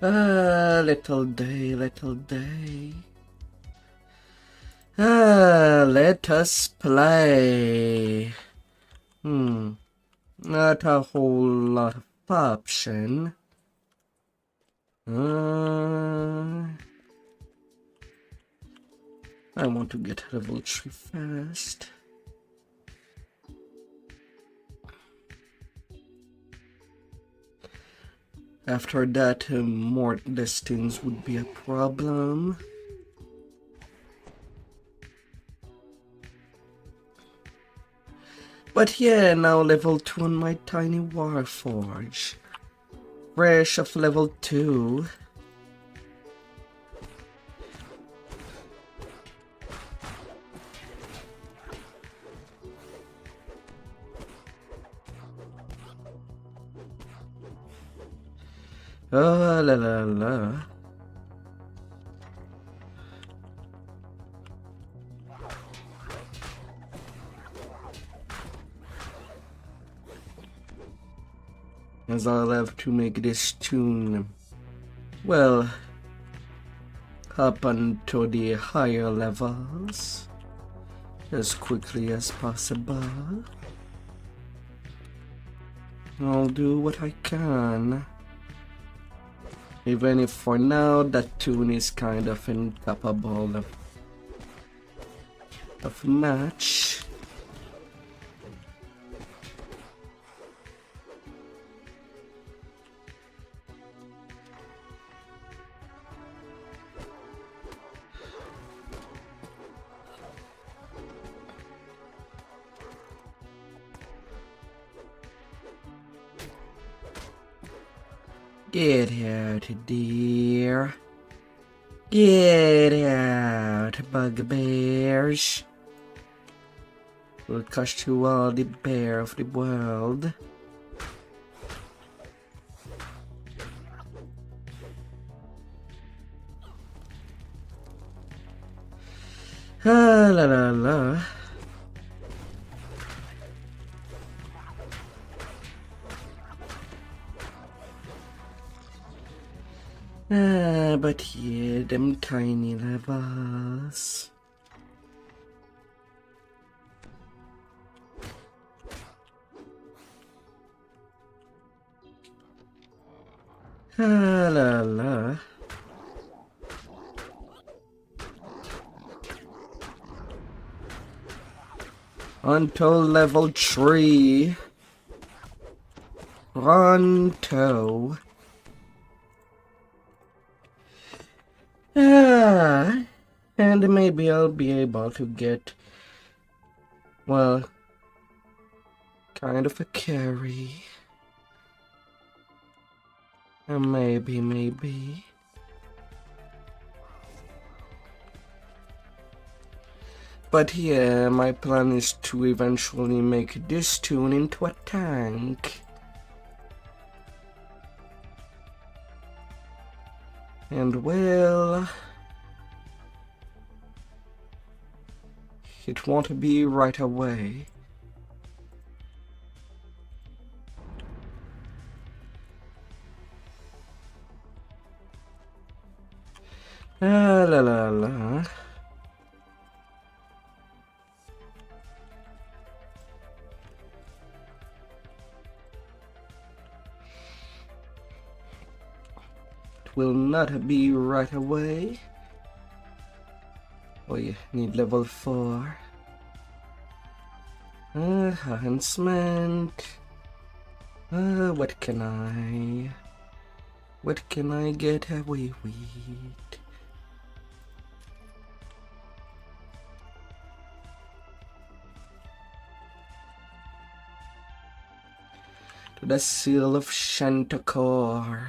Little day, little day. Let us play. Not a whole lot of option. I want to get level 3 first. After that, more distance would be a problem. But yeah, now level 2 on my tiny Warforge. Fresh of level 2. Oh la la la. As I'll have to make this tune, well, up onto the higher levels as quickly as possible. I'll do what I can. Even if for now that tune is kind of incapable of match. Get out, dear. Get out, bugbears. Will cost you all the bear of the world. Ah la la la. But yeah, them tiny levels. Ah la la. Until level 3. Pronto. And maybe I'll be able to get, well, kind of a carry. Maybe. But yeah, my plan is to eventually make this tune into a tank. And well, it won't be right away. Ah la la la. Will not be right away. Oh, you need level 4. Enhancement. What can I get away with? To the seal of Shantakor.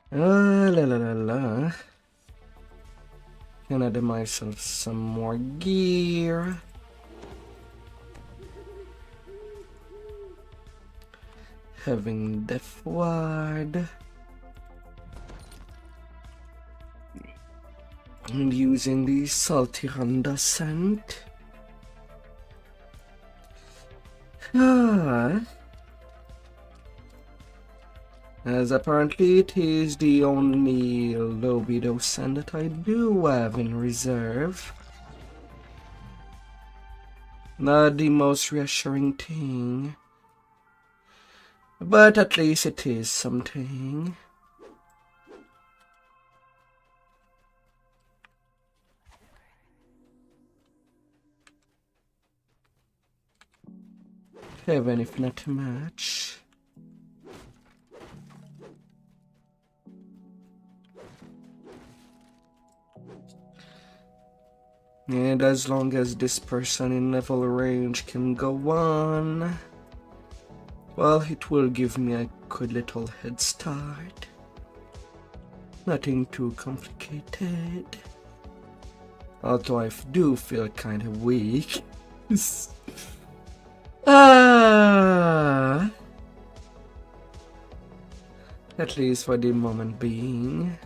La la la la. Can I add myself some more gear? Having Death Ward. And using the salty Honda scent. As apparently it is the only libido scent that I do have in reserve. Not the most reassuring thing, but at least it is something. Even if not much. And as long as this person in level range can go on, well, it will give me a good little head start. Nothing too complicated. Although I do feel kind of weak. At least for the moment being.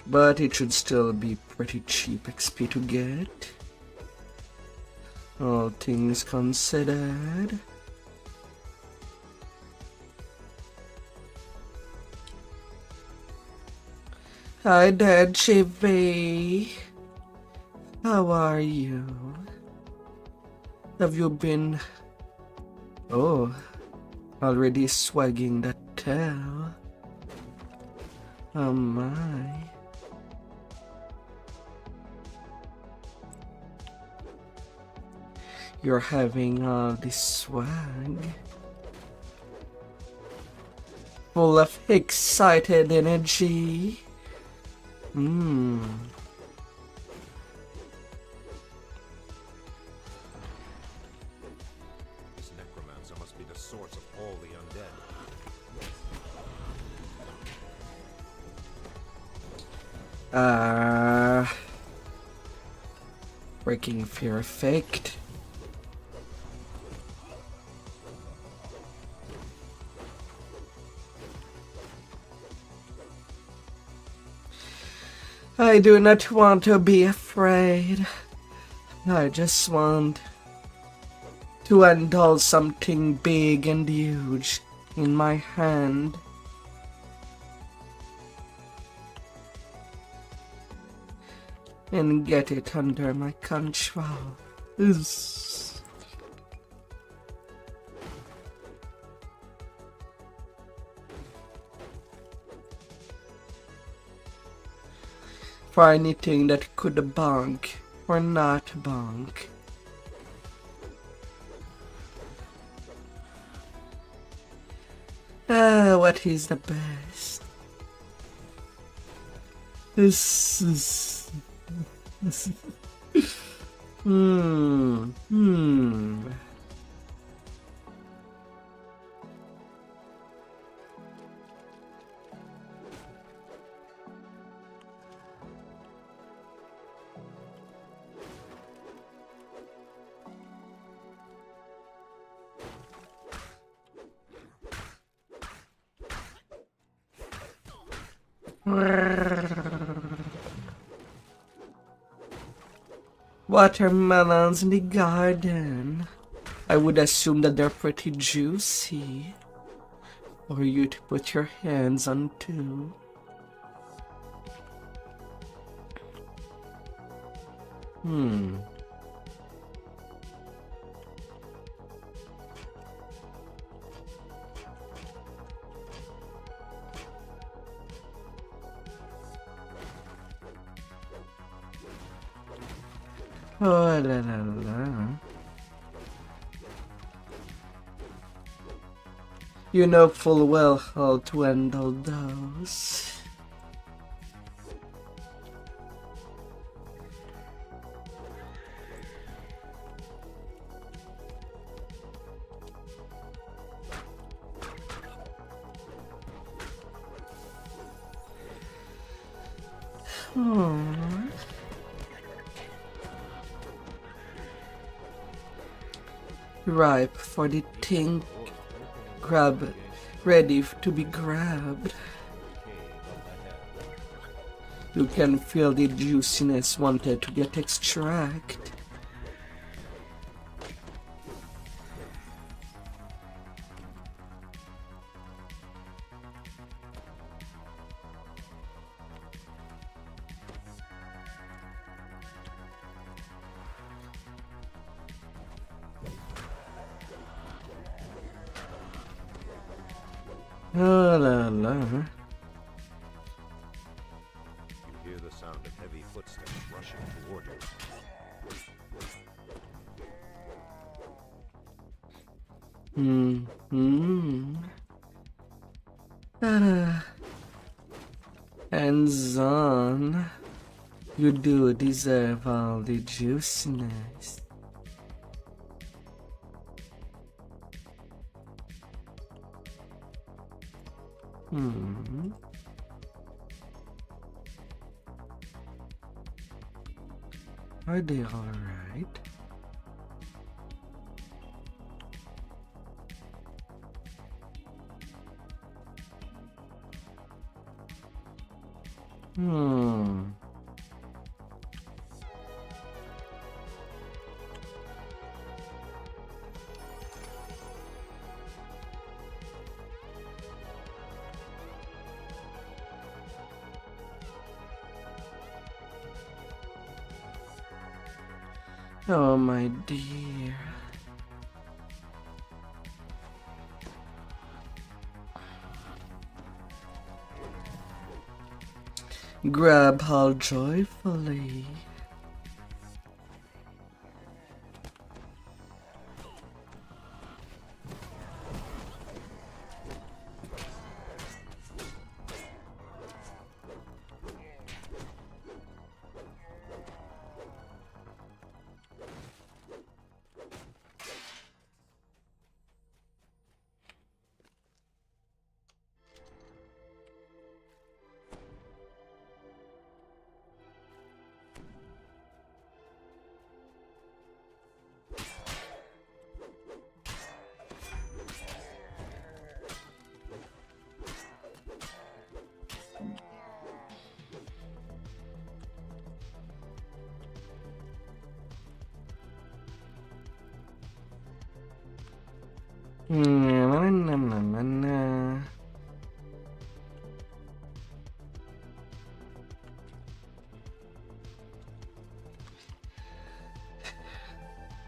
But it should still be pretty cheap XP to get. All things considered. Hi there, Chivy. How are you? Have you been... Oh, already swagging that tail? Oh my. You're having all this swag. Full of excited energy. This necromancer must be the source of all the undead. Breaking fear effect. I do not want to be afraid. I just want to handle something big and huge in my hand. And get it under my control. For anything that could bonk or not bonk. What is the best? Watermelons in the garden. I would assume that they're pretty juicy for you to put your hands on too. Oh la la la. You know full well how to handle those. ripe for the thing grab, ready to be grabbed. You can feel the juiciness wanted to get extracted. Oh la la. You hear the sound of heavy footsteps rushing toward you. Hands on. You do deserve all the juiciness. Are they alright? Oh my dear. Grab how joyfully.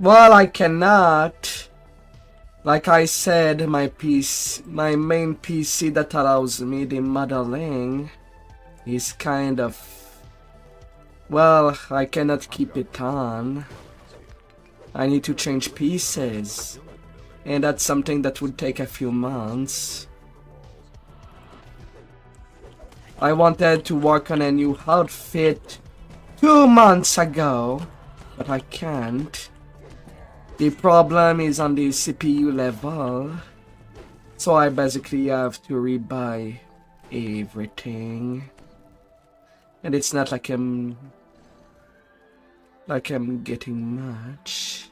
Well, I cannot. Like I said, my main PC that allows me the modeling is kind of... Well, I cannot keep it on. I need to change pieces. And that's something that would take a few months. I wanted to work on a new outfit 2 months ago, but I can't. The problem is on the CPU level, so I basically have to rebuy everything. And it's not like I'm getting much.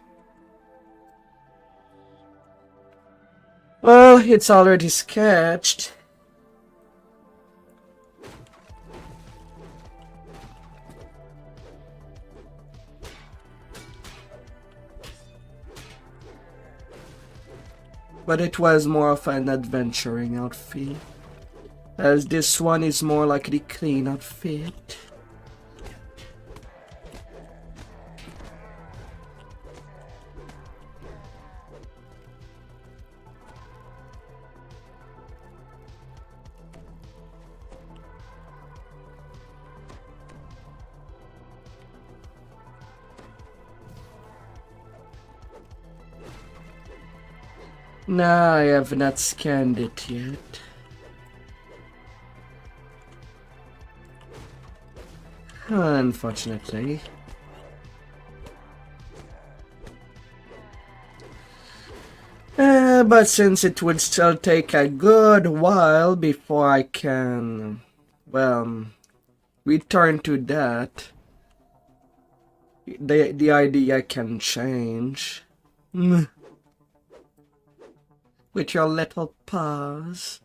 Well, it's already sketched. But it was more of an adventuring outfit, as this one is more like the clean outfit. No, I have not scanned it yet. Unfortunately. But since it would still take a good while before I can, well, return to that, the idea can change. with your little paws.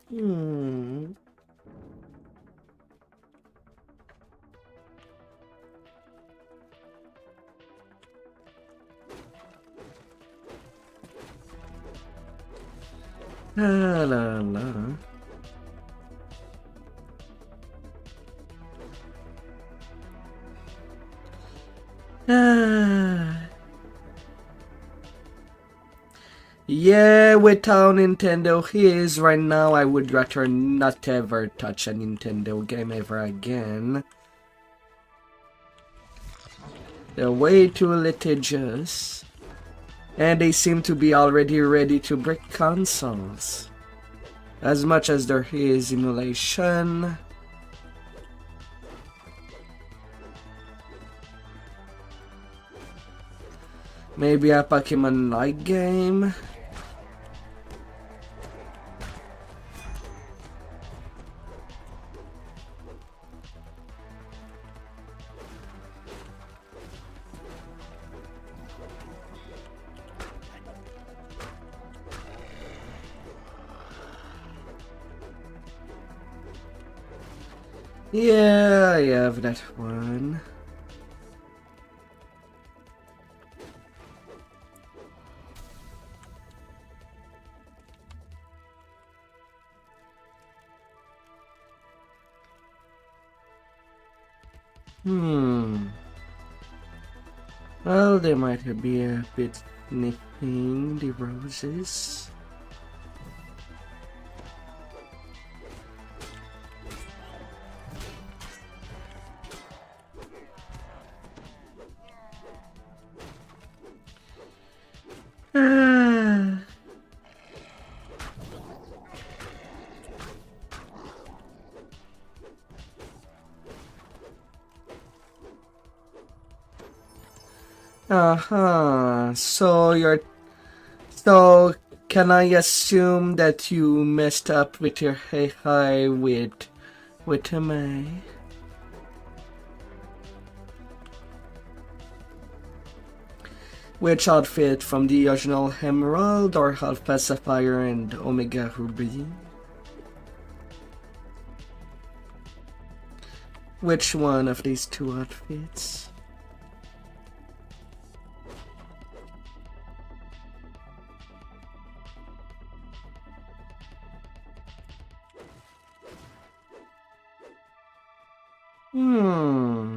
Hmm. La la la. Ah. Yeah, with how Nintendo is right now, I would rather not ever touch a Nintendo game ever again. They're way too litigious. And they seem to be already ready to break consoles. As much as there is emulation. Maybe a Pokemon Night game. Yeah, I have that one. Well, they might be a bit nipping the roses. So can I assume that you messed up with your AI with me? Which outfit from the original Emerald or Alpha Sapphire and Omega Ruby? Which one of these two outfits?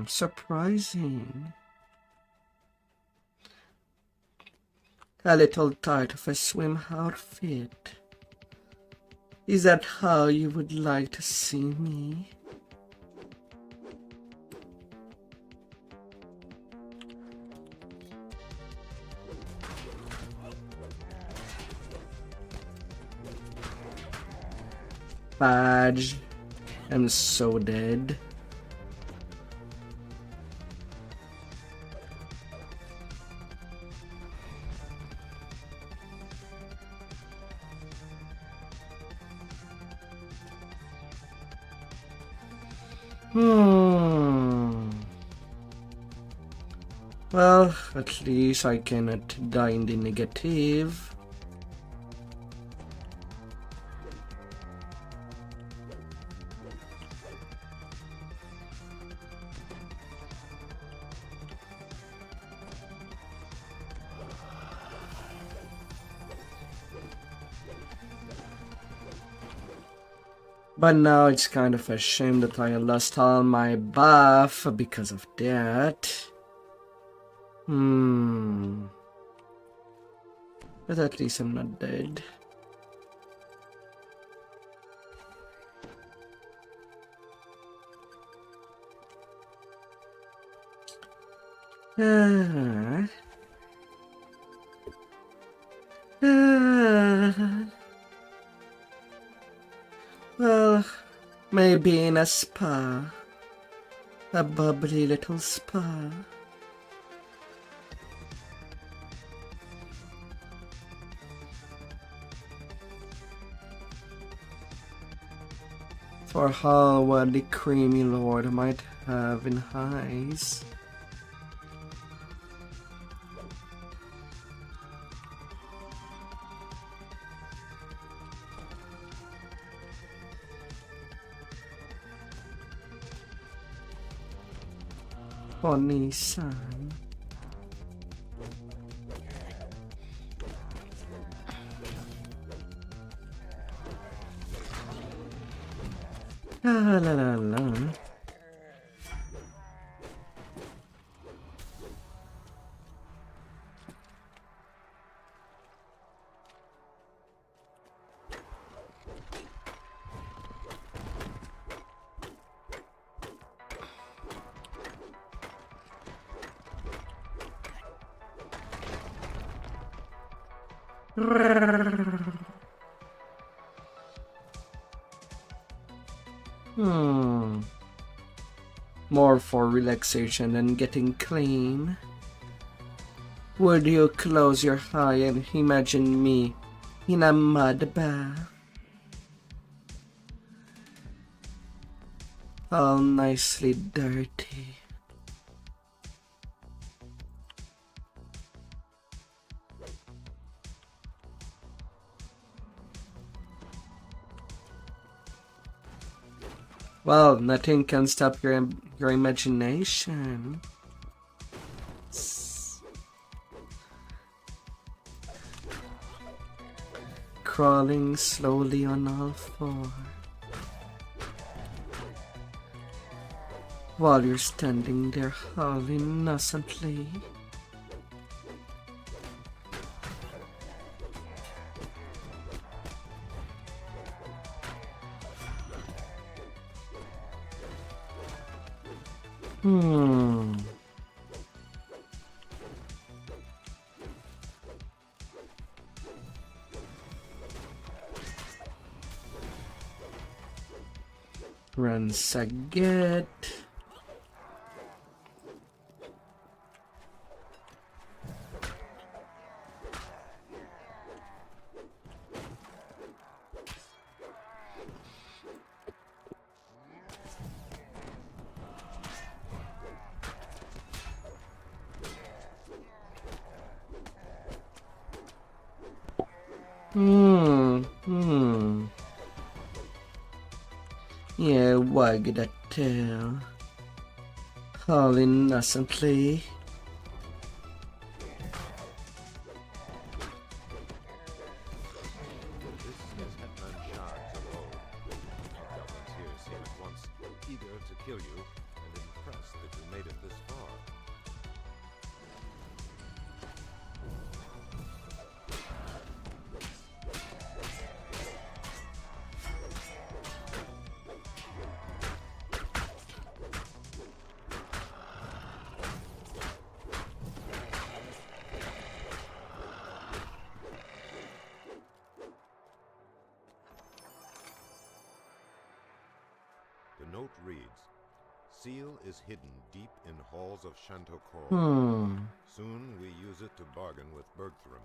Surprising. A little tight of a swim outfit. Is that how you would like to see me? Badge. I'm so dead. Well, at least I cannot die in the negative. But now it's kind of a shame that I lost all my buff because of that. But at least I'm not dead. Well, maybe in a spa. A bubbly little spa. for all what the creamy lord might have in eyes. Funny son. La la la la. More for relaxation than getting clean. Would you close your eye and imagine me in a mud bath? All nicely dirty. Well, nothing can stop your imagination. Crawling slowly on all fours, while you're standing there all innocently. Ransaget. Yeah, wag that tail. All innocently. This is Hetman Shah's abode. Goblins here seem at once eager to kill you and impressed that you made it this far. The note reads, "Seal is hidden deep in halls of Shantokor. Soon we use it to bargain with Bergthram."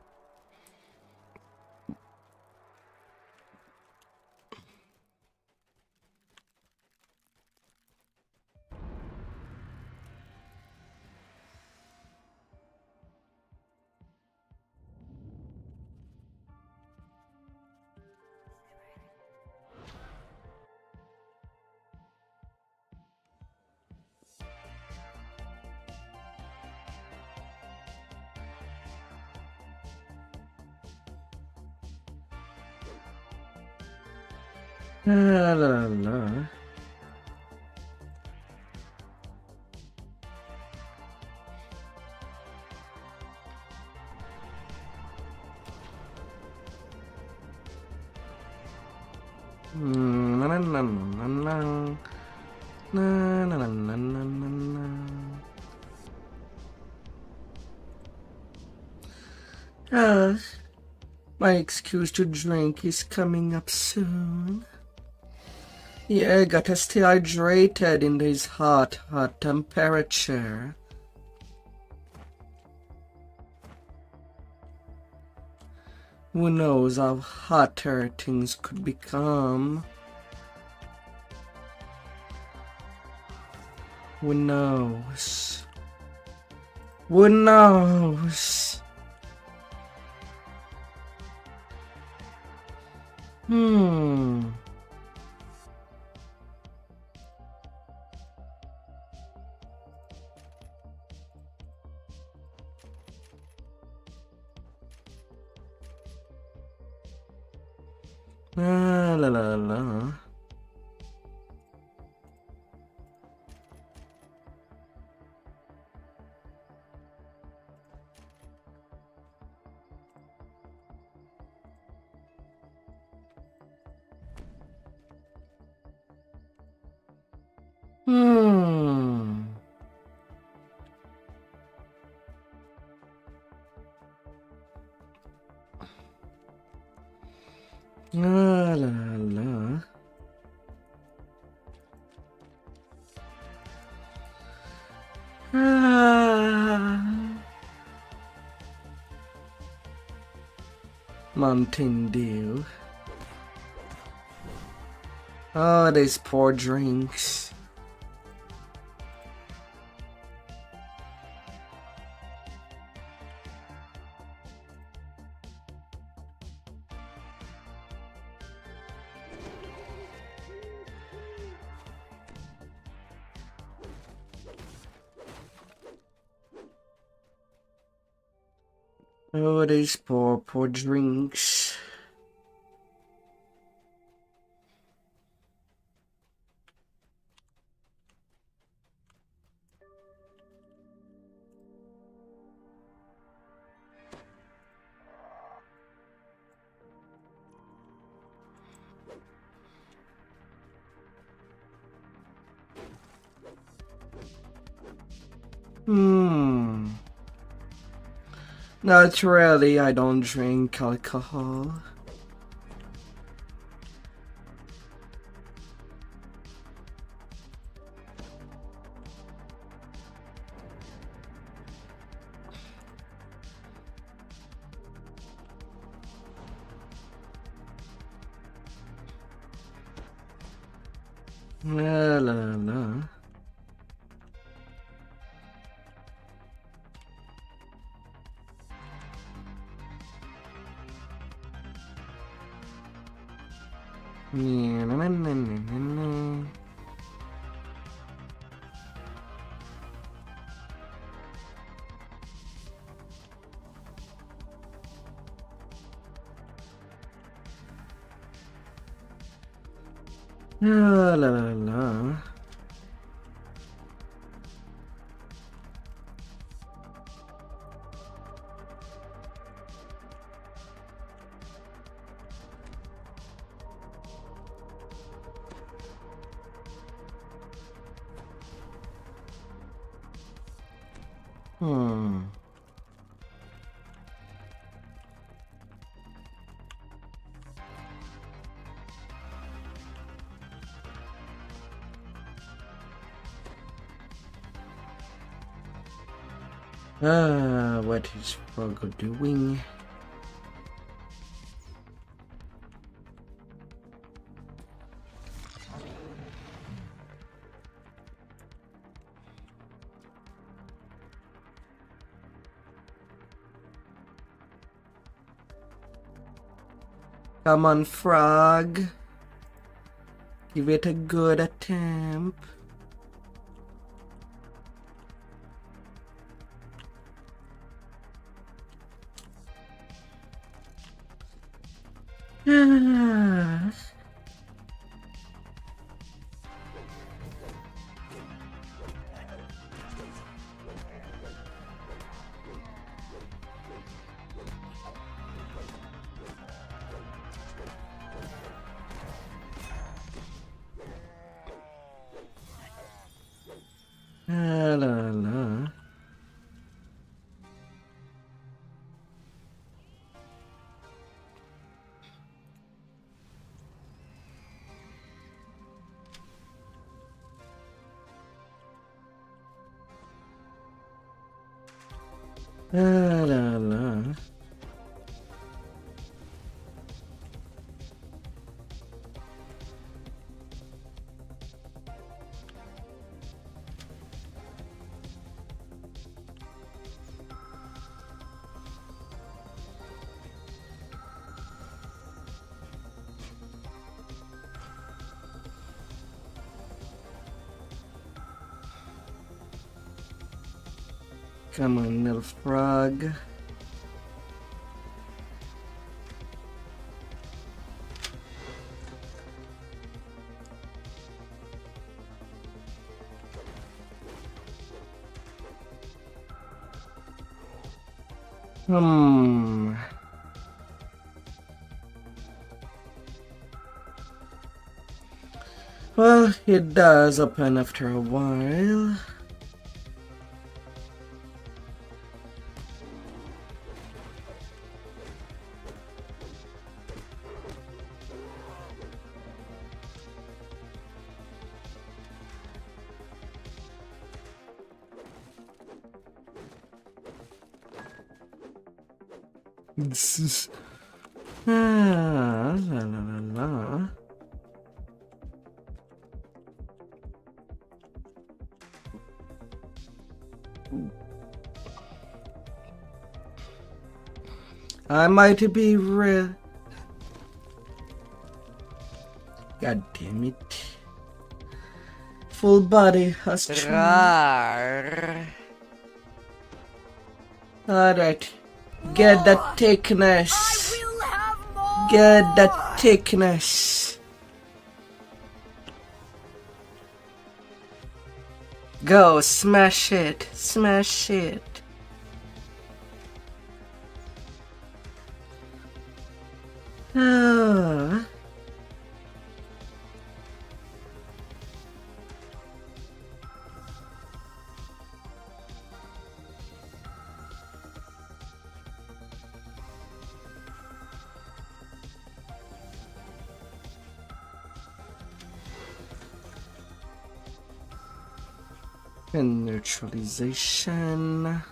La la la. Na na na na na na na na na na na. My excuse to drink is coming up soon. Yeah, gotta stay hydrated in this hot temperature. Who knows how hotter things could become. Who knows? Who knows? Hmm. La la la la. Hmm. La la la. Ah. Mountain Dew. Oh, these poor drinks. Oh, these poor drinks. Naturally, I don't drink alcohol. La la la. Na, na, na, na, na, na. La la la la. Hmm. What is Froggo doing? Come on, Frog. Give it a good attempt. Ah. La la la. La la la. Come on, little frog. Well, it does open after a while. This is la la la la. I might be real. God damn it. Full body has Alright. Get the thickness. Get the thickness. Go, smash it. Smash it. Ah. And neutralization.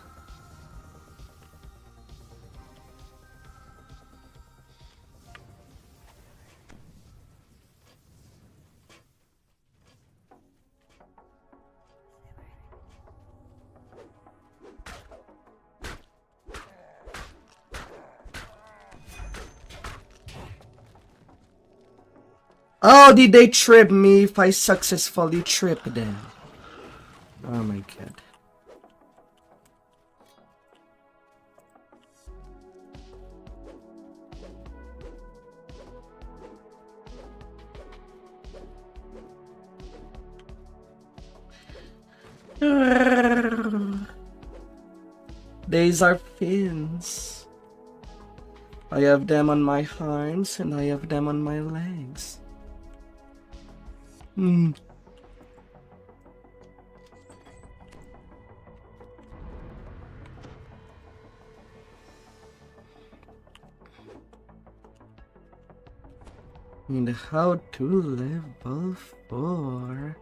Oh, did they trip me if I successfully trip them? Oh my god. These are fins. I have them on my arms and I have them on my legs. And how to level 4.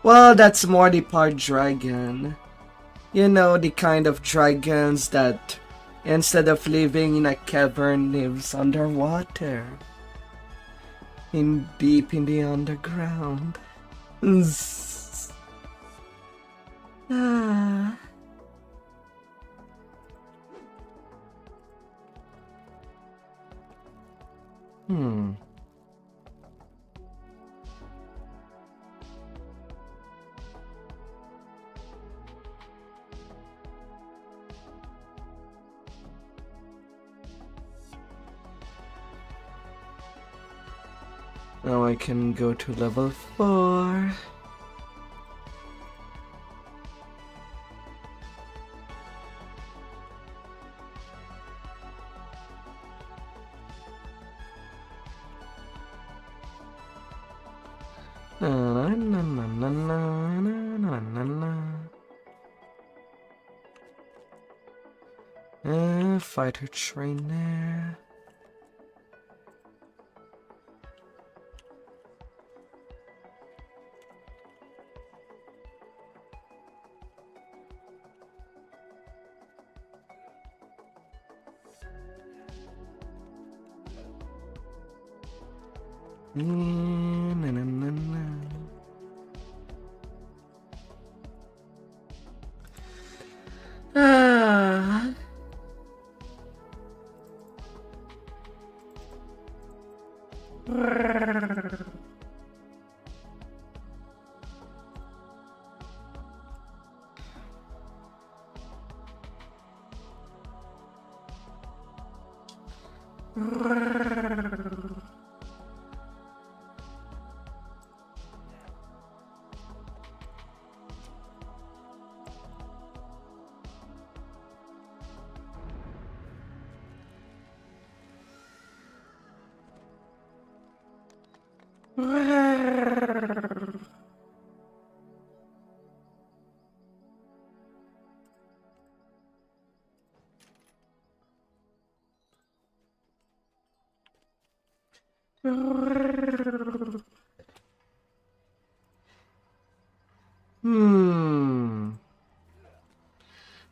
Well, that's more the part dragon. You know, the kind of dragons that instead of living in a cavern lives underwater. In deep in the underground. Ah. Now I can go to level 4. Na, na, na, na, na, na, na, na. Fighter trainer. Na, na, na, na. Ah.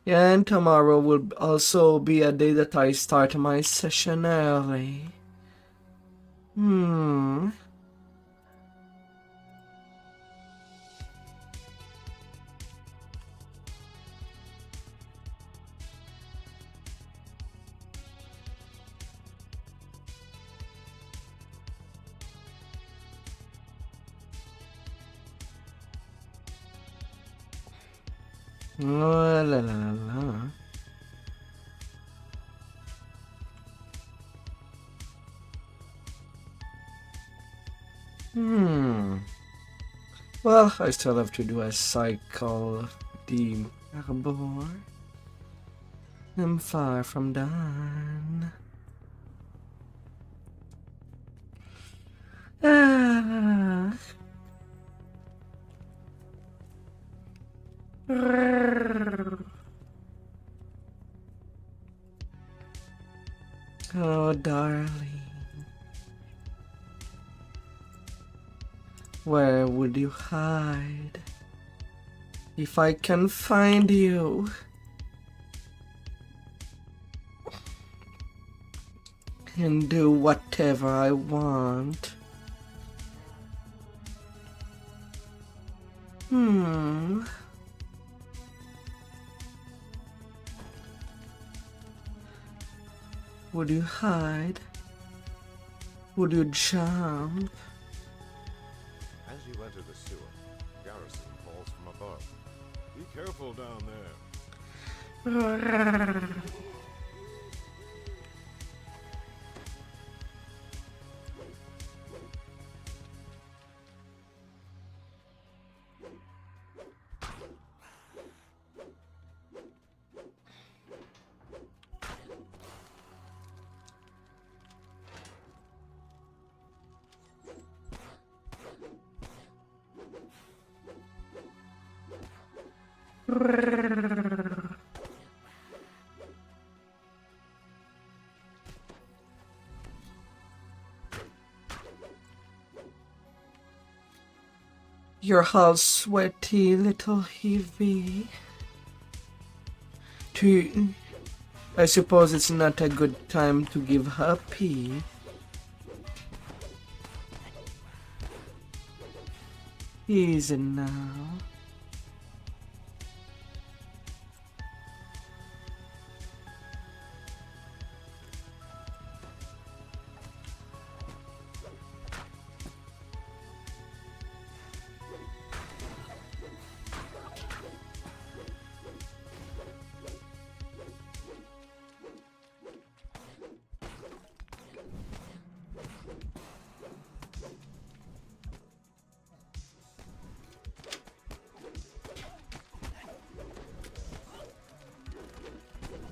Yeah, and tomorrow will also be a day that I start my session early. Oh, la la la la. Well, I still have to do a cycle of the arbor. I'm far from done. Ah. Oh, darling. Where would you hide? If I can find you, and do whatever I want. Would you hide? Would you jump? As you enter the sewer, Garrison falls from above. Be careful down there. You're all sweaty, little Evie. I suppose it's not a good time to give her a pee. Easy now.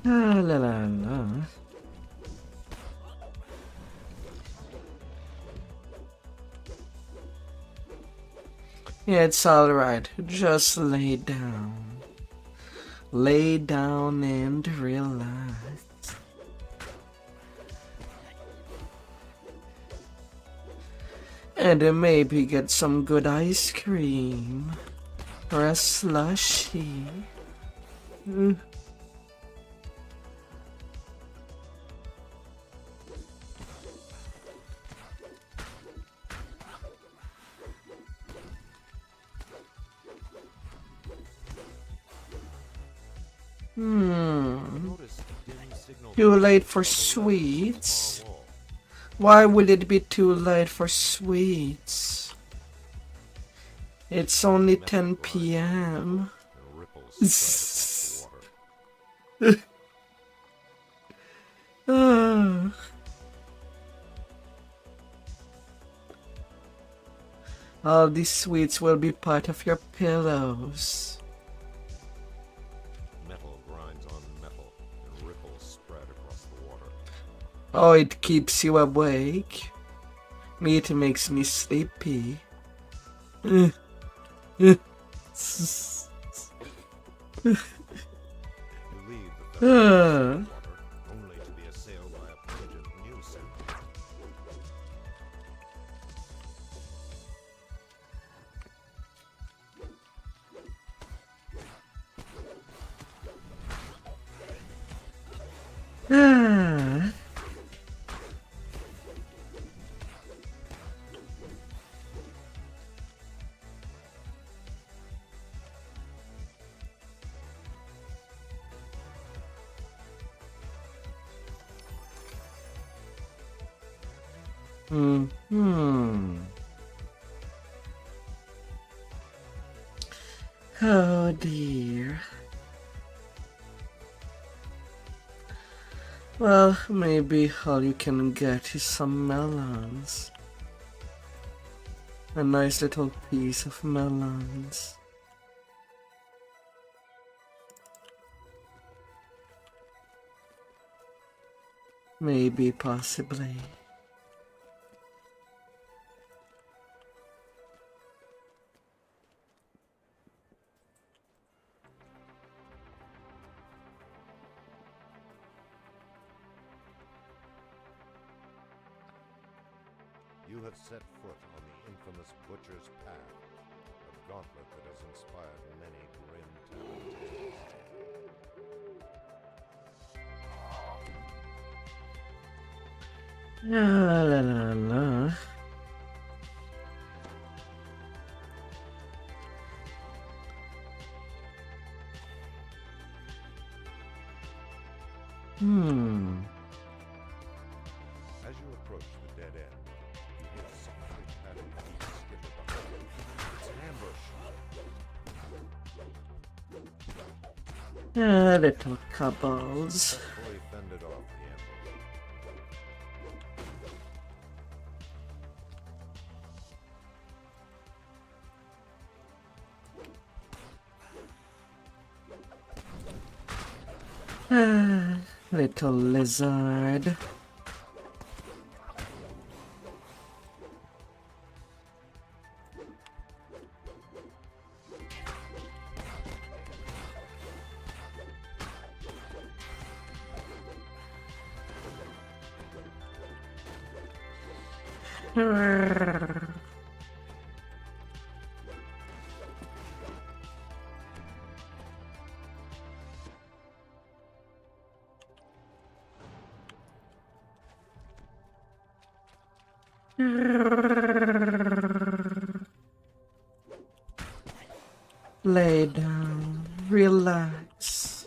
Ah, la la la. Yeah, it's alright. Just lay down. Lay down and relax. And maybe get some good ice cream. Or a slushie. Too late for sweets? Why would it be too late for sweets? It's only 10 p.m. All these sweets will be part of your pillows. Metal grinds on metal, and ripples spread across the water. Oh, it keeps you awake. Me, it makes me sleepy. You leave the water, only to be assailed by a pungent new scent. Oh dear. Well, maybe all you can get is some melons. A nice little piece of melons. Maybe, possibly. You have set foot on the infamous Butcher's Path, a gauntlet that has inspired many grim tales. La la la la. As you approach the dead end, you hear softly padding feet skitter behind you. It's an ambush. Little cobbles. Successfully fended off the ambush. Little lizard. Lay down, relax.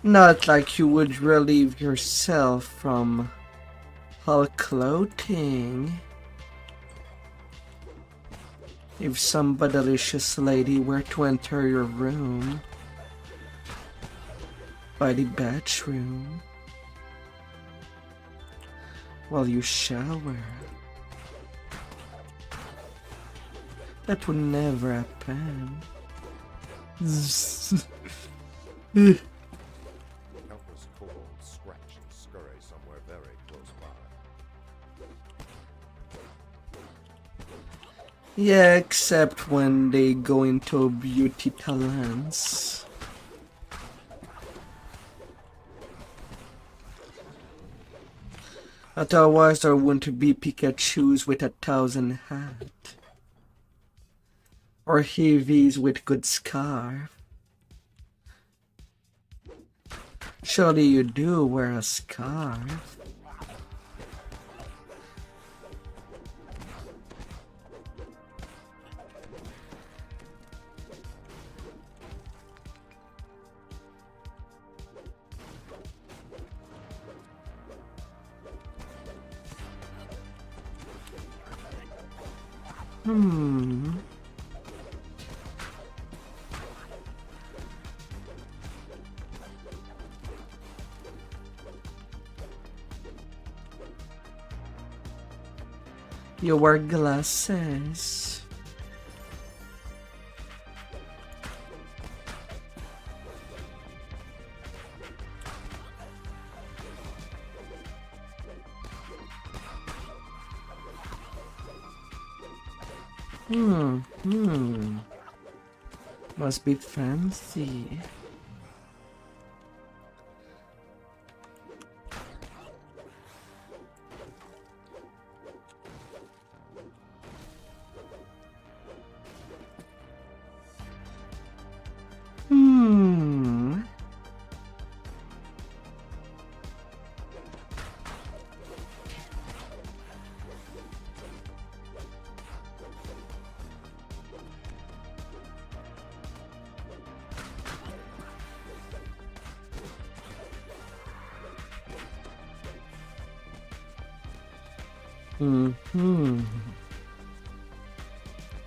Not like you would relieve yourself from all clothing. If some delicious lady were to enter your room by the bathroom while you shower, that would never happen. Countless kobolds scratch and scurry somewhere very close by. Yeah, except when they go into beauty talents. Otherwise, there wouldn't be Pikachus with 1,000 hats. Or Heavies with good scarf. Surely you do wear a scarf. You wear glasses. Must be fancy.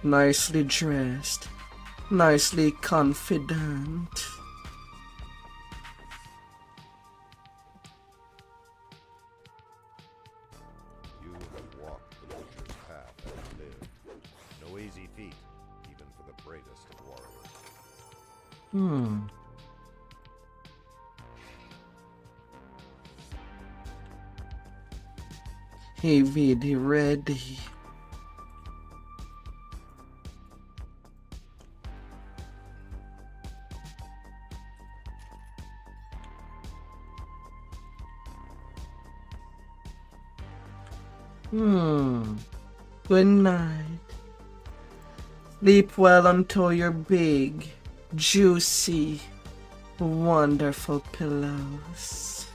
Nicely dressed, nicely confident. You have walked the butcher's path and lived. No easy feat, even for the bravest of warriors. Heavy ready. Good night. Sleep well until your big, juicy, wonderful pillows.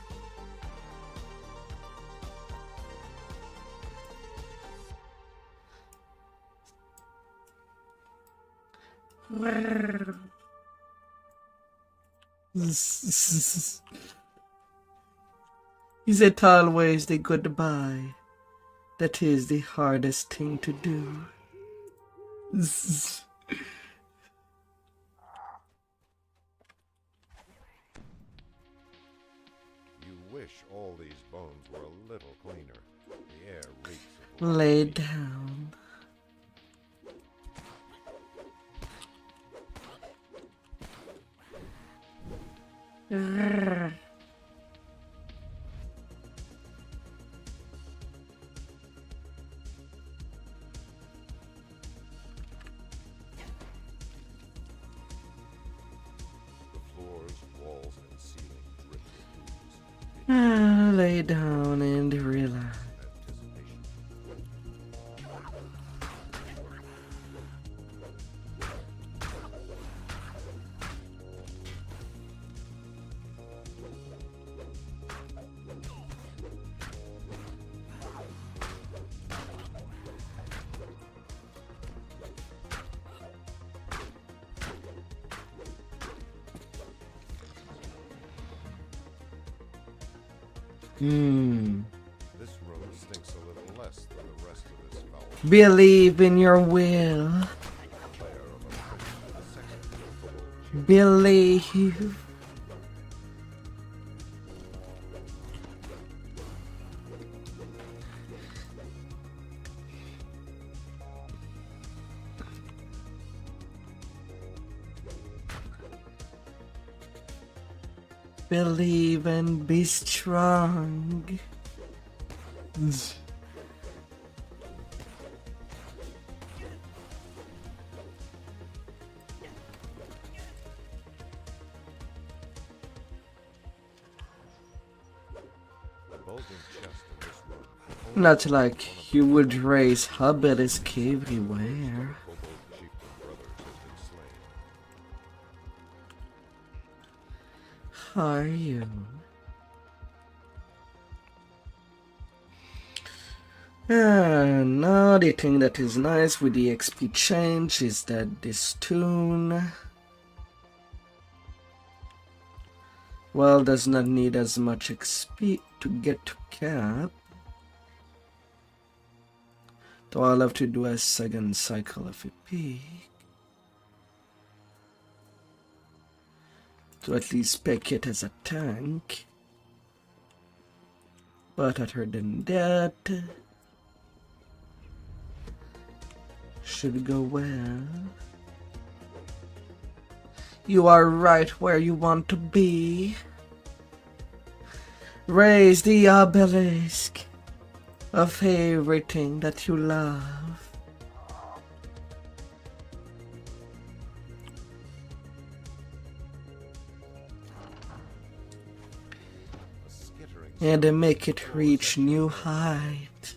Is it always the goodbye that is the hardest thing to do? You wish all these bones were a little cleaner. The air reeks of Lay down. the floors, walls, and ceiling drip with ooze. Lay down and relax. Anticipation. This room stinks a little less than the rest of this foul Believe in your will. layer of a fish with a sexy little Believe. Believe and be strong. The bulging chest in this room. Not like you would raise hobbies everywhere. Kobold chieftain brothers has been slain. Are you? Now the thing that is nice with the XP change is that this toon, well, does not need as much XP to get to cap. So I'll have to do a second cycle of a peak to at least pick it as a tank. But other than that, should go well. You are right where you want to be. Raise the obelisk of everything that you love. A skittering And make it reach new height.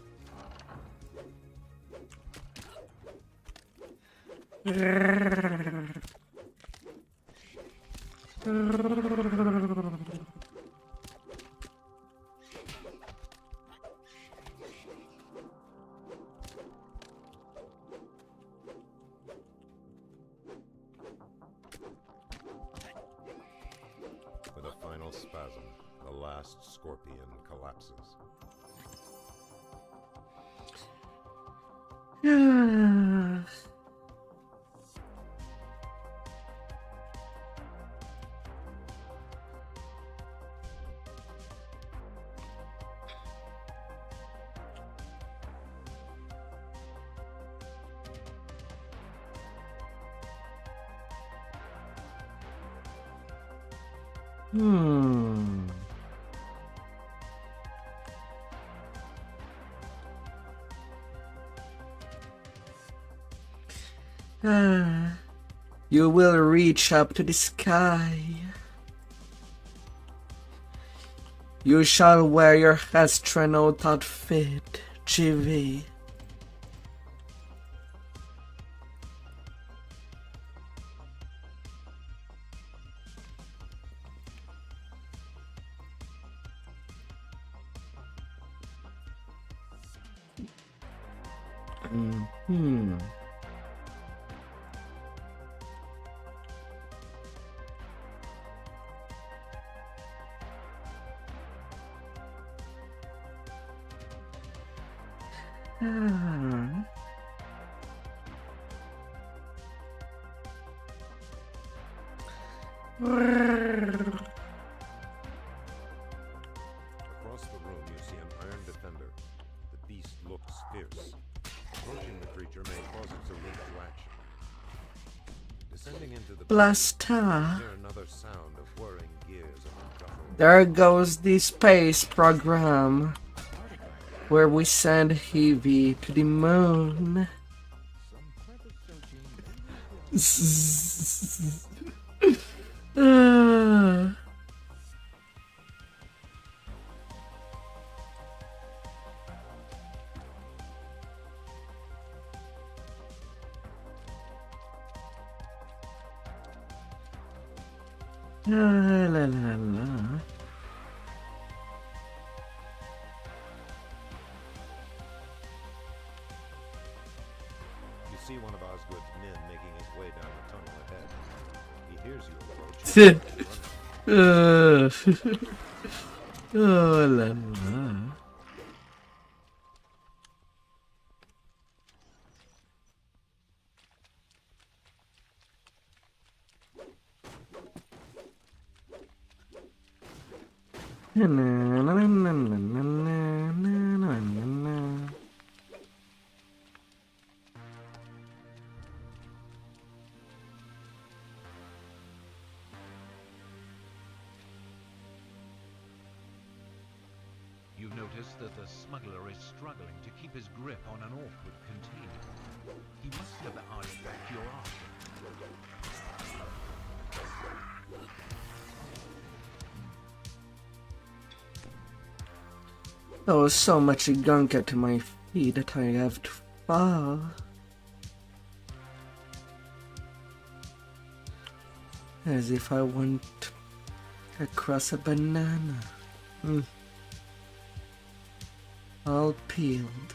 with a final spasm, the last scorpion collapses. You will reach up to the sky. You shall wear your astronaut outfit, GV. Across the room, you see an iron defender. The beast looks fierce. Approaching the creature may cause it to leap to action. Descending into the Blaster. hear another sound of whirring gears and guttural. There goes the space program where we send Heavy to the moon. La la la la. You see one of Osgood's men making his way down the tunnel ahead. He hears you approach. Oh la la. Na, na, na, na, na, na, na, na, na. You notice that the smuggler is struggling to keep his grip on an awkward container. He must have the artifact you're after. There was so much gunk at my feet that I have to fall. As if I went across a banana. All peeled.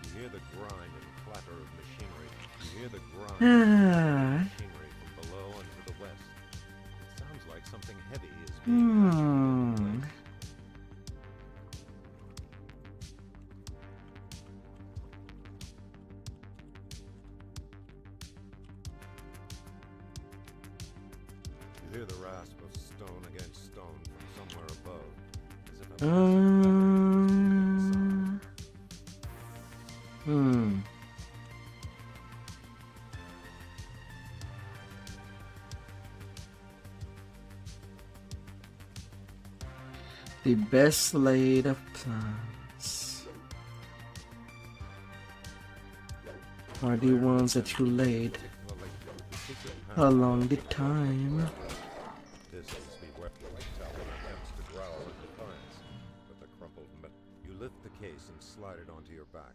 You hear the grind and clatter of machinery. You hear the grind of machinery from below and to the west. It sounds like something heavy is being pushed into place. You hear the rasp of stone against stone from somewhere above, as if a The best laid of plans are the ones that you laid along the time. distance beware. White Tower attempts to growl in defiance, but the crumpled metal. You lift the case and slide it onto your back.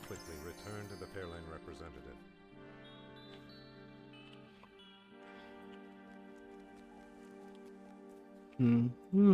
Quickly return to the Fairlane representative. La.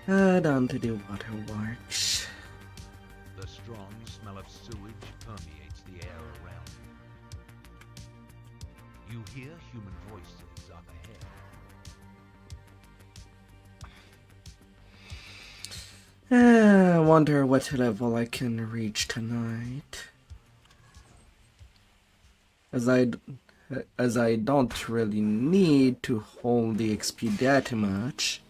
Head on to the waterworks. The strong smell of sewage permeates the air around you. You hear human voices up ahead. I wonder what level I can reach tonight. As I don't really need to hold the XP that much.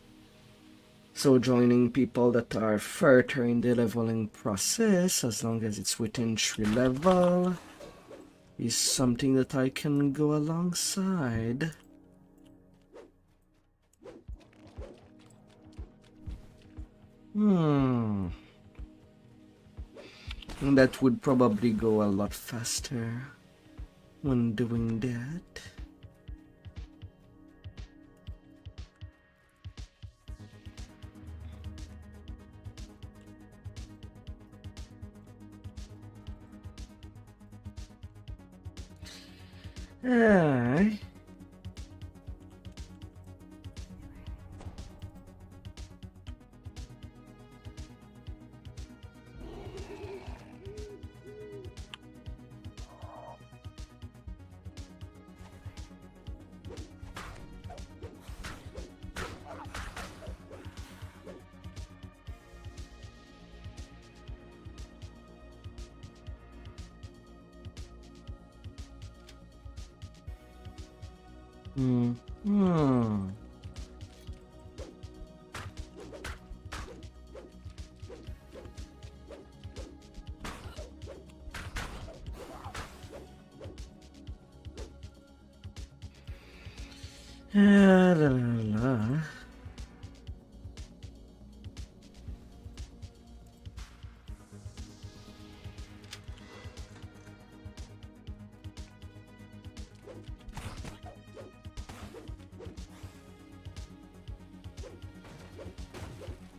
So joining people that are further in the leveling process, as long as it's within 3 level, is something that I can go alongside. And that would probably go a lot faster when doing that. Aye. La, la, la.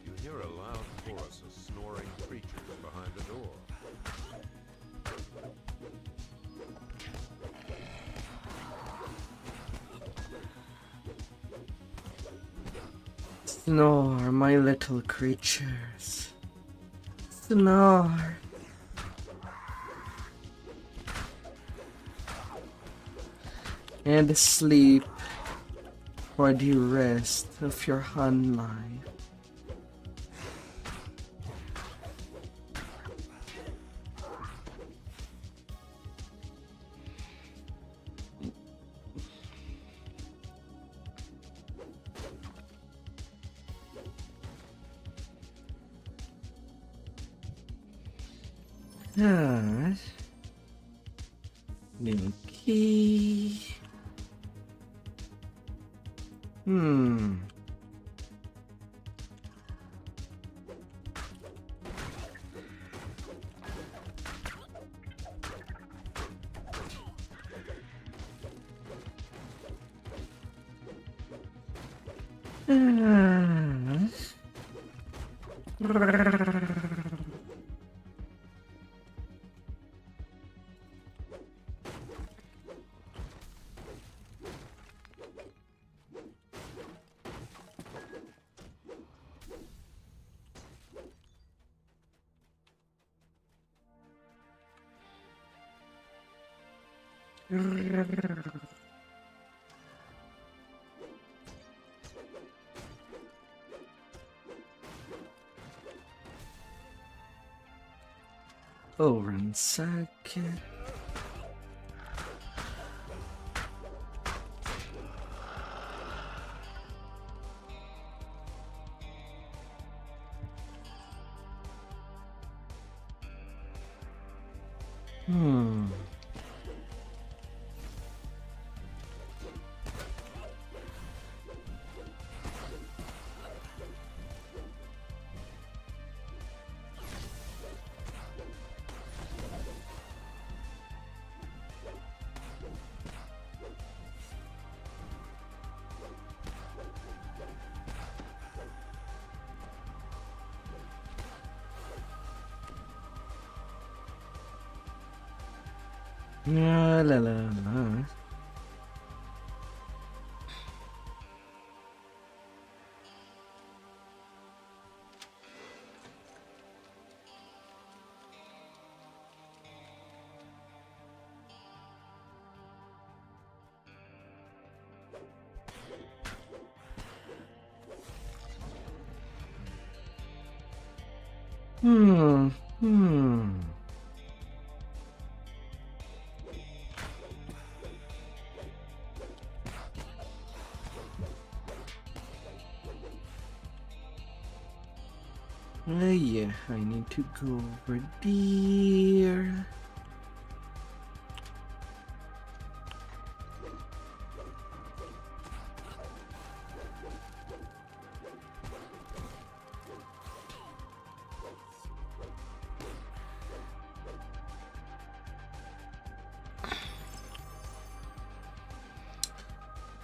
You hear a loud chorus of snoring creatures behind the door. Snore, my little creatures. Snore. And sleep for the rest of your hun life. New key. Oh, 1 second. La la la la. Hmm. Yeah, I need to go over there.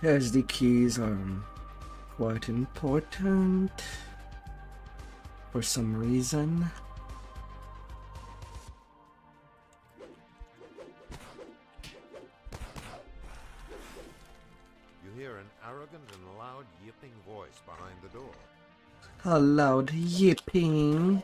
As the keys are quite important for some reason. You hear an arrogant and loud yipping voice behind the door. A loud yipping.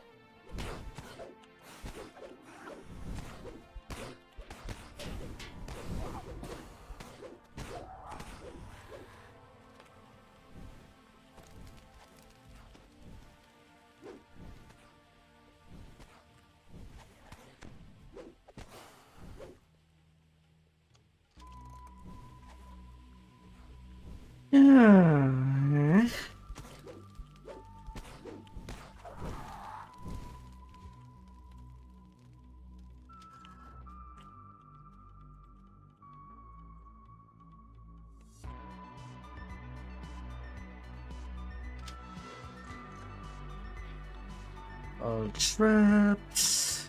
Ah. All traps.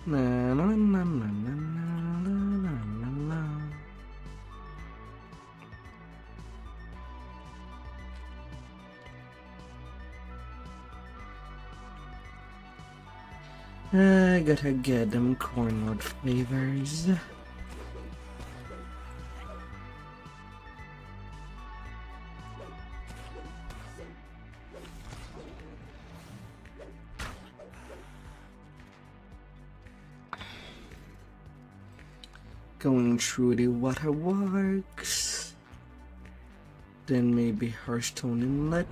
Na na na na na na na na na. I gotta get them cornwood flavors. Going through the waterworks. Then maybe Hearthstone Inlet.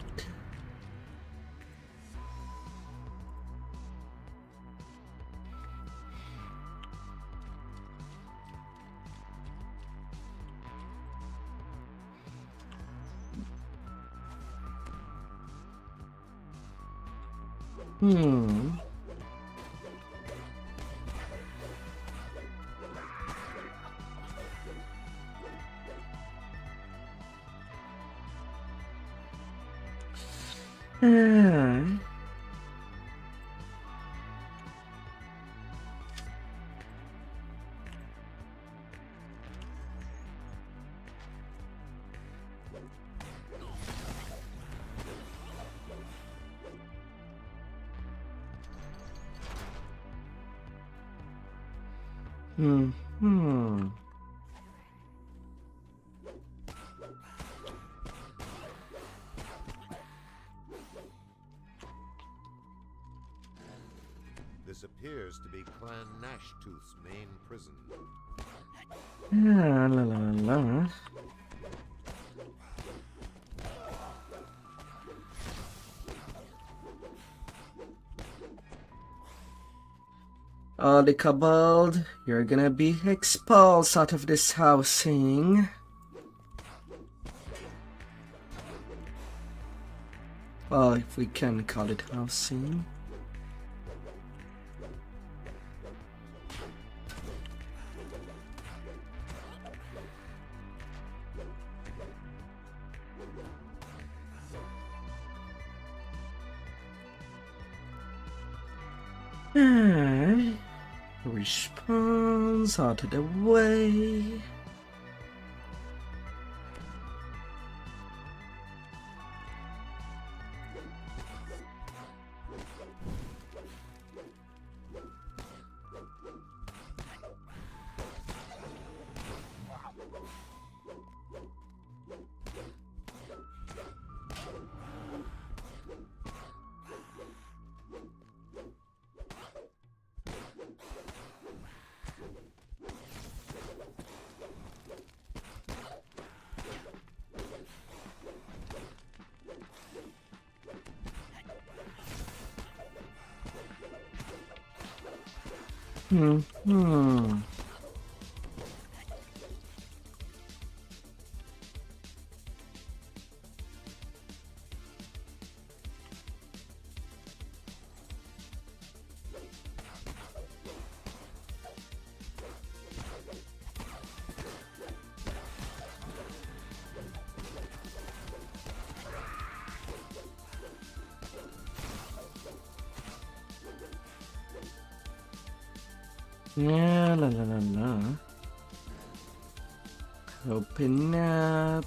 Hmm. Ah. Hmm. This appears to be Clan Gnashtooth's main prison. La la la la. All the kobold, you're gonna be expulsed out of this housing. Well, if we can call it housing. Respawns out of the way. Hmm. Yeah, la la la la. Open up.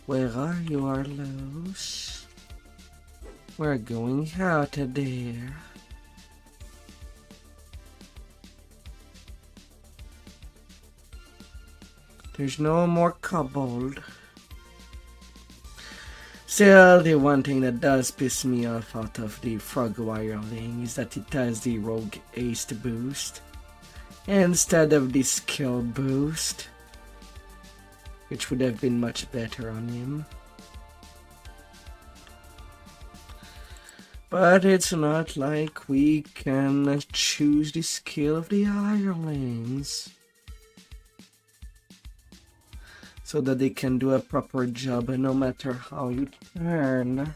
Where are you, Arlos? We're going out of there. There's no more kobold. Still, the one thing that does piss me off out of the frog wireling is that it has the rogue haste boost instead of the skill boost, which would have been much better on him. But it's not like we can choose the skill of the hirelings so that they can do a proper job, no matter how you turn.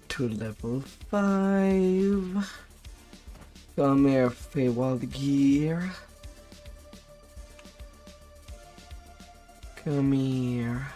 To level 5. Come here, Feywild Gear. Come here.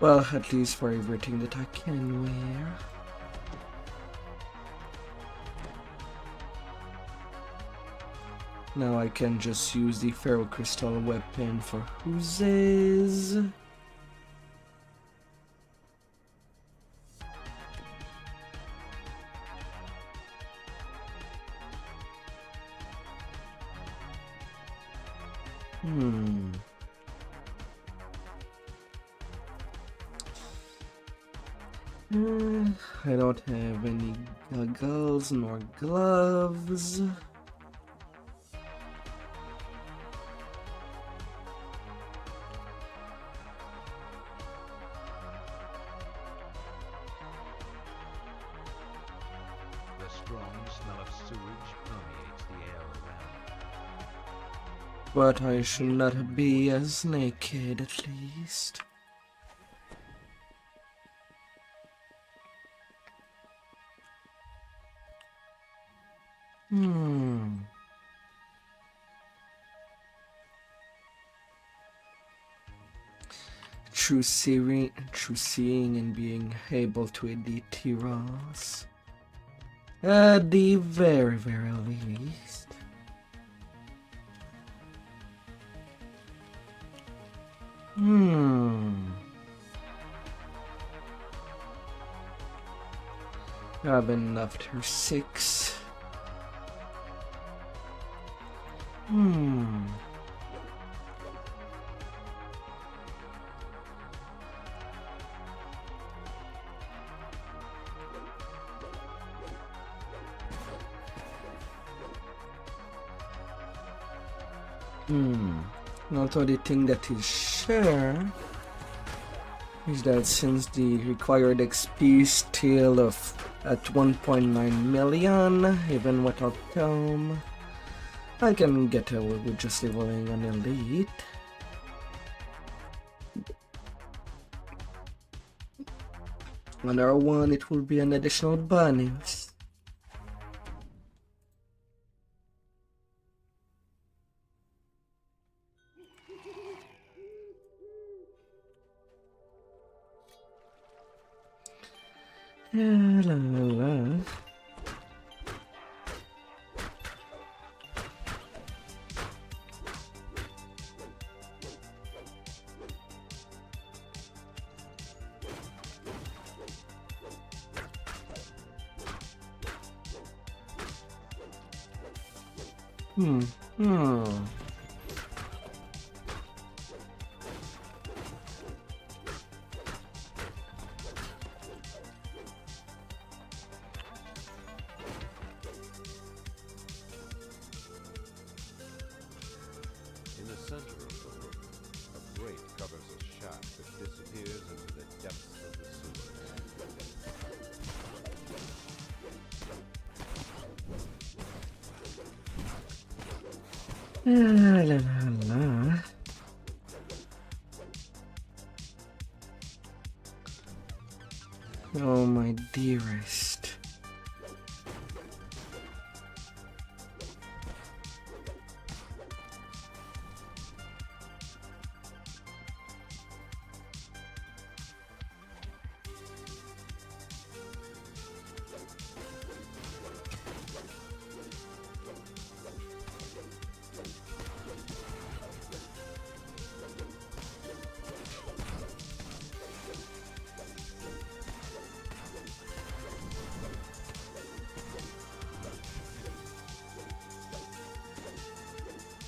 Well, at least for everything that I can wear. Now I can just use the ferrocrystal weapon for oozes. I don't have any goggles nor gloves. The strong smell of sewage permeates the air around. But I should not be as naked, at least. Through seeing and being able to edit heroes. At the very, very least. I've been after 6. Also, the thing that is sure is that since the required XP is still at 1.9 million, even without Tome, I can get away with just leveling an elite. Another one, it will be an additional bonus. La la la. In the center of the room, a grate covers a shaft that disappears into the depths of the sewer. La la la la. Oh, my dearest.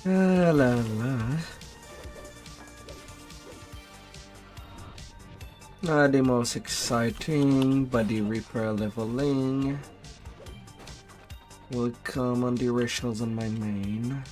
La la la. Not the most exciting, but the repair leveling will come on the rationals on my main.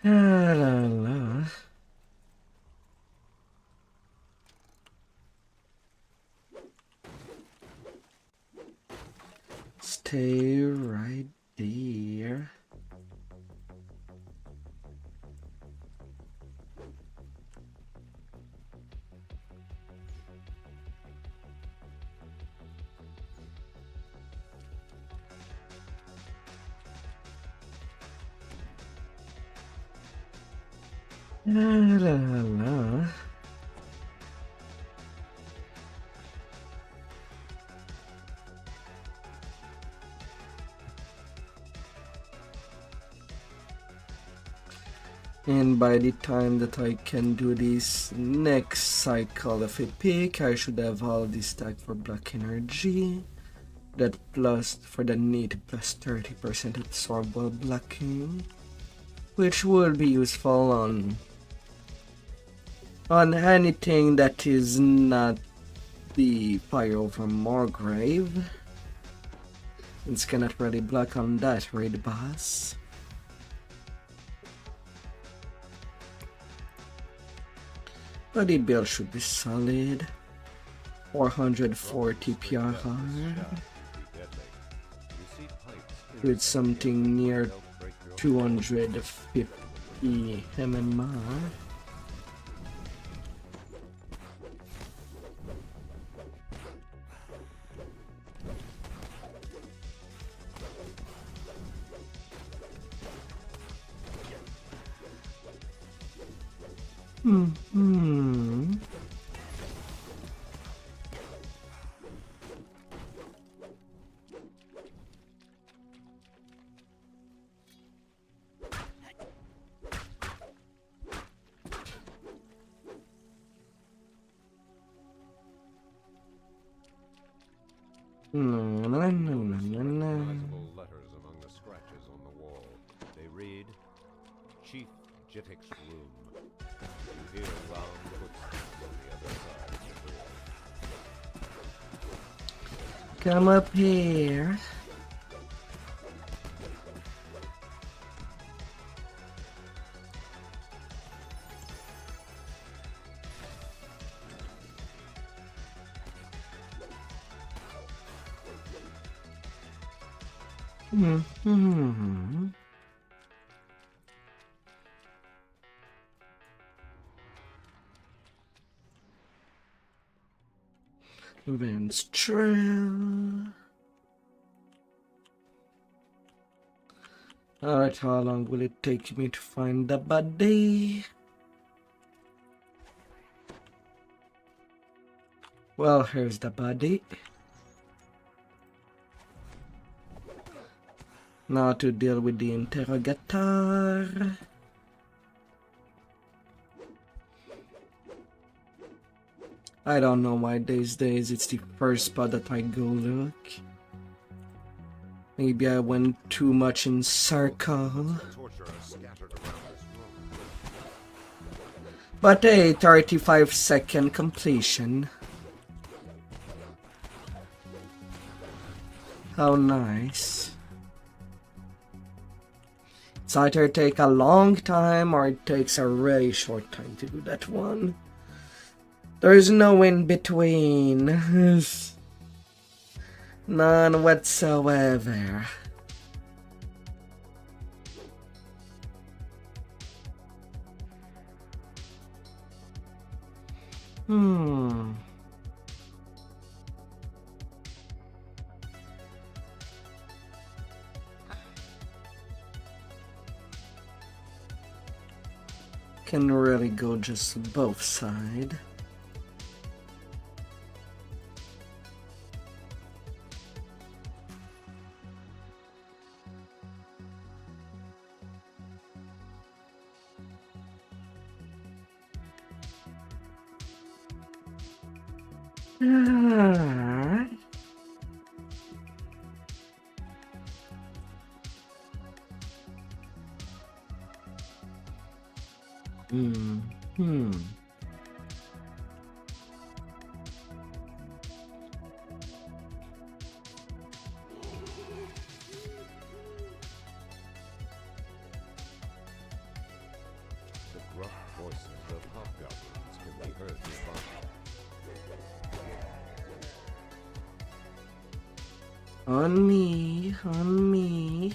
La la la. Stay right there. La la la. And by the time that I can do this next cycle of epic, I should have all this stack for black energy. That plus for the need plus 30% absorb while blocking, which will be useful on anything that is not the Fire over Morgrave. It's cannot really block on that raid boss. But the build should be solid. 440 PRR with something near 250 MMR. Recognizable letters among the scratches on the wall. They read, Chief Jitik's room. You hear loud footsteps on the other side of the door. Come up here. Vance Trail. Alright, how long will it take me to find the body? Well, here's the body. Now to deal with the interrogator. I don't know why these days it's the first spot that I go look. Maybe I went too much in circle. But hey, 35-second completion. How nice. It's either take a long time or it takes a really short time to do that one. There's no in between. None whatsoever. Can really go just both sides. On me, on me.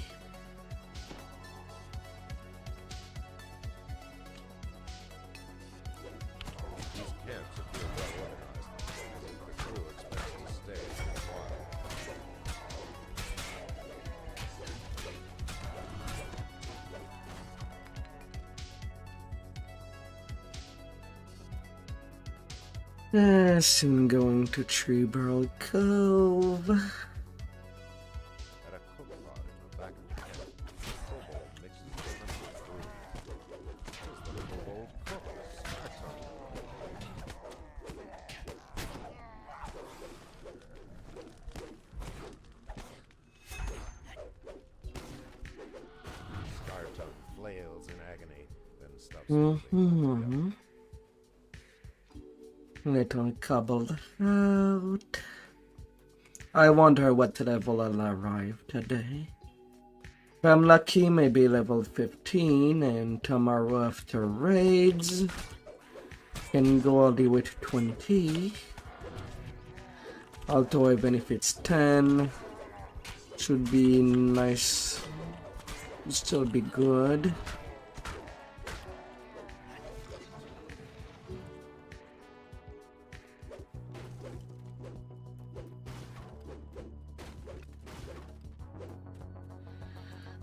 Soon going to Tree Barrel Cove. At a cook pot in the back of the tent, Kobold mixes the hunter's brew. Mm-hmm. Little cobbled out. I wonder what level I'll arrive today. If I'm lucky, maybe level 15, and tomorrow after raids, can go all the way to 20. Although even if it's 10, should be nice, still be good.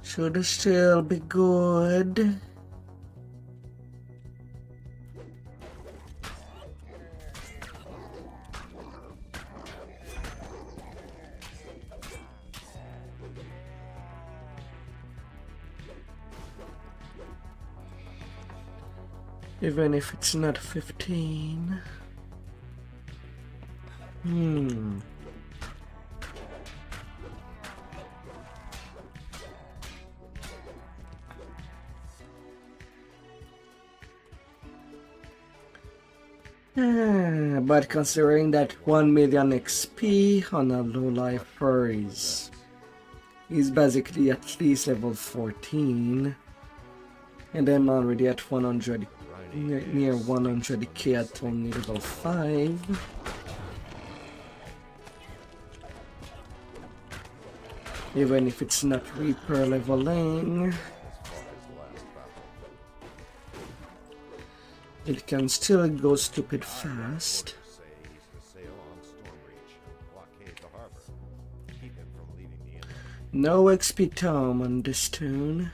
Should still be good. Even if it's not 15. But considering that 1 million XP on a low life furries is basically at least level 14, and I'm already at 100, near 100k at only level 5. Even if it's not Reaper leveling, it can still go stupid fast. No XP tome on this tune.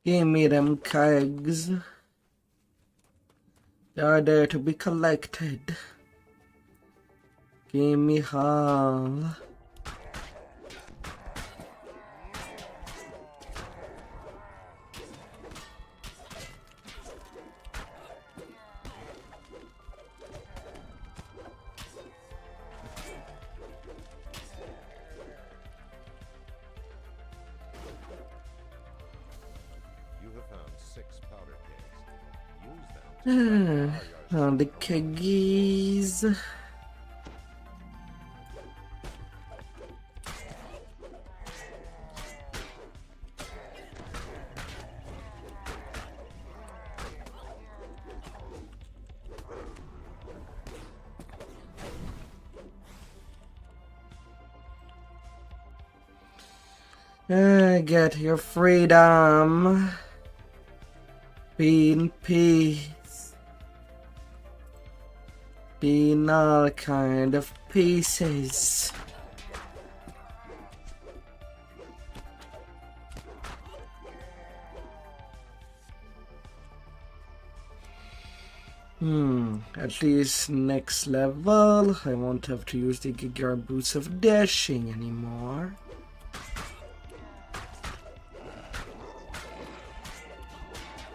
Give me them kegs. They are there to be collected. Give me all. On the keggies. Get your freedom. Be in peace. Be in all kind of pieces. At least next level, I won't have to use the Giga Boots of Dashing anymore.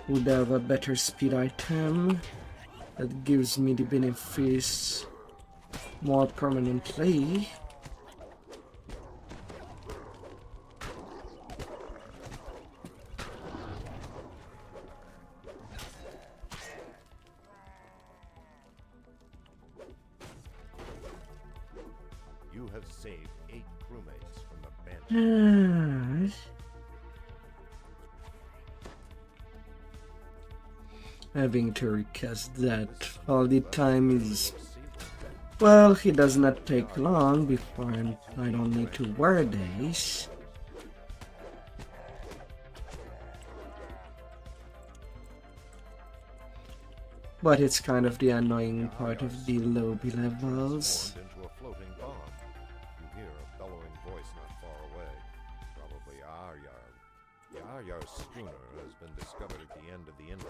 Would have a better speed item that gives me the benefits more permanently. You have saved 8 crewmates from the bench. Having to recast that all the time is, well, it does not take long before I don't need to wear these. But it's kind of the annoying part of the lobby levels. Into a floating bomb. You hear a bellowing voice not far away, probably Yar-Yar's schooner has been discovered at the end of the inlet.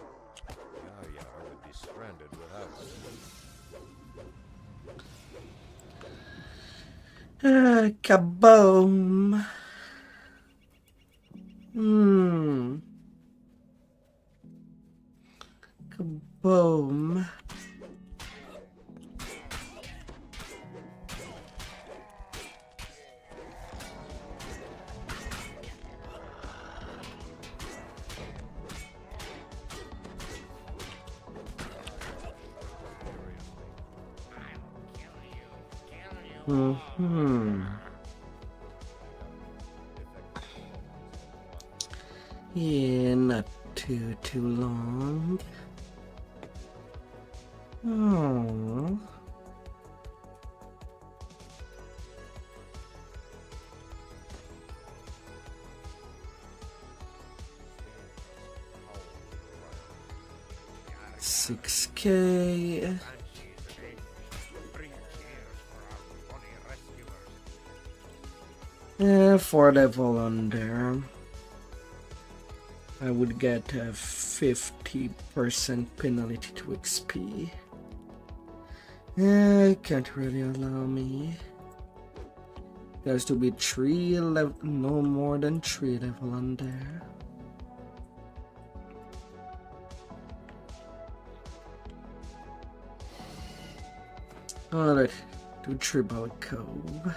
Yar-Yar would be stranded without it. Kaboom! Kaboom! Yeah, not too long. Oh. $6K. For level under, I would get a 50% penalty to XP. Can't really allow me. It has to be 3 level, no more than 3 level under. Alright, to Tribal Cove.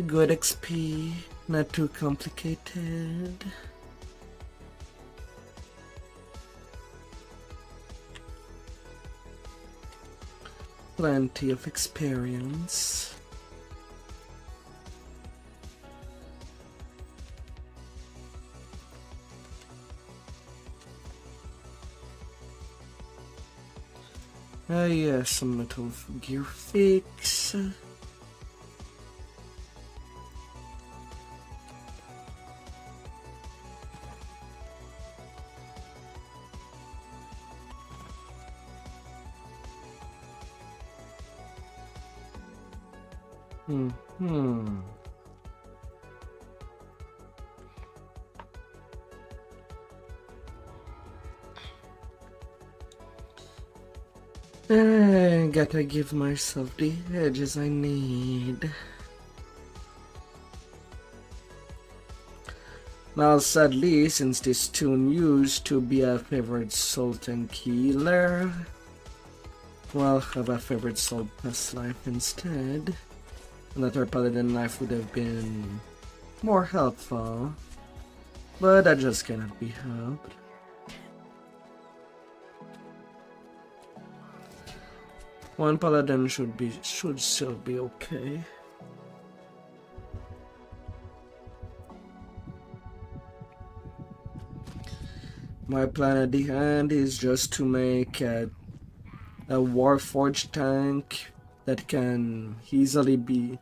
Good XP, not too complicated. Plenty of experience. Yeah, some metal gear fix. Gotta give myself the edges I need. Now sadly, since this tune used to be a favorite Sultan killer, well, have a favorite soul past life instead. Another paladin life would have been more helpful, but that just cannot be helped. One paladin should still be okay. My plan at the end is just to make a Warforge tank that can easily be,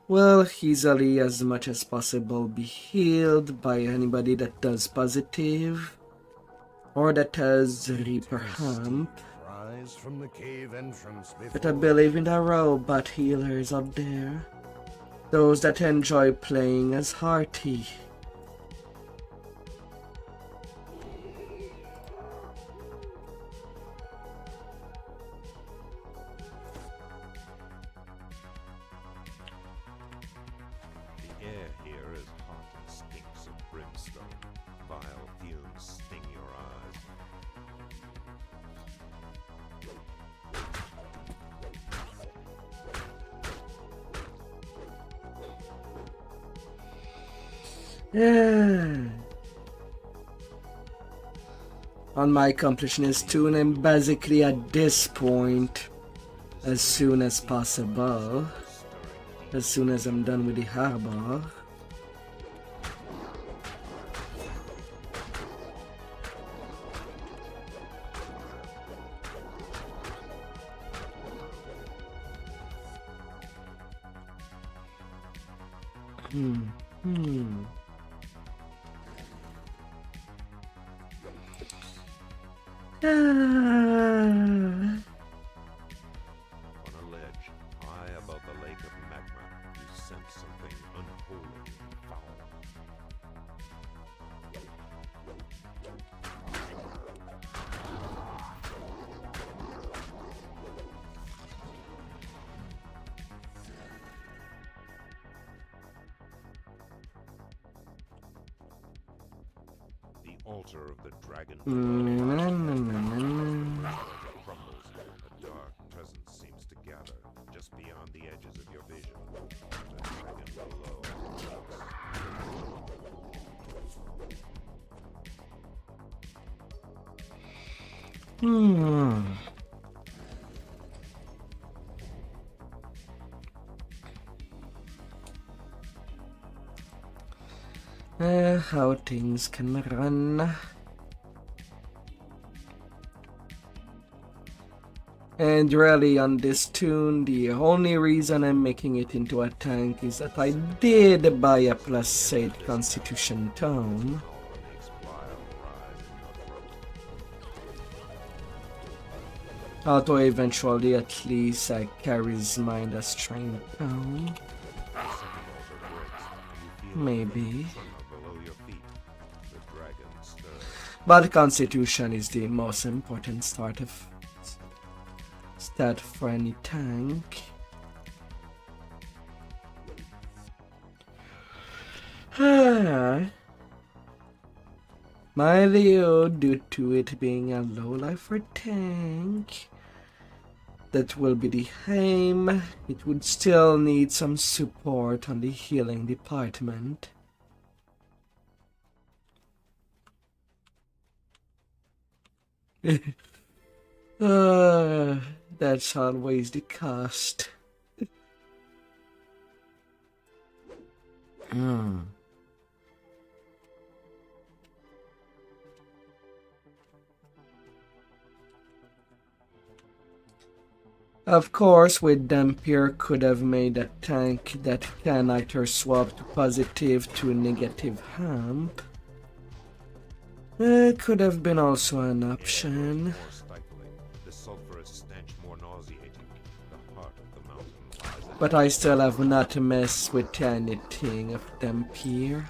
well, easily as much as possible be healed by anybody that does positive or that has Reaper Hump. From the cave entrance But I believe in the robot healers up there. Those that enjoy playing as Hearty. The air here is hot and stinks of brimstone. Vile fumes sting your eyes. Yeah. On my completionist tune, I'm basically at this point as soon as possible. As soon as I'm done with the harbor. On a ledge, high above the lake of magma, you sense something unholy and foul. The altar of the dragon crumbles. A dark presence seems to gather just beyond the edges of your vision. The dragon below How things can run. And really on this tune, the only reason I'm making it into a tank is that I did buy a +8 constitution tome. makes wild rise in your throat. Although eventually at least I carries mind as strength tome. Maybe. Below your feet, the dragon stirs. But constitution is the most important stat for any tank. Mario, due to it being a low life for tank, that will be the aim. It would still need some support on the healing department. That's always the cost. Of course, with Dampier could have made a tank that can either swap to positive to negative hamp. Could have been also an option. More stifling, the sulphurous stench more nauseating. The heart of the mountain lies at But I still have not messed with anything of Dampier.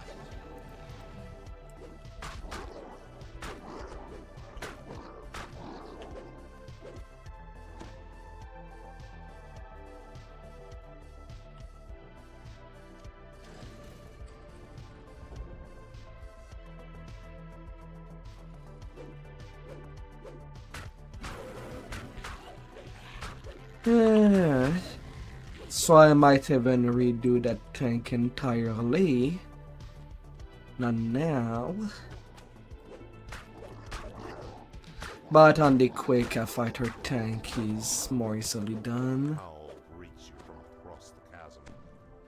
So I might even redo that tank entirely. Not now. But on the Quaker Fighter tank is more easily done. howl greets you from across the chasm.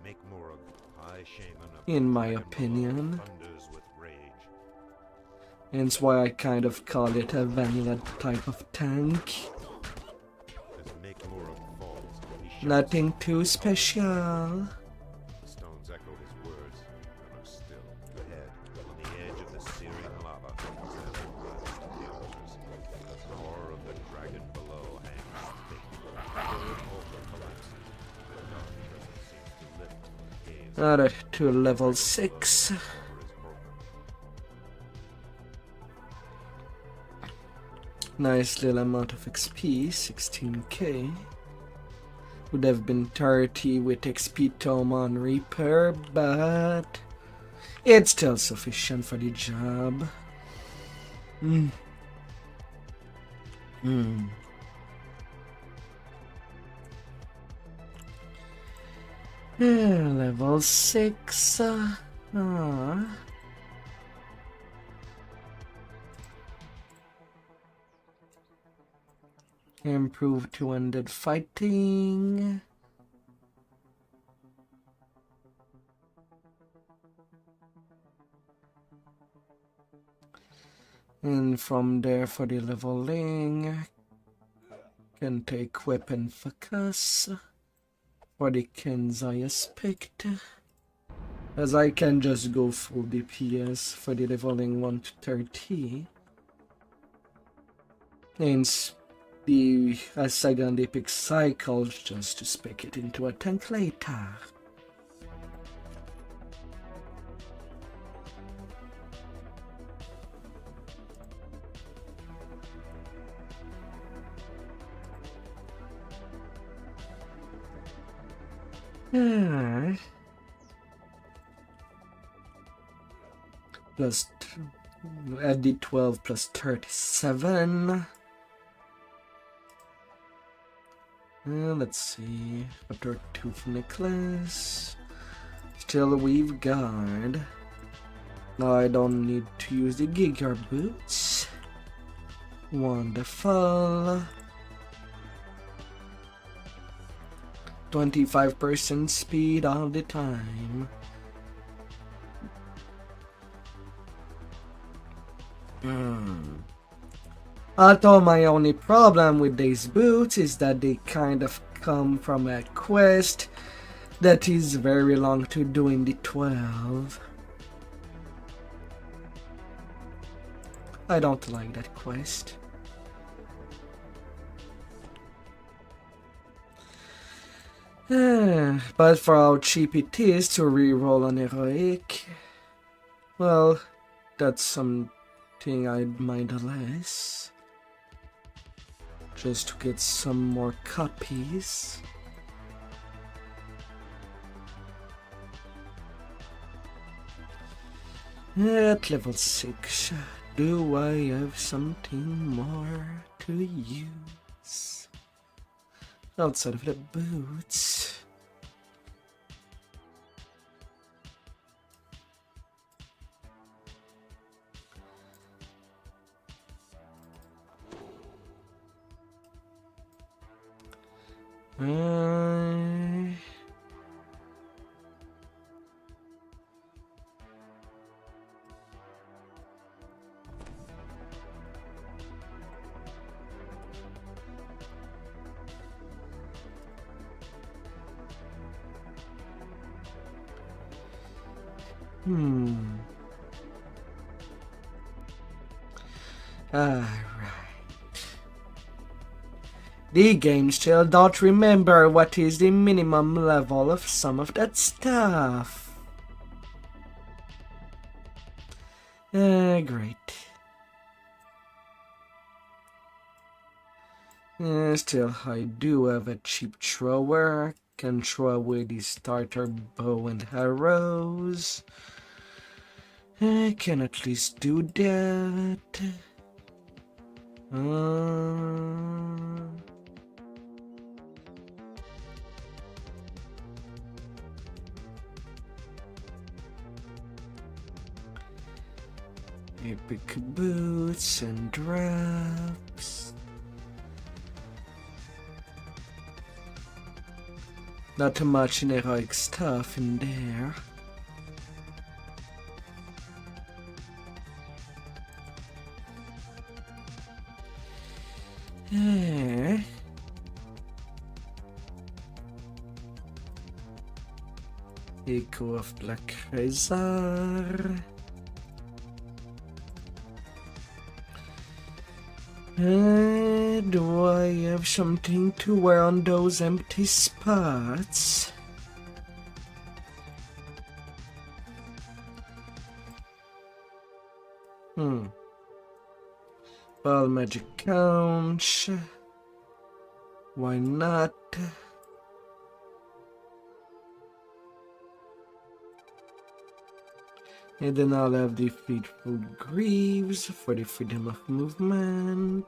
Make Murug, high shaman of In the my dragon opinion. below, thunders with rage. Hence why I kind of call it a vanilla type of tank. As Make Murug falls, he shouts. Nothing too special. The stones echo his words and are still. Ahead, on the edge of the searing lava, Xander rises to the altars. The roar of the dragon below hangs thick. The third altar collapses. The dark presence seems to lift from the caves. Alright, to level 6. The door is broken. Nice little amount of XP, 16k. Would have been 30 with XP Tome on Reaper, but it's still sufficient for the job. Level 6. Improve to undead fighting. And from there for the leveling, can take weapon focus for the Kenzai aspect, as I can just go full DPS for the leveling 1 to 30. And a second epic cycle just to spec it into a tank later. Plus add the 12 plus 37. Let's see. After tooth necklace. Still we've got. Now I don't need to use the Giga boots. Wonderful. 25% speed all the time. Although my only problem with these boots is that they kind of come from a quest that is very long to do in the 12. I don't like that quest. But for how cheap it is to reroll an heroic, well, that's something I'd mind less. Just to get some more copies. At level 6, do I have something more to use? Outside of the boots. Alright. The game still don't remember what is the minimum level of some of that stuff. Great. Still, I do have a cheap thrower. Can throw away the starter bow and arrows. I can at least do that. Epic boots and drops. Not too much heroic stuff in there. Echo of Black Razor. Do I have something to wear on those empty spots? Well, magic counts. Why not? And then I'll have the Faithful Greaves for the freedom of movement.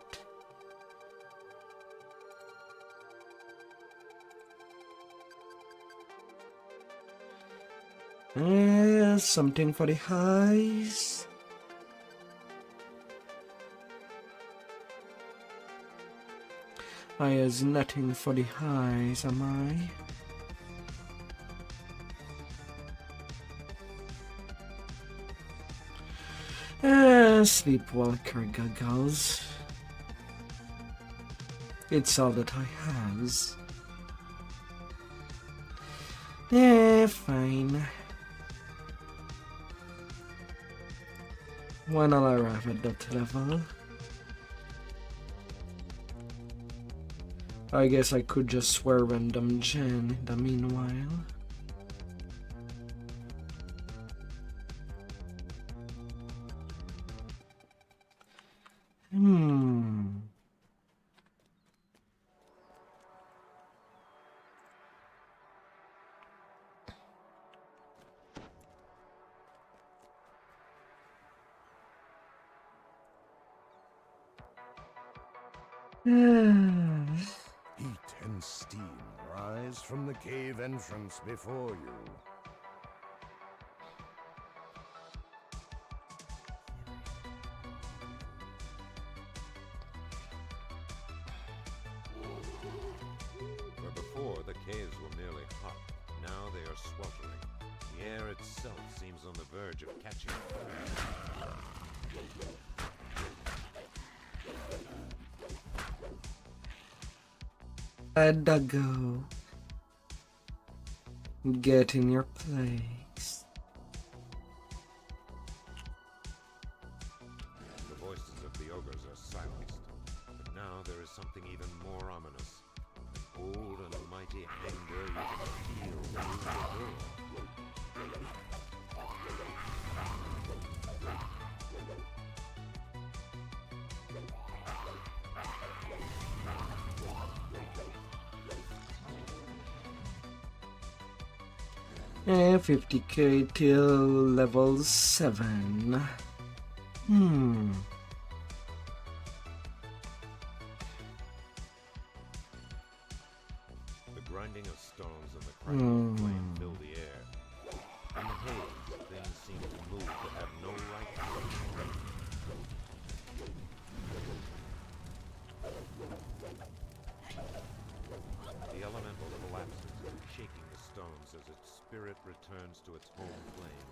Something for the highs. There's nothing for the highs, am I? Sleepwalker goggles. It's all that I has. Fine. When I'll arrive at that level. I guess I could just swear random gen in the meanwhile. Heat and steam rise from the cave entrance before you. Where before the caves were merely hot, now they are sweltering. The air itself seems on the verge of catching fire. Let go. Get in your place. The voices of the ogres are silenced, but now there is something even more ominous. An old and mighty anger you can feel through the door. And 50k till level 7. The grinding of stones and the crackling of flame fill the air. In the haze, things seem to move that have no right to them. The elemental collapses, shaking the stones as its spirit returns to its home plane.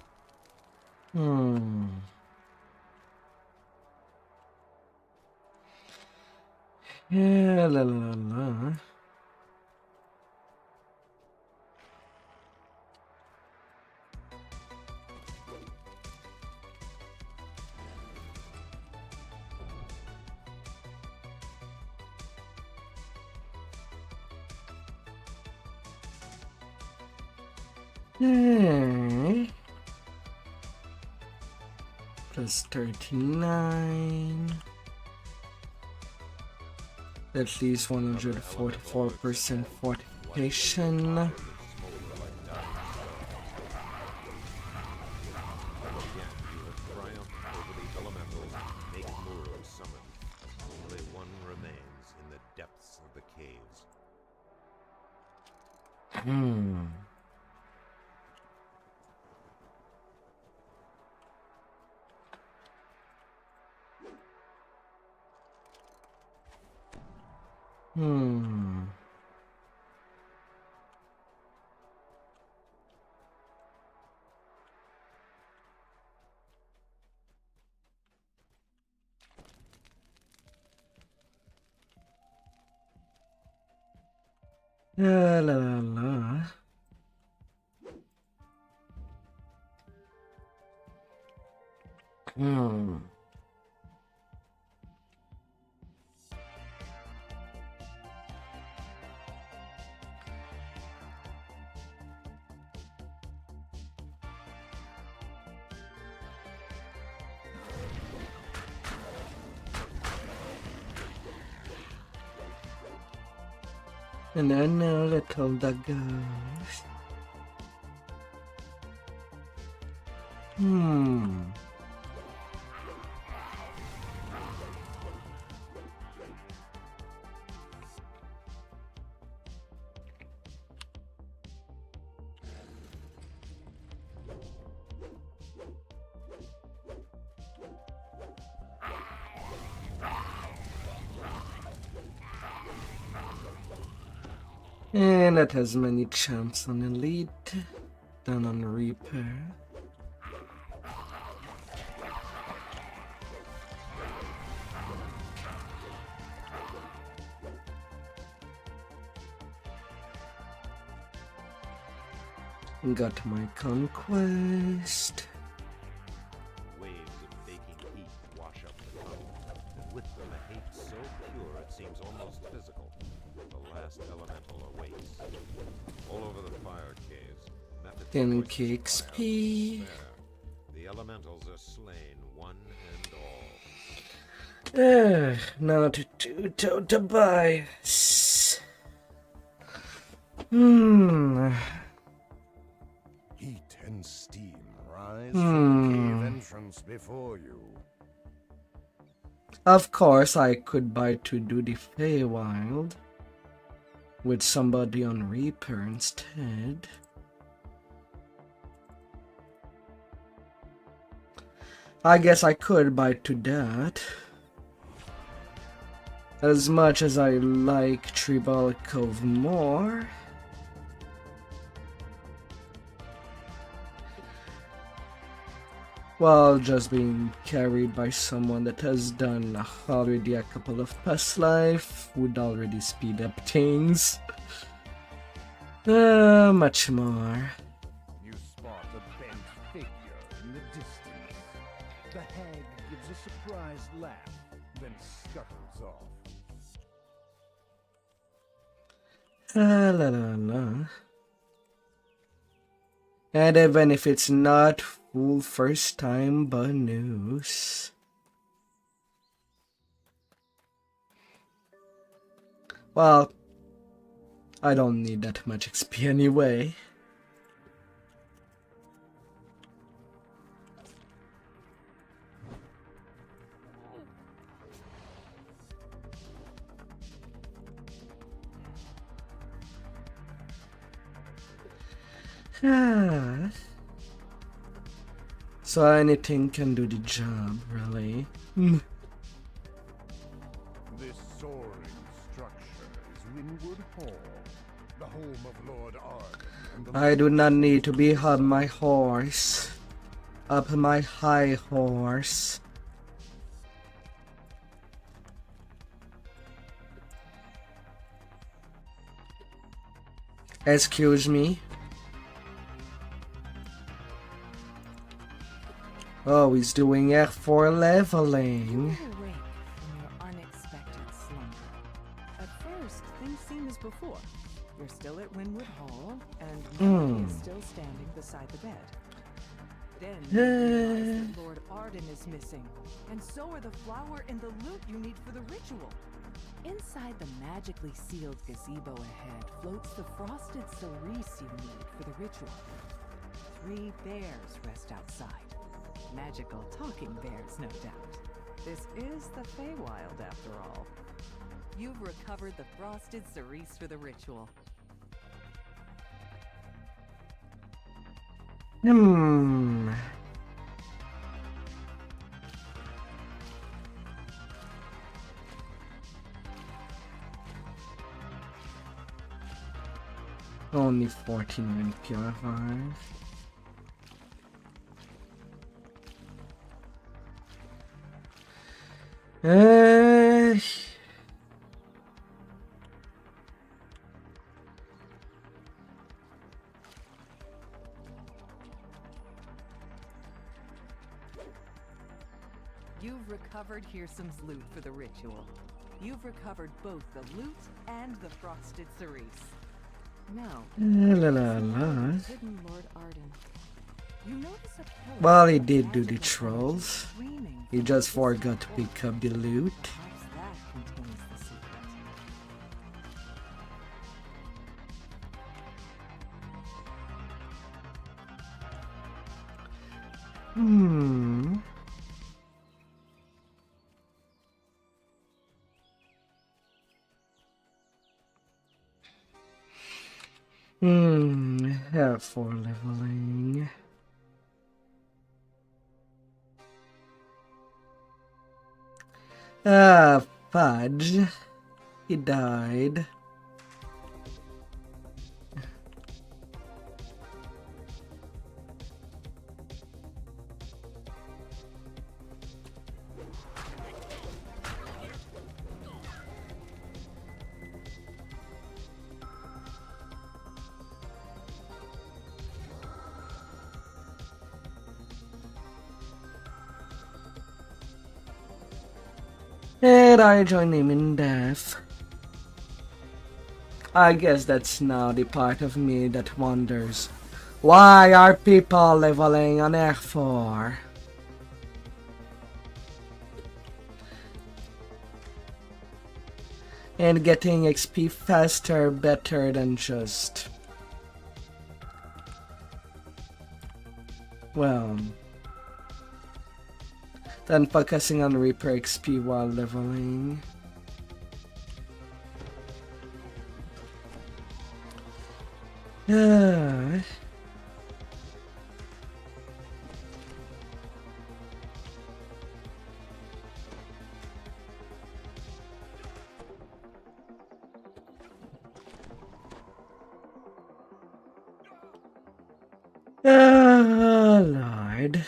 Yeah, la la la. Okay. Plus 39. At least 144% fortification. Again, you have triumphed over the elementals. Make Muro summoned. Only one remains in the depths of the caves. La la la la. And then a little that goes. And that has many champs on Elite than on Reaper. Got my conquest. Waves of baking heat wash up the tunnel, and with them a hate so pure it seems almost physical. the last elemental awaits. All over the fire caves, methods 10 of which XP. spare. The elementals are slain, one and all. Now to do Tobias. Hmm. Heat and steam rise from the cave entrance before you. Of course, I could buy to do the Feywild with somebody on Reaper instead. I guess I could buy to that. As much as I like Tribal Cove more. While just being carried by someone that has done already a couple of past life would already speed up things. Much more. You spot a bent figure in the distance. The hag gives a surprised laugh, then scuttles off. La la la. And even if it's not full first time bonus. Well, I don't need that much XP anyway. So anything can do the job, really. This soaring structure is Winwood Hall, the home of Lord Arden and the I do not need to be on my horse. Up my high horse. Excuse me. Oh, he's doing F4 leveling. You awake from your unexpected slumber. At first, things seem as before. You're still at Winwood Hall, and Mary is still standing beside the bed. Then you realize that Lord Arden is missing, and so are the flower and the loot you need for the ritual. Inside the magically sealed gazebo ahead floats the frosted cerise you need for the ritual. 3 bears rest outside. Magical talking bears, no doubt. This is the Feywild, after all. You've recovered the frosted cerise for the ritual. Only 14 purifiers. You've recovered Hearsom's loot for the ritual. You've recovered both the loot and the frosted cerise. Now, La la la. hidden Lord Arden. You notice a pillar Well, he of did do the magical trolls. streaming He from just the forgot to distant pick up the loot. Perhaps that contains the secret. Have 4 leveling. Fudge. He died. And I join him in death. I guess that's now the part of me that wonders, why are people leveling on F4? And getting XP faster better than just, well, than focusing on Reaper XP while leveling. Yeah. Oh, Lord.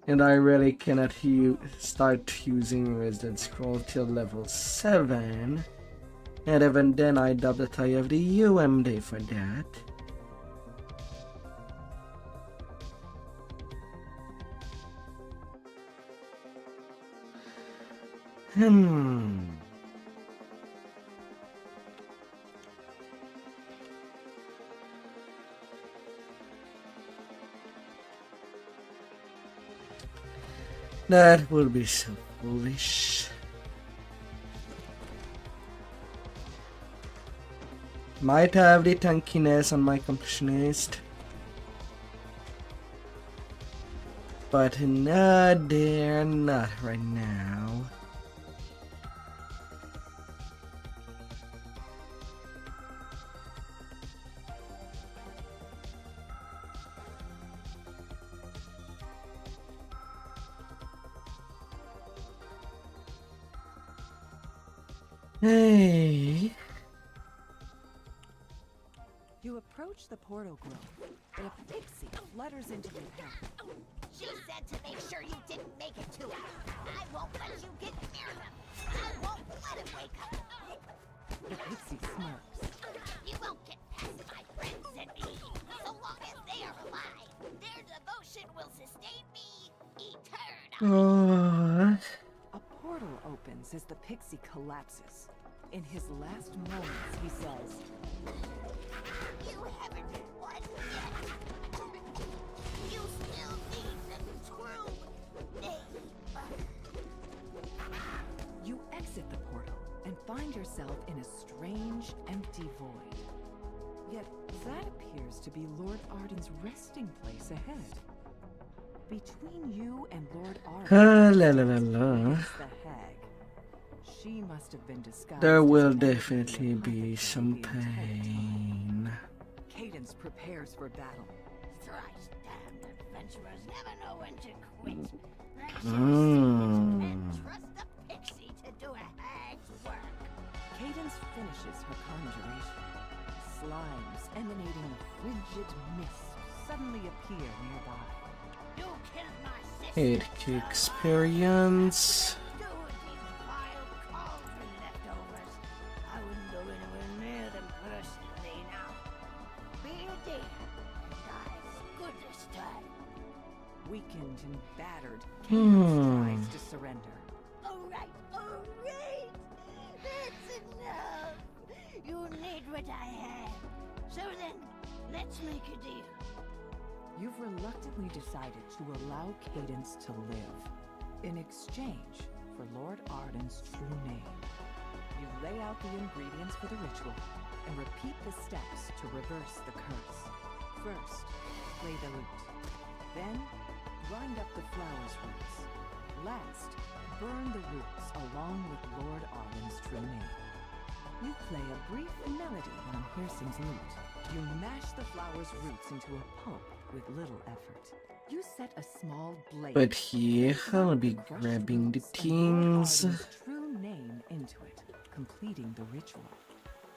And I really cannot start using Resident Scroll till level 7. And even then I doubt that I have the UMD for that. That would be so foolish. Might have the tankiness on my completionist, but not there, not right now. Hey. You approach the portal grove, but a pixie flutters into your path. She said to make sure you didn't make it to her. I won't let you get near them. I won't let him wake up. The pixie smirks. You won't get past my friends and me. So long as they are alive, their devotion will sustain me eternally. A portal opens as the pixie collapses. In his last moments, he says, You haven't won yet. You still need the true name. You exit the portal and find yourself in a strange, empty void. Yet that appears to be Lord Arden's resting place ahead. Between you and Lord Arden is the hag. She must have been disguised. There will as an definitely entity be of some the entire time. pain. Cadence prepares for battle. Thrice damned adventurers never know when to quit. And trust the pixie to do a hag's work. Cadence finishes her conjuration. Slimes emanating a frigid mist suddenly appear nearby. You killed my sister. 8K experience. Do with these vile cauldron leftovers. I wouldn't go anywhere near them personally now. Be a dear. Die good this time. Weakened and battered, Cadence tries to surrender. Alright. That's enough. You need what I have. So then, let's make a deal. You've reluctantly decided to allow Cadence to live in exchange for Lord Arden's true name. You lay out the ingredients for the ritual and repeat the steps to reverse the curse. First, play the lute. Then, grind up the flower's roots. Last, burn the roots along with Lord Arden's true name. You play a brief melody on Pearson's lute. You mash the flower's roots into a pulp with little effort. You set a small blade. But here I'll be grabbing the things. True name into it, completing the ritual.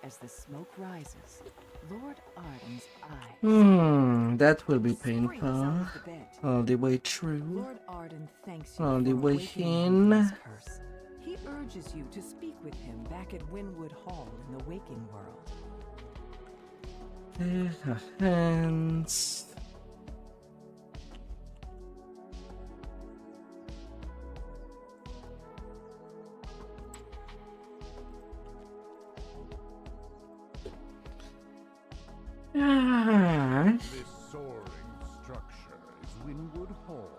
As the smoke rises, Lord Arden's eyes. That will be springs painful. out of the bed. All the way through. Lord Arden thanks you All the for way awakening him in. from his curse. He urges you to speak with him back at Winwood Hall in the waking world. Hands. This soaring structure is Winwood Hall,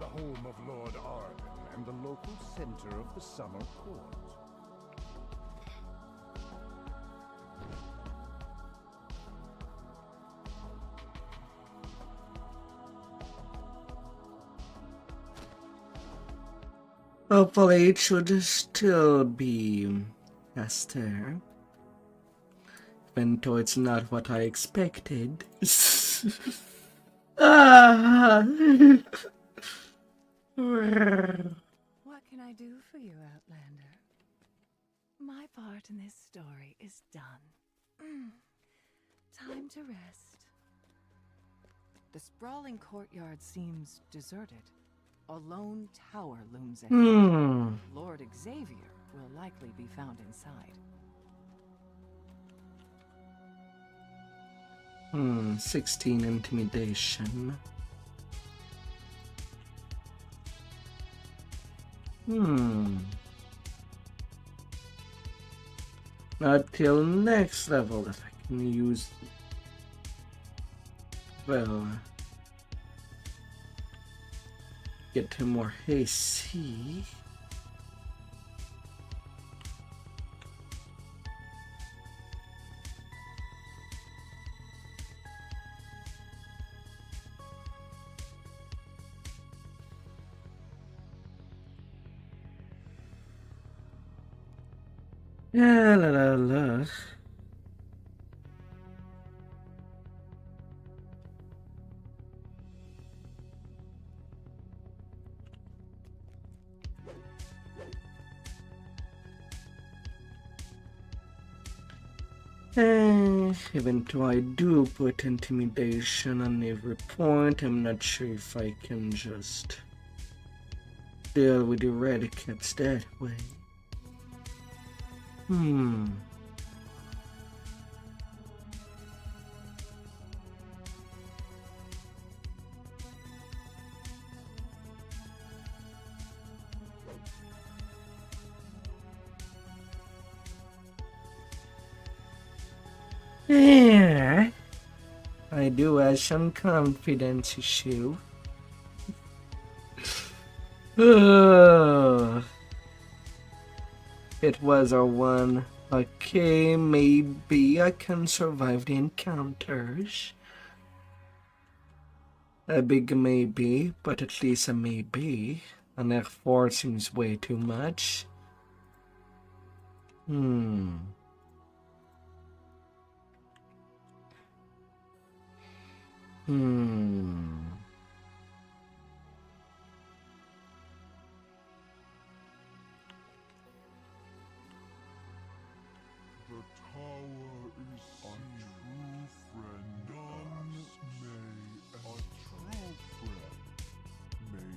the home of Lord Arden and the local center of the summer court. Hopefully it should still be faster. Even though it's not what I expected. Ah. What can I do for you, Outlander? My part in this story is done. Time to rest. The sprawling courtyard seems deserted. A lone tower looms ahead. Lord Xavier will likely be found inside. 16 intimidation. Not till next level that I can use. Well, get him more hasty. Yeah, la la la. Even though I do put intimidation on every point, I'm not sure if I can just deal with the eradicates that way. Yeah, I do have some confidence issue. It was a one. Okay, maybe I can survive the encounters. A big maybe, but at least a maybe. An F4 seems way too much. The tower is a true friend. None may a true friend may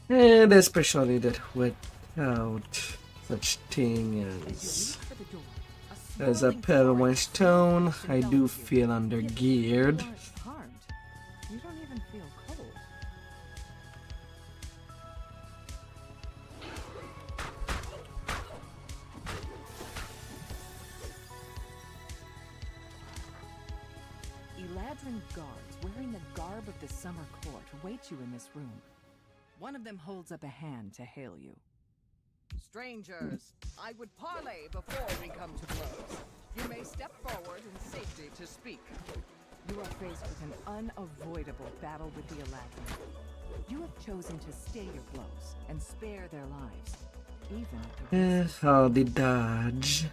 enter. And especially that without such thing as a Padawan stone, I do feel under geared. You don't even feel cold. Eladrin guards wearing the garb of the summer court await you in this room. One of them holds up a hand to hail you. Strangers, I would parley before we come to blows. You may step forward in safety to speak. You are faced with an unavoidable battle with the Eladrin. You have chosen to stay your blows and spare their lives, even at the risk. How the dodge.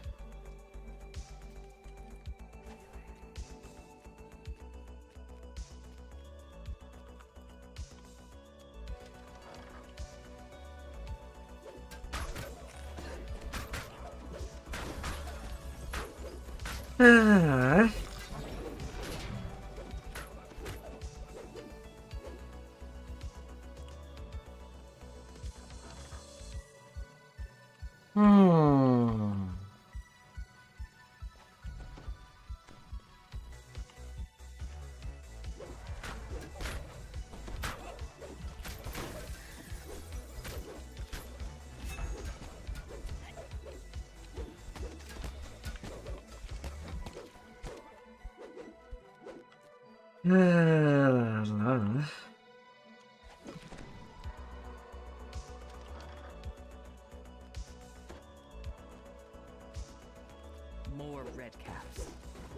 La. More red caps.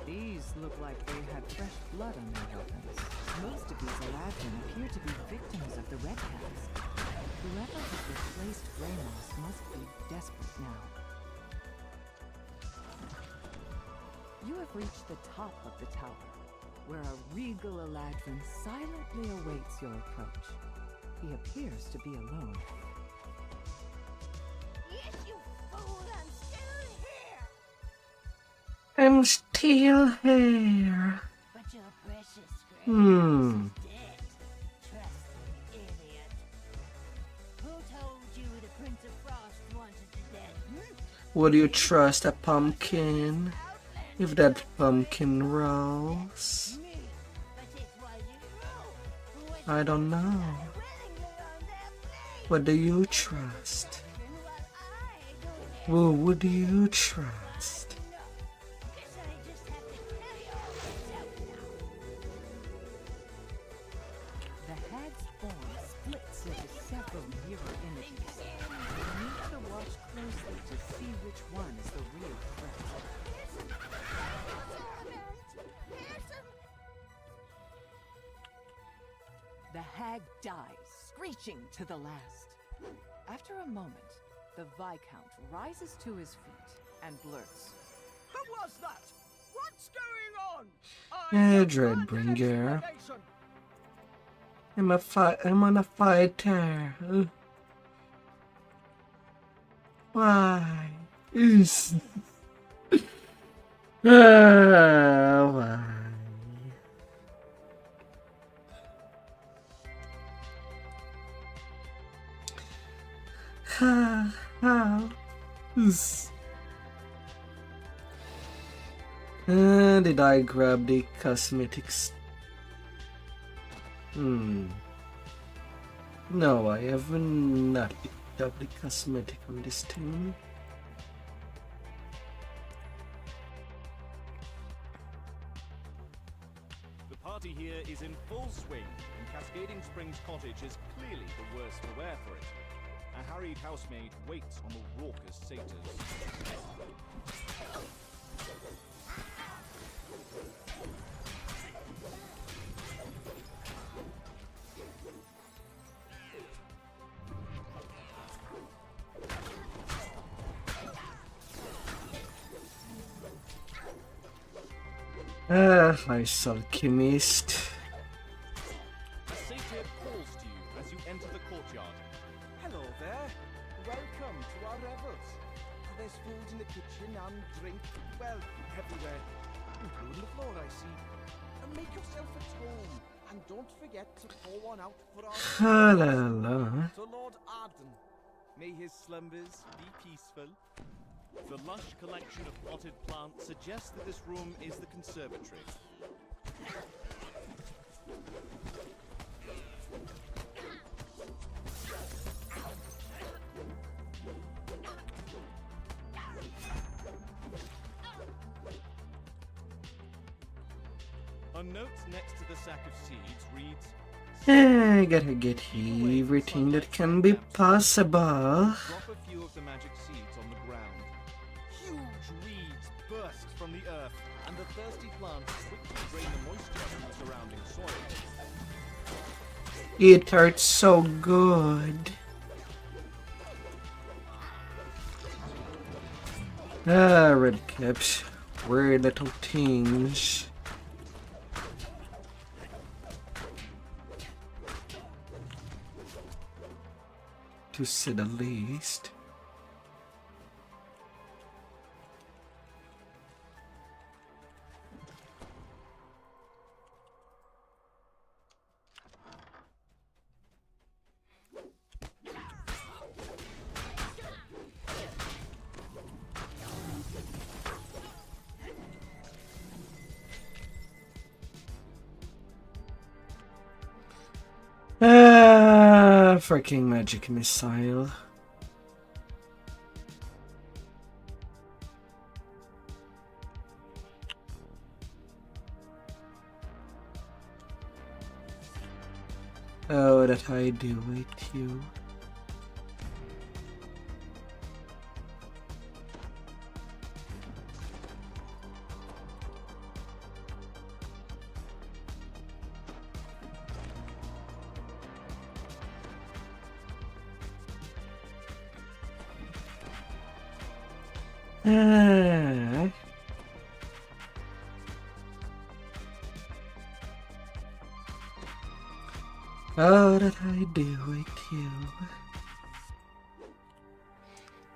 These look like they had fresh blood on their weapons. Most of these Eladrin appear to be victims of the red caps. Whoever has replaced Greymoss must be desperate now. You have reached the top of the tower, where a regal Eladrin silently awaits your approach. He appears to be alone. Yes, you fool, I'm still here. I'm still here. But your precious Grace Hmm. is dead. Trust the idiot. Who told you the Prince of Frost wanted the dead? Would you trust a pumpkin if that pumpkin rolls? Me. But it was you who was I don't know. willingly on their blade. What do you trust? And while I go there, Who would you trust? no. Guess I just have to tell you all myself now. The hag's form splits into several mirror images. You need to watch closely to see which one is the real threat. The hag dies, screeching to the last. After a moment, the Viscount rises to his feet and blurts. Who was that? What's going on? Dreadbringer. I'm on a fighter. Why? Why? How? Did I grab the cosmetics? No, I have not picked up the cosmetic on this team. The party here is in full swing, and Cascading Springs Cottage is clearly the worse for wear for it. A harried housemaid waits on the raucous satyrs. Nice alchemist. A satyr calls to you as you enter the courtyard. Hello there. Welcome to our revels. There's food in the kitchen and drink, well, everywhere. Including the floor, I see. And make yourself at home. And don't forget to pour one out for our to Lord Arden. May his slumbers be peaceful. The lush collection of potted plants suggests that this room is the conservatory. A note next to the sack of seeds reads, I gotta get everything that can be possible. drop a few of the magic seeds on the ground. Huge weeds burst from the earth, and the thirsty plants quickly drain the moisture from the surrounding soil. It hurts so good. Red caps. Weird little things. To say the least. Freaking magic missile. Oh, that I do with you. Ah. Oh, that I do with you.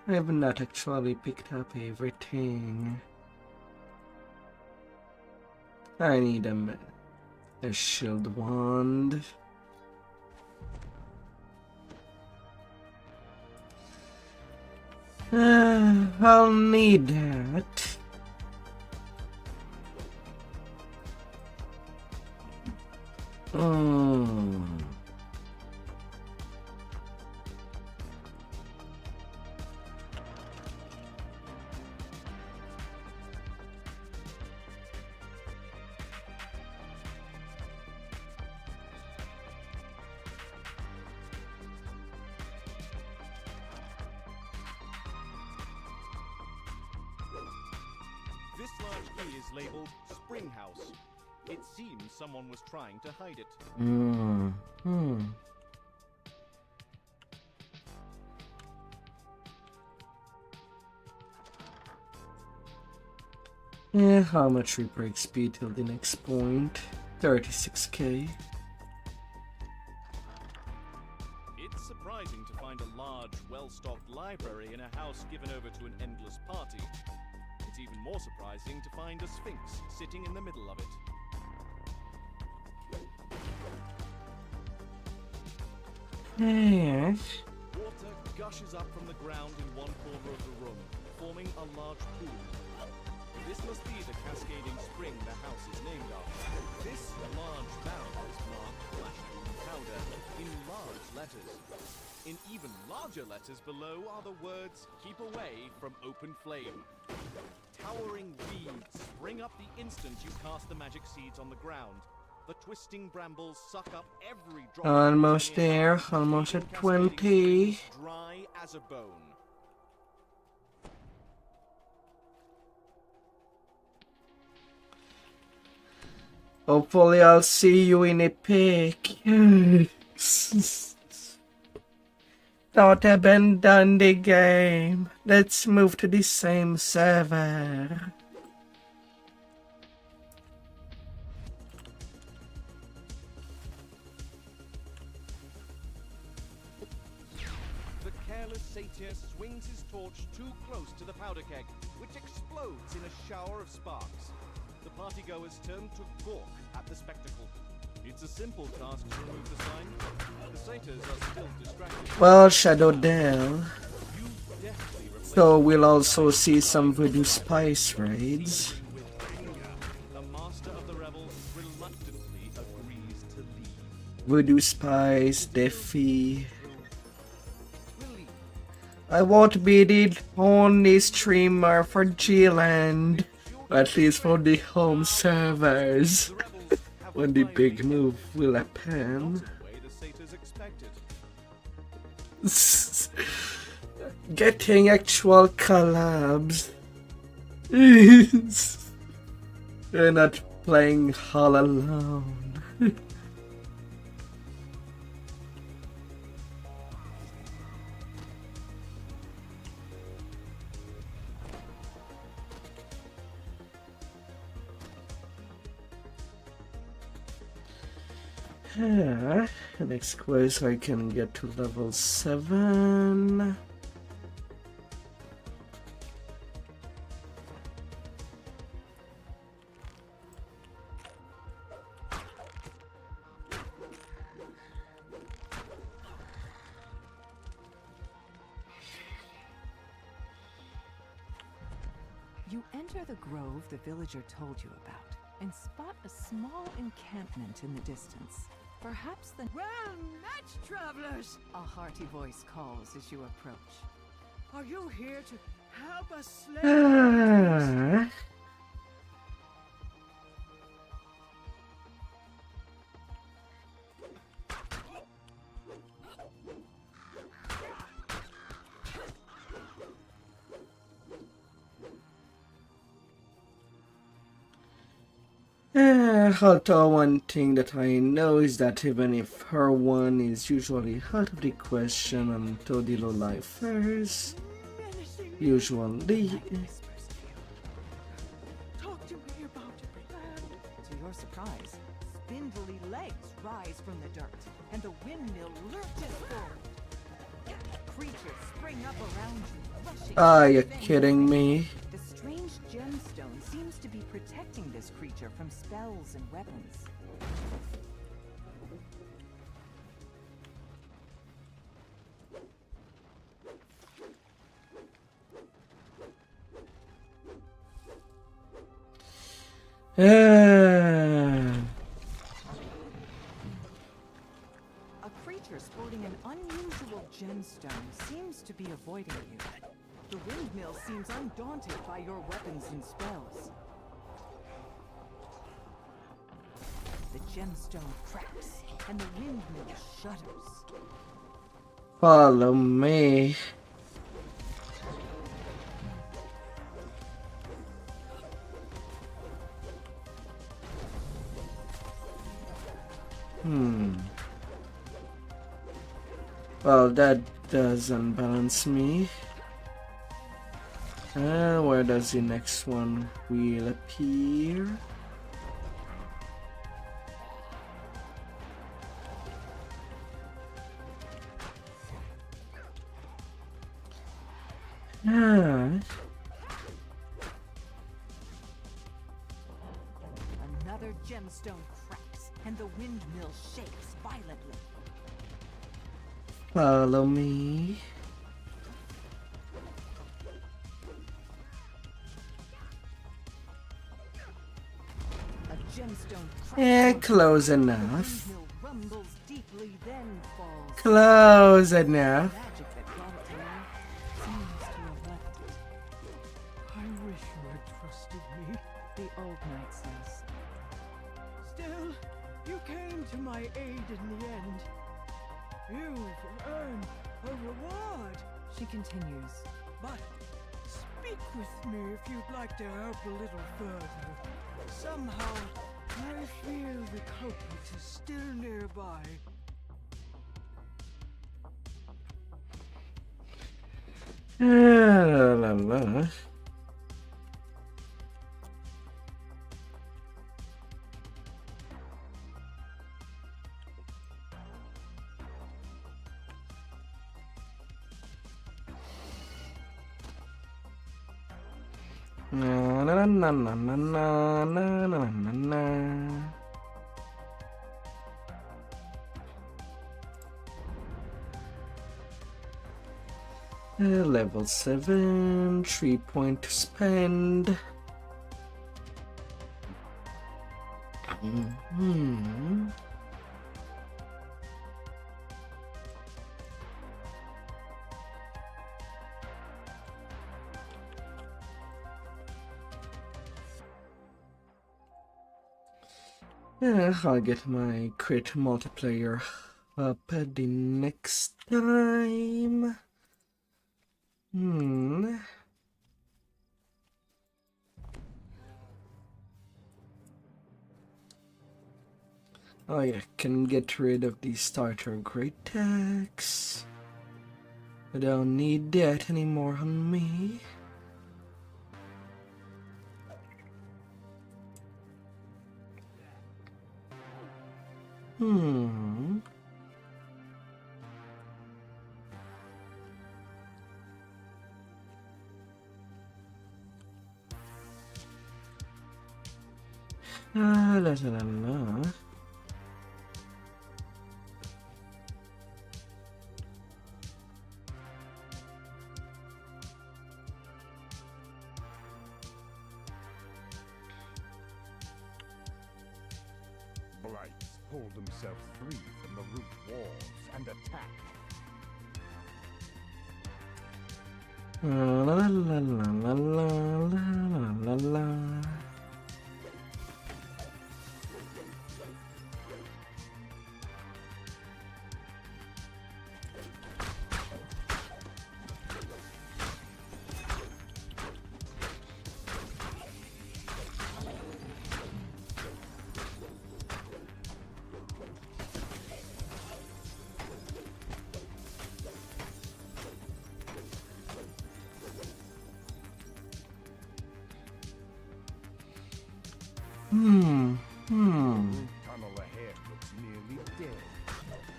I have not actually picked up everything. I need a shield wand. I'll need that. This large key is labeled Spring House. It seems someone was trying to hide it. Yeah, how much reaper XP till the next point? 36k. It's surprising to find a large, well-stocked library in a house given over to an endless party. It's even more surprising to find a sphinx sitting in the middle of it. Yes. Water gushes up from the ground in one corner of the room, forming a large pool. This must be the cascading spring the house is named after. This large barrel is marked Flashpool Powder in large letters. In even larger letters below are the words, "Keep away from open flame." Towering weeds spring up the instant you cast the magic seeds on the ground. The twisting brambles suck up every drop. Almost there, almost at 20. Dry as a bone. Hopefully I'll see you in a pic. Thought I've been done the game. Let's move to the same server. The careless satyr swings his torch too close to the powder keg, which explodes in a shower of sparks. The partygoers turn to gawk at the spectacle. It's a simple task to remove the sign. The satyrs are still distracted. Well, Shadow Dell. You deftly replace So we'll also see some Voodoo Spice raids. with anger. The master of the revels reluctantly agrees to leave. Voodoo Spice, Defi. I won't be the only streamer for G-Land. At least for the home servers. The rebels have When the big finally move will not happen. in the way the satyrs expected. Getting actual collabs. They're not playing all alone. Next quest I can get to level 7. You enter the grove the villager told you about and spot a small encampment in the distance. Perhaps the Well met, travelers! a hearty voice calls as you approach. Are you here to help us slay? Ah. Although one thing that I know is that even if her one is usually out of the question until the low life first, usually. Talk to me about your plan. To your surprise, spindly legs rise from the dirt, and the windmill lurches forward. Creatures spring up around you, rushing. Are you kidding me? The strange gemstone seems to be protecting this creature from spells and weapons. A creature sporting an unusual gemstone seems to be avoiding you. The windmill seems undaunted by your weapons and spells. The gemstone cracks, and the windmill shudders. Follow me. Well, that doesn't balance me. Where does the next one will appear? Another gemstone cracks, and the windmill shakes violently. Follow me. A gemstone cracks. Close The enough. windmill rumbles deeply, then falls. Close enough. Magic that brought it to life seems to have left it. I wish you had trusted me. The old knight says. Still, you came to my aid in the end. You've earned a reward. She continues. But speak with me if you'd like to help a little further. Somehow, I feel the culprit is still nearby. La, la. Na na na na na na na na na na. Level 7, 3 point to spend. I'll get my crit multiplayer up at the next time. Oh yeah, can get rid of the starter great tax. I don't need that anymore on me. La la la la. Blights pull themselves free from the root walls and attack. La la la la la la la la. Hmm. The root tunnel ahead looks nearly dead.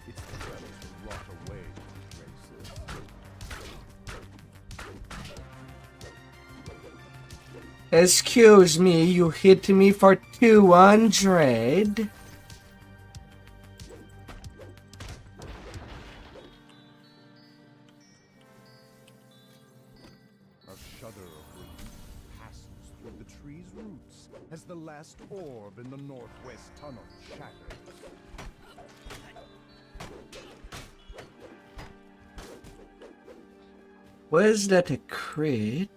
It's better to rot away with traces. Excuse me, you hit me for 200. A shudder of relief passes through the tree's roots as the last orb in the northwest tunnel shatters. Was that a crit?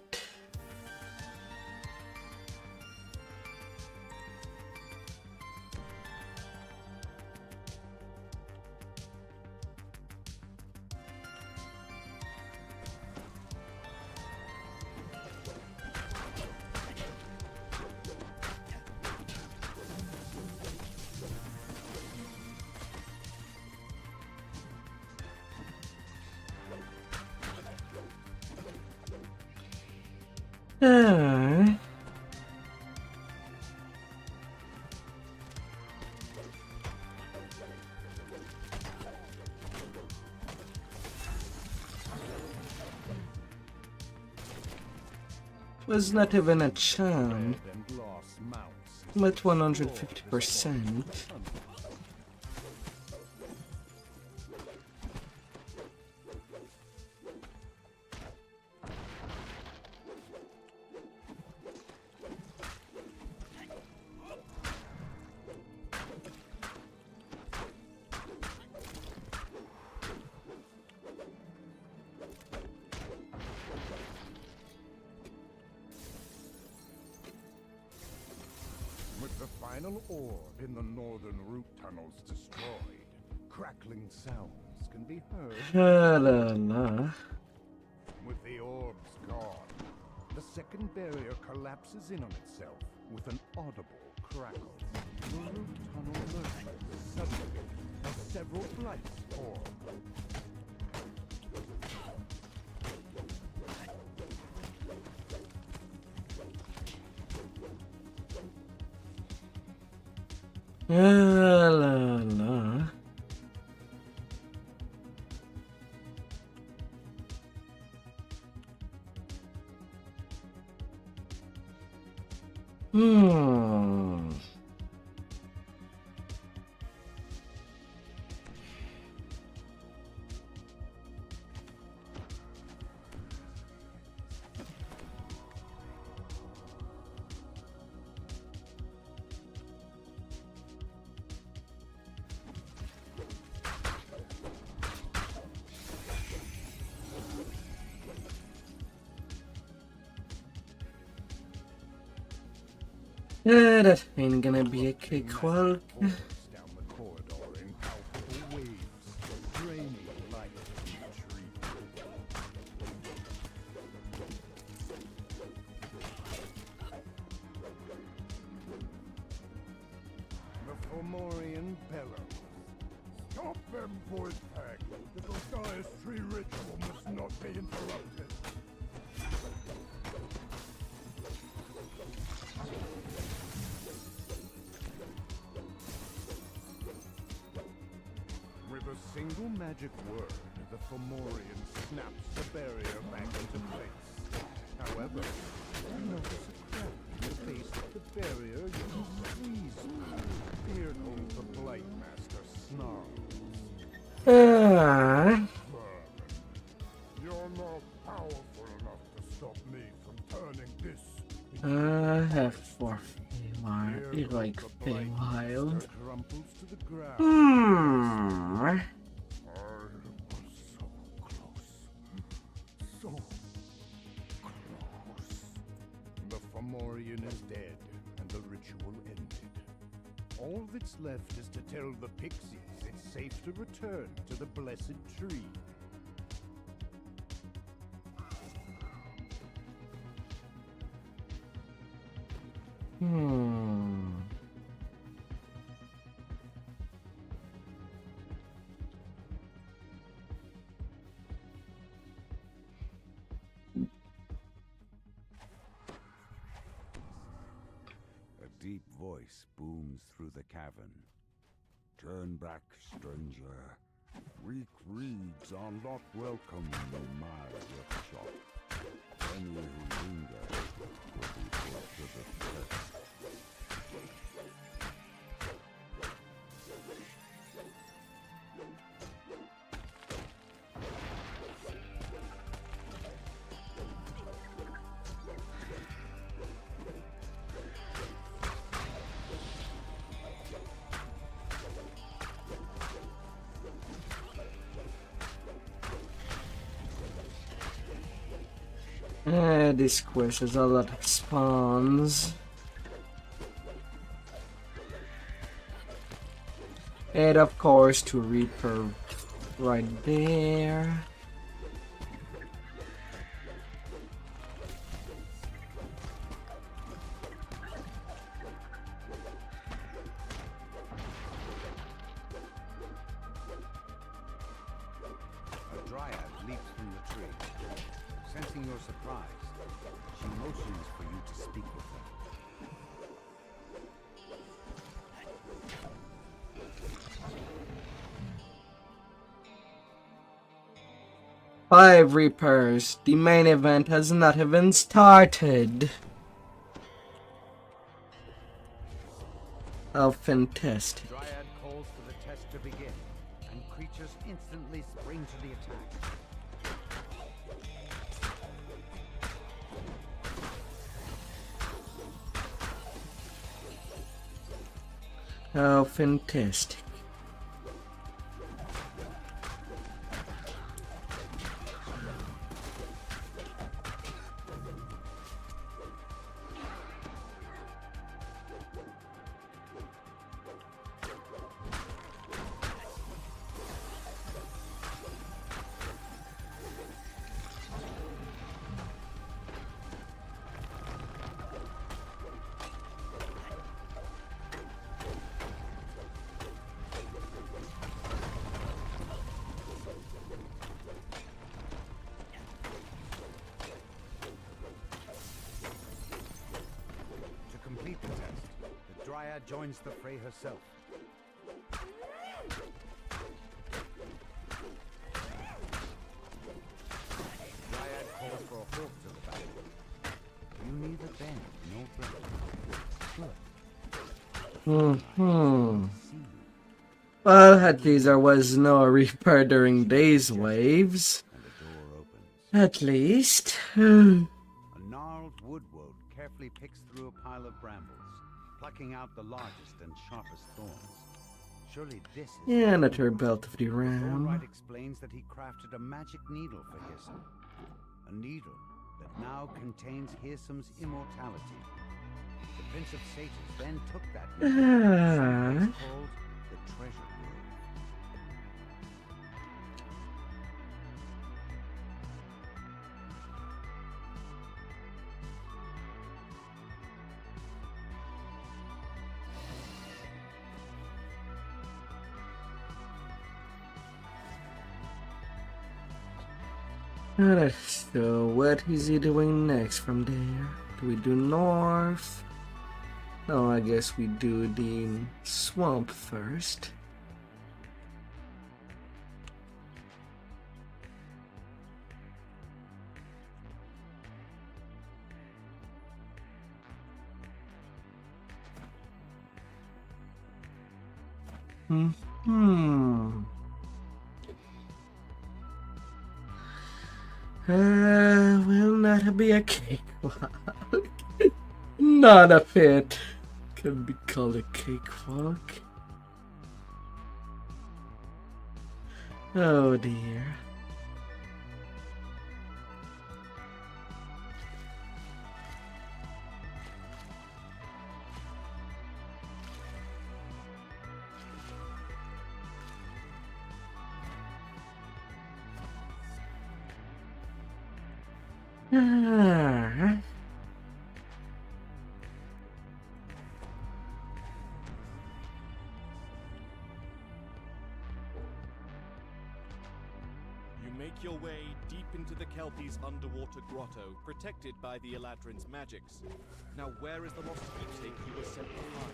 Ah. Was not even a chance. Red and lost mounts. I'm at 150%. With the final orb in the northern root tunnels destroyed, crackling sounds can be heard. La la la. With the orbs gone, the second barrier collapses in on itself with an audible crackle. The root tunnel lurches suddenly as several blights form. La la la. Hmm. That ain't gonna be a cakewalk. Pours down the corridor in powerful waves, draining life from the tree. The Fomorian bellows. Stop them, voice pack! The Gaia's tree ritual must not be interrupted. With a single magic word, the Fomorian snaps the barrier back into place. However, you notice a crack in the base of the barrier you can squeeze through. Here comes the Blight Master snarls. Ah. You're not powerful enough to stop me from turning this I have 4 Feywild. Like Feywild. crumples to the ground. Hmm. I was so close. So close. The Fomorian is dead, and the ritual ended. All that's left is to tell the pixies it's safe to return to the blessed tree. Hmm. A deep voice winds through the cavern. Turn back, stranger. Weak reeds are not welcome in my workshop. Any who linger will be put to the test. This quest has a lot of spawns. And of course, to Reaper right there. A dryad leaps from the tree. Sensing your surprise, she motions for you to speak with her. 5 Reapers. The main event has not even started. How fantastic. Dryad calls for the test to begin, and creatures instantly spring to the attack. How fantastic. Dryad joins the fray herself. Dryad calls for a halt to the battle. You neither bend nor break. Well, at least there was no Reaper during Days Waves. And the door opens. At least. A gnarled woodwort carefully picks through a pile of brambles, plucking out the largest and sharpest thorns. Surely this is... Yeah, not her belt of the Thornright ram. explains that he crafted a magic needle for Hirsum. A needle that now contains Hirsum's immortality. The Prince of Satyrs then took that needle to a place called the Treasure Grove. Alright, so what is he doing next from there? Do we do north? No, I guess we do the swamp first. Will not be a cakewalk. Not a pit can be called a cakewalk. Oh dear. You make your way deep into the Kelpie's underwater grotto, protected by the Eladrin's magics. Now where is the lost keepsake you were sent to find?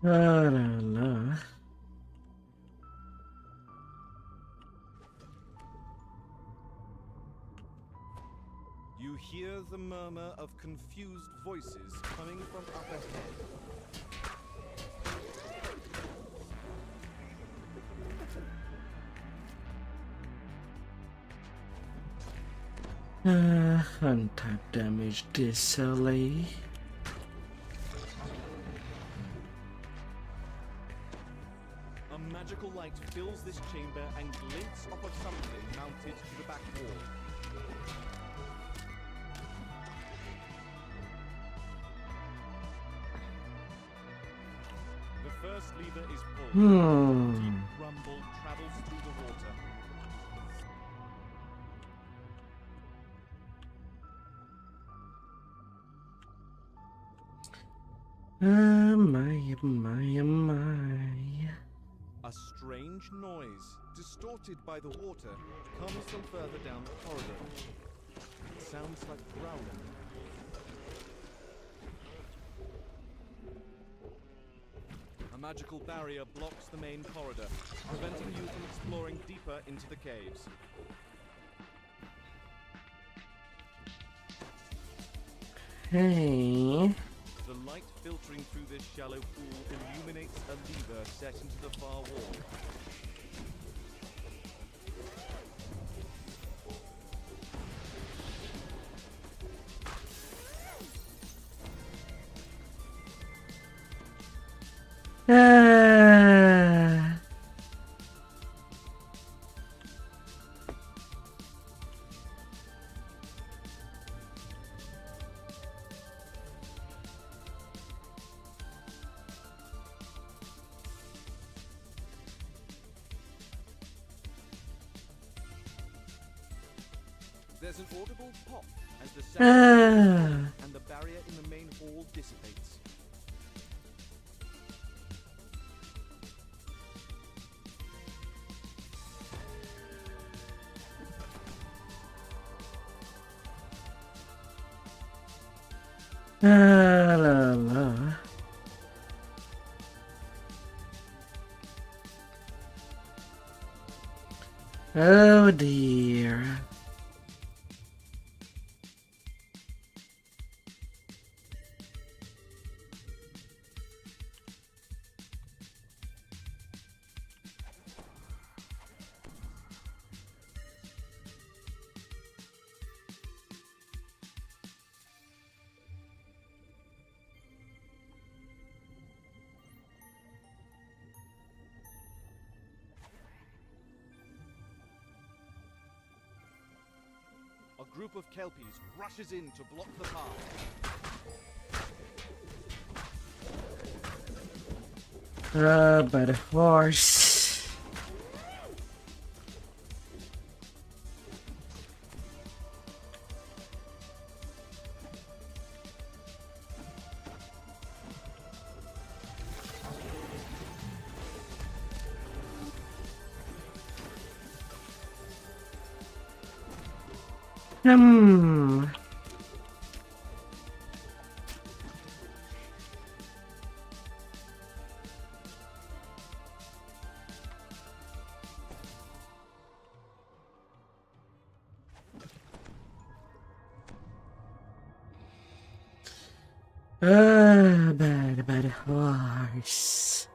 La la la. You hear the murmur of confused voices coming from up ahead. Untap damage disallay. A magical light fills this chamber and glints off of something mounted to the back wall. The first lever is pulled. A deep rumble travels through the water. My. A strange noise, distorted by the water, comes from further down the corridor. It sounds like growling. A magical barrier blocks the main corridor, preventing you from exploring deeper into the caves. Hey. The light filtering through this shallow pool illuminates a lever set into the far wall. There's an audible pop as the sound and the barrier in the main hall dissipates. La la. Oh dear. A group of Kelpies rushes in to block the path. But a horse. Bad horse.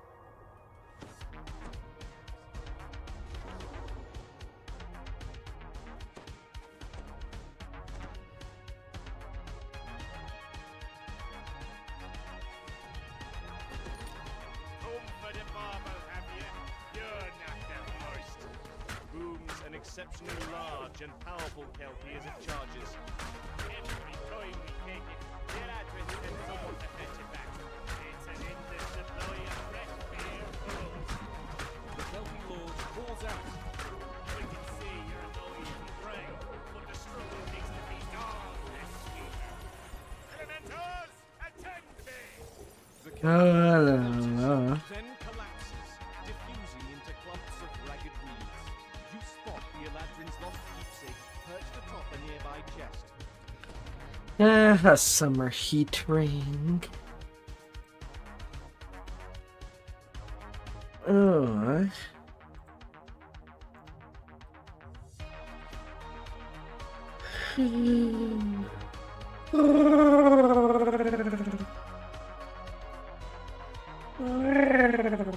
Booms an exceptionally large and powerful Kelpie as it charges. Every time we take it, their address and someone to fetch it back. It's an endless supply of fresh beer for us. The Kelpie Lord calls out. We can see you're annoyed and pray, but the struggle needs to be all less sweeter. Elementals, attend me! The Kelpie then collapses, diffusing into clumps of ragged weeds. You spot the Eladrin's lost keepsake perched atop a nearby chest. A summer heat ring. Alright. Alright.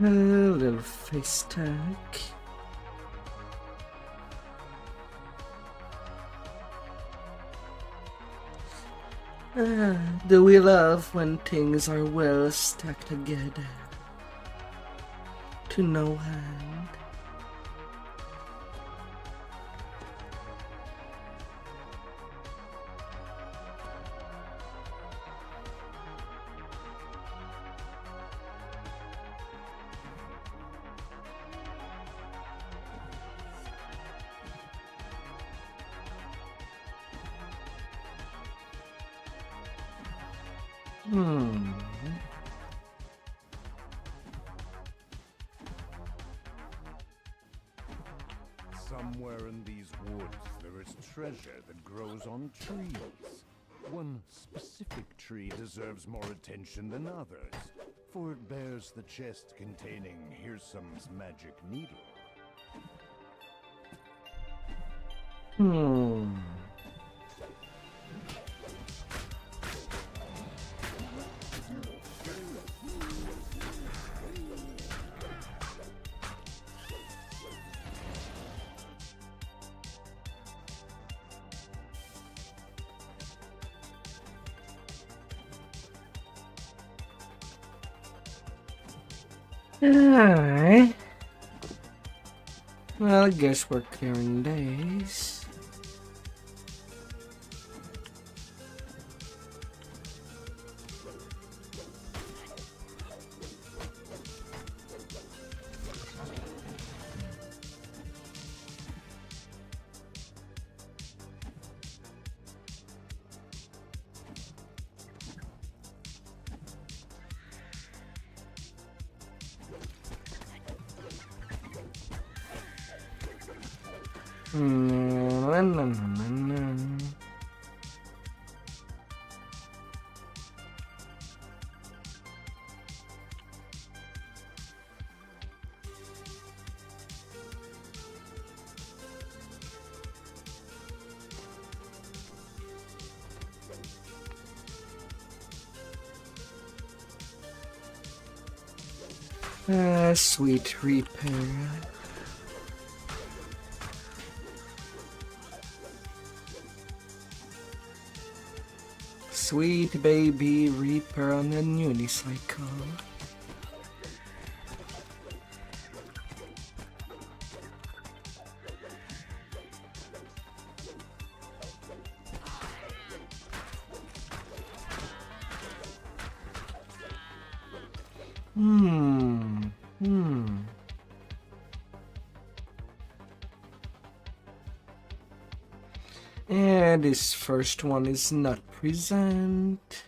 A little face tag. Do we love when things are well stacked together to no hand? Somewhere in these woods, there is treasure that grows on trees. One specific tree deserves more attention than others, for it bears the chest containing Hearsome's magic needle. Alright. Well, I guess we're clearing days. Sweet Reaper. Sweet baby Reaper on a unicycle. And this first one is not present.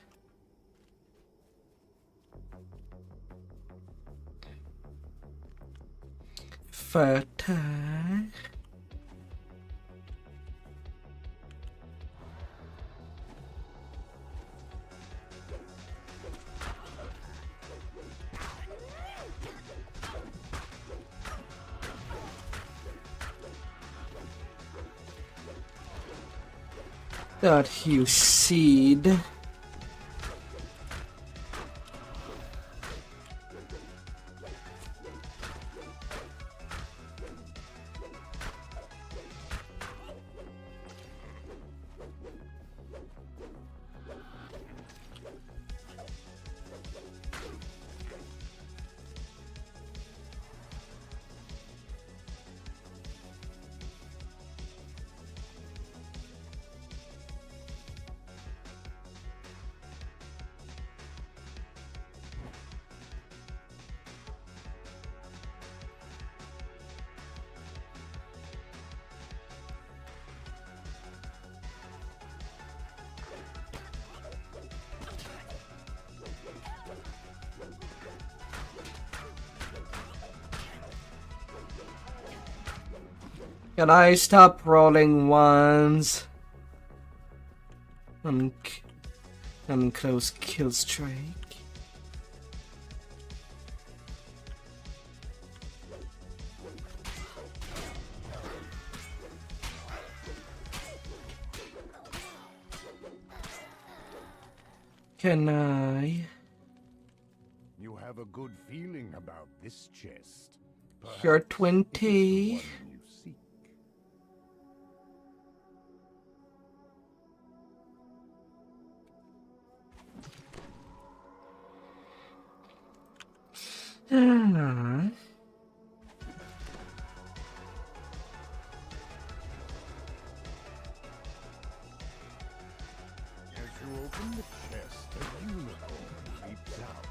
Fatah. That you seed. Can I stop rolling ones? I'm close kill streak. Can I? You have a good feeling about this chest. You're Perhaps 20. it is the one you seek. As you open the chest, a unicorn leaps out.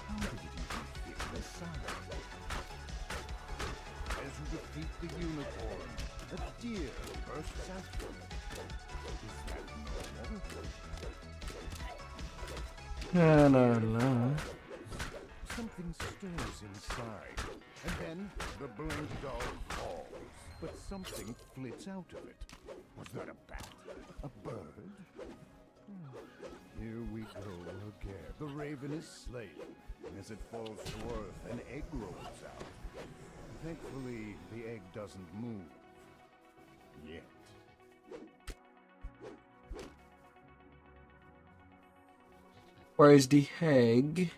How did it even fit inside? As you defeat the unicorn, a deer bursts after it. Is that normal? No. Something stirs inside, and then the blank doll falls, but something flits out of it. Was that a bat? A bird? Here we go again. The raven is slain. As it falls to earth, an egg rolls out. Thankfully, the egg doesn't move. Yet. Where is the egg?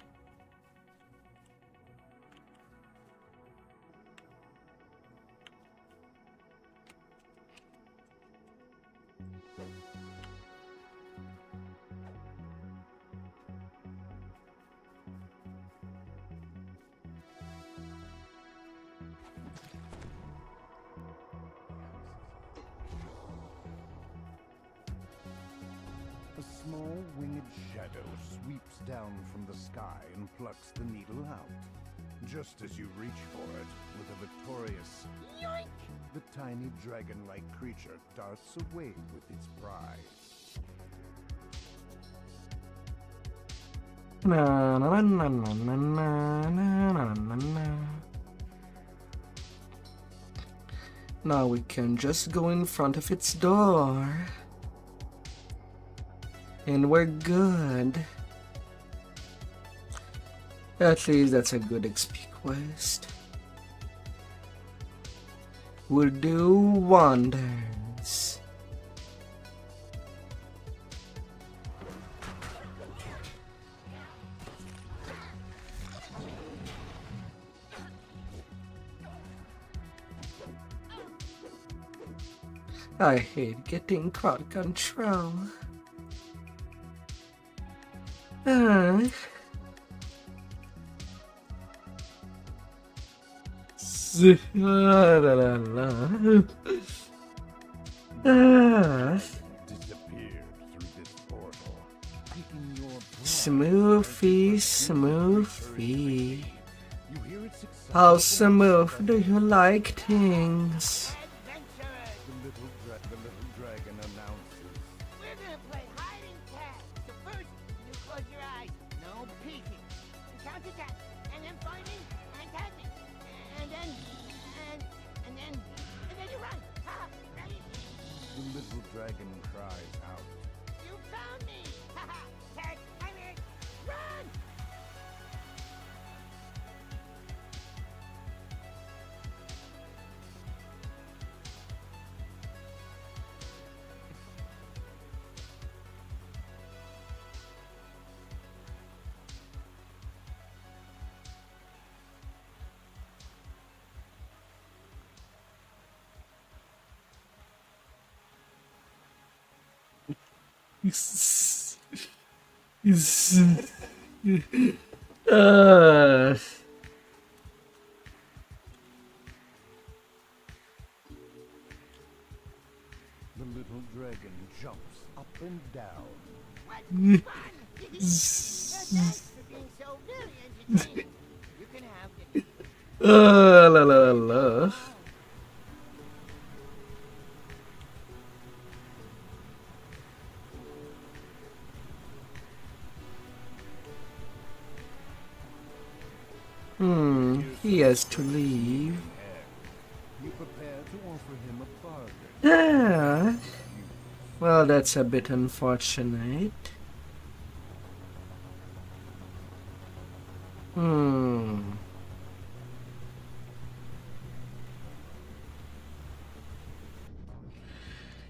A small winged shadow sweeps down from the sky and plucks the needle out. Just as you reach for it, with a victorious yoink, the tiny dragon-like creature darts away with its prize. Na, na, na, na, na, na, na, na, na. Now we can just go in front of its door. And we're good. At least that's a good XP quest. Will do wonders. I hate getting crowd control. Disappeared through this portal, taking your breath. Smoothie, smoothie. You hear its excitement. How smooth do you like things? The little dragon announces. We're gonna play hide and catch. So first, you close your eyes. No peeking. Count to 10. And then find me and tag me. And then you run. Ha! Ready? The little dragon cries out. You found me. Ha ha! Tag, I'm in. Run! The little dragon jumps up and down. What fun! Thanks for being so very entertaining. You can have it. La la la. Here's He has to leave. You prepare to offer him a bargain. Ah, well, that's a bit unfortunate.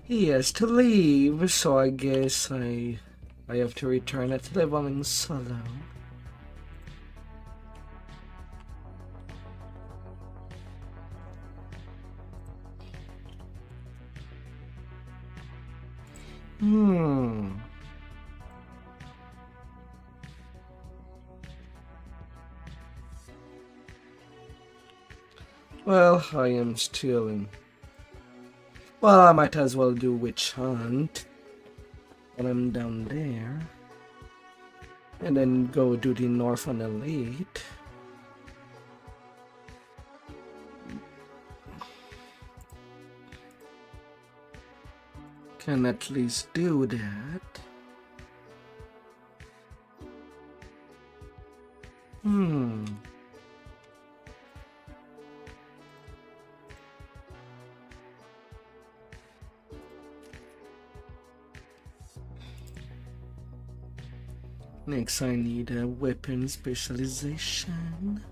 He has to leave, so I guess I have to return it to leveling solo. Well, I am still in. Well, I might as well do witch hunt when I'm down there. And then go do the Northern Elite. Can at least do that. Next, I need a weapon specialization.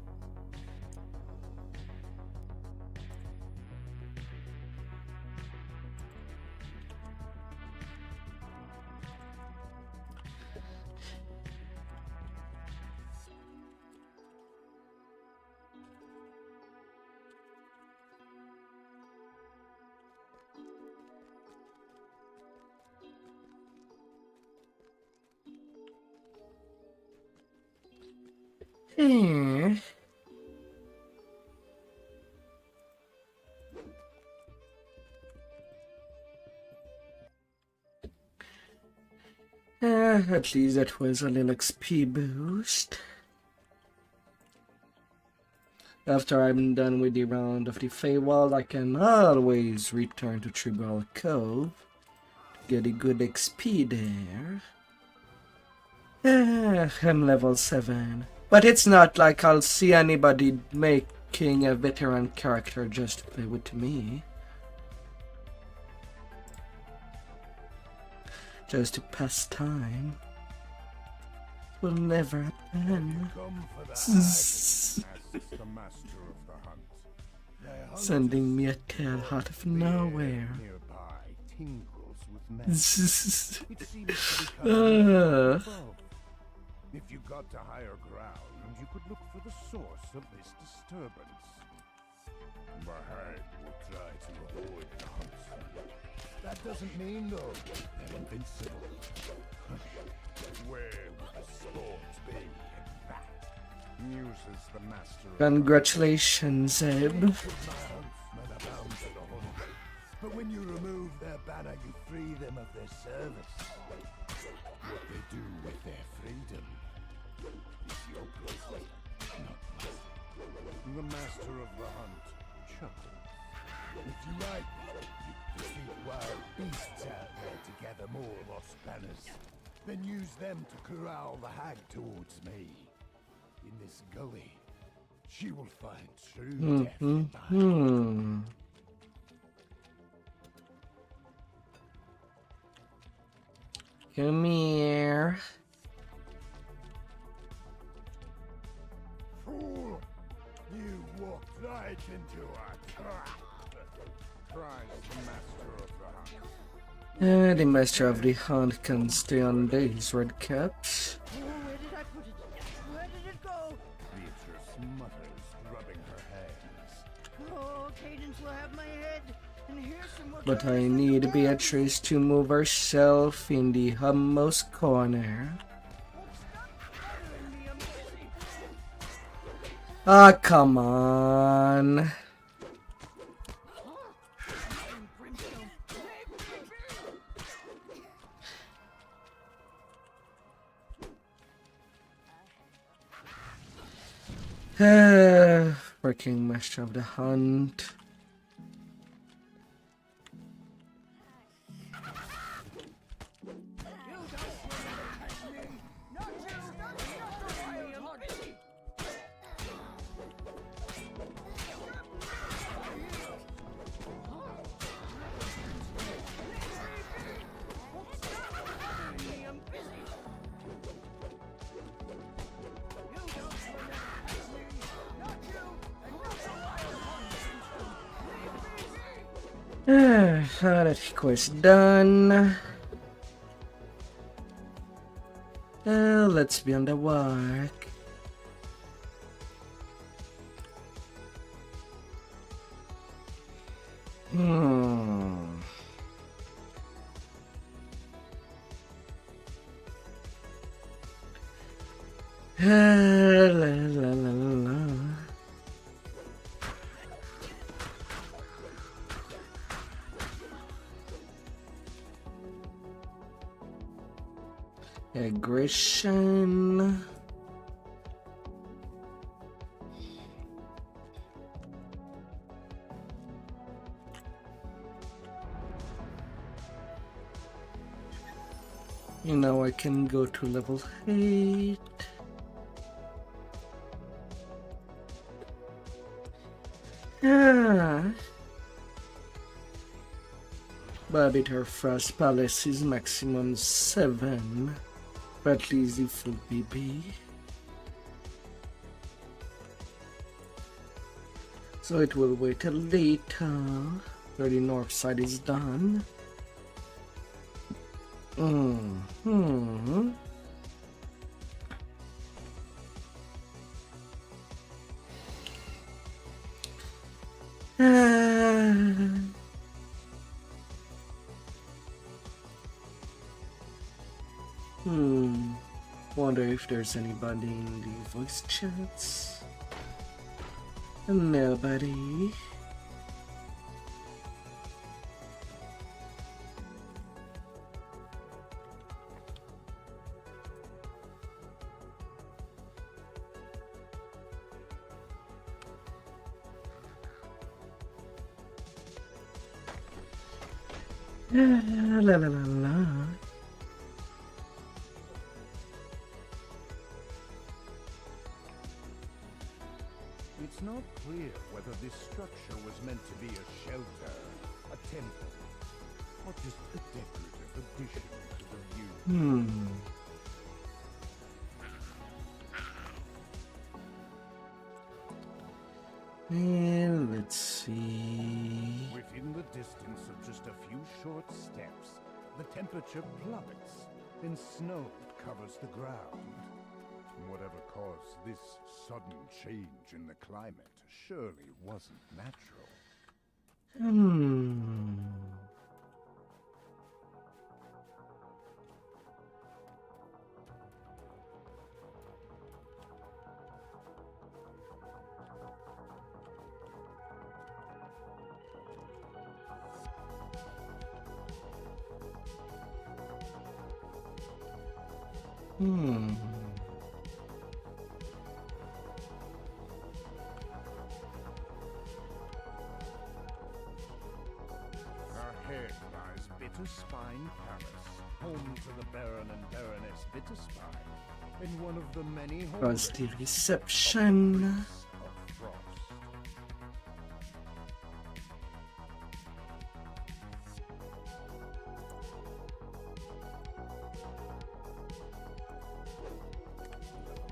At least that was a little XP boost. After I'm done with the round of the Feywild, I can always return to Tribal Cove to get a good XP there. I'm level 7. But it's not like I'll see anybody making a veteran character just to play with me. Just to pass time. Will never happen. Sending me a tale out of nowhere. If you got to higher ground, you could look for the source of this disturbance. Bahag will try to avoid the huntsman. That doesn't mean, though, they're invincible. Where would the sport be in that? Muses the master of Congratulations, Zeb. But when you remove their banner, you free them of their service. What they do with their freedom is your place, not mine. The master of the hunt chuckles. If you like, you can defeat wild beasts out there to gather more lost banners. Then use them to corral the hag towards me. In this gully, she will find true death in mine. Come here. Fool! You walked right into a trap! Cries the master of the hunt. The master of the hunt can stay on these red caps. Oh, where did I put it? Where did it go? Beatrice mutters, rubbing her hands. Oh, Cadence will have my head. And here's some more But I carrots from the need barn. Beatrice to move herself in the hummost corner. Ah, come on. Working master of the hunt. That quest done. Let's be on the work. La, la, la, la. Aggression. You know, I can go to level 8. But her first palace is maximum 7. But at least it will be. So it will wait till later. Where the north side is done. Wonder if there's anybody in the voice chats. Nobody. La la la la. It's not clear whether this structure was meant to be a shelter, a temple, or just a decorative addition to the view. And let's see. Within the distance of just a few short steps, the temperature plummets, and snow covers the ground. Whatever caused this sudden change in the climate surely wasn't natural. Ahead lies Bitterspine Palace, home to the Baron and Baroness Bitterspine, and one of the many homes The reception. of Frost.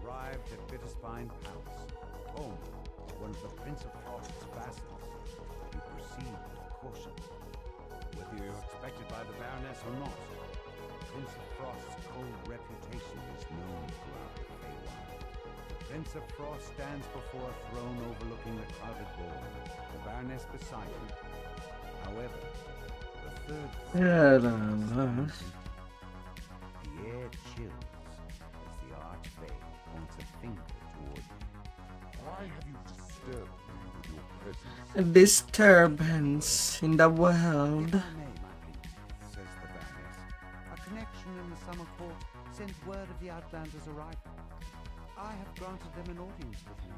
Arrived at Bitterspine Palace, home of one of the Prince of Frost's vassals. You proceed with caution. Whether you're expected by the Baroness or not, Prince of Frost's cold reputation is known throughout the Feywild. The Prince of Frost stands before a throne overlooking the crowded ball, the Baroness beside him. However, the third the air chills as the Archfey points a finger toward you. Why have you disturbed me with your presence? Disturbance in the world. If I may, my prince, says the Baroness, a connection in the summer court sent word of the Outlanders' arrival. I have granted them an audience with me.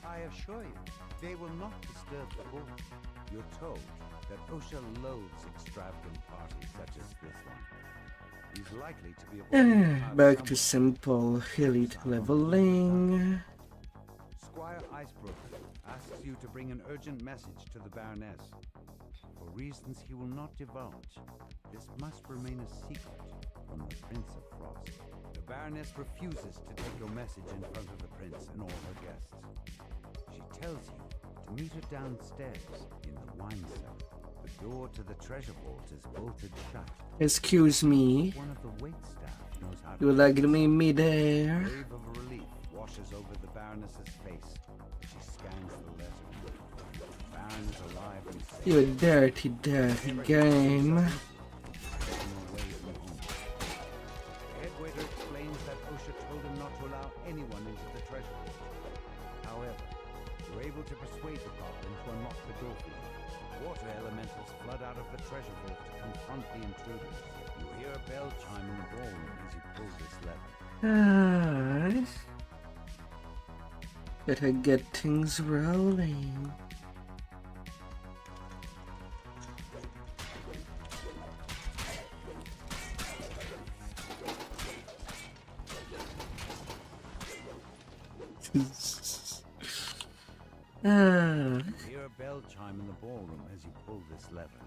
I assure you, they will not disturb the ball. You're told that Osha loathes extravagant parties such as this one. He's likely to be Back to simple elite leveling. Squire Icebrook asks you to bring an urgent message to the Baroness. For reasons he will not divulge, this must remain a secret from the Prince of Frost. The Baroness refuses to take your message in front of the Prince and all her guests. She tells you to meet her downstairs in the wine cellar. The door to the treasure vault is bolted shut. Excuse me. One of the waitstaff knows how You to like fix me it. midair? A wave of relief washes over the Baroness's face as she scans the letter. The Baron is alive and safe. You dirty, dirty game. Getting away from home. The head waiter explains that Osha told him not to allow anyone into the treasure vault. However, you're able to persuade the goblin to unlock the door for you. Water elementals flood out of the treasure vault to confront the intruders. You hear a bell chime in the ballroom as you pull this lever. Better get things rolling. You hear a bell chime in the ballroom as you pull this lever.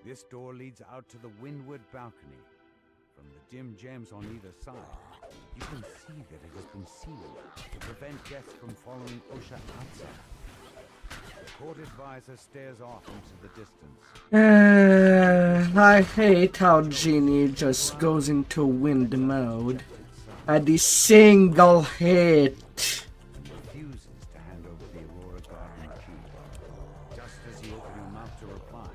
This door leads out to the windward balcony. From the dim gems on either side, you can see that it has been sealed to prevent guests from following Osha outside. The court advisor stares off into the distance. I hate how Genie just goes into wind mode at the single hit. Refuses to hand over the Aurora Garden key. Just as you open your mouth to reply,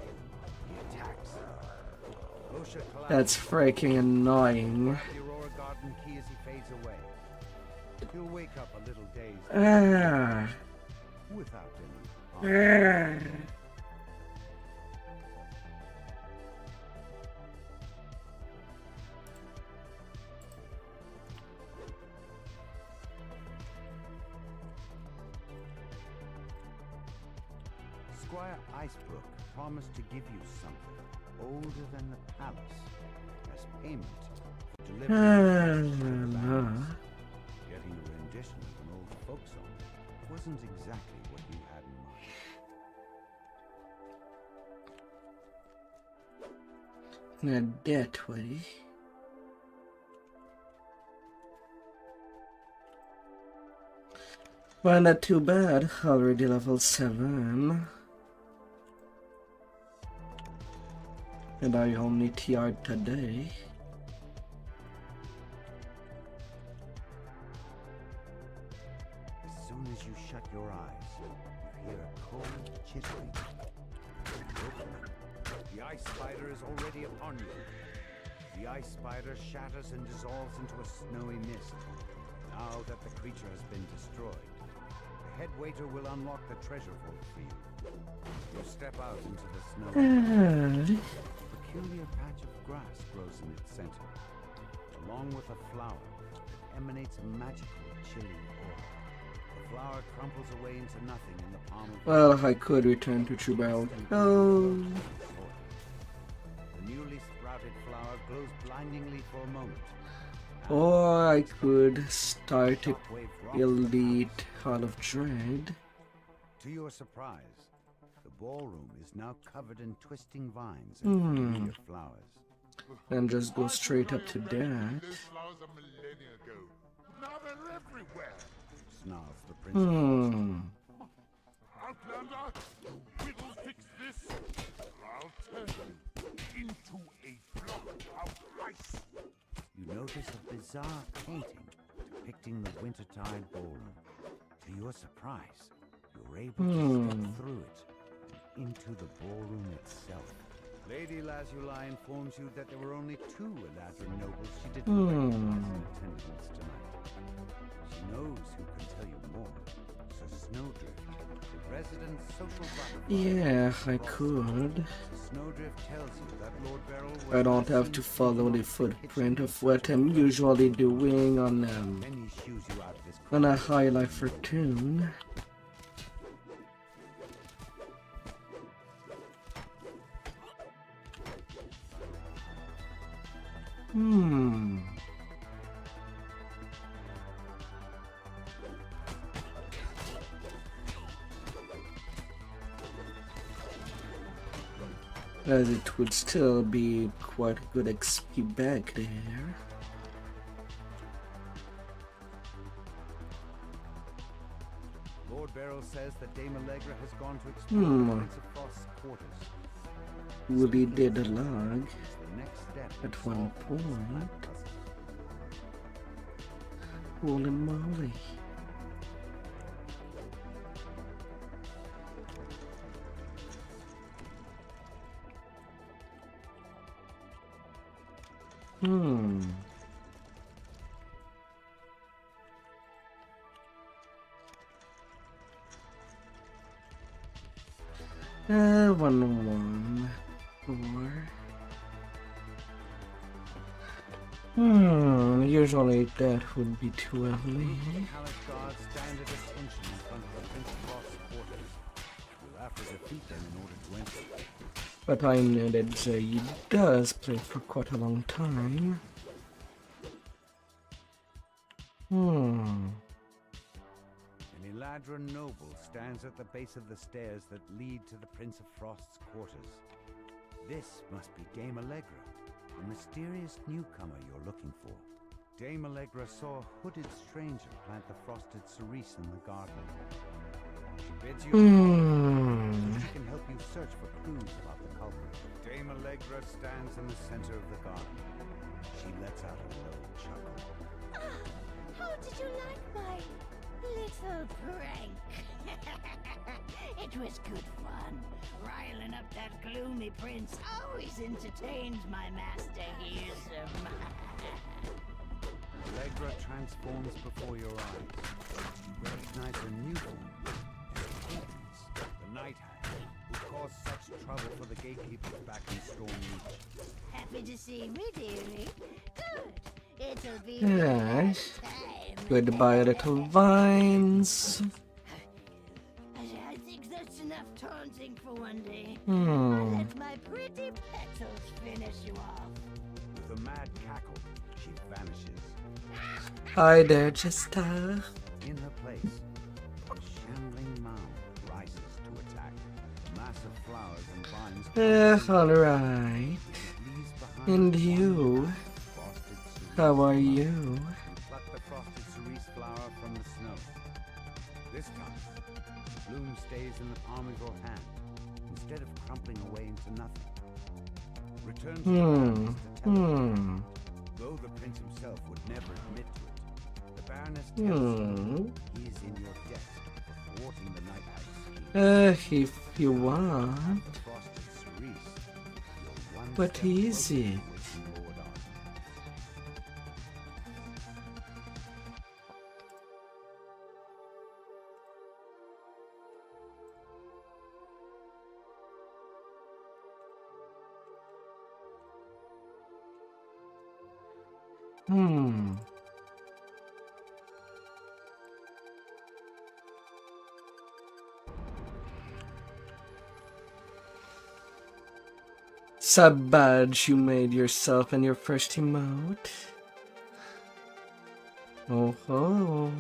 he attacks. Osha collapses. That's freaking annoying. The Aurora Garden key as he fades away. You'll wake up a little dazed. Without any. Squire Icebrook promised to give you something older than the palace as payment for delivering it to the Baroness. Getting a rendition of an old folk song wasn't exactly what you had in mind. Not that way. Well, not too bad. Already level 7. And I only TR'd today. As soon as you shut your eyes, you hear a cold chittering. The ice spider is already upon you. The ice spider shatters and dissolves into a snowy mist. Now that the creature has been destroyed, the head waiter will unlock the treasure vault for you. You step out into the snow. A peculiar patch of grass grows in its center, along with a flower that emanates a magical, chilly aura. The flower crumples away into nothing in the palm of your hand. Well, I could return to Trubel. Oh. The newly sprouted flower glows blindingly for a moment. Or I could start a Elite Hall of Dread. To your surprise, the ballroom is now covered in twisting vines and familiar flowers. And just go straight up to that. Flowers a millennia ago. Now they're everywhere. Snarls the princess. Outlander, we will fix this. I'll turn you into a block of ice. You notice a bizarre painting depicting the wintertide ballroom. To your surprise, you're able to step through it and into the ballroom itself. Lady Lazuli informs you that there were only 2 Eladrin nobles she didn't recognize in attendance tonight. She knows who can tell you more. Sir Snowdrift, the resident social butterfly. Yeah, I could. Snowdrift tells you that Lord Beryl was I don't have to follow the footprint of what I'm usually doing on Then he shoos you out of this on a High Life for Tune. as it would still be quite a good XP back there. Lord Beryl says that Dame Allegra has gone to explore the Prince of Frost's quarters. Woody did a log Is the next step in at one solving this point. mad puzzle. Holy moly. One, 4. Usually that would be too early. The palace guards stand at attention in front of the Prince of Frost's quarters. You'll have to defeat them in order to enter. But I know that Zay does play for quite a long time. An Eladrin noble stands at the base of the stairs that lead to the Prince of Frost's quarters. This must be Dame Allegra, the mysterious newcomer you're looking for. Dame Allegra saw a hooded stranger plant the frosted cerise in the garden. She bids you so she can help you search for clues about the culprit. Dame Allegra stands in the center of the garden. She lets out a low chuckle. How did you like my little prank? It was good fun. Riling up that gloomy prince always entertains my master here, some. Allegra transforms before your eyes. You recognize a new form. The Night Hag, who caused such trouble for the gatekeepers back in Storm Reach. Happy to see me, dearie. Good. It'll be Yes. time. Goodbye, little vines. I think that's enough taunting for one day. Hmm. Let my pretty petals finish you off. With a mad cackle, she vanishes. Hi there, Jester. In her place, a shambling mound rises to attack. A mass of flowers and vines. Alright. Leaves behind And you? frosted cerise. How are you? You pluck the frosted cerise flower from the snow. This time, the bloom stays in the palm of your hand, instead of crumpling away into nothing. Return to the Baroness to tell her. Though the prince himself would never admit to it, the Baroness tells you he is in your debt for thwarting the Night Hag's scheme. If you want. The frosted cerise, you're one What step is closer to it? waking Lord Arthur. Sub badge you made yourself in your first emote. Oh ho.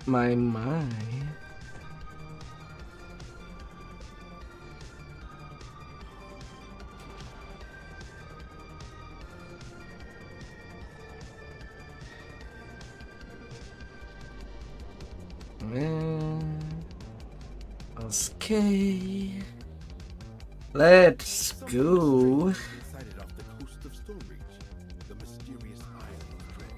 My. Okay. Let's go. Sighted off the coast of Stormreach, the mysterious Isle of Dread.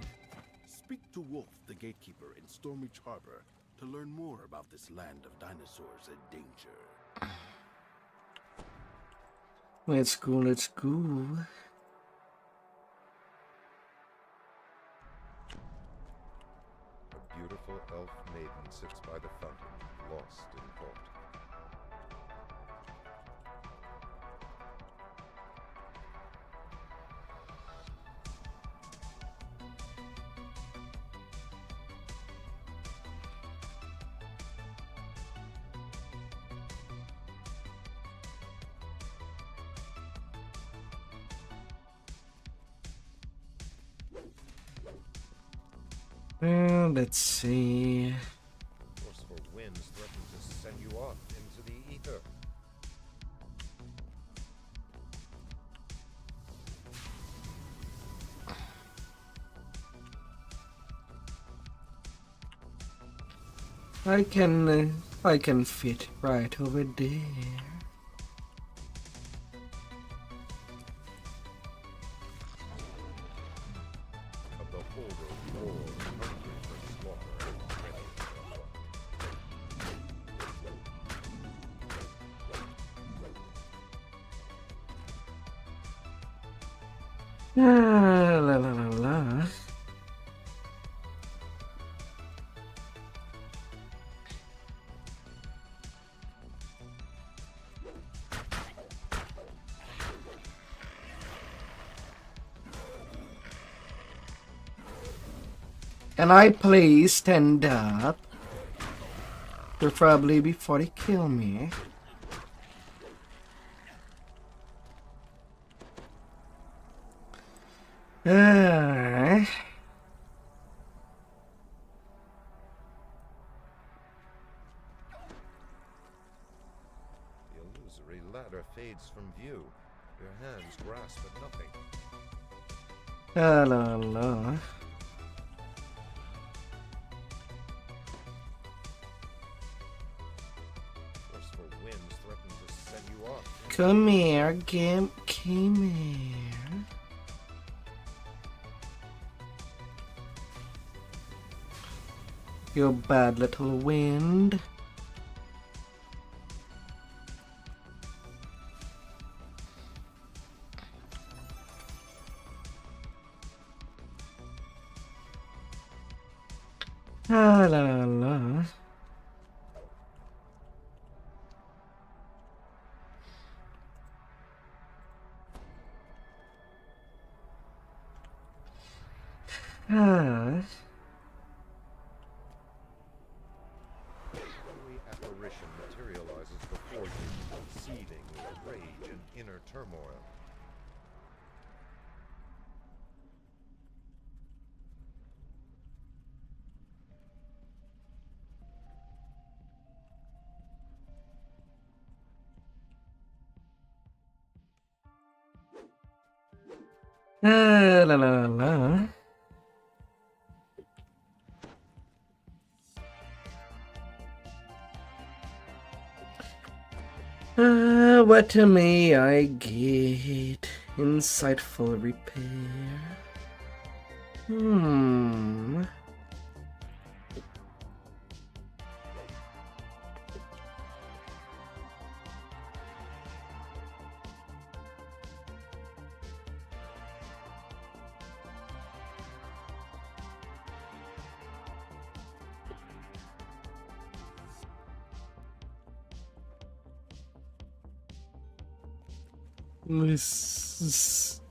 Speak to Wolf, the gatekeeper in Stormreach Harbor, to learn more about this land of dinosaurs and danger. Let's go, let's go. A beautiful elf maiden sits by the fountain, lost in thought. Let's see. Forceful winds threaten to send you off into the ether. I can fit right over there. A beholder war, hungry for slaughter and ready. La la la la. Can I please stand up? Preferably before they kill me. Uh, The illusory ladder fades from view. Your hands grasp at nothing. la la la. Forceful winds threaten to send you off. Come here, come here. You bad little wind. La la la. Ah. Holy apparition materializes before you, seething with rage and inner turmoil. La la la. What may I get? Insightful repair. This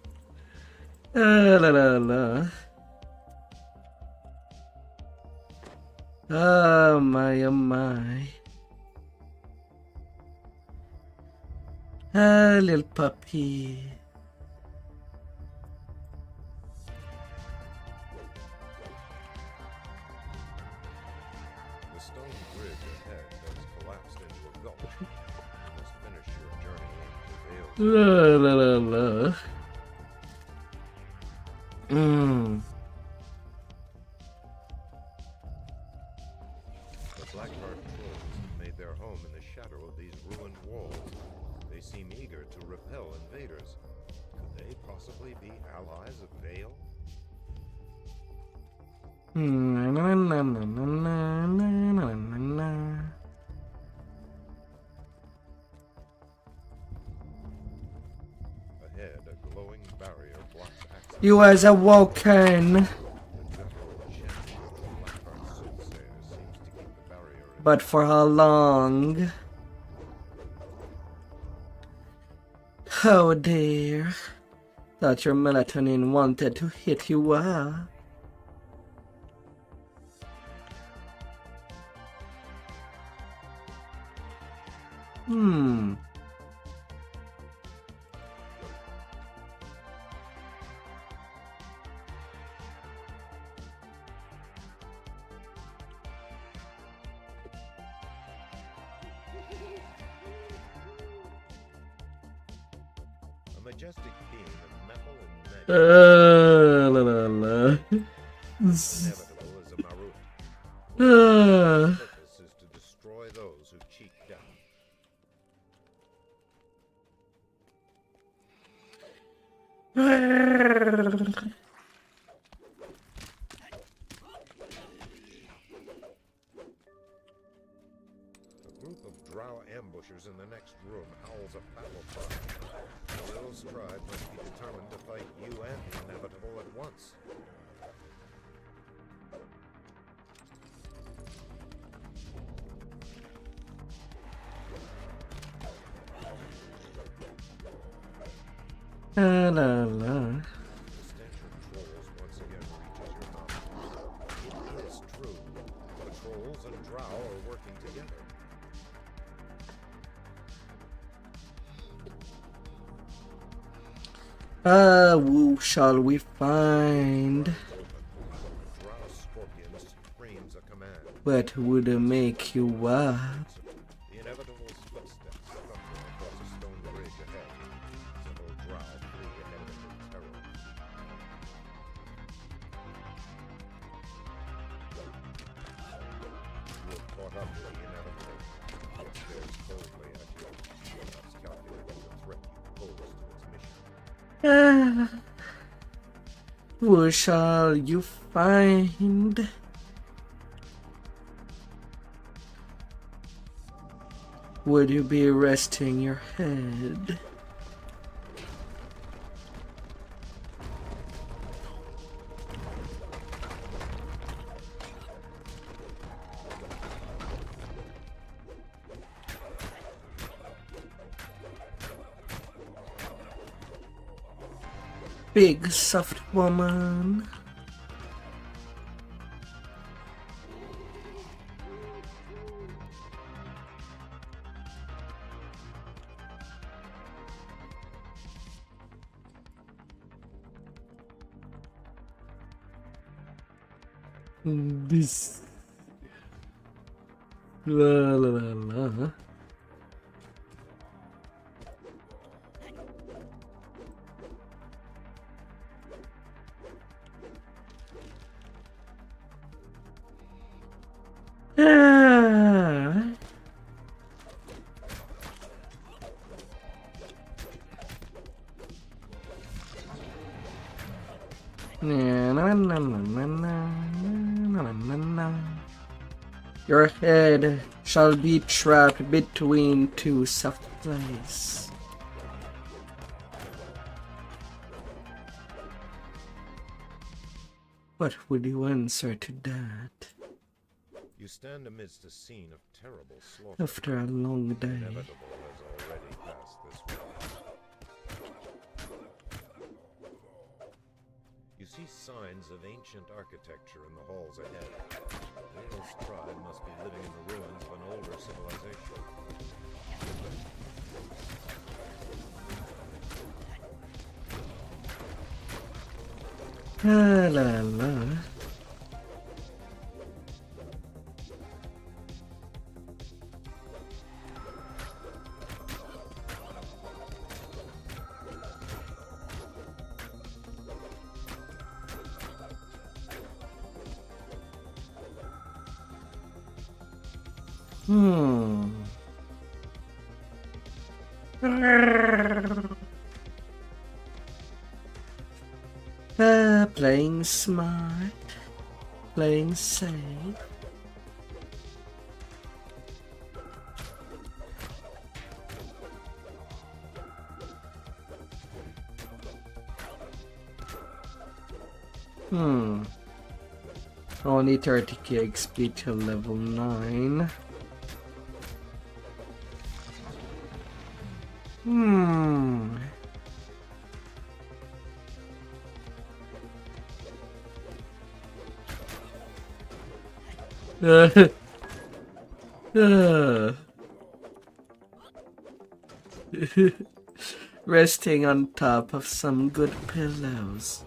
la la la. Oh my, oh my. Ah, little puppy. The stone bridge ahead has collapsed into a gulch. You must finish your journey into Vale. La la la la. The Blackheart trolls have made their home in the shadow of these ruined walls. They seem eager to repel invaders. Could they possibly be allies of Vale? Na na na na na na na na. Ahead, a glowing barrier blocks access. You as awoken, The guttural chanting of the Blackheart soothsayer seems to keep the barrier in. but for how long? Oh dear. Thought your melatonin wanted to hit you up. majestic being of metal and magic. La, la, la. Inevitable as a Marut. His purpose is to destroy those who cheat death. A group of drow ambushers in the next room howls a battle cry. The Will's tribe must be determined to fight you and the inevitable at once. La, la, la. The stench of trolls once again reaches your nostrils. It is true. The trolls and drow are working together. Who shall we find? Drow scorpion screams a command. What would make you up? The inevitable's footsteps thunder across a stone bridge ahead. Several drow flee ahead of it in terror. You have caught up with the inevitable. It stares coldly at you. Perhaps calculating the threat you pose to its mission. Who shall you find? Would you be resting your head? Big soft woman. This la la la la. Ah. Na, na, na, na, na, na, na, na, na. Your head shall be trapped between two soft places. What would you answer to that? You stand amidst a scene of terrible slaughter. After a long The day. inevitable has already passed this way. You see signs of ancient architecture in the halls ahead. Will's tribe must be living in the ruins of an older civilization. La la la. Playing smart, playing safe. Only 30k XP till level 9. Resting on top of some good pillows.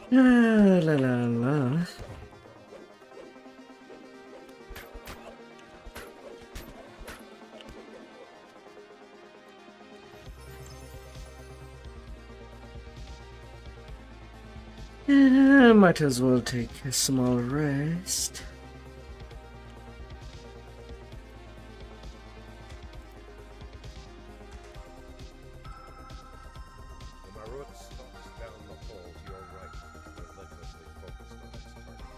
La la la. Might as well take a small rest. The Marut stalks down the hall to your right, relentlessly focused on its target.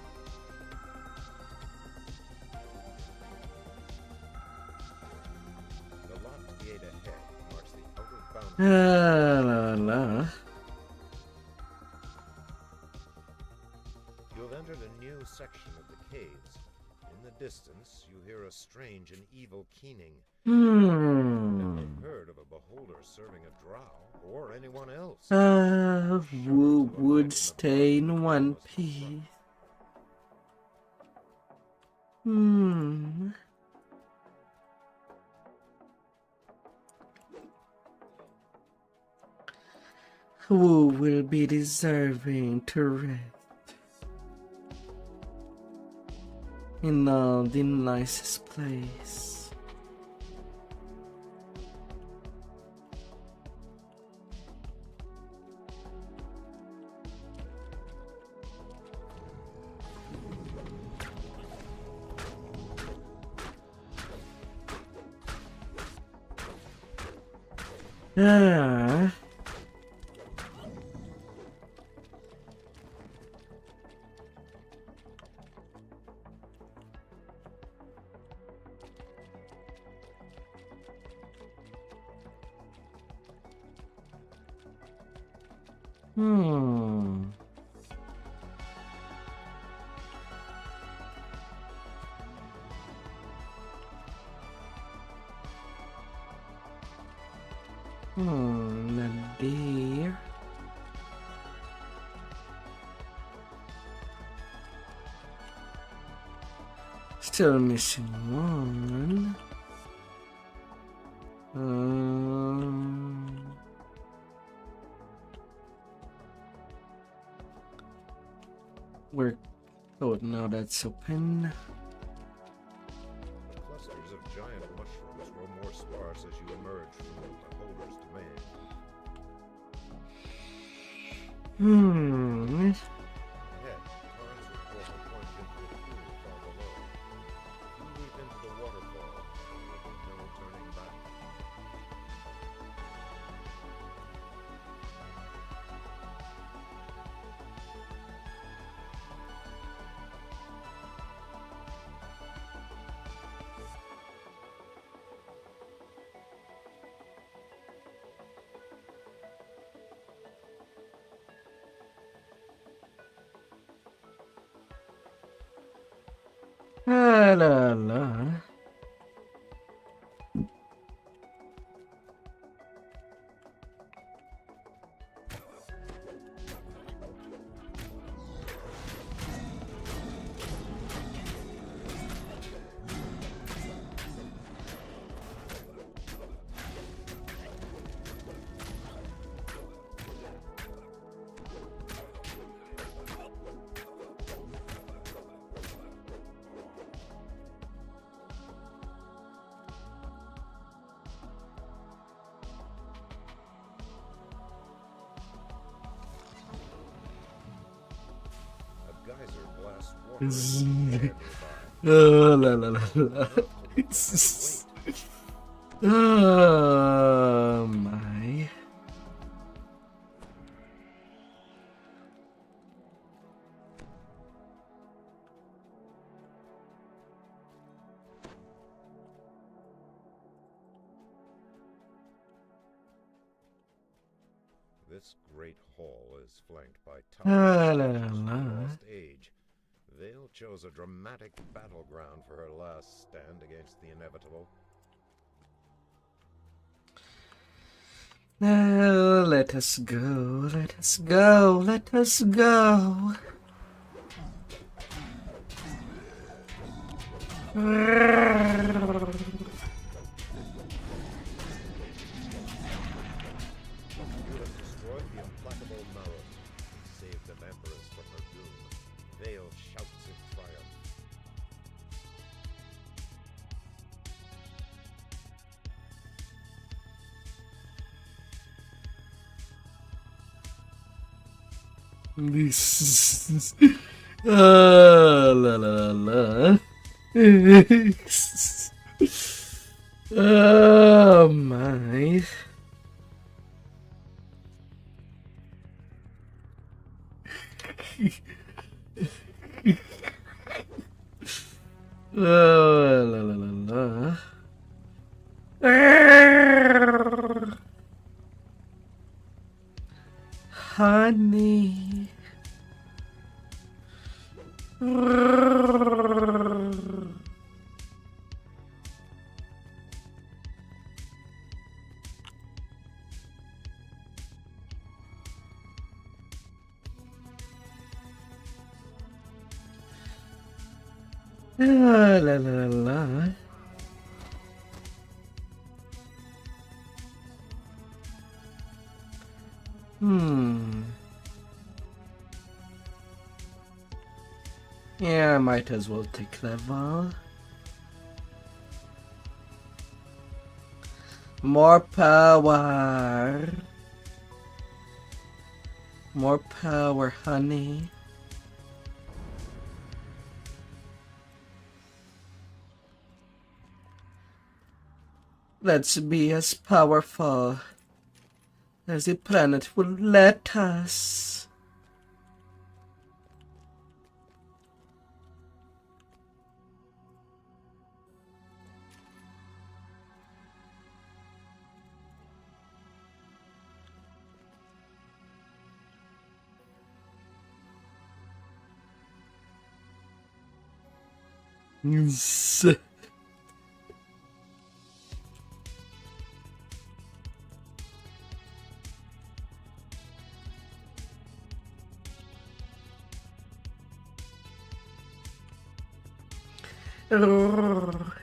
The locked gate ahead marks the outer boundary. La la. You have entered a new section of the caves. In the distance, you hear a strange and evil keening. Never heard of a beholder serving a drow or anyone else. Who would stay in one piece? Who will be deserving to rest in all the nicest place? Ah. Dear. Still missing one. We're oh now that's open. The clusters of giant mushrooms grow more sparse as you emerge from the beholder's domain. Ahead, torrents of water plunge into a pool far below. If you leap into the waterfall, there will be no turning back. La la la. Geyser blasts water into the air nearby. Oh, la la la la. Oh my. This great hall is flanked by La la towers of la. lost age. Vale chose a dramatic battleground for her last stand against the inevitable. Now let us go, let us go, let us go. You have destroyed the implacable Marut and saved the Emperor's This la la la. Oh my. La la la la la. Honey. La la la la. Yeah, I might as well take level. More power. More power, honey. Let's be as powerful as the planet will let us. Yes.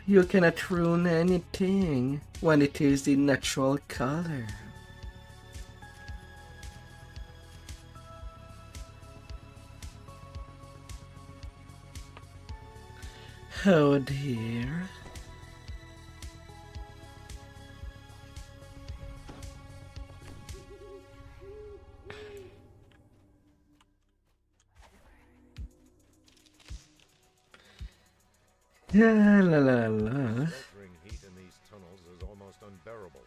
You cannot ruin anything when it is the natural color. Oh dear. La la la la. Sweltering heat in these tunnels is almost unbearable.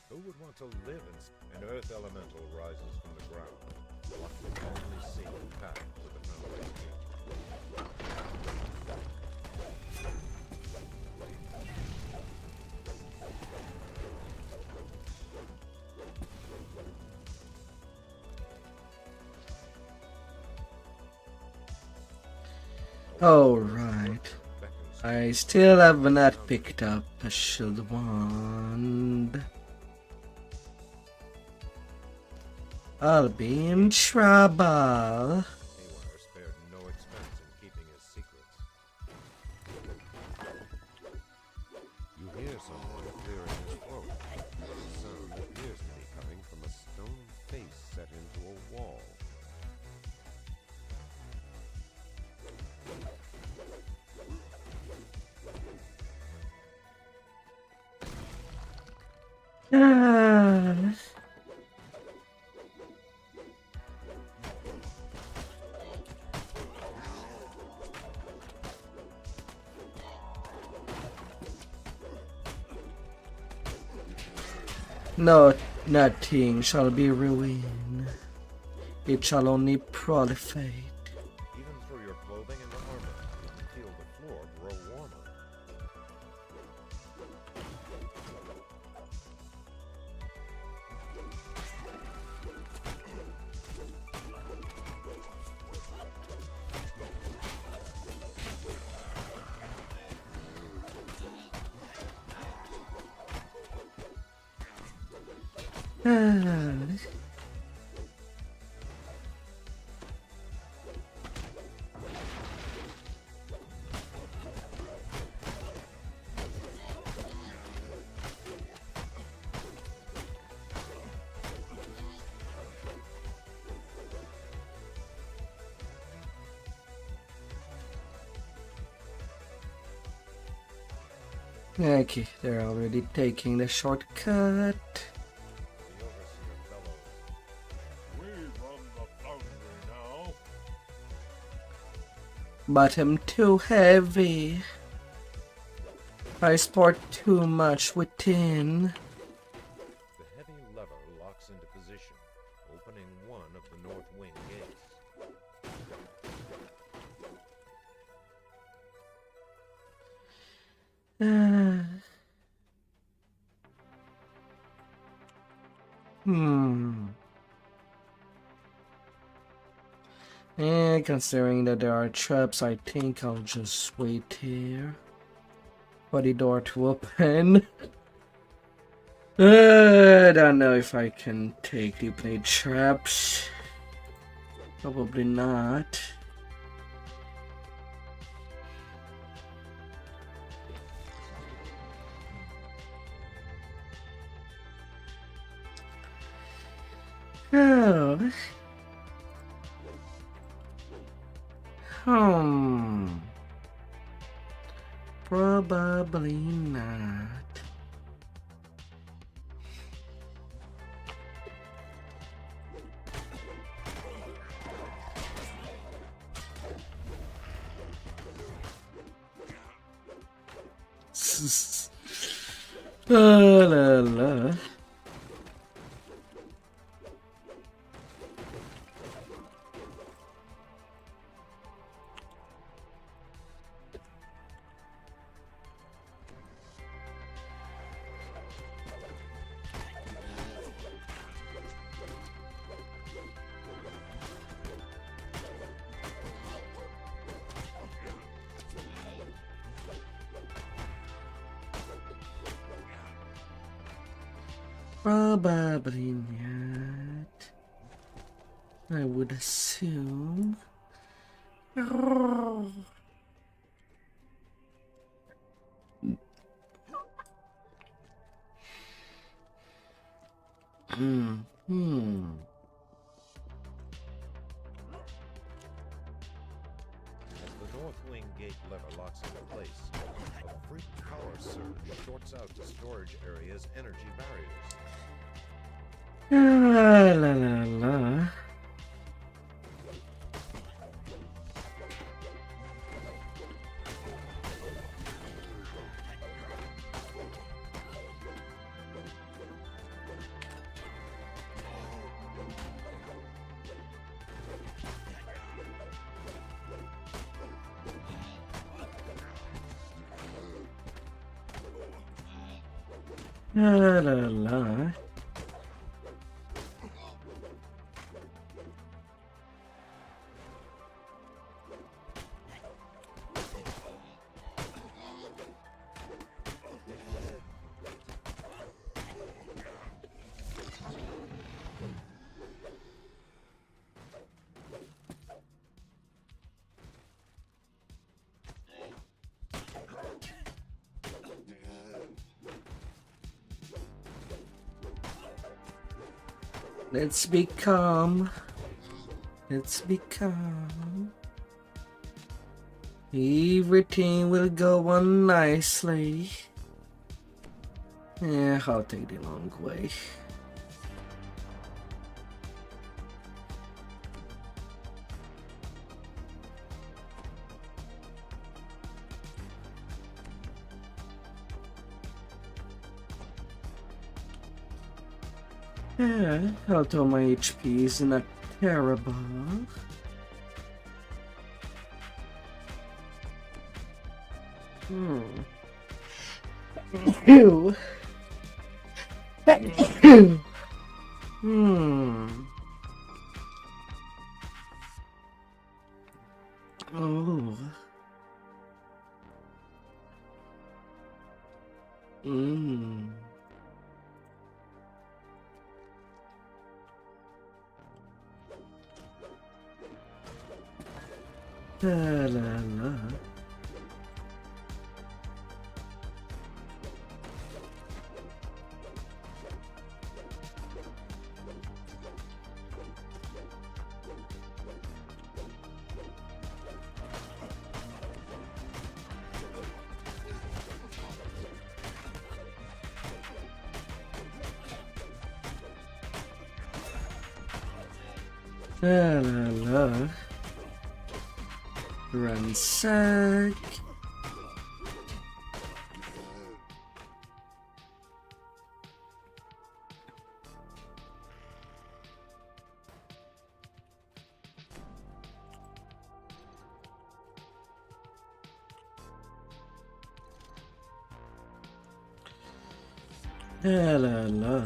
Who would want to live in an earth elemental rises from the ground, blocking the only safe path to the foundation? All right. I still have not picked up a shield wand. I'll be in trouble. Haywire spared no expense in keeping his secrets. You hear someone clearing his throat. The sound appears to be coming from a stone face set into a wall. No, nothing shall be ruined. It shall only proliferate. Even through your clothing and armor, you can feel the floor grow warmer. Okay, they're already taking the shortcut. The overseer bellows. We run the foundry now. but I'm too heavy. I sport too much within. The heavy lever locks into position, opening one of the north wing gates. Considering that there are traps, I think I'll just wait here for the door to open. I don't know if I can take the blade traps. Probably not. Oh. Probably not. La la. Probably not. I would assume. As the north wing gate lever locks into place, a freak power surge shorts out the storage area's energy barriers. La la la. La la la. Let's be calm. Let's be calm. Everything will go on nicely. Yeah, I'll take the long way. Yeah, although my HP is not terrible. Ew. Oh. La la la. La la la. Ransack. La la la.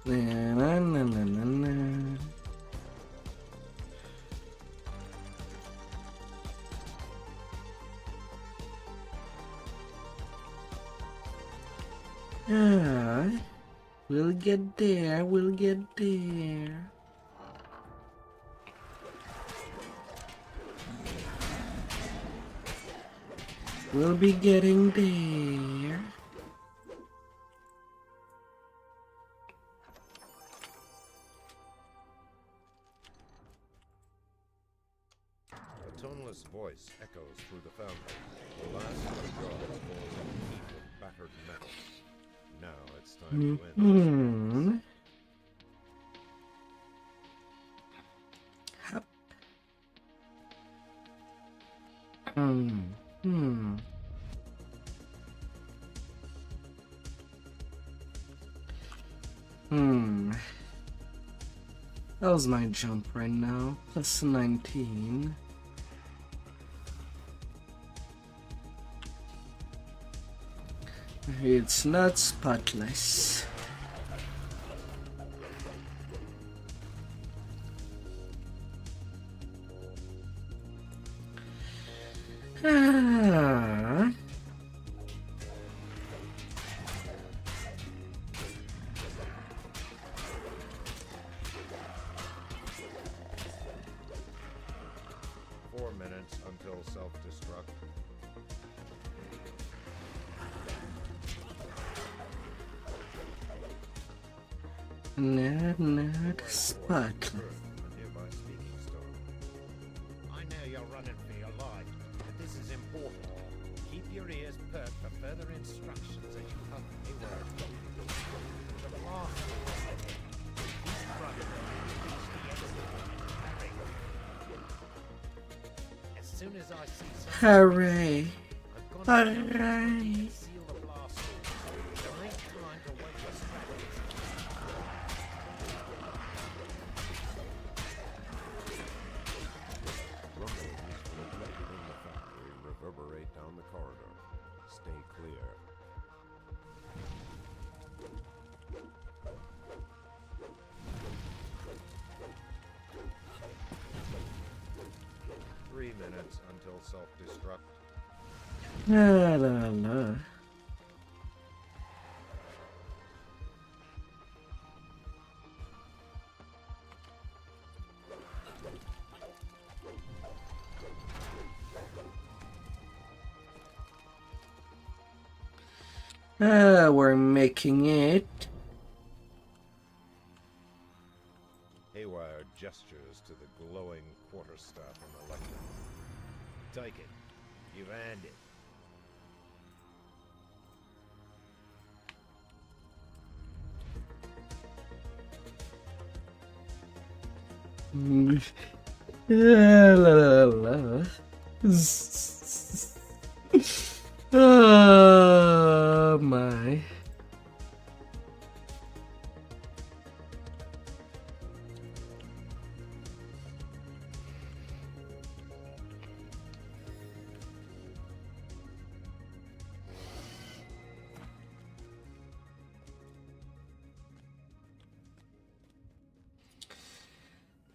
Na, na, na, na, na. Ah, we'll get there, we'll get there. We'll be getting there. A toneless voice echoes through the foundry. The last of the guards falls in a heap of battered metal. Now it's time to end this. Hup. How's my jump right now? Plus 19. It's not spotless. Ah. Until self-destruct. Not spotless. I know you're running for your life, but this is important. Keep your ears perked for further instructions as you come anywhere. The blast. Keep running. Reach the exit. Hurry. As soon as I see something, Hooray! I'm gonna Hooray! seal the blast door. There ain't time to wait for strategies. Rumbles reflected in the factory reverberate down the corridor. Stay clear. Three minutes until self-destruct. La la la. We're making it. Haywire gestures to the glowing quarterstaff on the lectern. Take it. You've earned it. La la la. Oh my.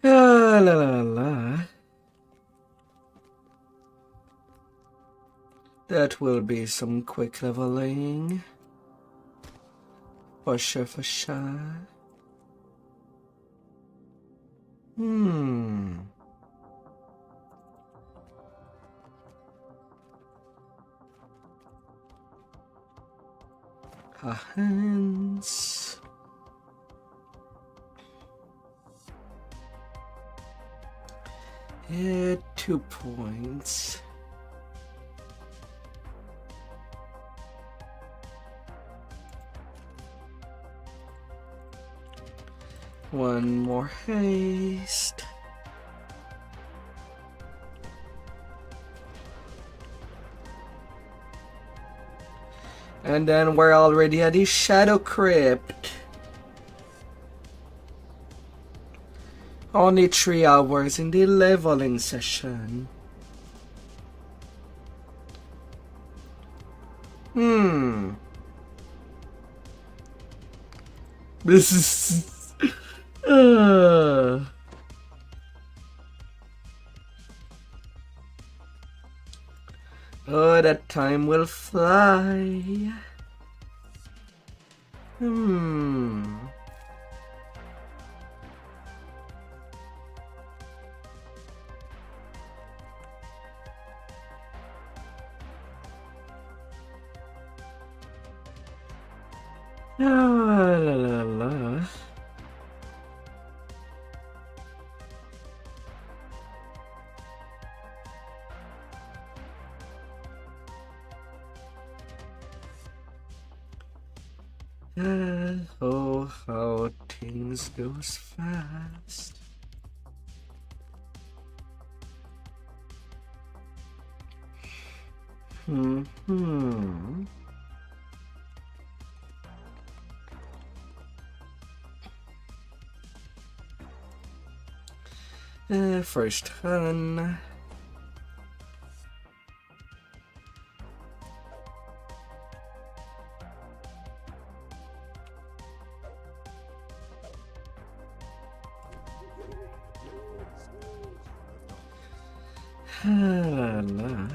La la la. That will be some quick leveling. For sure, for sure. Hands. 2 points. One more haste. And then we're already at the Shadow Crypt. Only 3 hours in the leveling session. This is... Oh, that time will fly. La la la. Oh, how things goes fast. First run. La la.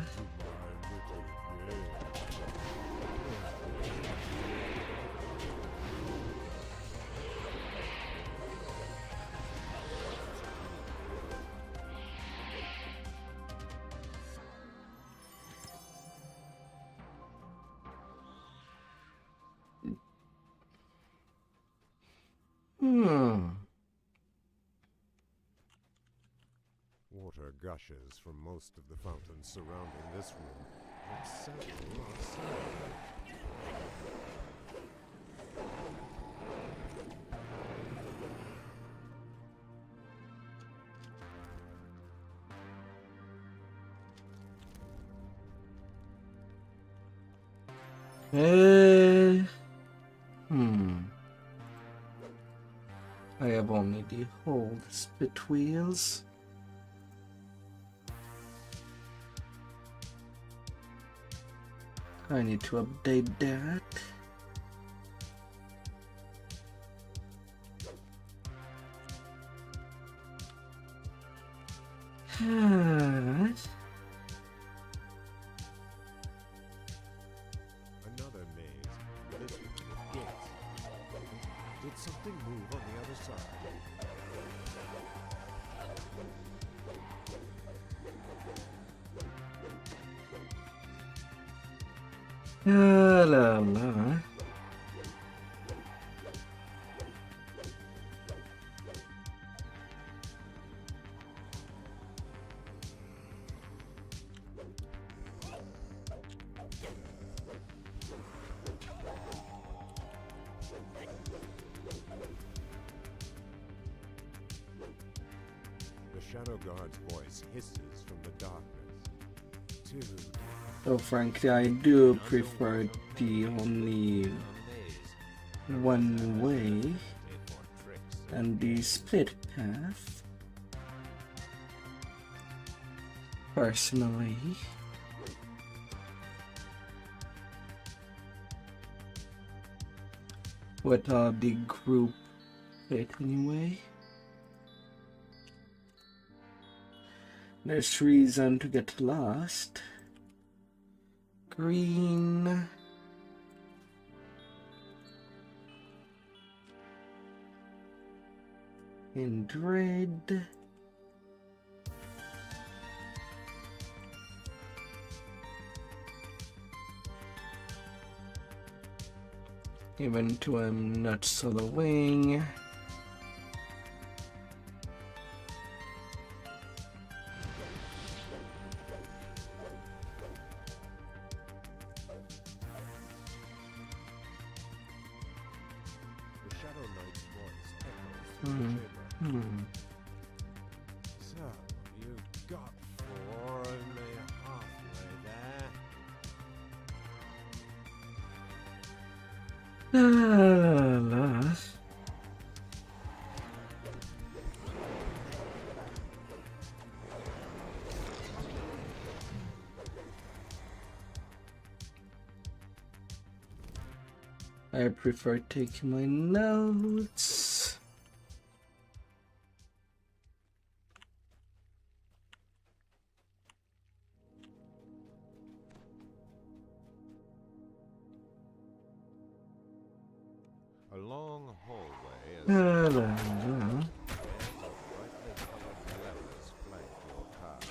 Water gushes from most of the fountains surrounding this room, except for I have only the hold split wheels. I need to update that. another maze lit with gates. Did something move on the other side? La la la. The Shadow Guard's voice hisses from the darkness. Dude. So frankly, I do prefer the only one way and the split path. Personally. Without the group it anyway. There's reason to get lost. Green. And red. Even though I'm not soloing. So, you've got 4 only halfway there. La, la, la, la. I prefer taking my notes. A long hallway as La, la, la. brightly colored levers flank your path.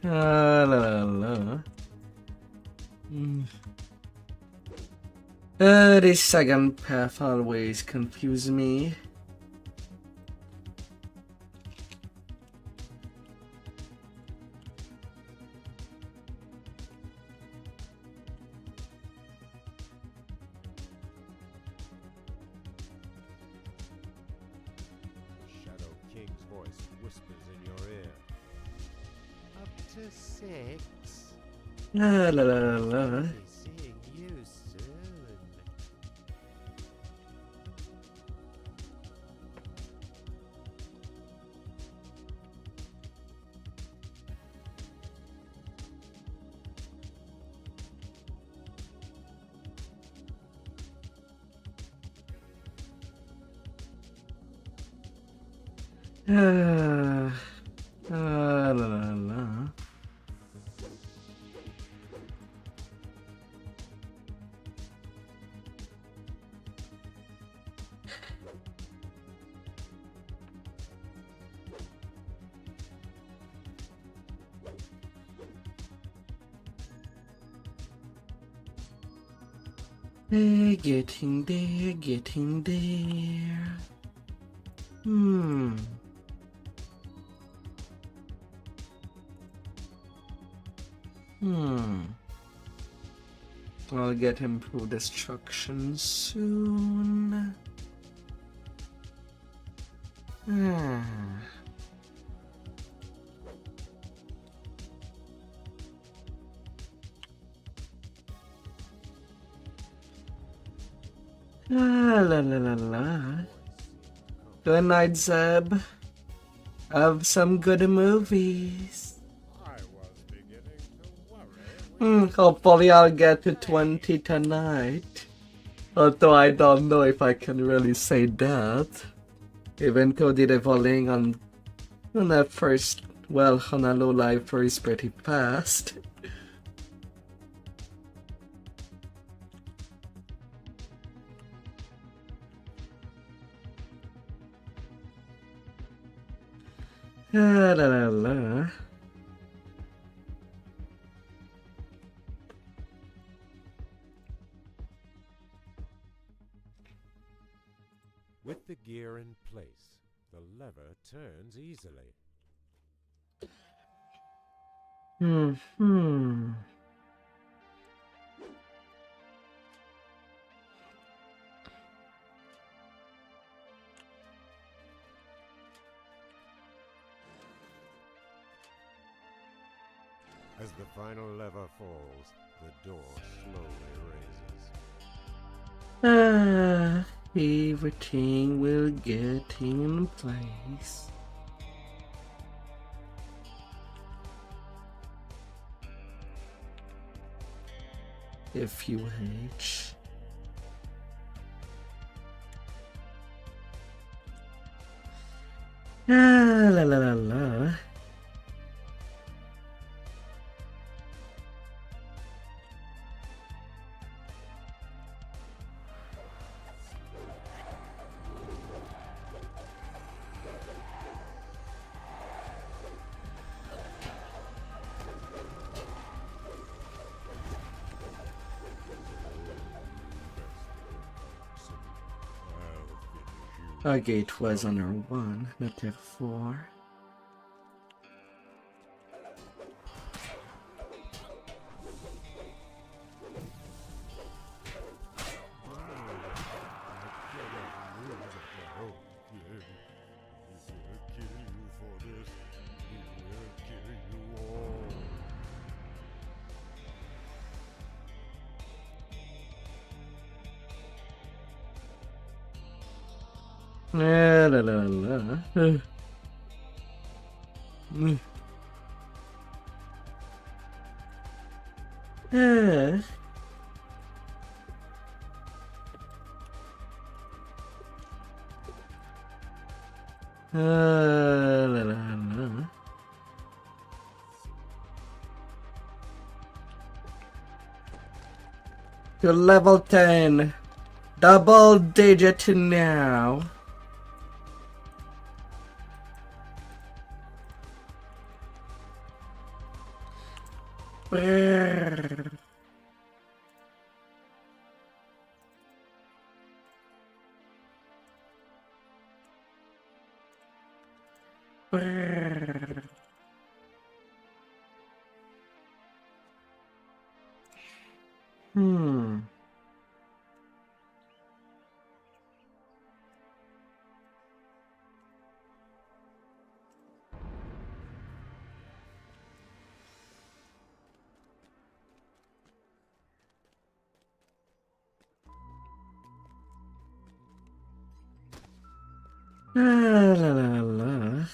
La, la, la. This second path always confuse me. Shadow King's voice whispers in your ear. Up to 6. La, la, la, la. Be seeing you soon. La, la, la, la. Getting there, getting there. I'll get improved destruction soon. La la la la la. Good night, Zeb. Have some good movies. I was beginning to worry. Hopefully I'll get to 20 tonight. Although I don't know if I can really say that. Even though the leveling on that first, well, on a low life is pretty fast. La la la la. With the gear in place, the lever turns easily. As the final lever falls, the door slowly raises. Everything will get in place. FUH. La la la la. Okay, it was on R1, not R4. La la la la. La la la. To level 10. Double digit now. Brrr. Brrr. La la la la.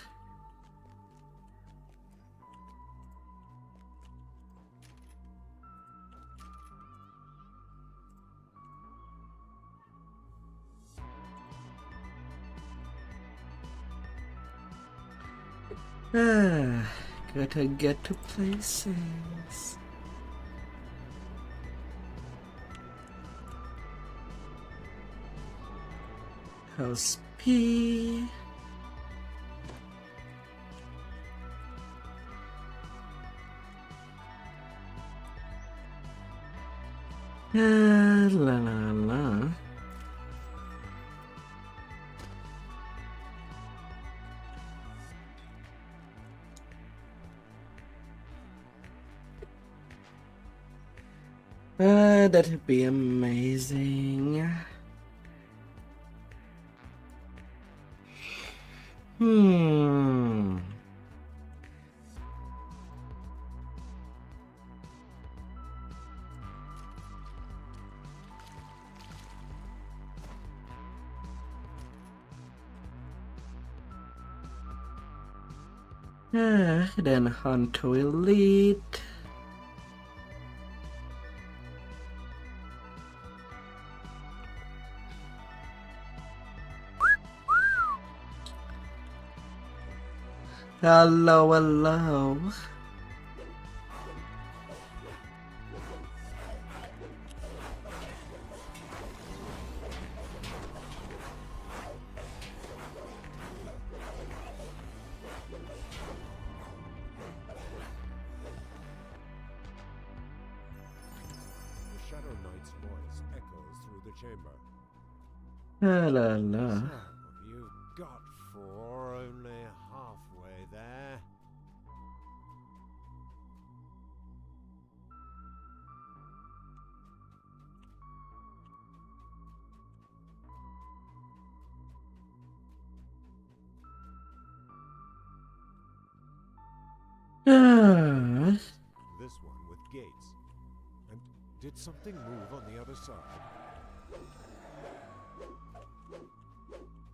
Gotta get to places. House P. La la la. That'd be amazing. Then hunt to elite. Hello, hello. The Shadow Knight's voice echoes through the chamber. La la la. So, you've got four, only halfway there. This one with gates. And did something move on the other side?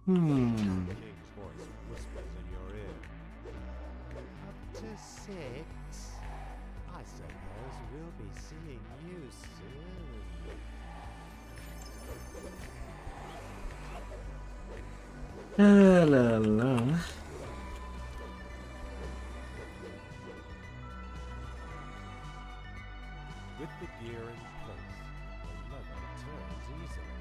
The king's voice whispers in your ear. Up to 6. I suppose we'll be seeing you soon. La la la. With the gear in place, the lever turns easily.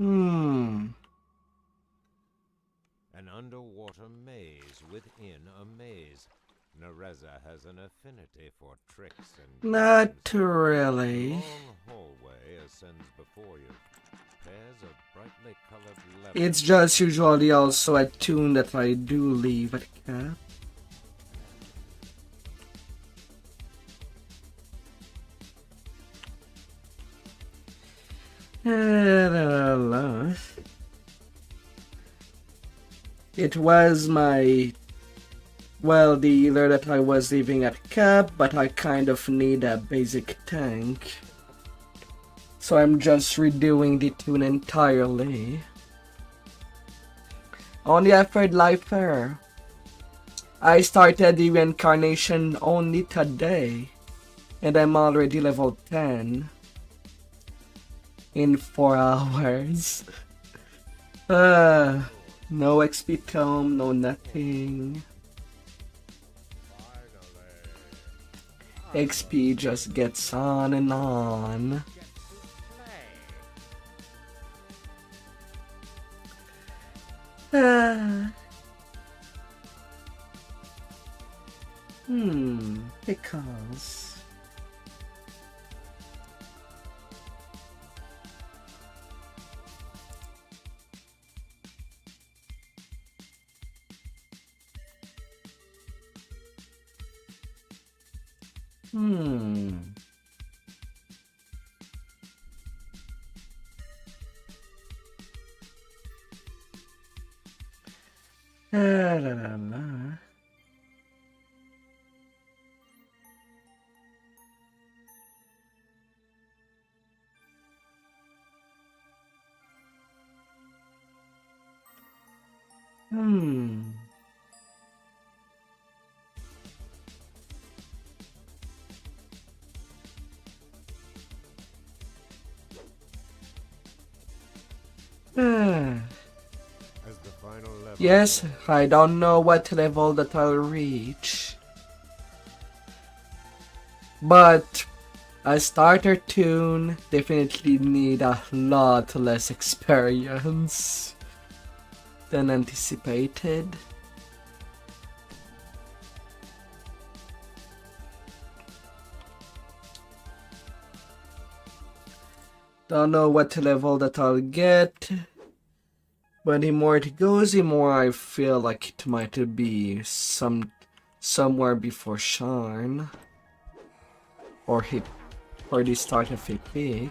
An underwater maze within a maze. Nereza has an affinity for tricks and Not games. really. A long hallway ascends before you. Pairs of brightly colored levels. It's just usually also a tune that I do leave at cap. It was my, well, the healer that I was leaving at cap, but I kind of need a basic tank. So I'm just redoing the tune entirely. Only a third lifer. I started the reincarnation only today, and I'm already level 10. In 4 hours. No XP tome, no nothing. XP just gets on and on. Pickles. La la la la. As the final level. Yes, I don't know what level that I'll reach. But a starter tune definitely need a lot less experience than anticipated. Don't know what level that I'll get. But the more it goes, the more I feel like it might be somewhere before Sharn. Or the start of a pick.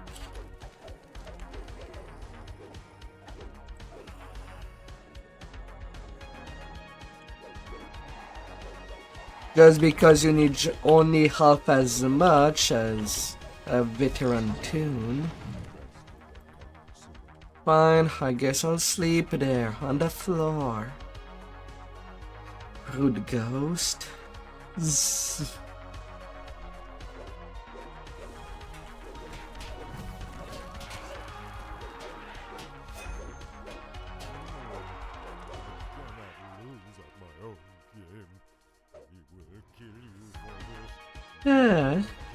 Just because you need only half as much as a veteran tune. Fine, I guess I'll sleep there on the floor. Rude ghost. Zzz.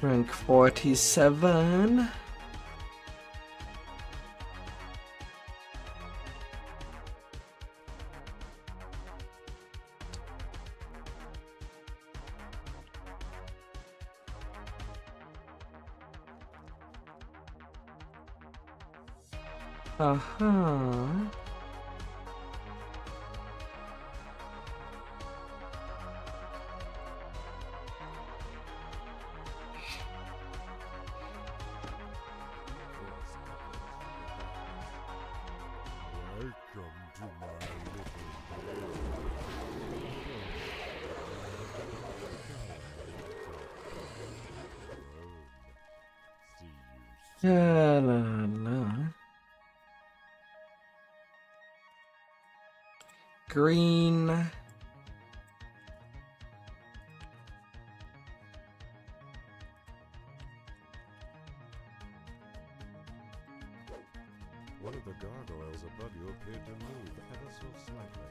Rank 47. La la la. Green. One of the gargoyles above you appeared to move ever so slightly.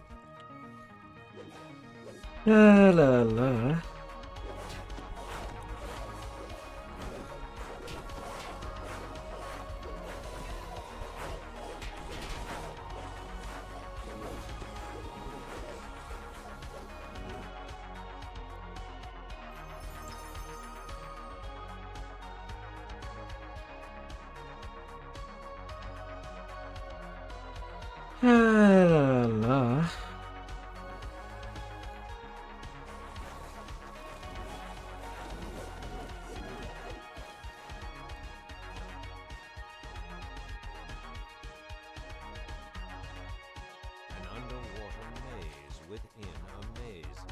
La la la. La, la. An underwater maze within a maze.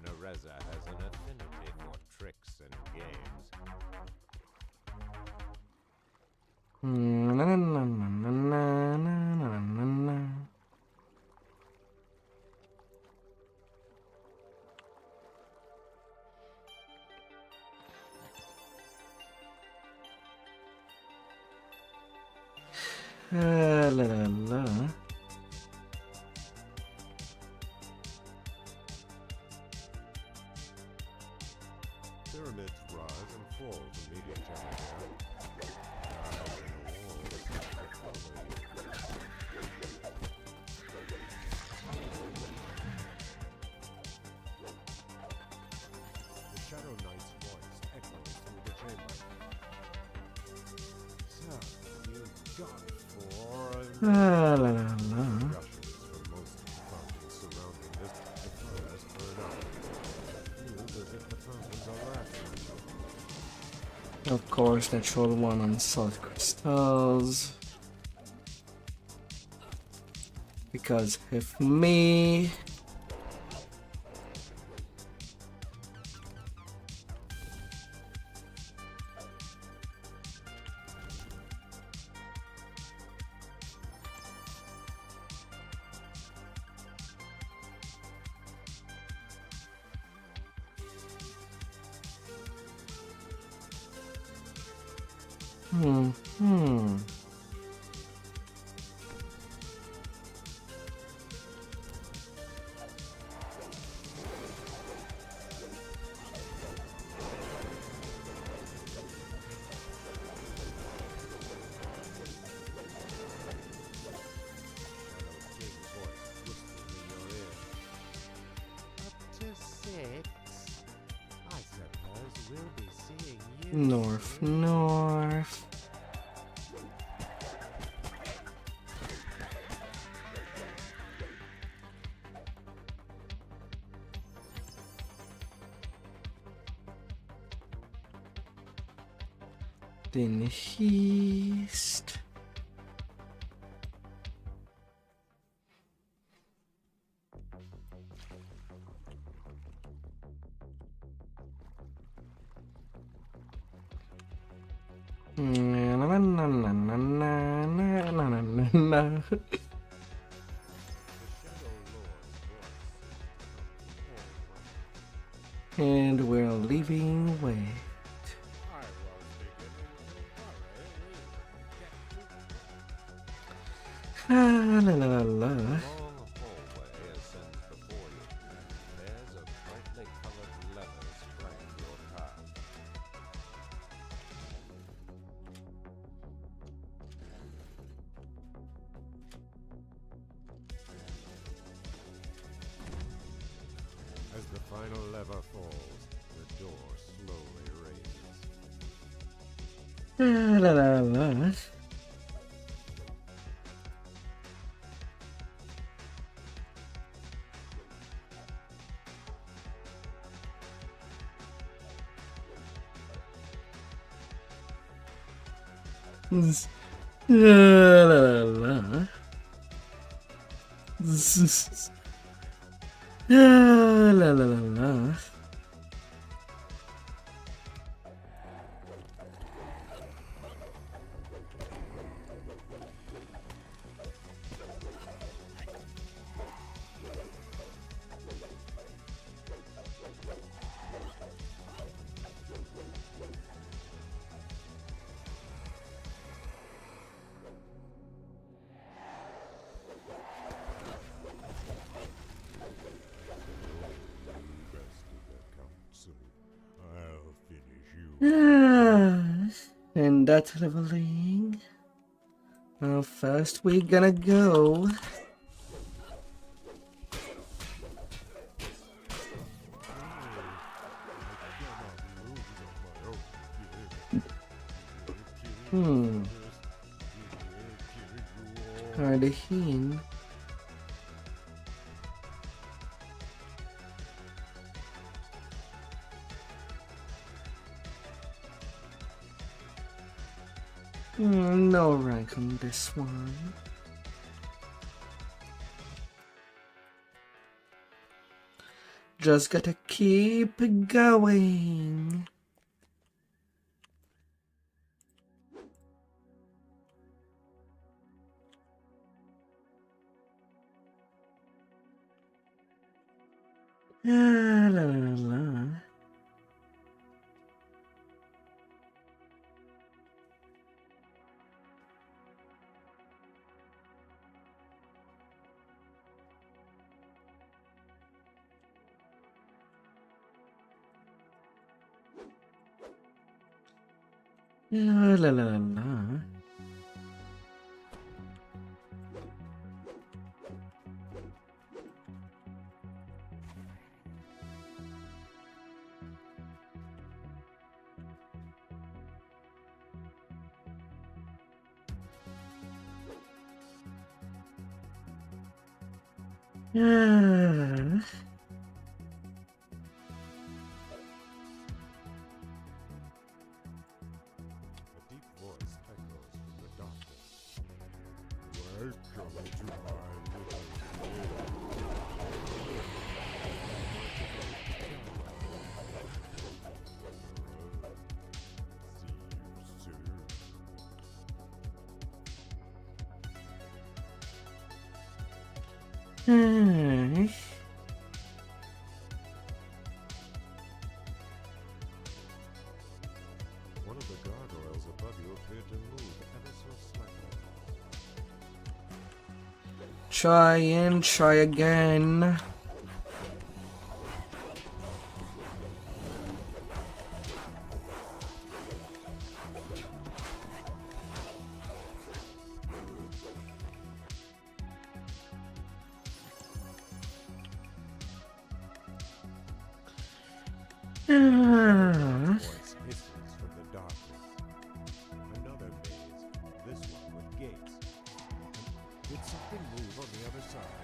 Nereza has an affinity for tricks and games. Na, na, na, na, na, na, na, na, na. La, la, la. Pyramids rise and fall to meet each other there. The Shadow Knight's voice echoes through the chamber. So, you've gone for La, la, la, la. rushes from most of the fountains surrounding this. The forest burn up. Feels as if the fountains are laughing. Of course, natural one on salt crystals. Because if me. Hmm. North, north. Then east. Na na na na na na na na na na. And we're leaving way. La la la la. Long hallway ascends before you. There's a brightly colored lever spraying your path. As the final lever falls, the door slowly raises. La la la. La la la. La la la la. I'll finish you. And that's leveling. How fast we gonna go? Cardigan. No rank on this one. Just gotta keep going. La la la. La la la la. Ah. A deep voice echoes from the darkness. Welcome to my little See you soon. One of the gargoyles above you appeared to move ever so slightly. Try and try again. Voice hisses from the darkness. Another maze, this one with gates. Did something move on the other side?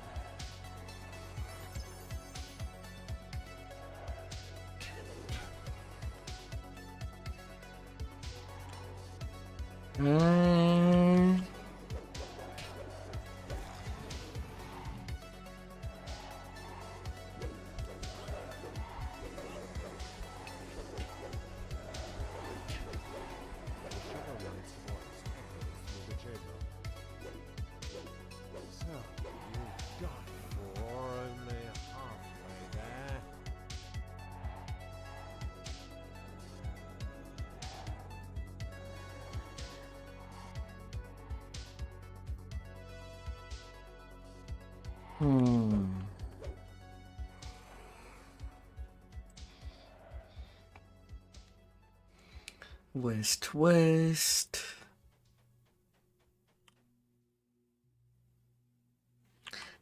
West, west.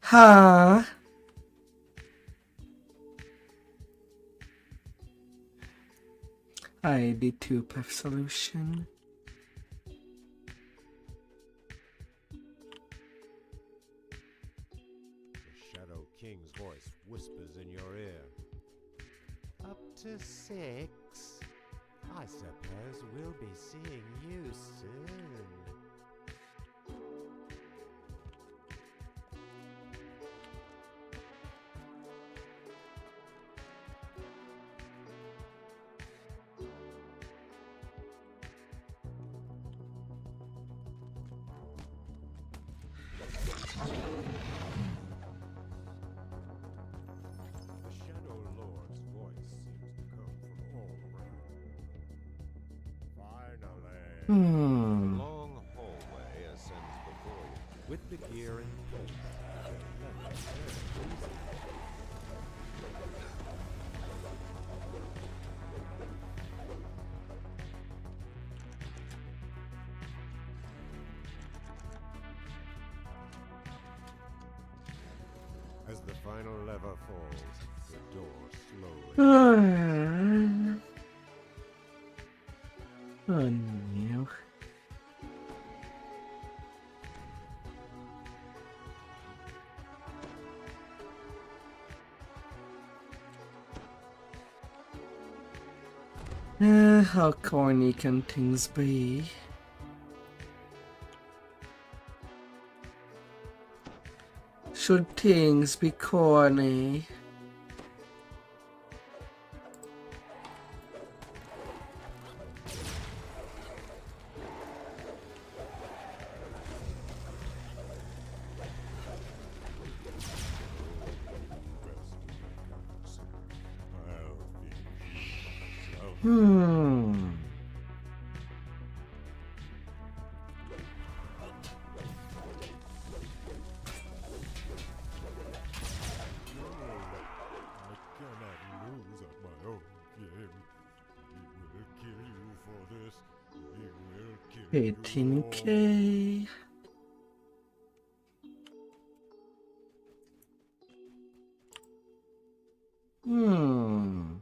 Huh? I did two-path solution. The Shadow King's voice whispers in your ear. Up to 6? I suppose we'll be seeing you soon. The Shadow Lord's voice seems to come from all around. Finally! A long hallway ascends before you, with the gear in place. As the final lever falls, the door slowly. Oh no. How corny can things be? Should things be corny? Hmm. This. He will kill 18K. Hmm.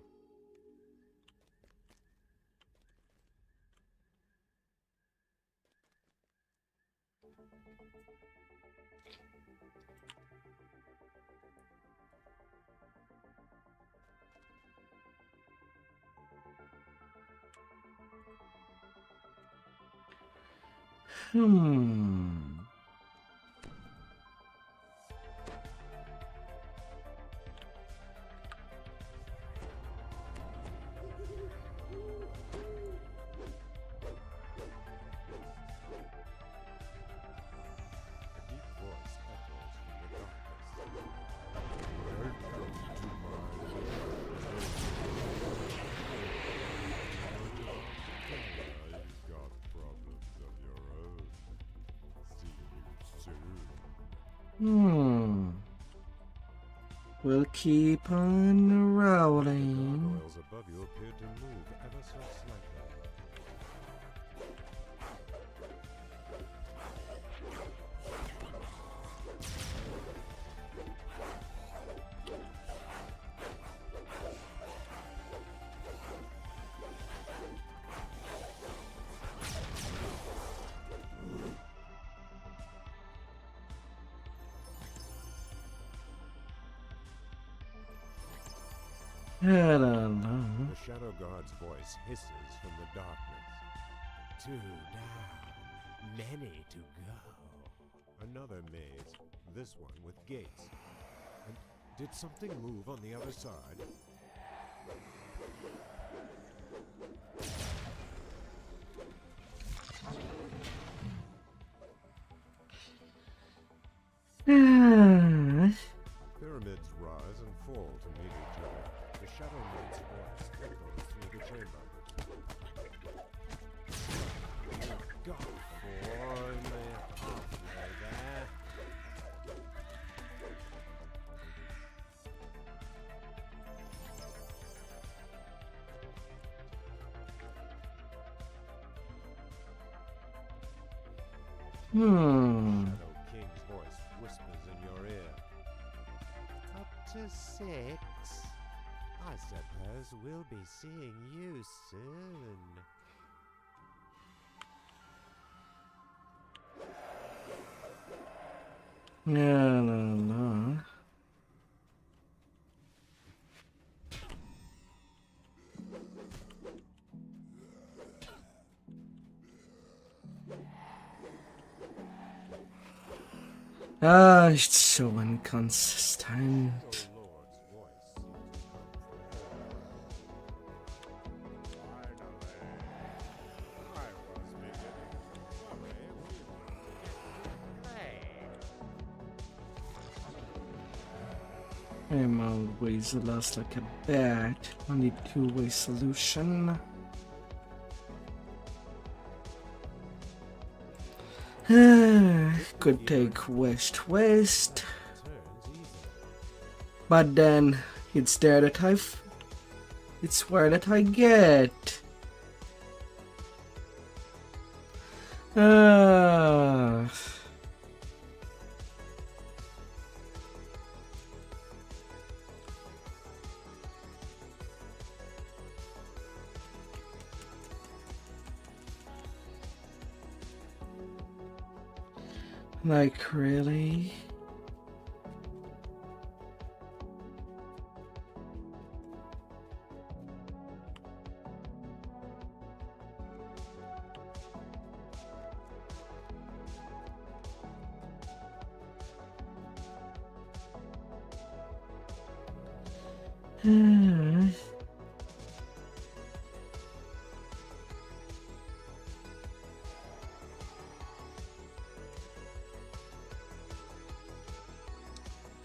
Hmm. Hmm. We'll keep on rolling. Gargoyles above you appeared to move ever so slightly. I don't know. The Shadow God's voice hisses from the darkness. 2 down, many to go. Another maze, this one with gates. And did something move on the other side? Pyramids rise and fall to meet each other. The Shadow Maid's voice echoes through the chamber. God, boy, may halfway there. Hmm. Shadow King's voice whispers in your ear. Up to 6. I suppose we'll be seeing you soon. Yeah, no. Ah, it's so inconsistent. I'm always lost like a bat on the two-way solution. Could take west, but then it's there that it's where that I get. Like, really?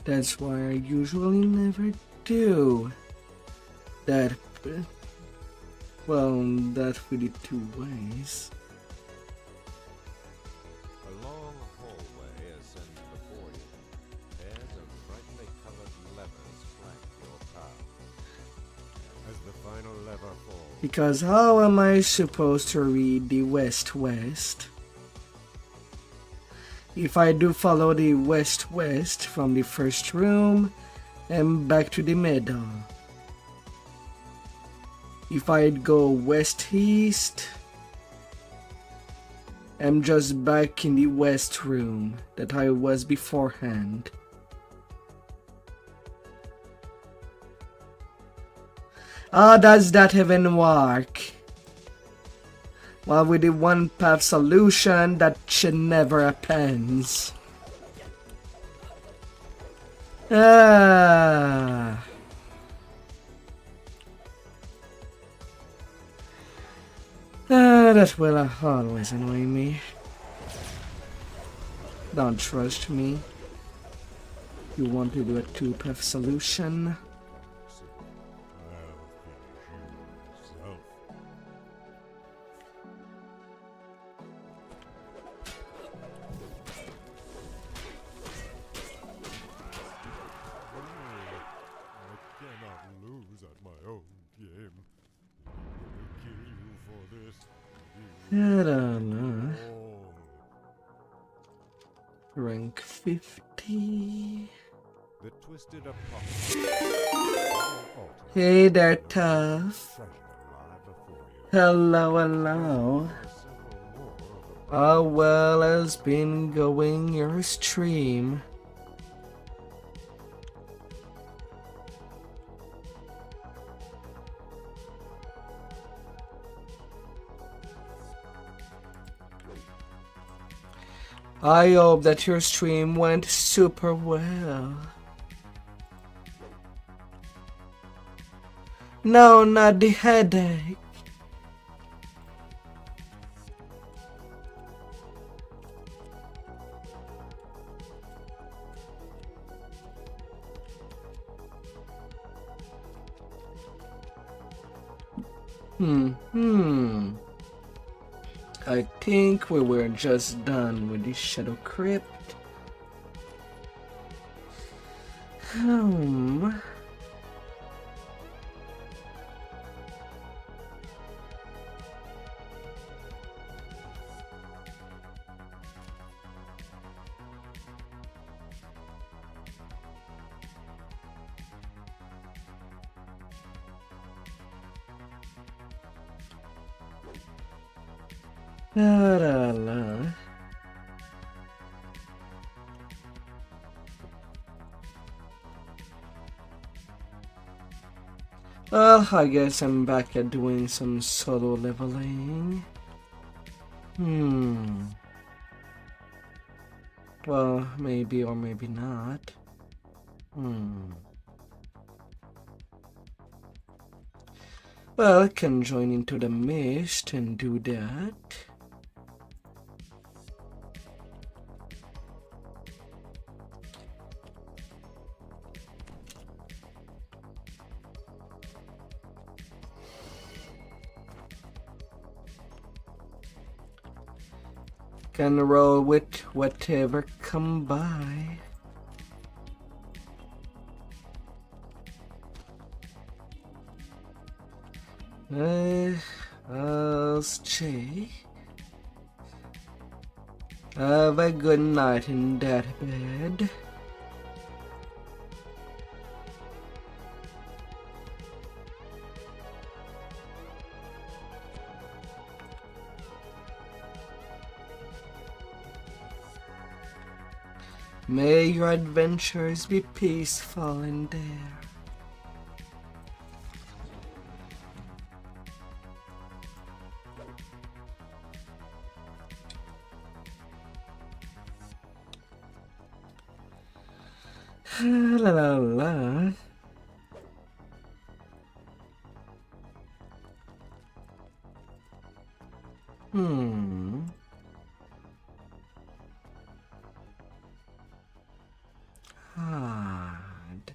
That's why I usually never do that. Well, that with the 2 ways. A long hallway ascends before you. Pairs of brightly colored levers flank your path. As the final lever falls, Because how am I supposed to read the west-west? If I do follow the west-west from the first room and back to the middle. If I'd go west-east, I'm just back in the west room that I was beforehand. Does that even work? Well, with the one path solution, that should never happens. That will always annoy me. Don't trust me. You want to do a 2-path solution? I don't know. Rank 50. the twisted apart. Hey there, Tough. Hello, hello. How well has been going your stream? I hope that your stream went super well. No, not the headache. I think we were just done with the Shadow Crypt. Well, I guess I'm back at doing some solo leveling. Well, maybe or maybe not. Well, I can join into the mist and do that. Can roll with whatever come by. I'll stay. Have a good night in that bed. May your adventures be peaceful in there. La la la. Hmm. Hard.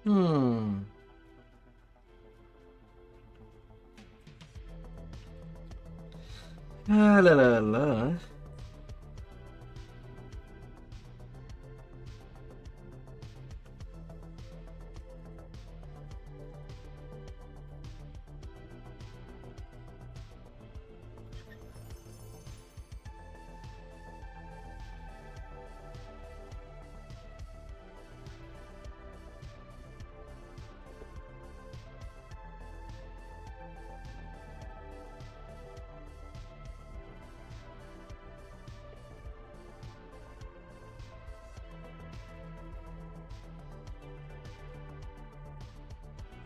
Hmm. Ah, la la la.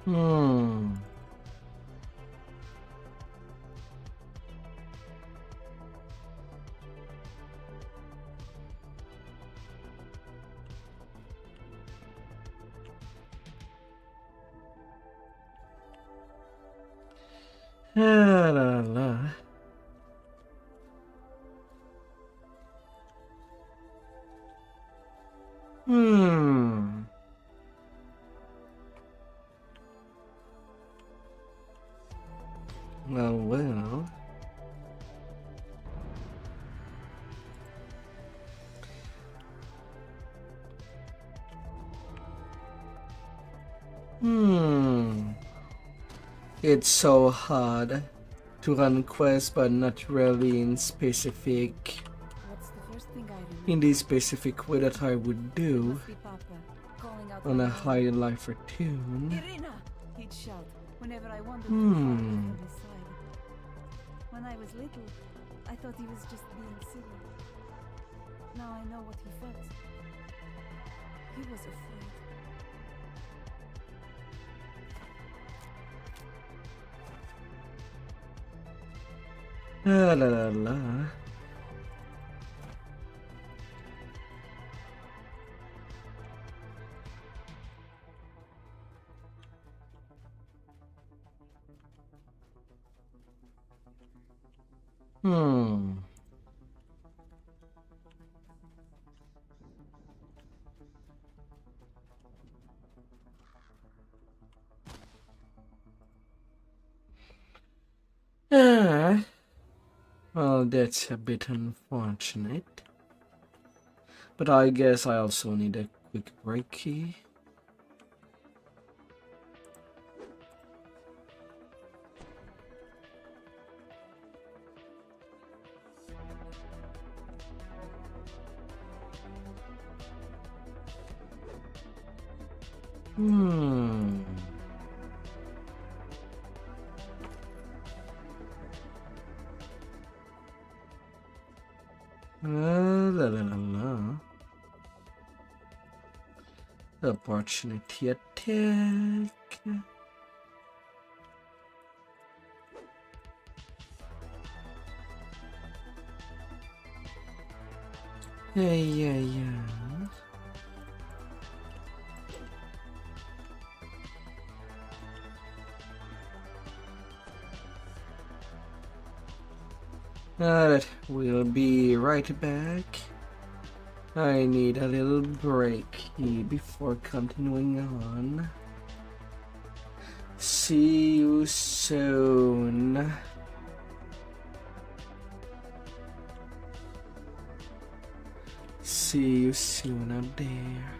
Hmm. Ah, la la. Hmm. Well. Hmm. It's so hard to run quests, but not really in specific. What's the first thing I remember? In the specific way that I would do Must be Papa calling out on my a name. high lifer tune. Irina! He'd shout whenever I wandered too far away from his side. When I was little, I thought he was just being silly. Now I know what he felt. He was afraid. Ah, la la la. Hmm. Ah. Well, that's a bit unfortunate. But I guess I also need a quick break key. Hmm. La la la la. Opportunity attack. Yeah. Alright, we'll be right back. I need a little break before continuing on. See you soon. See you soon up there.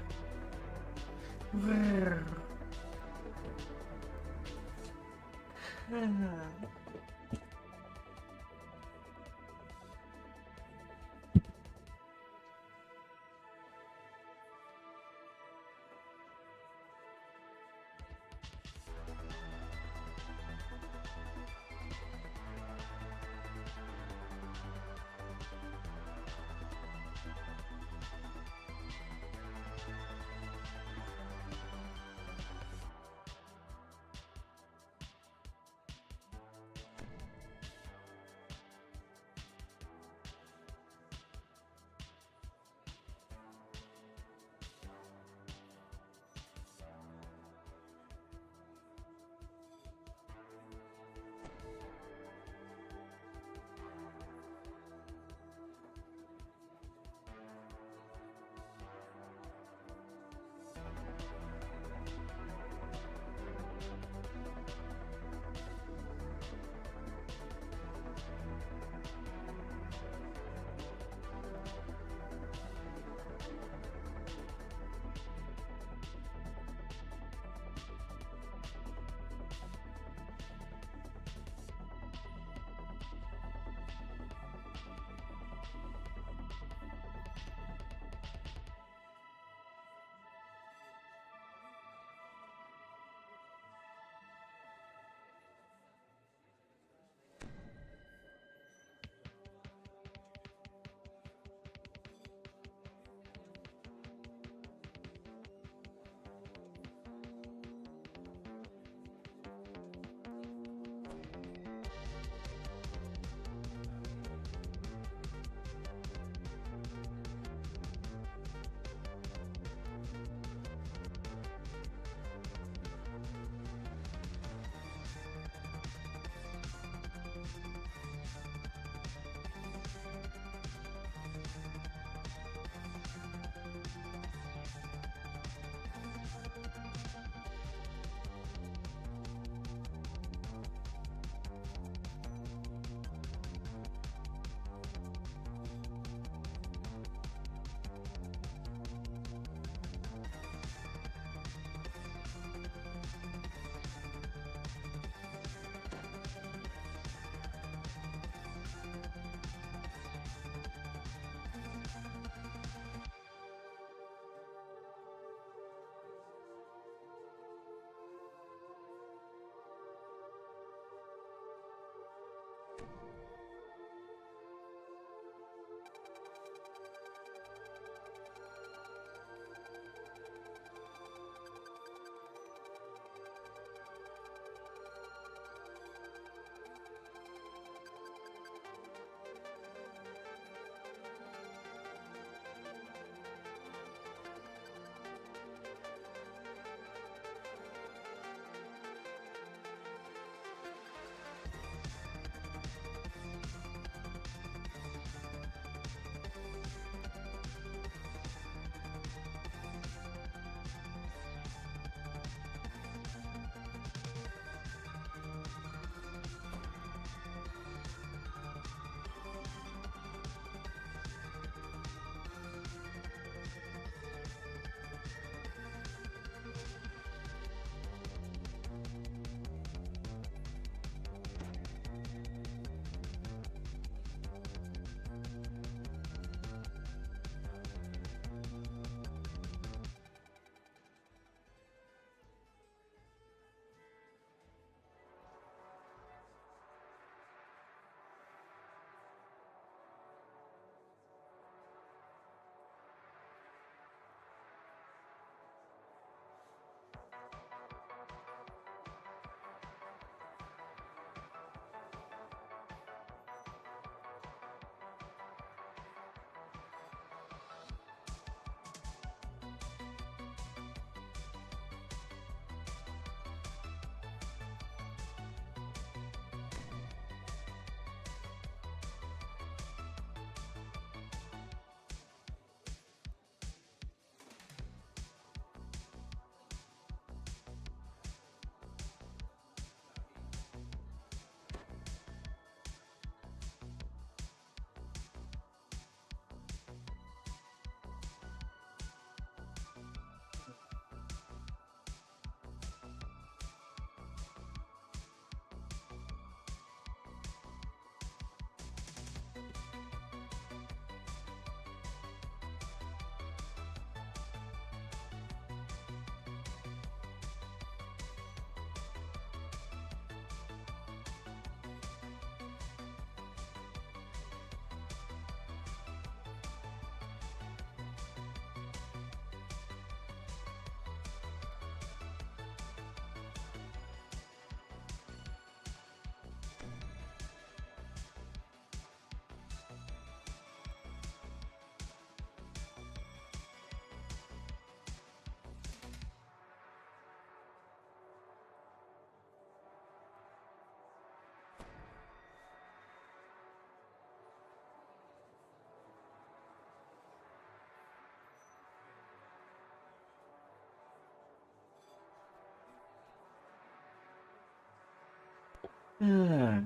Alright.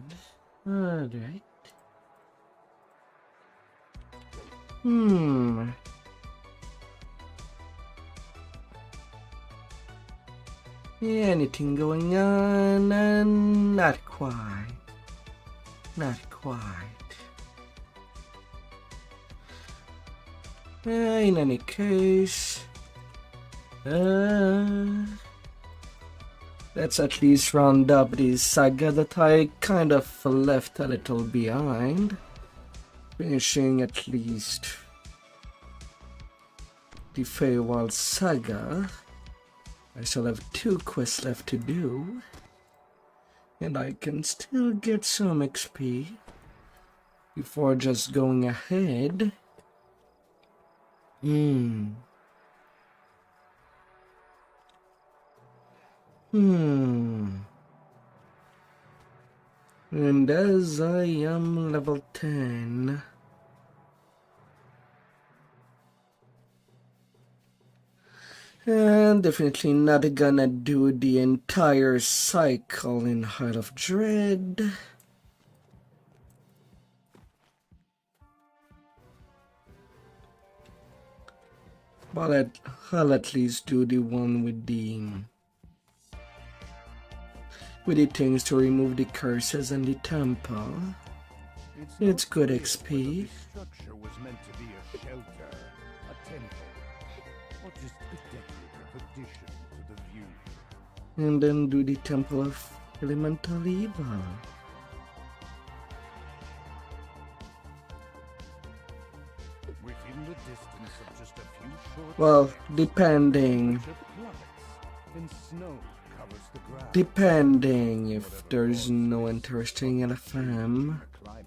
Anything going on? Not quite. Not quite. In any case, let's at least round up this saga that I kind of left a little behind. Finishing at least the Feywild saga. I still have 2 quests left to do, and I can still get some XP before just going ahead. And as I am level 10, and definitely not gonna do the entire cycle in Heart of Dread. But I'll at least do the one with the things to remove the curses and the temple. It's good XP. This structure was meant to be a shelter, a temple, or just a decorative addition to the view. And then do the Temple of Elemental Evil. Within the distance of just a few short Well, depending. then snow covers the ground. Depending if there's no interesting LFM. Climate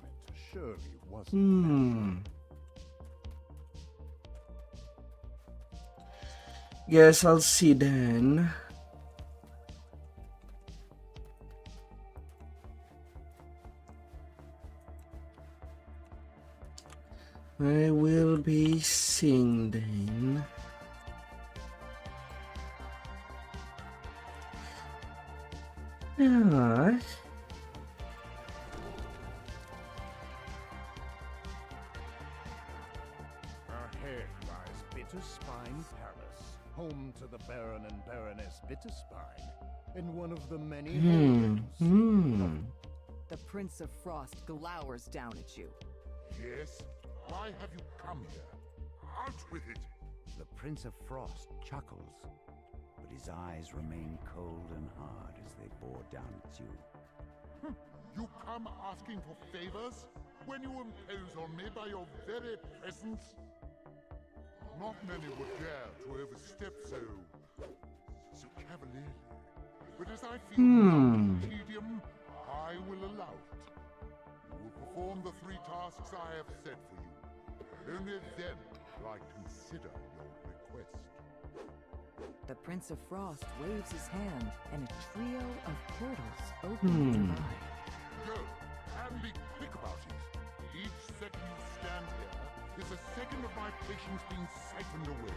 surely wasn't. Yes, I'll see then. I will be seeing then. Yeah. Ahead lies Bitterspine Palace, home to the Baron and Baroness Bitterspine, and one of the many holdings. The Prince of Frost glowers down at you. Yes? Why have you come here? Out with it! The Prince of Frost chuckles, but his eyes remain cold and hard as they bore down at you. You come asking for favors when you impose on me by your very presence? Not many would dare to overstep so cavalierly. But as I feel no tedium, I will allow it. You will perform the 3 tasks I have set for you. Only then will I consider your request. The Prince of Frost waves his hand, and a trio of portals open nearby. Go, and be quick about it. Each second you stand here is a second of my patience being siphoned away.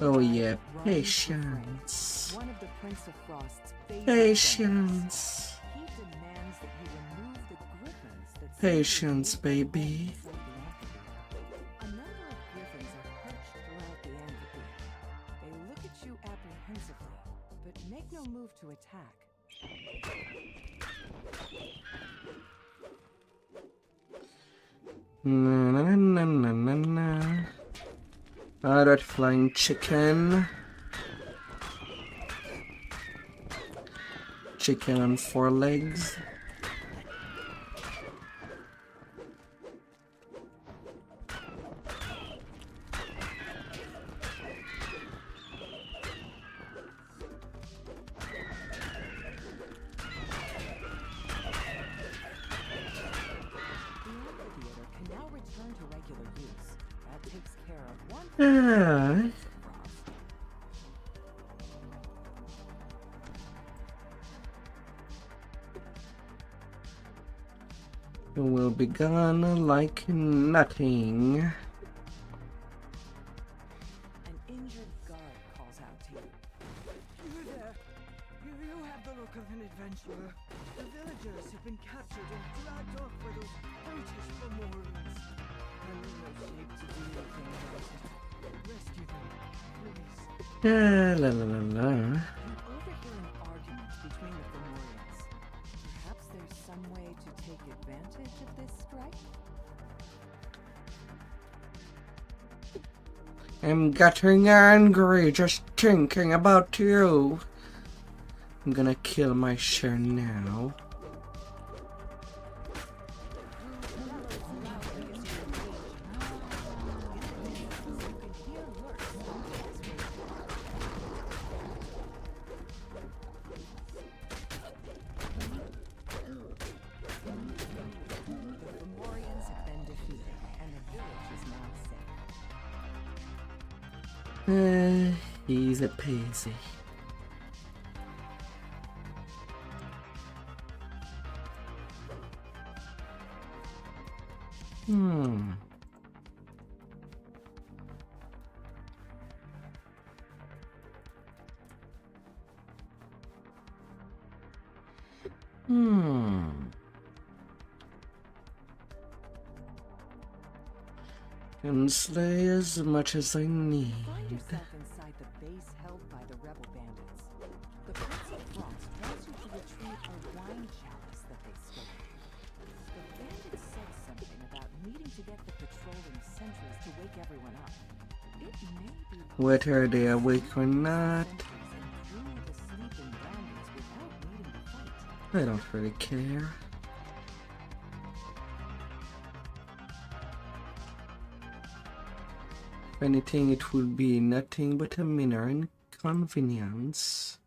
Oh yeah, patience. One of the Prince of Frost's Patience. He demands that you remove the griffins that Patience, baby. A number of griffins are perched throughout the amphitheater. They look at you apprehensively, but make no move to attack. Alright, flying chicken. Chicken on 4 legs. It will be gone like nothing. An injured guard calls out to you. You there? You have the look of an adventurer. The villagers have been captured and dragged off by those brutish Fomorians. I'm in no shape to do anything about it. Rescue them, please. La la la la. You overhear an argument between the Fomorians. Perhaps there's some way to take advantage of this strife? I'm getting angry just thinking about you. I'm gonna kill my share now. Easy peasy. Can slay as much as I need. Find yourself inside the base held by the rebel bandits. The Prince of Frost wants you to retrieve a wine chalice that they stole. The bandits said something about needing to get the patrolling sentries to wake everyone up. It may be whether they awake or not. I don't really care. If anything, it would be nothing but a minor inconvenience.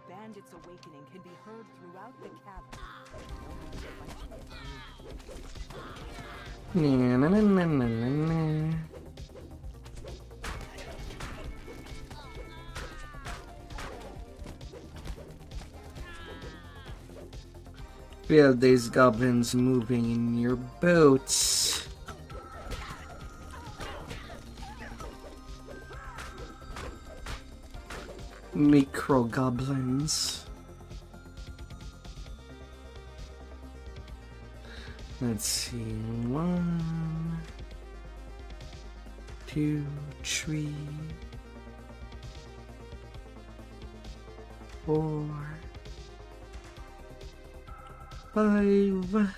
bandits' awakening can be heard throughout the cavern. Na, na, na, na, na, na. Feel these goblins moving in your boats. Micro goblins. Let's see. 1, 2, 3, 4, 5.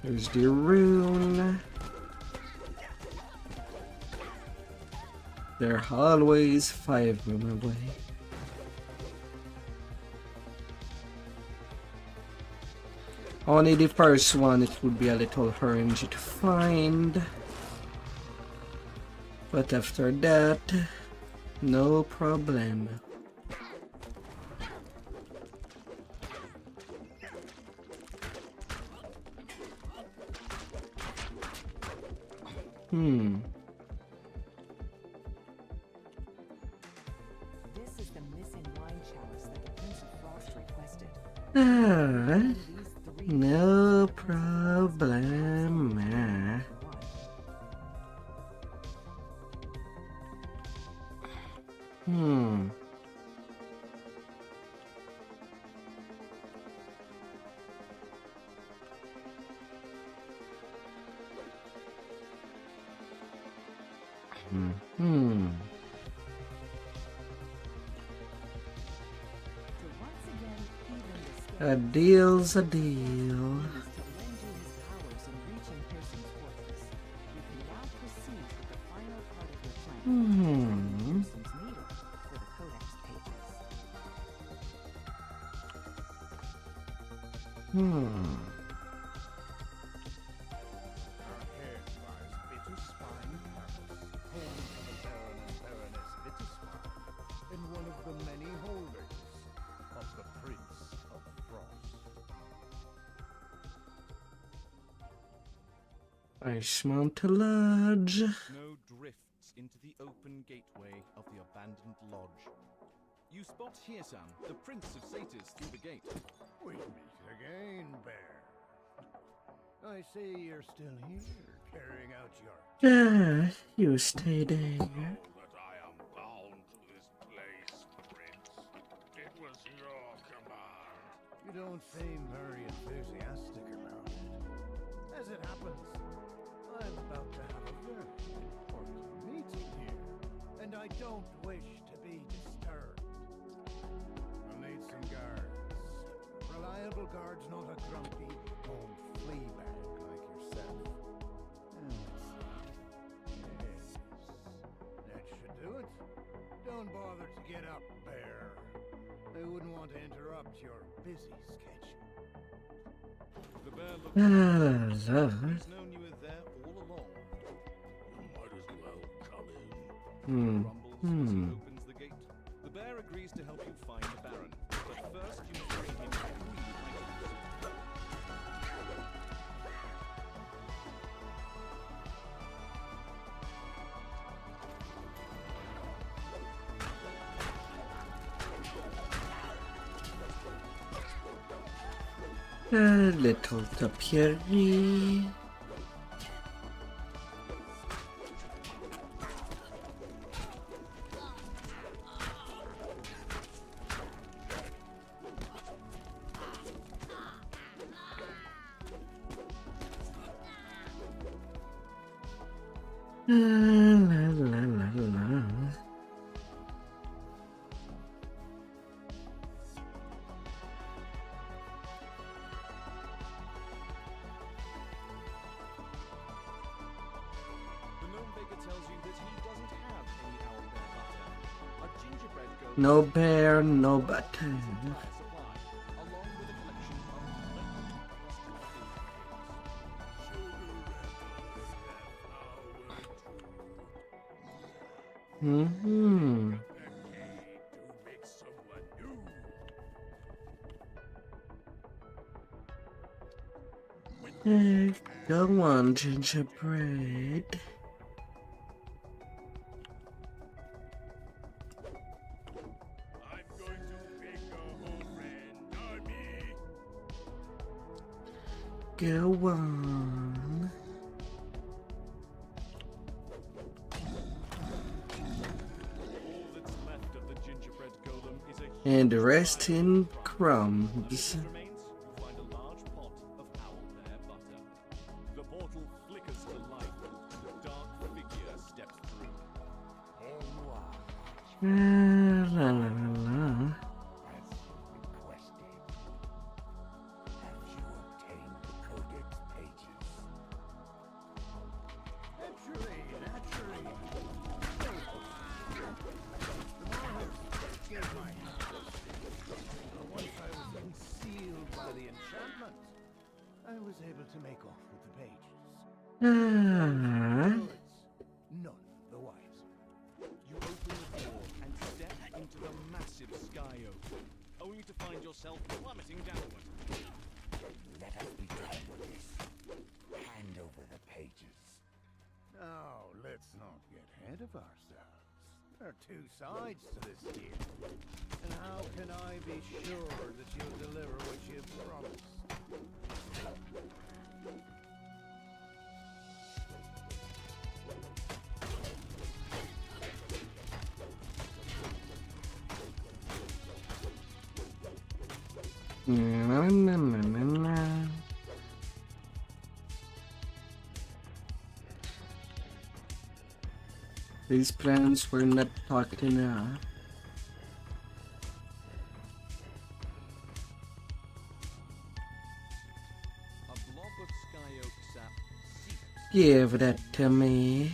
There's the rune. They're always 5 room away. Only the first one, it would be a little orangey to find. But after that, no problem. This is the missing wine chalice that the Prince of Frost requested. No problem. A deal's a deal. Mount Lodge. Snow drifts into the open gateway of the abandoned lodge. You spot Hirsam, the Prince of Satyrs, through the gate. We meet again, Bear. I see you're still here, carrying out your... You stay there. That I am bound to this place, Prince. It was your command. You don't seem very enthusiastic about it. As it happens, I'm about to have a very important meeting here, and I don't wish to be disturbed. I'll need some guards. Reliable guards, not a grumpy old flea bag like yourself. Yes, that should do it. Don't bother to get up, Bear. I wouldn't want to interrupt your busy schedule. The bear looks He's known you were there all along. Might as well come in. Rumbles as he opens the gate. The bear agrees to help you find the Baron, but first you must bring him 3 items. A little topiary. La la la la. No bear, no butter. Go on, gingerbread. Go on. And the rest in crumbs. The portal flickers to life. The dark figure steps through. La la la la. I was able to make off with the pages. Ah. None the wiser. You open the door and step into the massive sky oak, only to find yourself plummeting downward. Let us be done with this. Hand over the pages. Now, let's not get ahead of ourselves. There are 2 sides to this deal. And how can I be sure that you'll deliver what you've promised? Na, na, na, na, na. These plans were not talked enough. A blob of sky oak sap seeps. Give that to me. You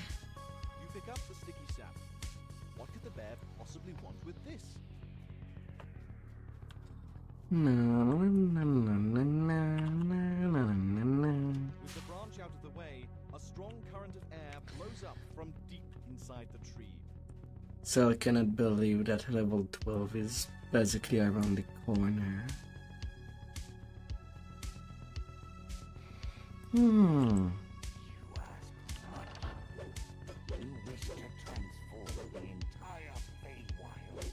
pick up the sticky sap. What could the bear possibly want with this? Na, na, na, na, na, na, na, na. With the branch out of the way, a strong current of air blows up from deep inside the tree. So I cannot believe that level 12 is basically around the corner. You wish to transform the entire Feywild.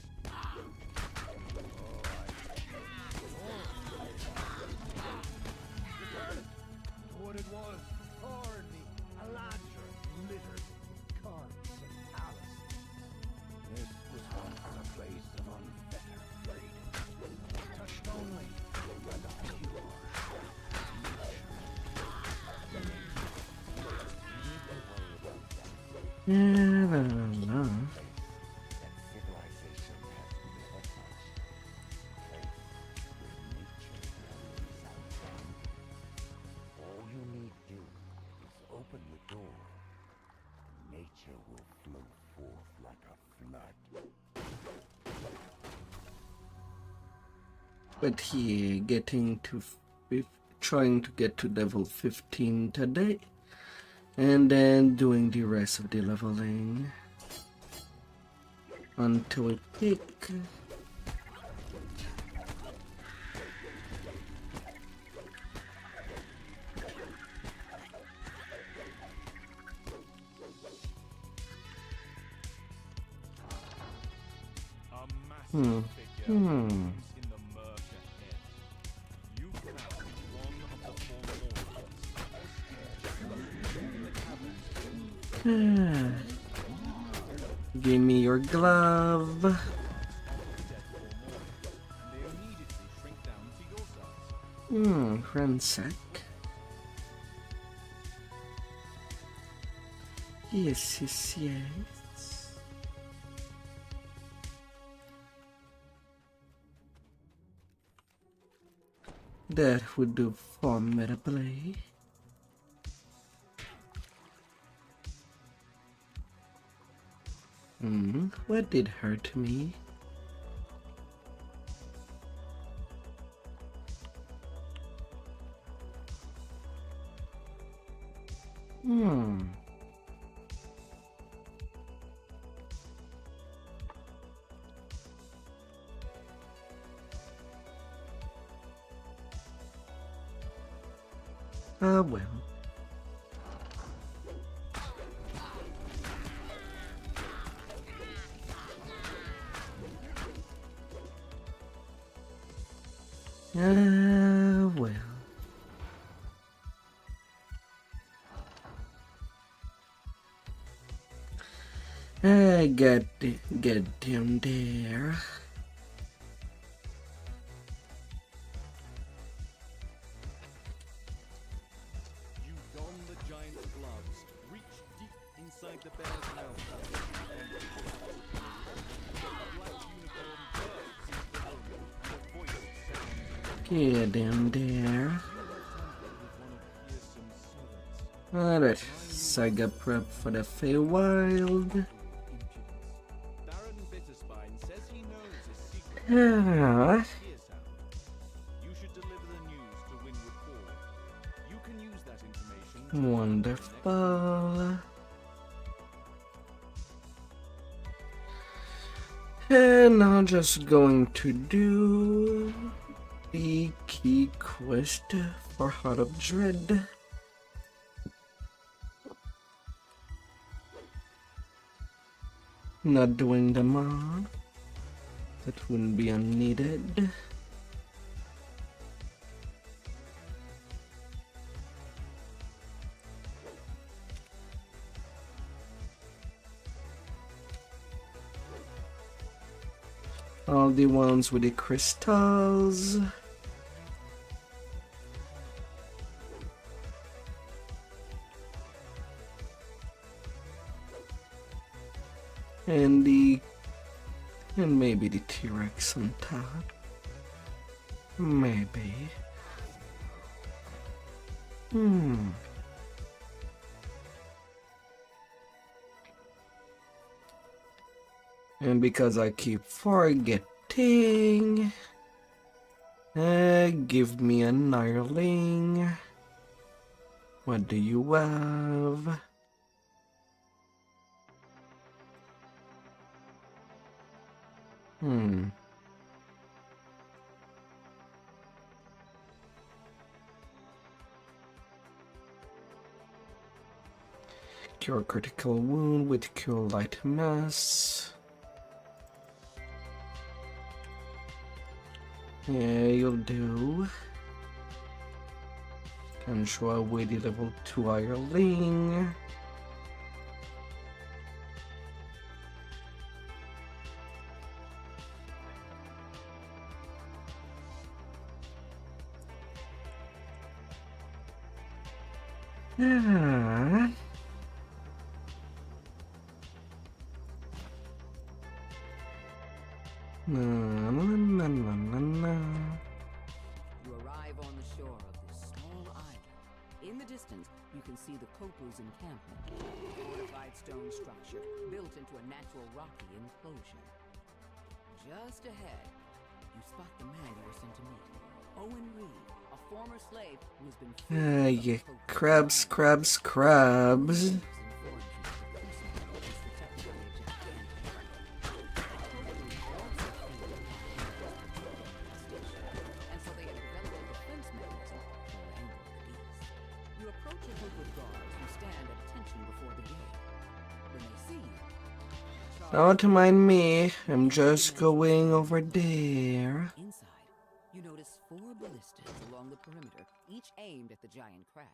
La, la, la. All you need do is open the door. Nature will flow forth like a flood. But he getting to trying to get to level 15 today, and then doing the rest of the leveling until we pick. Hmm. Give me your glove. Ransack. Yes, yes, yes. That would do formidably. What did hurt me? Well. Well. I get him there. You don the giant's gloves, reach deep inside the bear's mouth. Get him there. Alright, Saga prep for the Feywild. You should deliver the news to Windward Hall. You can use that information. Wonderful. And I'm just going to do the key quest for Heart of Dread. Not doing them all. That wouldn't be unneeded. All the ones with the crystals. And maybe the T-Rex on top. Maybe. And because I keep forgetting, give me a Nirling. What do you have? Cure critical wound with cure light mass. Yeah, you'll do. Can show away the level 2 Ireling. Na, na, na, na, na, na. You arrive on the shore of this small island. In the distance, you can see the Kopu's encampment, a fortified stone structure built into a natural rocky enclosure. Just ahead, you spot the man you were sent to meet, Owen Reed, a former slave who has been freed from Yeah, the Kopu's crabs, island. crabs, crabs. And so they had developed a defense mechanism to wrangle the beast. You approach a group of guards who stand at attention before the gate. When they see you, Don't mind me. I'm just going over there. inside, you notice 4 ballistas along the perimeter, each aimed at the giant crab.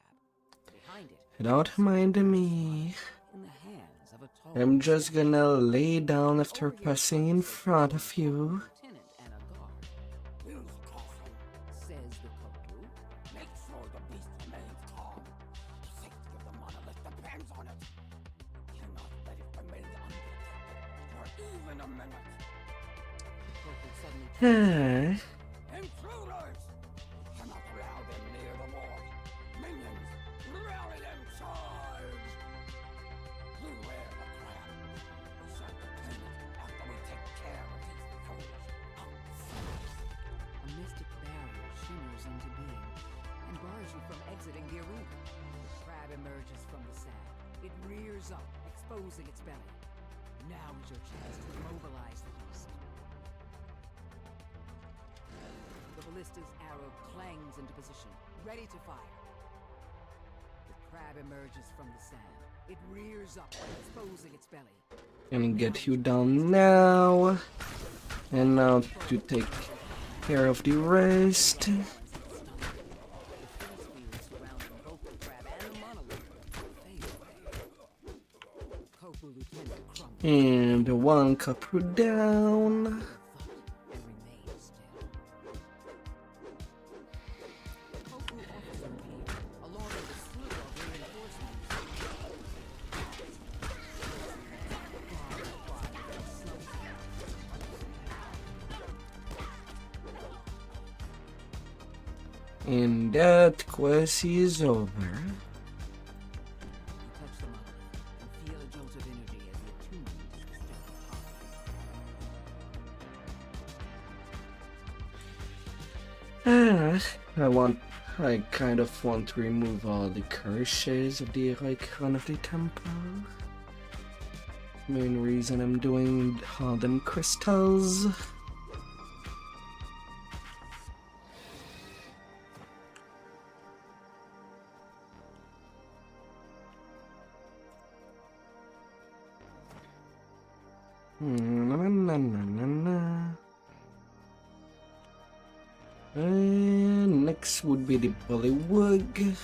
Behind it, Don't mind me. in the hands of a tall I'm just gonna lay down after passing in front of you. lieutenant and a guard. Use caution. Says the Kopu. Make sure the beast remains calm. The safety of the monolith depends on it. You cannot let it remain undetected for even a minute. Kopu suddenly Huh. Intruders! You cannot allow them near the wall. Minions, rally and charge! Beware the crab. We shall detain it after we take care of these foolish outsiders. A mystic barrier shimmers into being and bars you from exiting the arena. The crab emerges from the sand. It rears up, exposing its belly. Now is your chance to immobilize the beast. The ballista's arrow clangs into position, ready to fire. The crab emerges from the sand. It rears up, exposing its belly. Gonna get you down now. And now to take care of the rest. The force field surrounding both the crab and the monolith fail. Kopu Lieutenant crumbles And the one couple down. and remains still. Kopu officers appear, along with a slew of reinforcements. And that quest is over. You touch the monolith and feel a jolt of energy as the attunement is restored partly. I kind of want to remove all the curses of the icon of the temple. Main reason I'm doing all them crystals. Na, na, na, na, na. And next would be the Bullywug.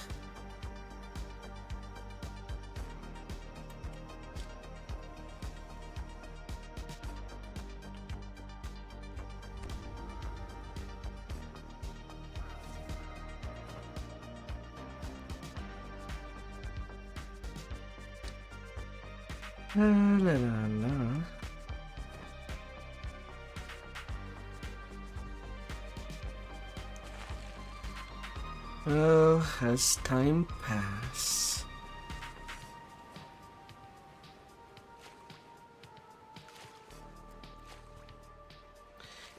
La la la la. Oh, as time passes.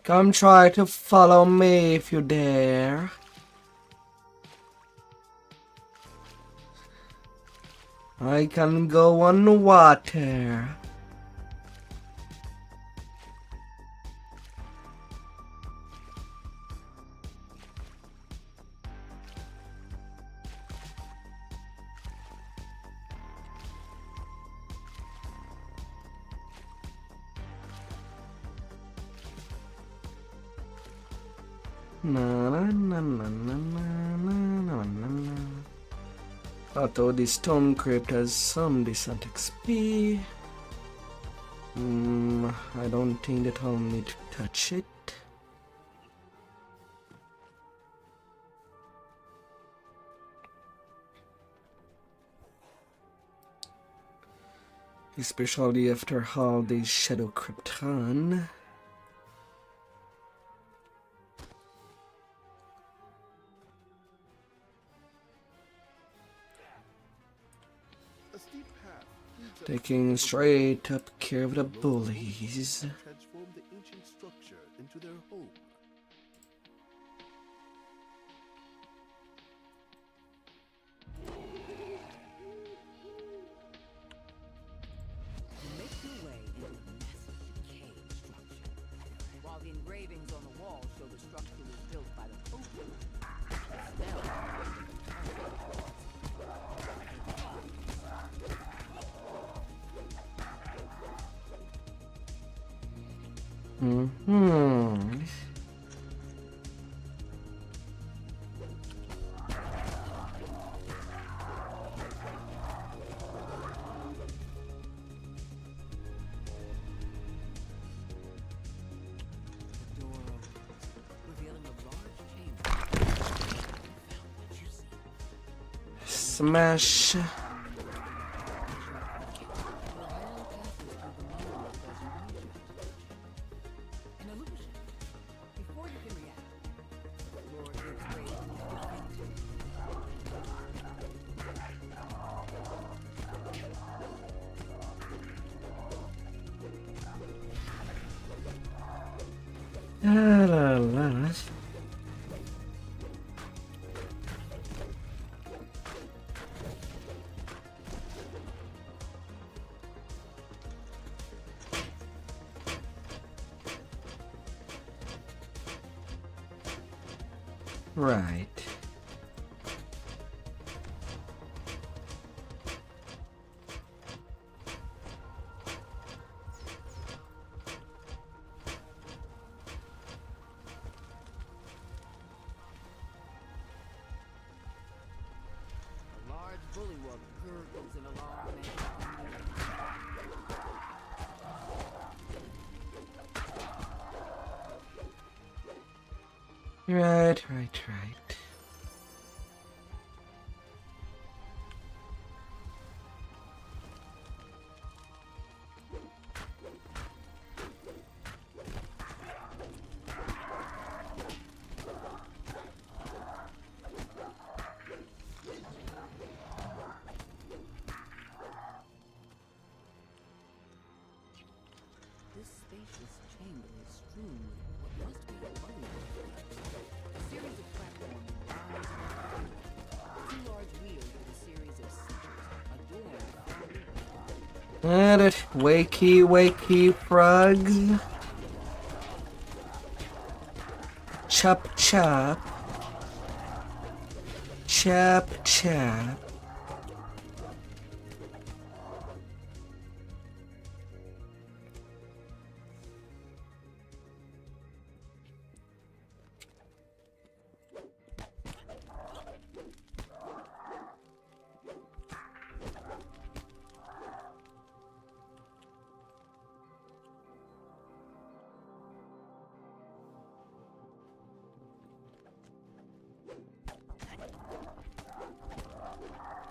Come try to follow me if you dare. I can go on the water. Na na na na na na na na na. Although the stone crypt has some decent XP, I don't think that I'll need to touch it. Especially after all the Shadow Krypton. Taking straight up care of the bullies. Transform the ancient structure into their home. You make your way into a massive cave structure. While the engravings on the wall show the structure was built by the Pope, Mm-hmm. Smash. La la la. Right. a large bullywug gurgles in alarm Right. This spacious chamber is strewn with what must be a bullywug. A series of platforms rise and fall. Two large wheels with a series of sigils adorn At it. Wakey, frogs. Chop, chop. Chop, chop.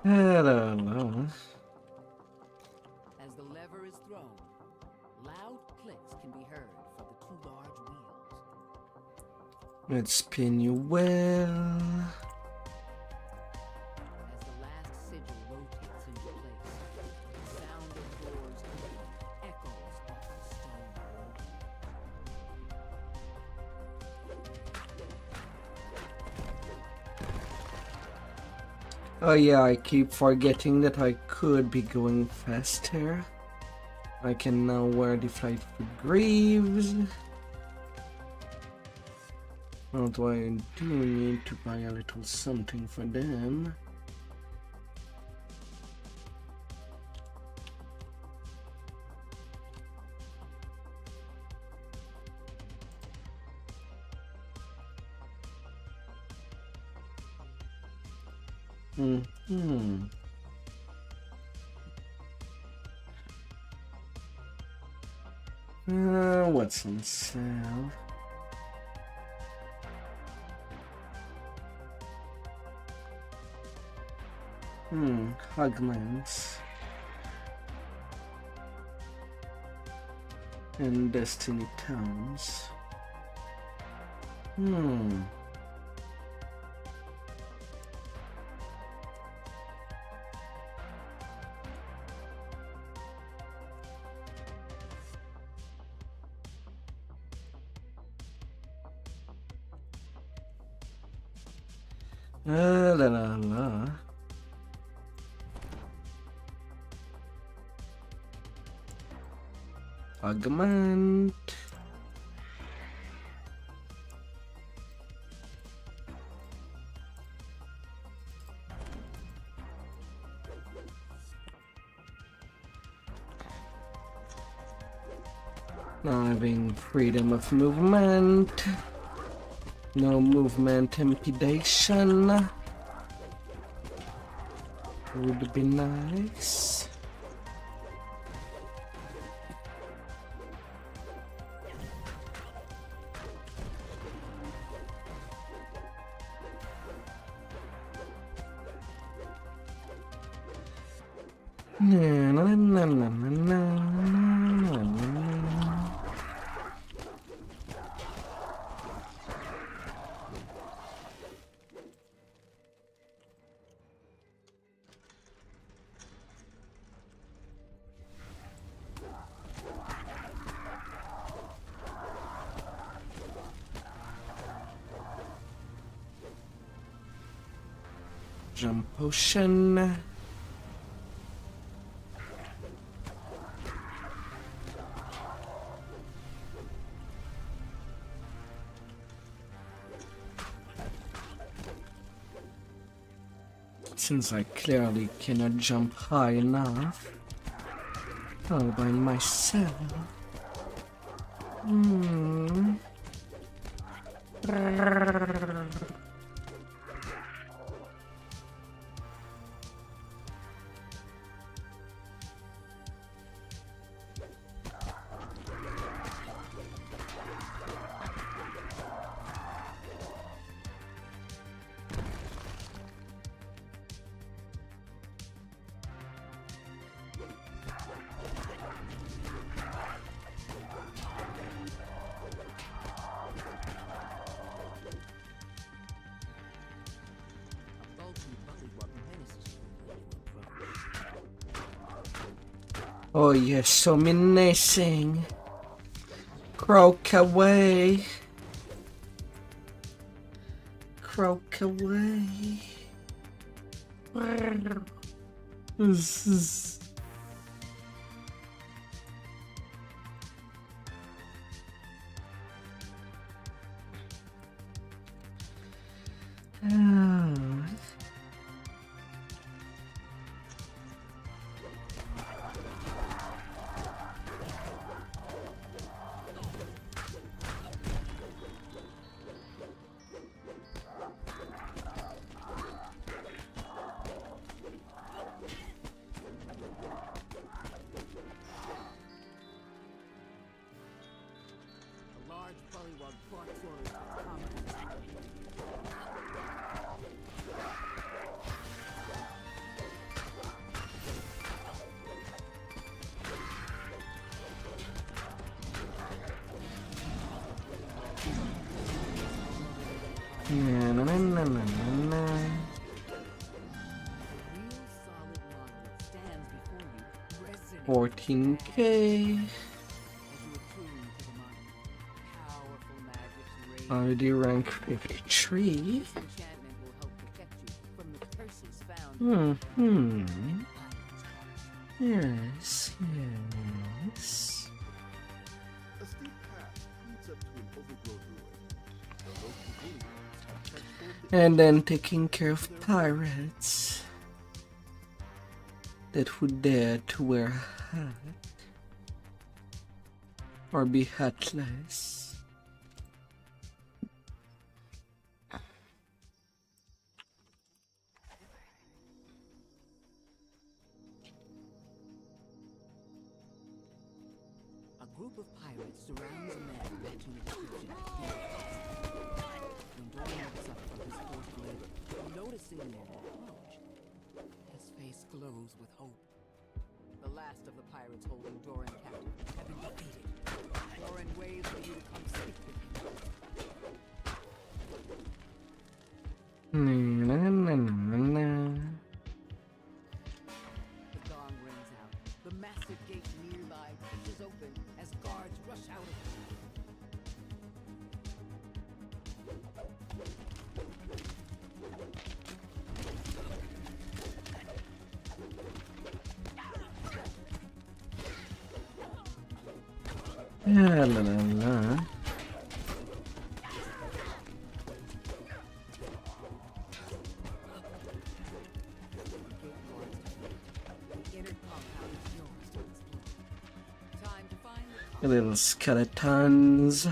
Hello. As the lever is thrown, loud clicks can be heard from the two large wheels. Let's spin you well. As the last sigil rotates into place, the sound of doors opening echoes off the stone wall. Oh yeah, I keep forgetting that I could be going faster. I can now wear the flight for Greaves. Although I do need to buy a little something for them. What's on sale? Huglands and Destiny Towns. La la la. Augment. Not having freedom of movement. No movement impedation. Would be nice. Na, na, na, na, na, na, na. Jump potion. Since I clearly cannot jump high enough all by myself. Oh, you're so menacing. Croak away. Croak away. This is... Na, na, na, na, na, na. 14K. Already rank 53. Yes, yes. A steep path leads up to an overgrown ruin. The local bullymongs have transformed the And then taking care of pirates that would dare to wear a hat or be hatless. A group of pirates surrounds a man matching the description of hero. When Dorian looks up from his fourth blade, noticing their approach, his face glows with hope. The last of the pirates holding Doran captive have been defeated. Doran waits for you to come speak with him. Na, na, na, na. The gong rings out. The massive gate nearby pushes open as guards rush out of it. La la la la. Little skeletons.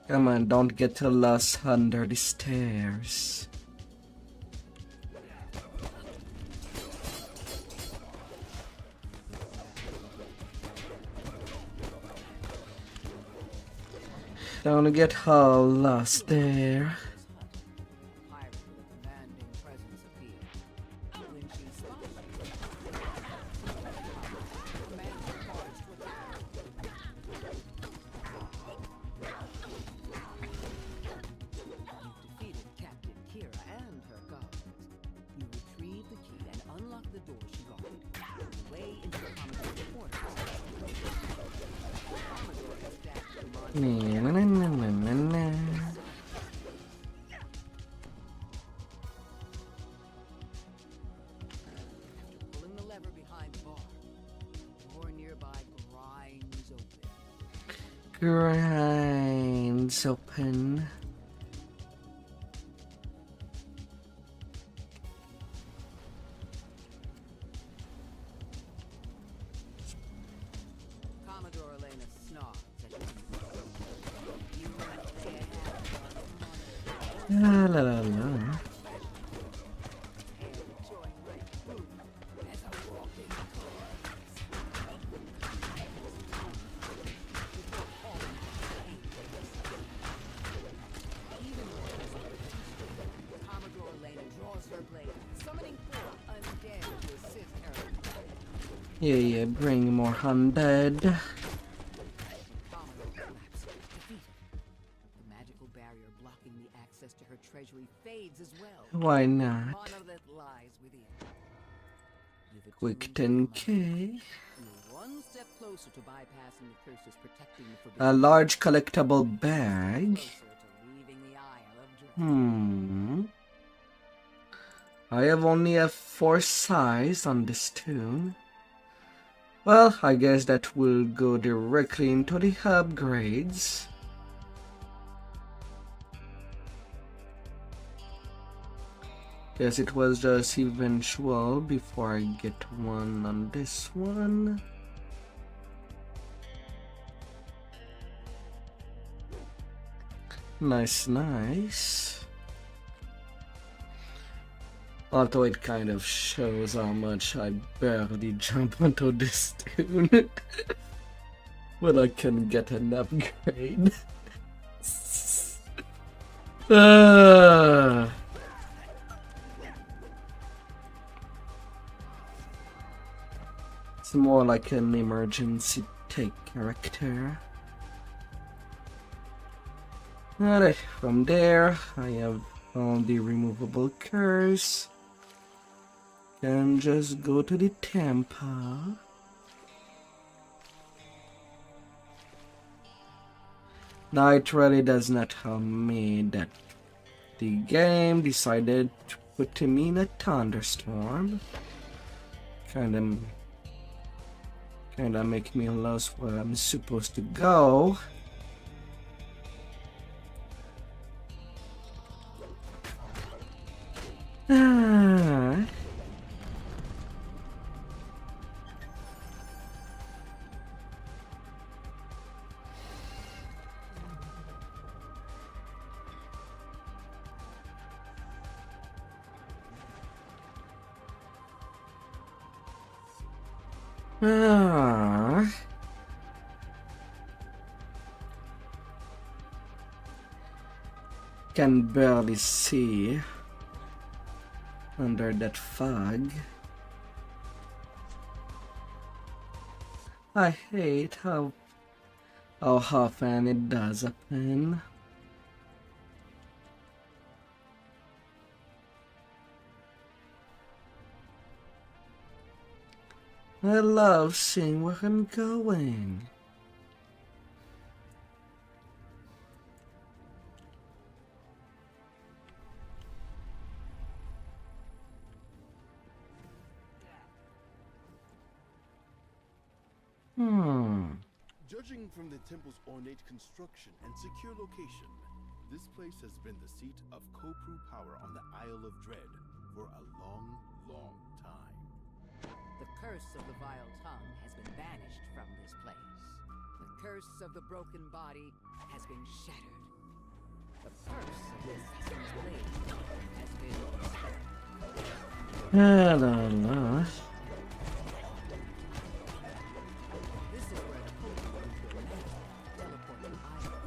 Come on, don't get lost under the stairs. Don't get all lost there. Grinds open. La la la la. Yeah, bring more undead. The magical barrier blocking the access to her treasury fades as well. Why not? Monolith lies within. Quick 10k. One step closer to bypassing the curses protecting the A forbidden. large collectible bag. Closer to leaving the Isle of Dread. I have only a 4 size on this tune. Well, I guess that will go directly into the upgrades. Guess it was just eventual before I get one on this one. Nice, nice. Although it kind of shows how much I barely jump onto this tune. When I can get an upgrade. It's more like an emergency take character. Alright, from there I have all the removable curse. Can just go to the temple. Now it really does not help me that the game decided to put me in a thunderstorm. Kinda make me lose where I'm supposed to go. Can barely see under that fog. I hate how often it does happen. I love seeing where I'm going. Judging from the temple's ornate construction and secure location, this place has been the seat of Kopru power on the Isle of Dread for a long, long time. The curse of the vile tongue has been banished from this place. The curse of the broken body has been shattered. The curse of the assassin's blade has been I don't know. This is where the Kopru teleported island.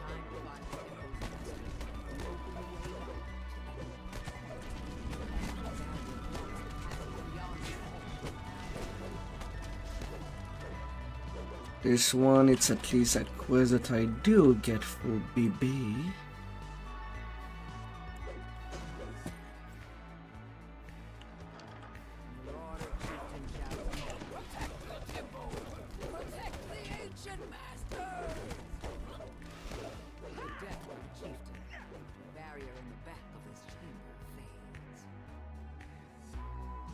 Time to find the temple's master and open the way out. This one, it's at least a quiz that I do get for BB.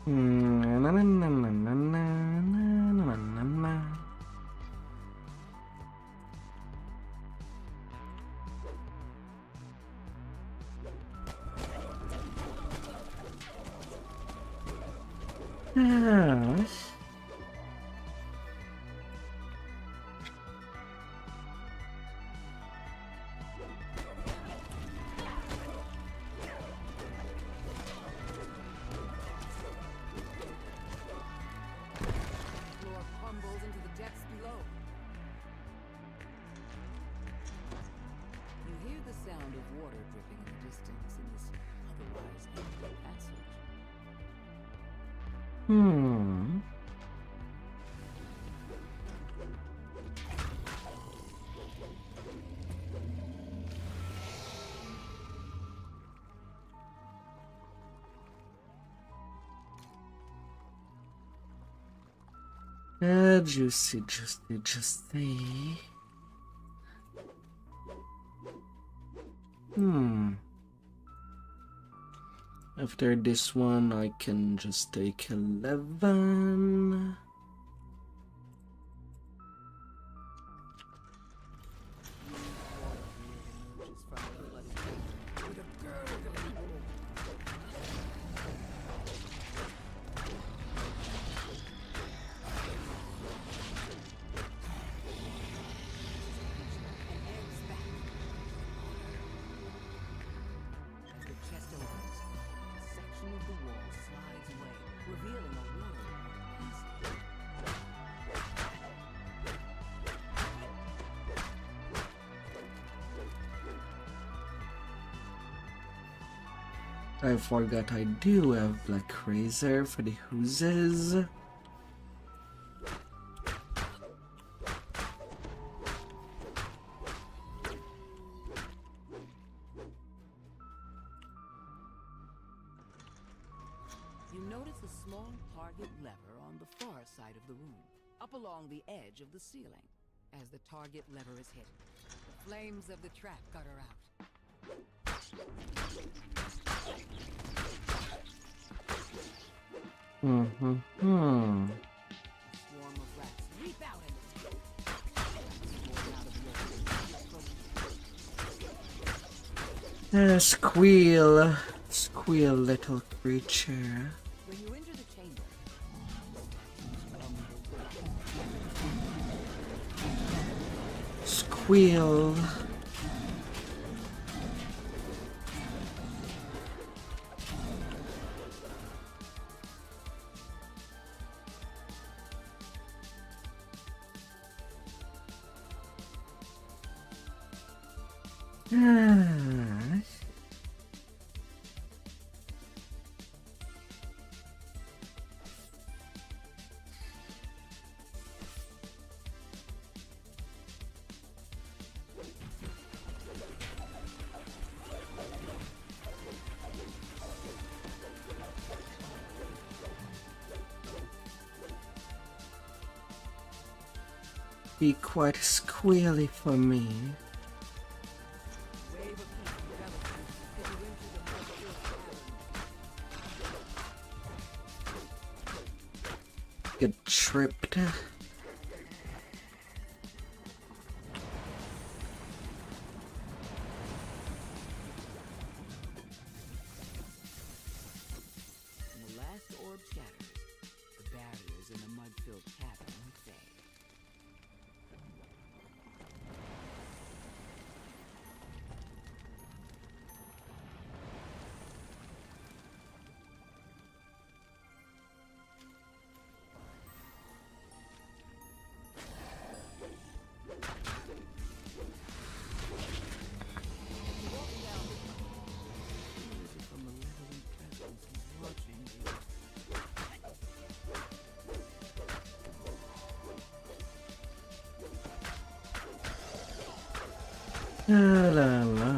Na, na, na, na, na, na, na, na, na. Yes. Floor crumbles into the depths below. You hear the sound of water dripping in the distance in this otherwise empty passage. Juicy. After this one, I can just take 11. I forgot I do have Black Razor for the hooses. You notice a small target lever on the far side of the room, up along the edge of the ceiling. As the target lever is hit, the flames of the trap gutter out. Swarm of rats leap out and attack. Squeal, little creature. When you enter the chamber, Squeal. be quite squealy for me. Get tripped. When the last orb shatters, the barriers in the mud-filled cavern fade. La la la.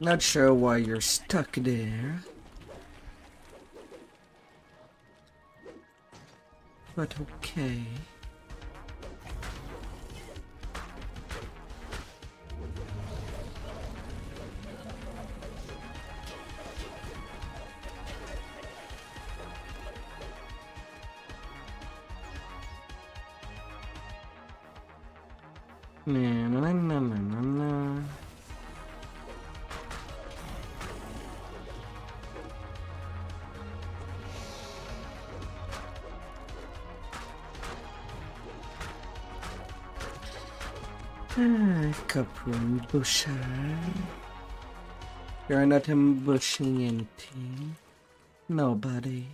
Not sure why you're stuck there. But okay. Na na na na na na. Couple ambusher. You're not ambushing anything. Nobody.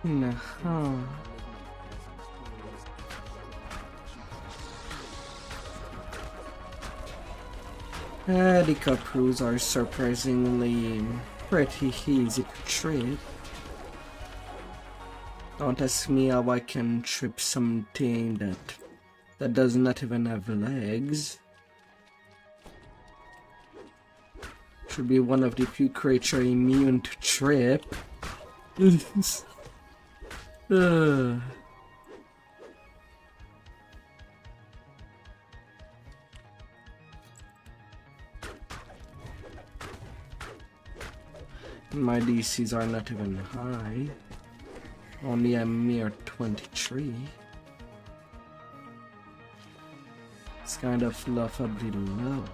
No. The couples are surprisingly pretty easy to trip. Don't ask me how I can trip something that does not even have legs. Should be one of the few creatures immune to trip. My DCs are not even high. Only a mere 23. It's kind of laughably low.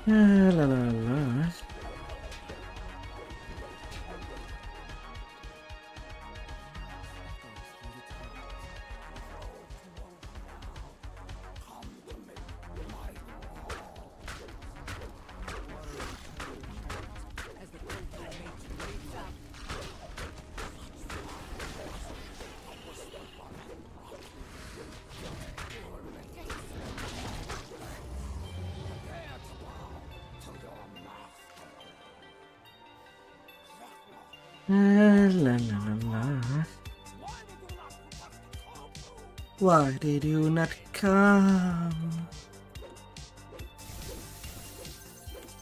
La la la. La la la la. Why did you not come?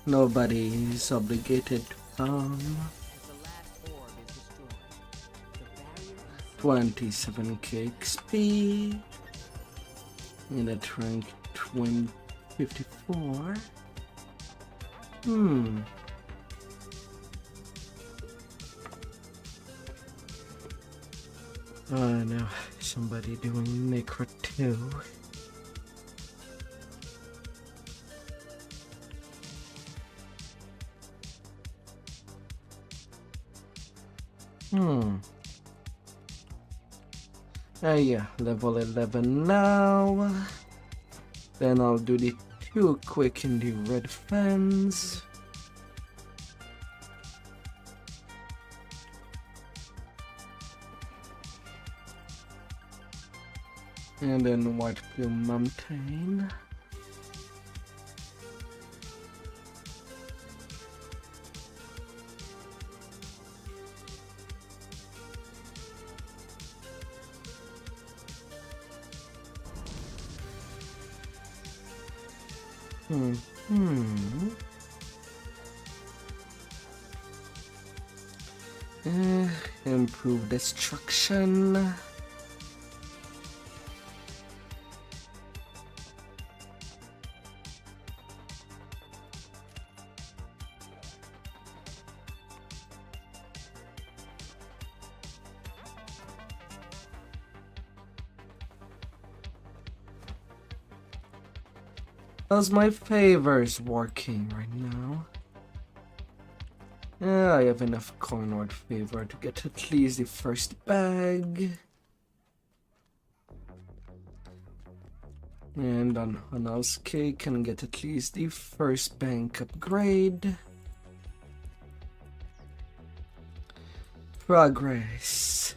Nobody is obligated to come. 27k XP. And at rank 54. Oh no, somebody doing Necro 2. Yeah, level 11 now. Then I'll do the 2 quick in the red fence. And then White Plume Mountain. Improve destruction. How's my favors working right now? Yeah, I have enough Cornward favor to get at least the first bag. And on Hanauske can get at least the first bank upgrade. Progress.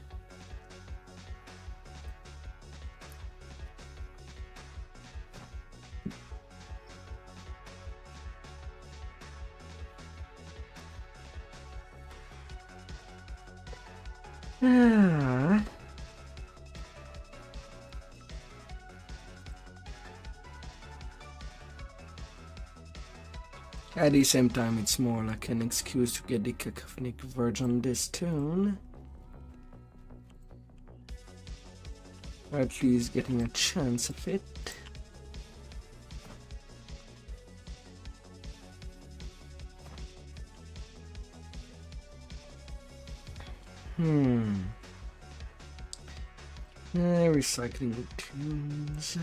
At the same time, it's more like an excuse to get the cacophonic verge on this tune. Or at least getting a chance of it. Recycling the tunes.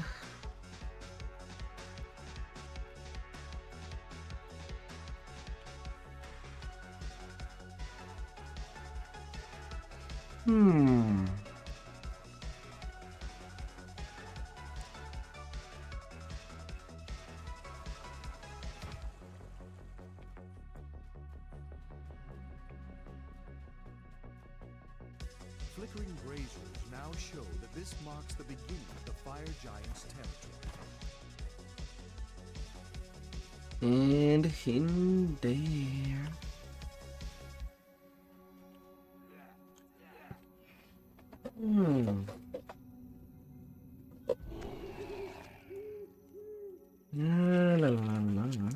Flickering braziers now show that this marks the beginning of the Fire Giant's territory. And in there. La la la la.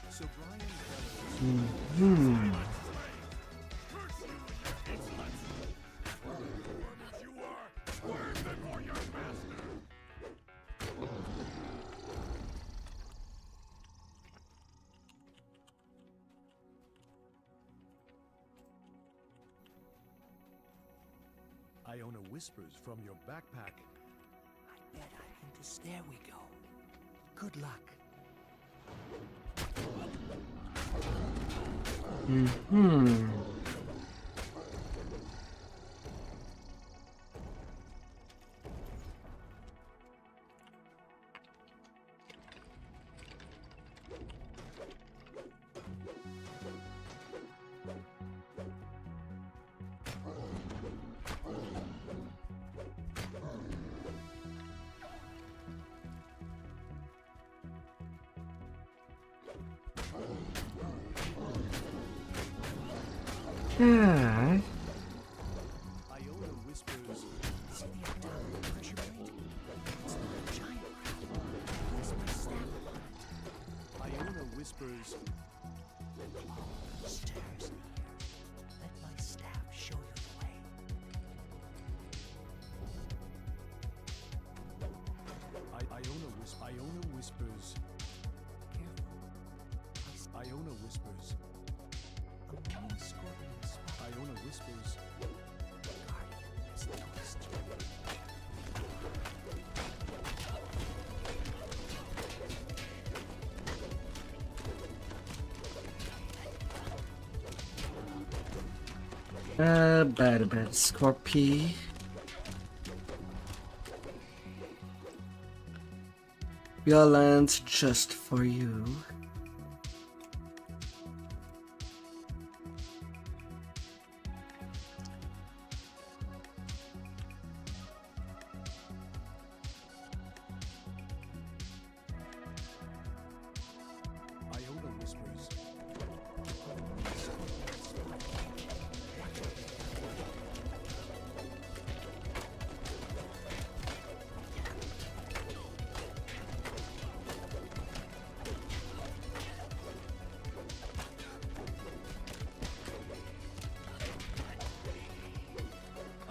So Brian Iona whispers from your backpack. I bet I think this there we go. Good luck. Ah. Iona whispers. See the abdominal pressure plate? It's like a giant crab. Place my staff upon it. Iona whispers. Stairs here. Let my staff show you the way. Iona whispers. Careful. Iona whispers. A green scorpion spot. Iona whispers. Guardian has noticed you. Bad Scorpy. Violence just for you. Iona whispers.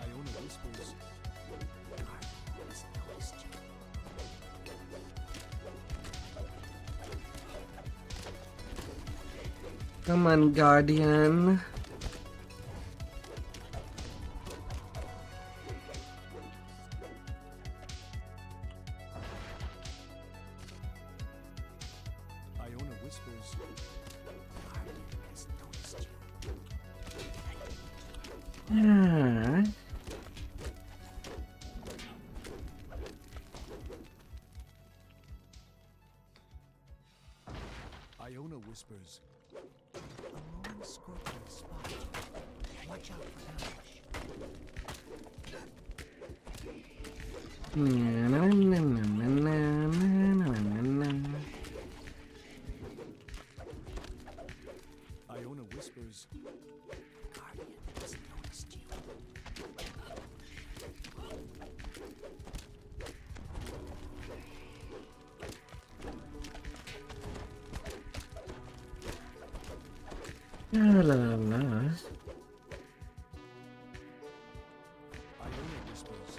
Iona whispers. Guardian has noticed you. Come on, Guardian. Iona whispers. Guardian has noticed you. Ah. Iona whispers. A moving scorpion spot. Watch out for ambush. Iona whispers. Guardian has noticed you. La la la. Iona whispers.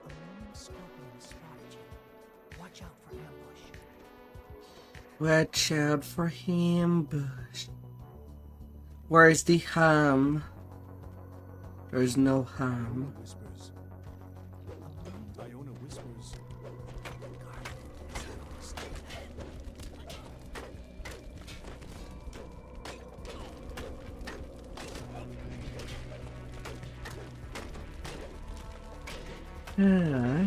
A moving scorpion spotted you. Watch out for ambush. Watch out for him, Bush. Where's the ham? There's no ham. Iona whispers. Iona whispers. Ah.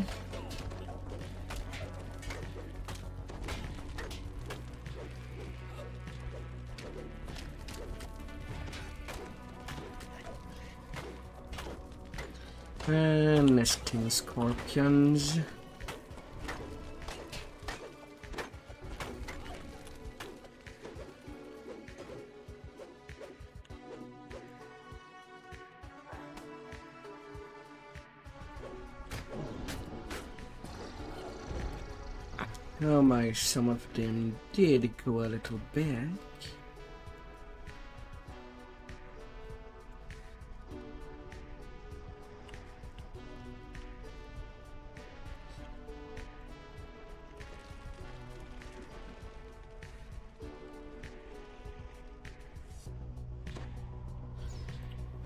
Nesting scorpions. Oh my, some of them did go a little back.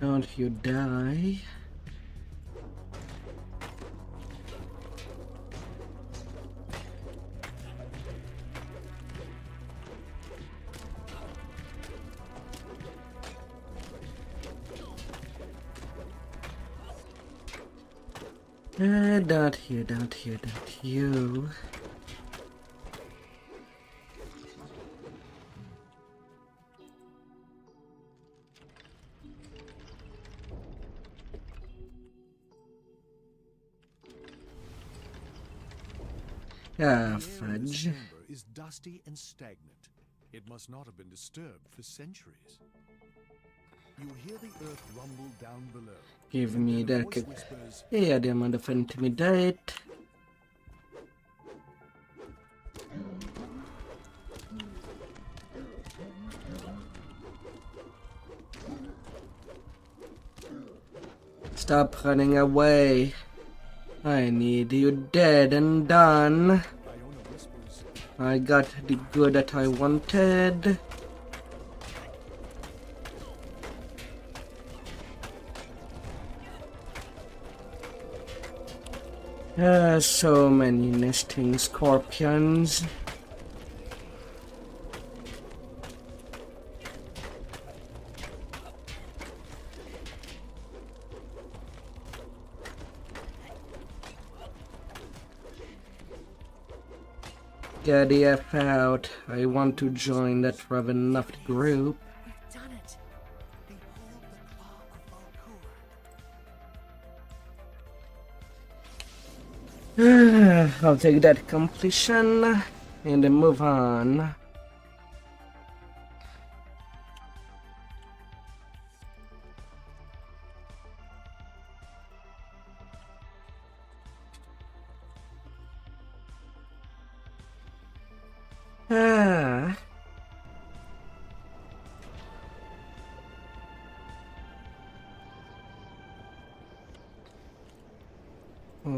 Don't you die. Don't you. Ah, The air in this fudge. chamber is dusty and stagnant. It must not have been disturbed for centuries. You hear the earth rumble down below. Give me And then a that. voice whispers, Yeah, they might have intimidate. Stop running away. I need you dead and done. Iona whispers, I got the good that I wanted. So many nesting scorpions. Get the F out. I want to join that Ravenloft group. we've done it. Behold the claw of Valkur. I'll take that completion and then move on.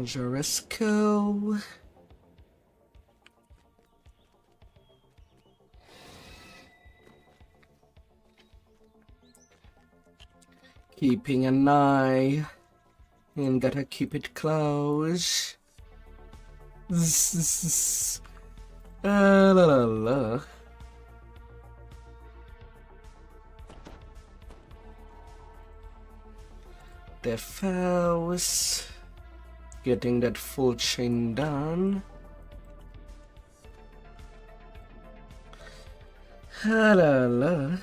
Jurisco. Keeping an eye. And gotta keep it close. La la la. The foes. Getting that full chain done. La la la.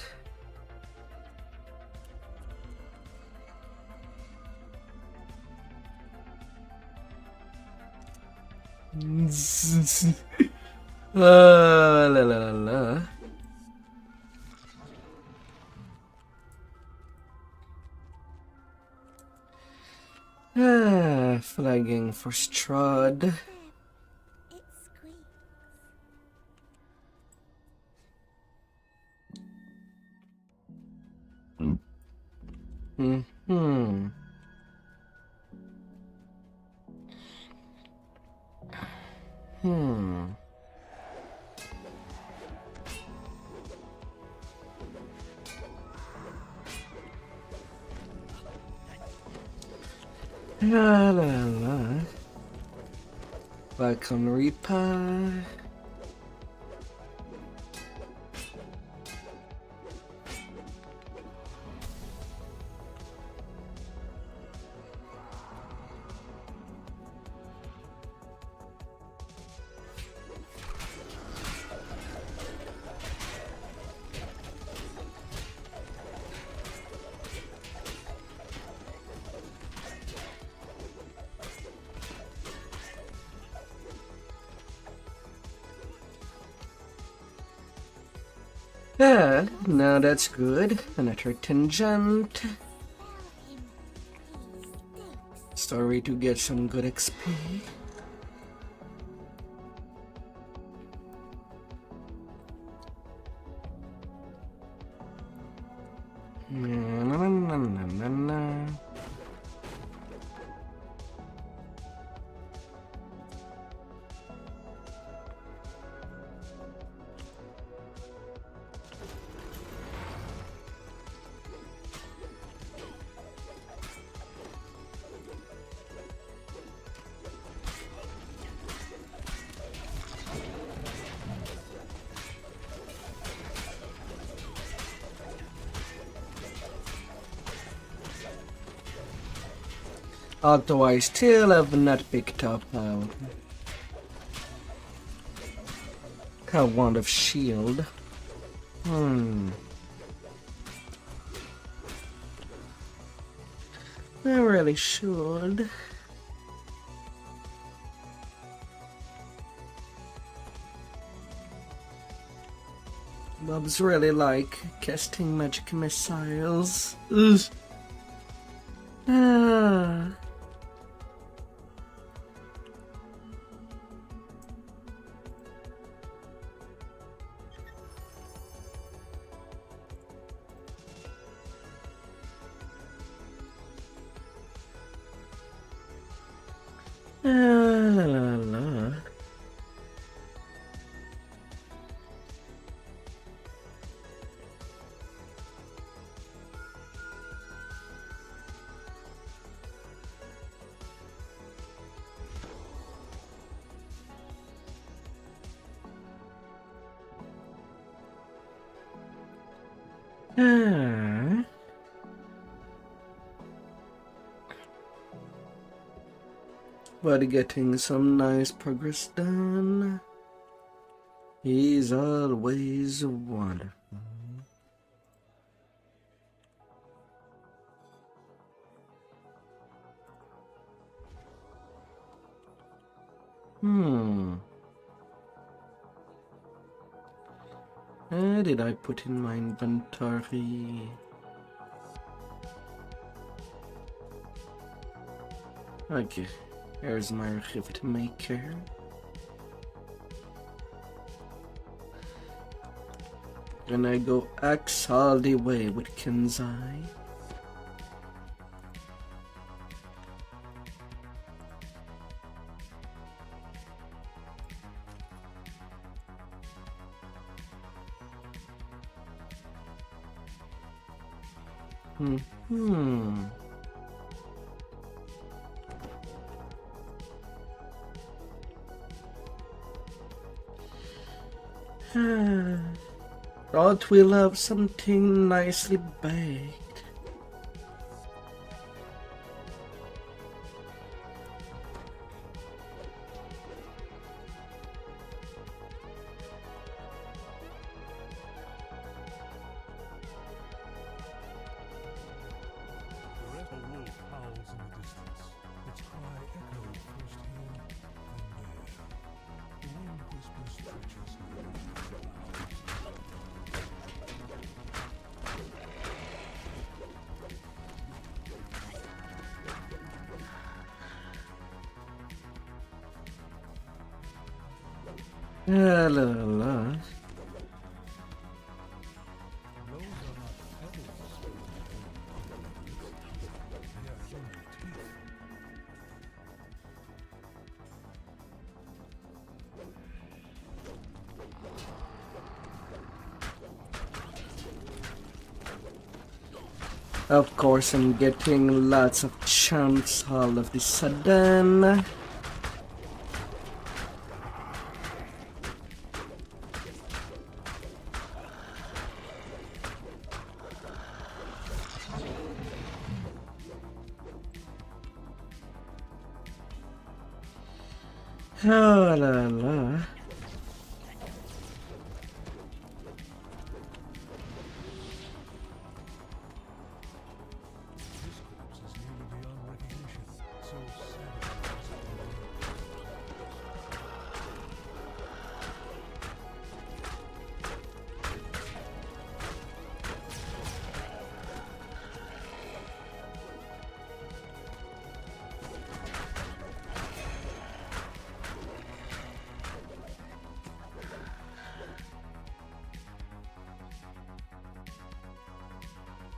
La la la la. Flagging for Strahd. Hmm. La la la. Back on Reaper. Yeah, now that's good. Another tangent. Sorry to get some good XP. Na, na, na, na, na, na. Although I still have not picked up a wand of shield. I really should. Bob's really like casting magic missiles. Ugh. Ah. La la la. Ah. But getting some nice progress done is always wonderful. Where did I put in my inventory? Okay, here's my rift maker. And I go axe all the way with Kenzai. Thought we'll have something nicely baked. La la la. Of course, I'm getting lots of chance all of a sudden. Oh la la.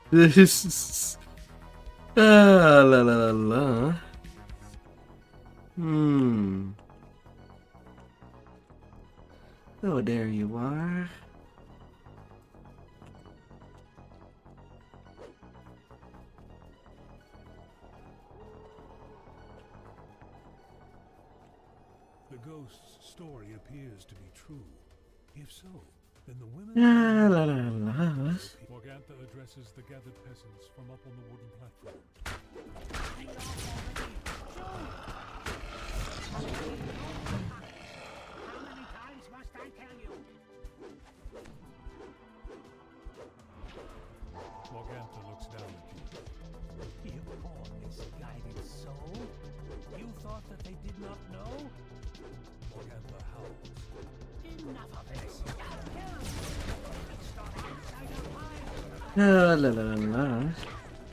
This is la la la la. Oh, there you are. The ghost's story appears to be true. If so, then the women... La la la la. Morgantha addresses the gathered peasants from up on the wooden platform. How many times must I tell you? Morgantha looks down at you. You poor misguided soul. You thought that they did not know? Morgantha howls. Enough of this. La la la la.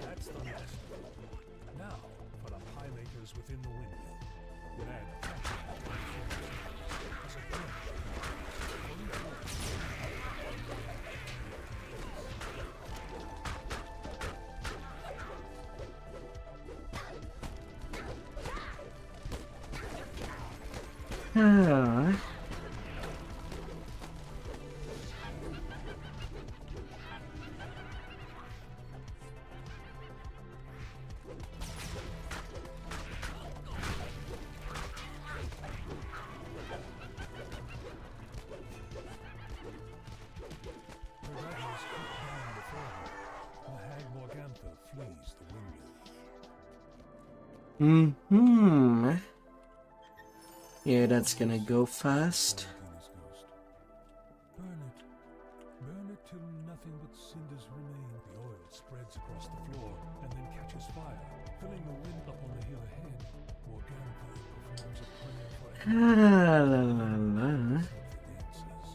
That's the last of it. Now, for the pie makers within the windmill. Mad passion as a flash. Ah. The ravens cut down before her. The hag Morgantha flees the windmill. Mm-hmm. Yeah, that's gonna go fast. Tina's ghost. Burn it. Burn it till nothing but cinders remain. The oil spreads across the floor and then catches fire, filling the wind up on the hill ahead. Morgantha performs a prayer for Ah, la la la. answers.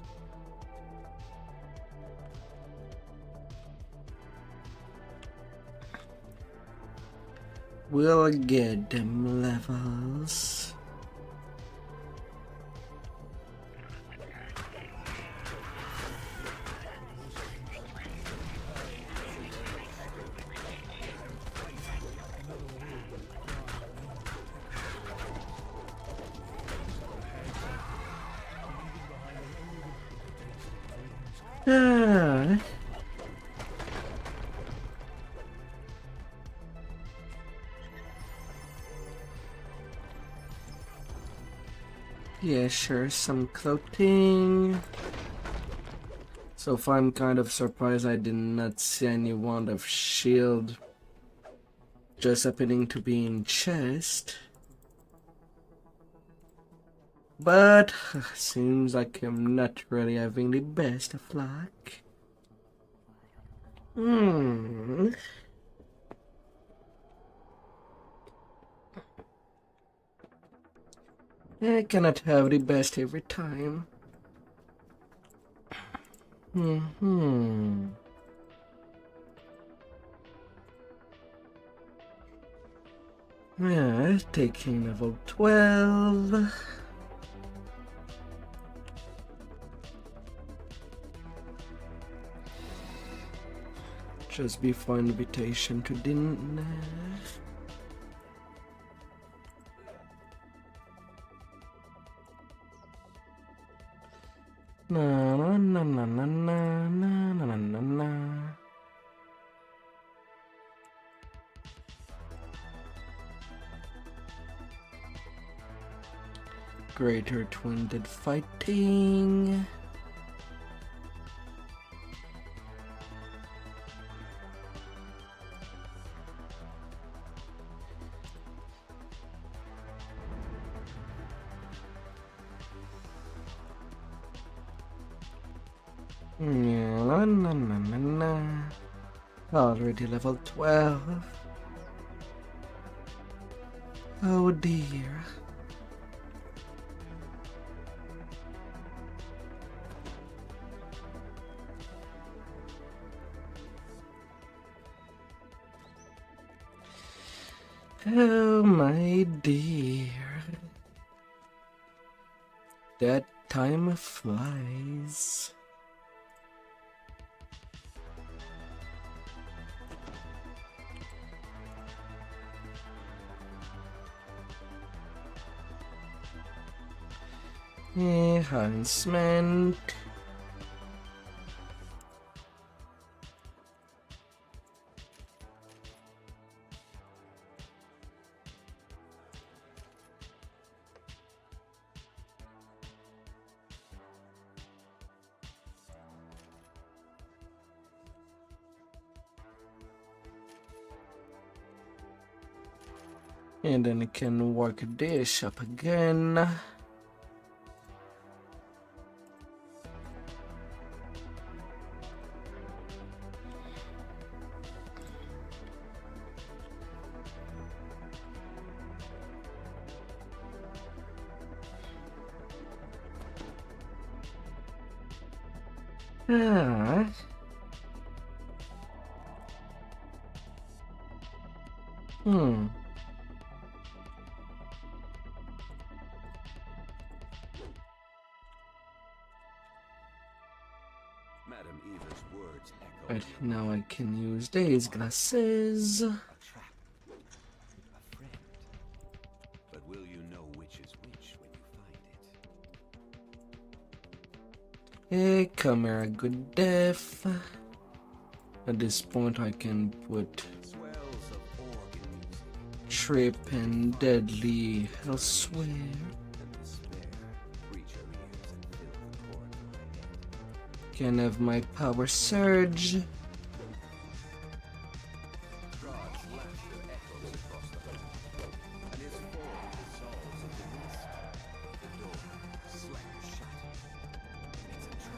We'll get them levels. Ah. Yeah, sure, some clothing. So far, I'm kind of surprised I did not see any wand of shield just happening to be in chest. But seems like I'm not really having the best of luck. I cannot have the best every time. Yeah, taking level 12. Just before invitation to dinner. Na na na na na na na na na na. Greater twin-dead fighting. Na na na na na. Already level 12. Oh dear. Oh my dear. That time flies. Enhancement. And then I can work this up again. Ah. Hmm. Madam Eva's words echo. Right, now I can use these glasses. A trap. A friend. But will you know which is which when you find it? Hey, camera, good death. At this point, I can put Swells of organ music. Trip and Deadly elsewhere. And despair. Reach your ears and fill the chord of my head. Can have my power surge. God's laughter echoes across the hall, and his form dissolves into mist. The door slams shut. It's a trap.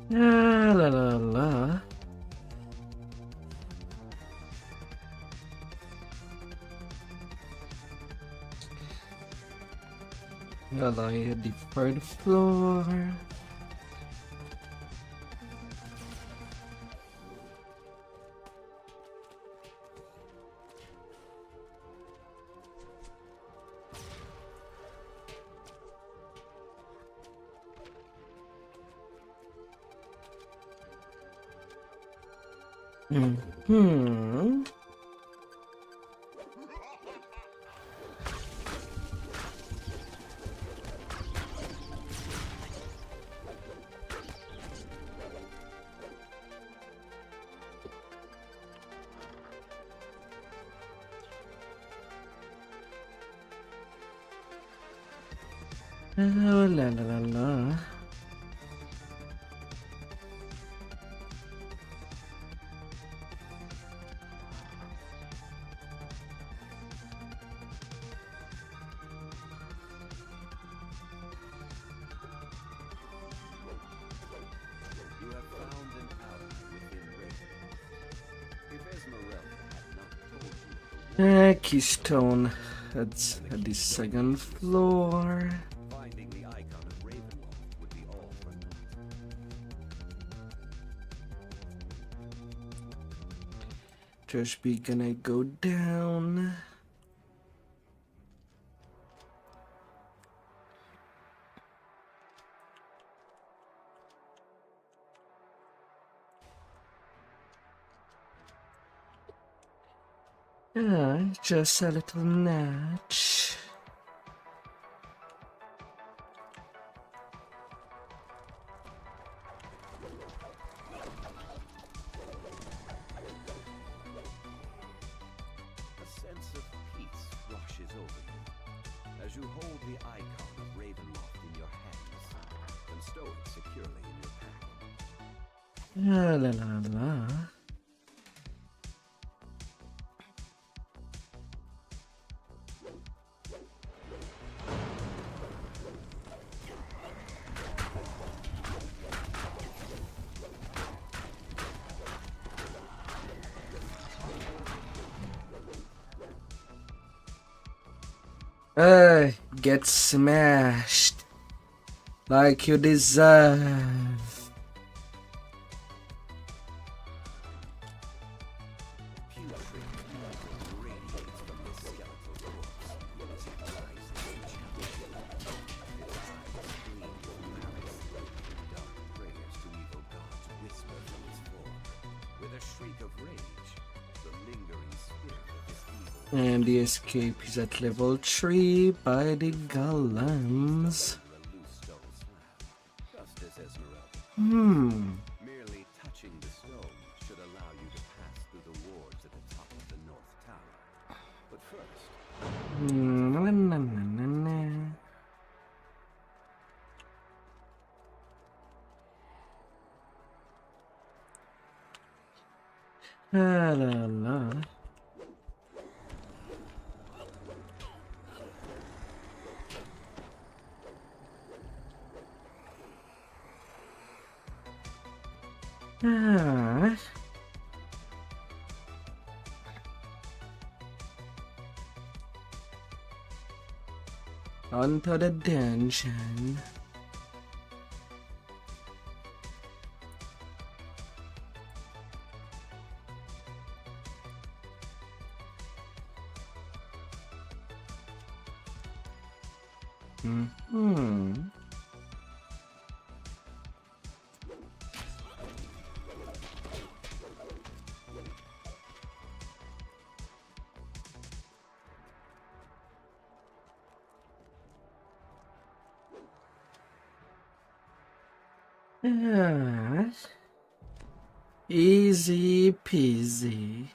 La la la la. Well, I hit the third floor. Hmm. Oh, la la la la. You have found an ally within Raven. If Esmeralda had not told you Keystone. That's at the second floor. finding the icon of Ravenloft would be all for naught. Just be gonna go down. Just a little notch. A sense of peace washes over you as you hold the icon of Ravenloft in your hands and stow it securely in your pack. La la la la. Get smashed like you deserve. Putrid evil radiates from this skeletal corpse as it rises to challenge you. Its eyes gleam with malice. Dark prayers to evil gods whisper from its form. With a shriek of rage, the lingering spirit of this evil And the escape is at level 3 by the golems. under a loose stone slab, just as Esmeralda. Merely touching the stone should allow you to pass through the wards at the top of the North Tower. But first, Na, na, na, na, na. La la la. Ah. Onto the dungeon. Easy peasy.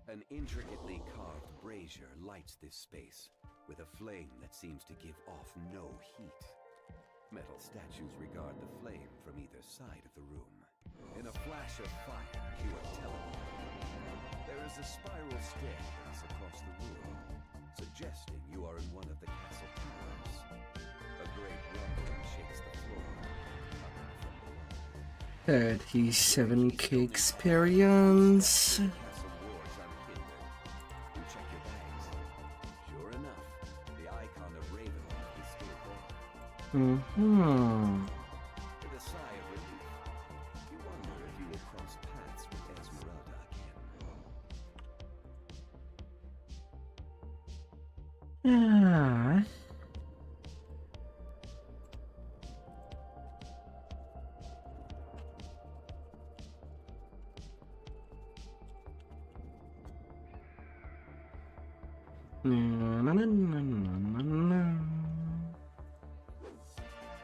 An intricately carved brazier lights this space, with a flame that seems to give off no heat. Metal statues regard the flame from either side of the room. In a flash of fire, you are teleported. There is a spiral staircase across the room, suggesting you are in one of the castle towers. A great rumbling shakes the floor, coming from below. 37k experience. With a sigh of relief, you wonder if you will cross paths with Esmeralda again.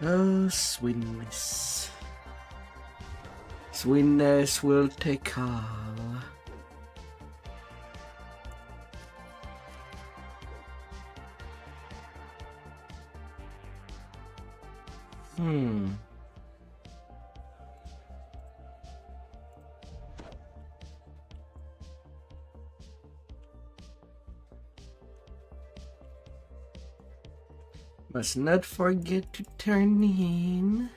Oh, sweetness. Sweetness will take all. Must not forget to turn in.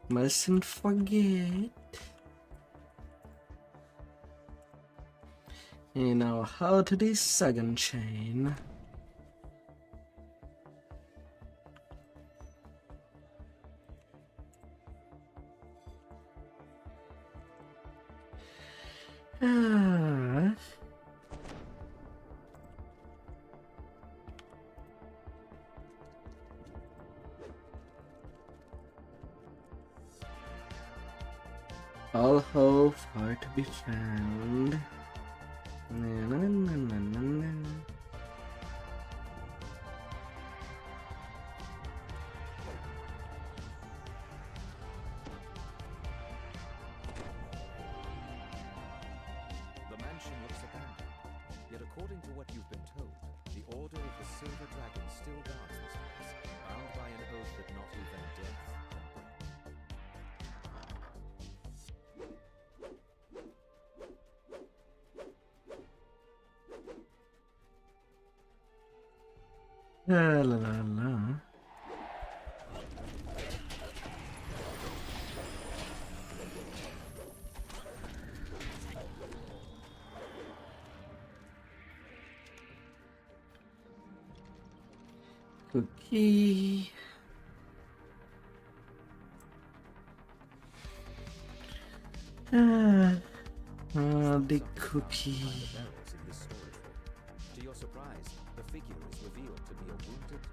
Mustn't forget. You know how to the second chain. All hope are to be found. The mansion looks abandoned. Yet according to what you've been told, the Order of the Silver Dragon still guards this place, bound by an oath that not even death can break. La la la la. Cookie. The cookie. To your surprise, the figure is revealed to be a wounded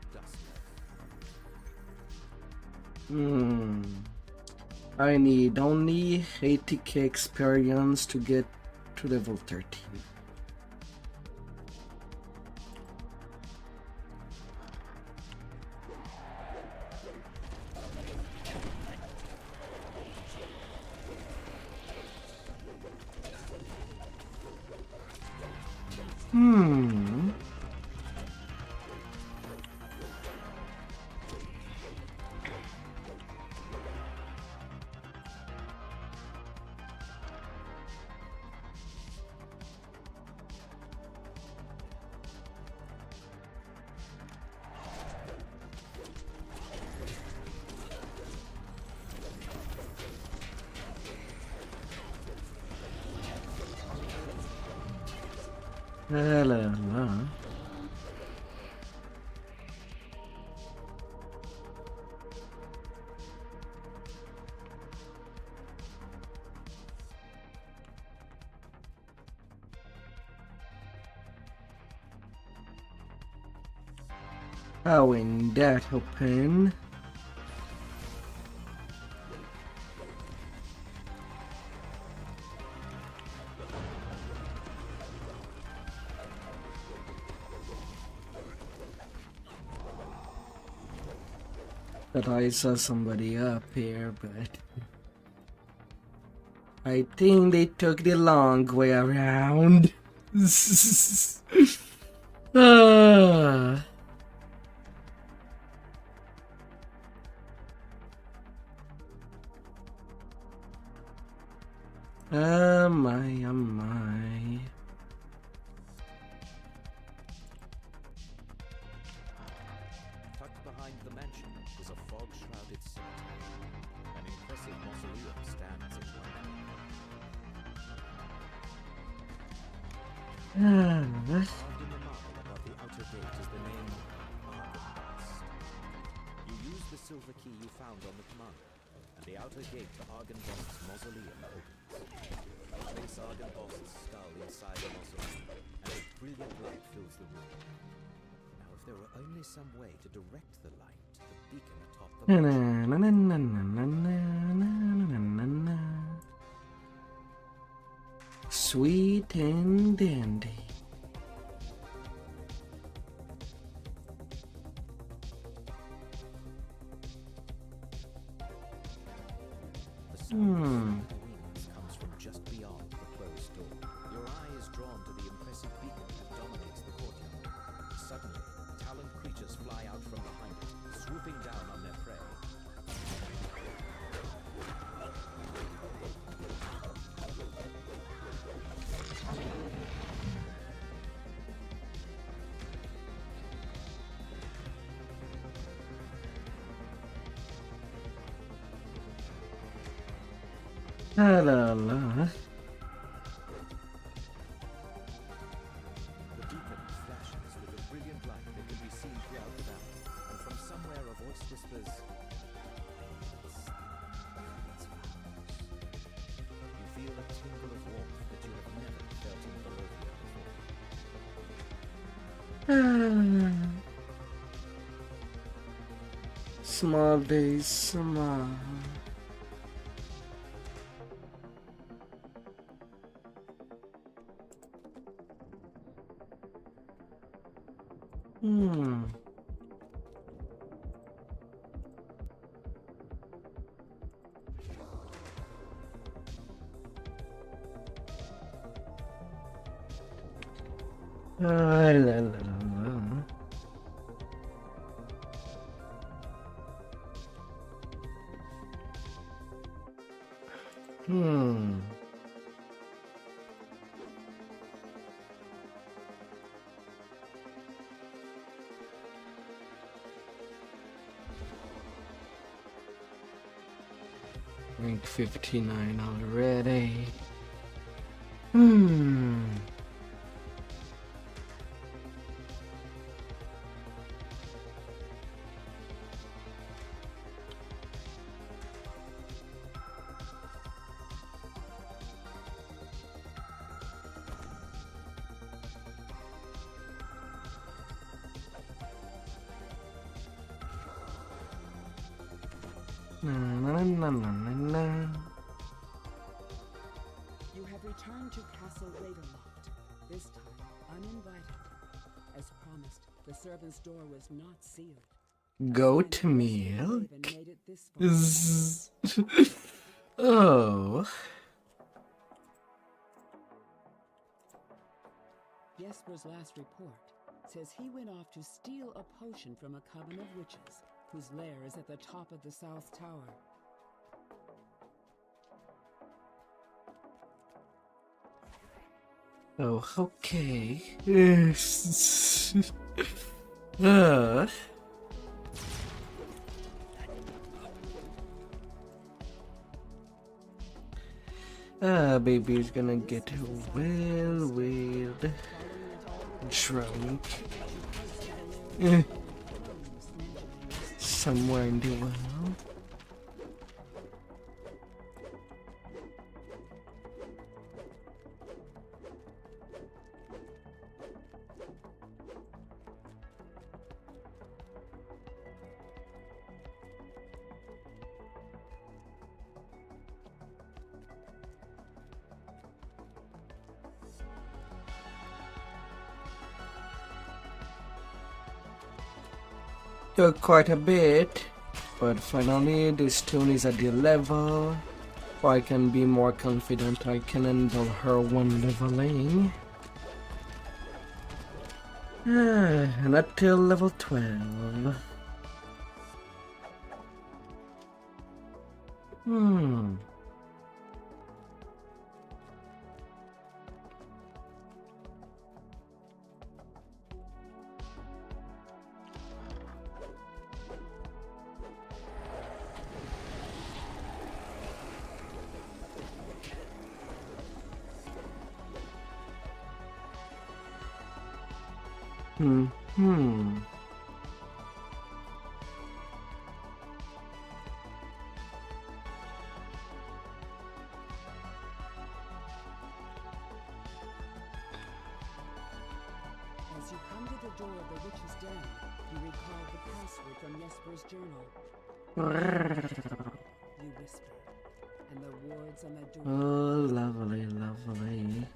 dustman. I need only 80k experience to get to level 13. La la la. How in that open? That I saw somebody up here, but I think they took the long way around. Ah. My, oh my. Tucked behind the mansion is a fog-shrouded cemetery. An impressive mausoleum stands in one end. Carved in the marble above the outer gate is the name Argynvost. You use the silver key you found on the commander, and the outer gate to Argynvost's mausoleum opens. Place Argynvost's skull inside the mausoleum, and a brilliant light fills the room. Now, if there were only some way to direct the light to the beacon atop the Sweet and dandy. comes from just beyond the closed door. Your eye is drawn to the impressive beacon that dominates the courtyard. Suddenly, taloned creatures fly out from behind it, swooping down on their prey. La la la. The beacon flashes with a brilliant light that can be seen throughout the valley, and from somewhere a voice whispers, You feel a tingle of warmth that you have never felt in Barovia before. Small days, small. La la la. Rank 59 already. You have returned to Castle Ravenloft, this time uninvited. As promised, the servant's door was not sealed. Goat milk. Oh. Jesper's last report says he went off to steal a potion from a coven of witches, whose lair is at the top of the South Tower. Oh, okay. Baby's gonna get well. drunk. Somewhere in the world. Took quite a bit, but finally this tune is at the level where I can be more confident I can handle her one leveling. Not till level 12. As you come to the door of the witch's den, you recall the password from Jesper's journal. You whisper, and the wards on the door. Oh, lovely, lovely.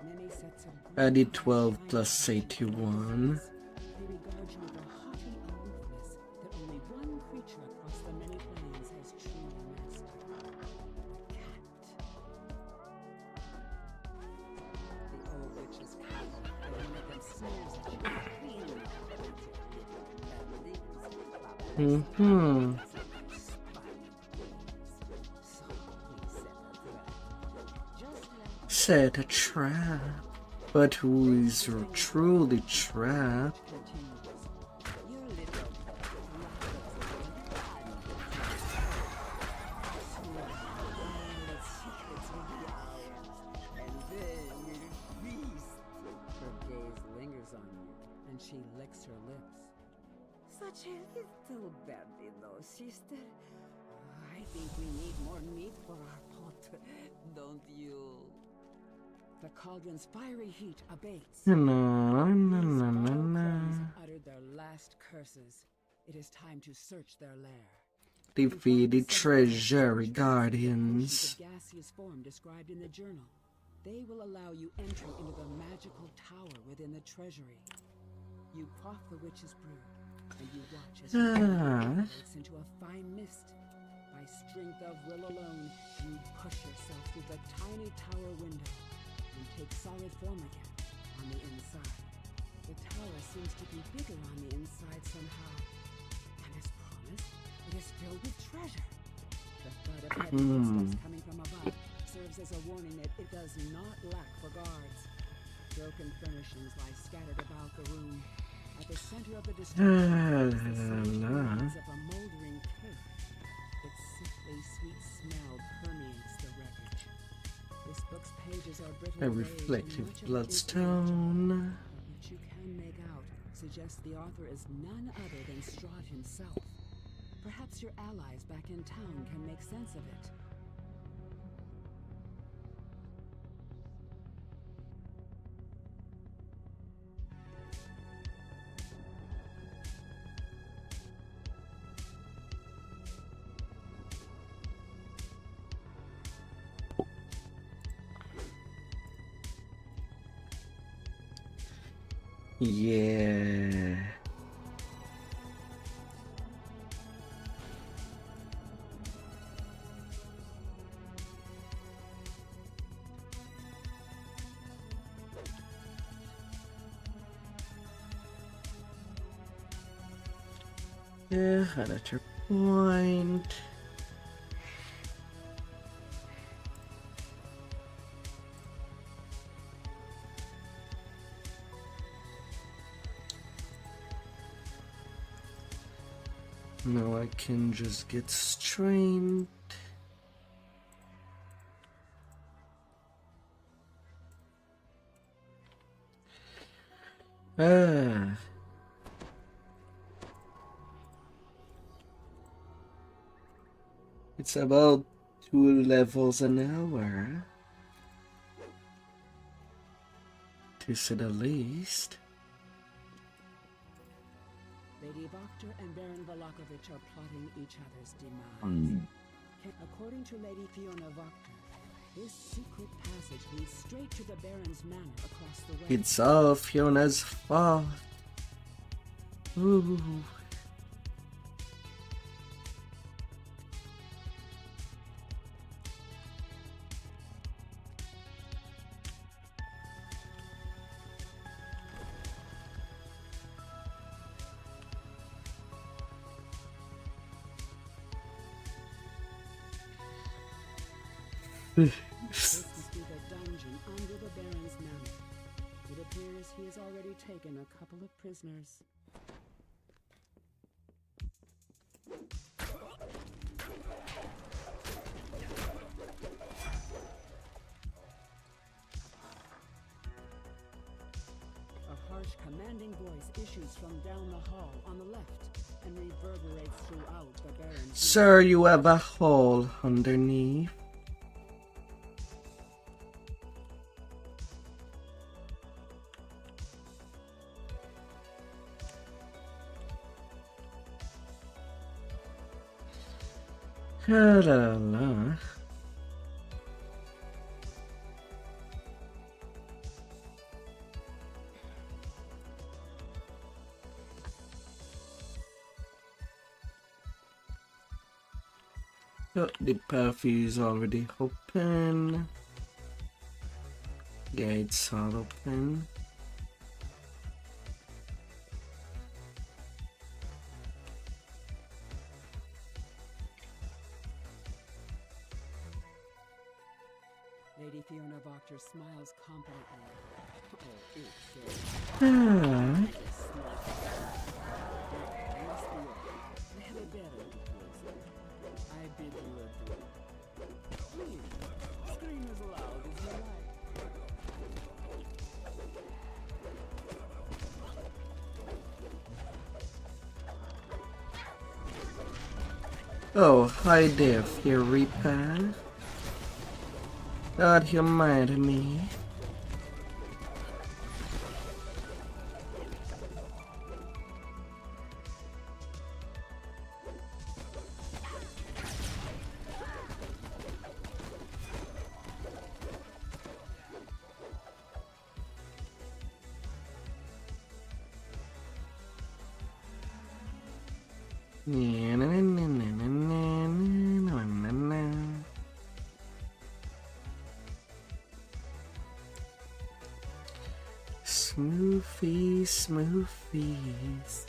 Many sets of I did 12 plus 81. They regard you with a haughty aloofness that only one creature across the many planes has truly mastered. The cat. The old witch's cat, and one of them sneers at you. Set a trap. But who is truly trapped? And she licks her lips. Such a little baby though, sister. I think we need more meat for our pot, don't you? The cauldron's fiery heat abates. Uttered their last curses. It is time to search their lair. Defeat the treasury guardians. The gaseous form described in the journal. They will allow you entry into the magical tower within the treasury. You quaff the witch's brew, and you watch as it breaks into a fine mist. By strength of will alone, you push yourself through the tiny tower window and take solid form again on the inside. The tower seems to be bigger on the inside somehow, and as promised, it is filled with treasure. The thud of heavy footsteps coming from above serves as a warning that it does not lack for guards. Broken furnishings lie scattered about the room. At the center of the destruction is the sounds of a moldering cake. Its sickly sweet smell permeates the wreckage. This book's pages are brittle A reflective bloodstone. What you can make out suggests the author is none other than Strahd himself. Perhaps your allies back in town can make sense of it. Yeah. Yeah, another point. Now I can just get straight. Ah. It's about 2 levels an hour, to say the least. Lady Vokter and Baron Volakovich are plotting each other's demise. According to Lady Fiona Vokter, this secret passage leads straight to the Baron's manor across the way. It's all Fiona's fault. Ooh. This must be the dungeon under the Baron's manor. It appears he has already taken a couple of prisoners. A harsh, commanding voice issues from down the hall on the left and reverberates throughout the Baron's. Sir, you have a hole underneath. La la la. Oh, the path is already open. Gates are open. Lady Fiona Vokter smiles confidently. Oh, it's I bid you adieu. Please, scream as loud as you like. Oh, hi there, Fury Pan. Thought you mind me. Smoothies.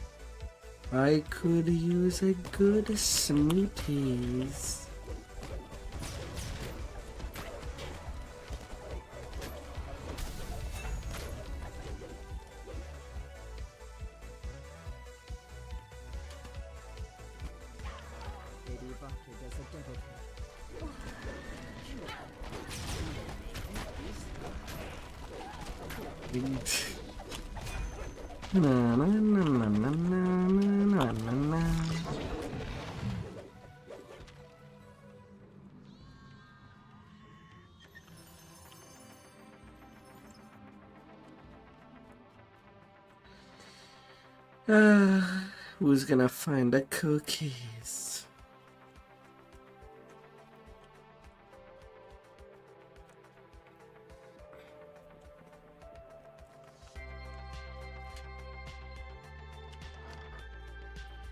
I could use a good smoothies. Lady Vokter does a double take. Na, na, na, na, na, na, na, na. Who's gonna find the cookies?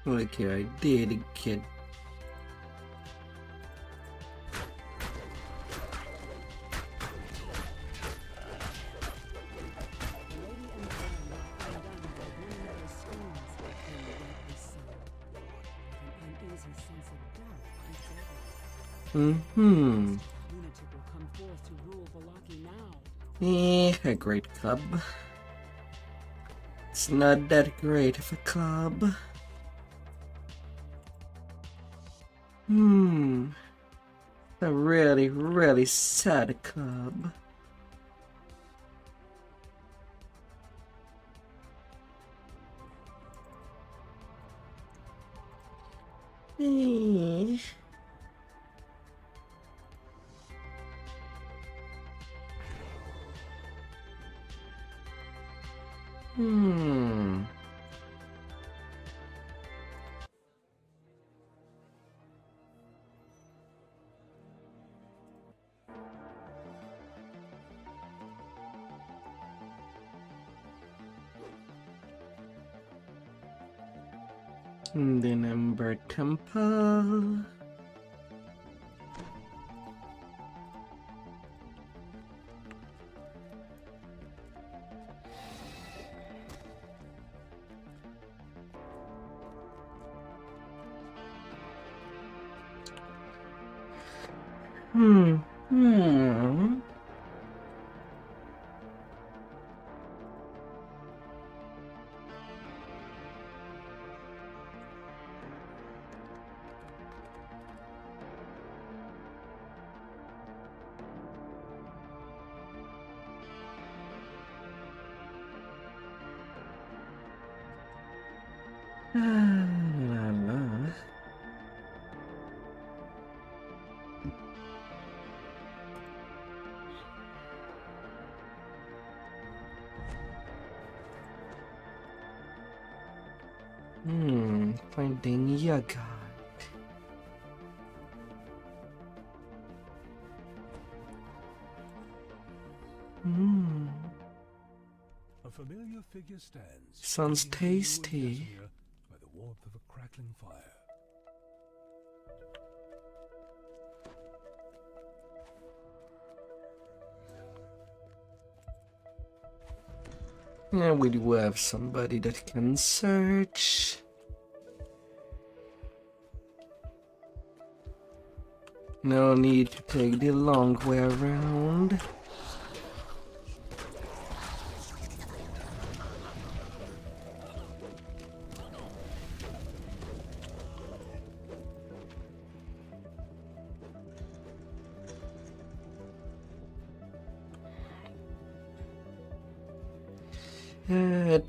Okay, I did get. A great club. It's not that great of a club. A really, really sad club. Eh. The Ember Temple. La la. Finding your god. A familiar figure stands. Sounds tasty. By the warmth of a crackling fire. Yeah, we do have somebody that can search. No need to take the long way around.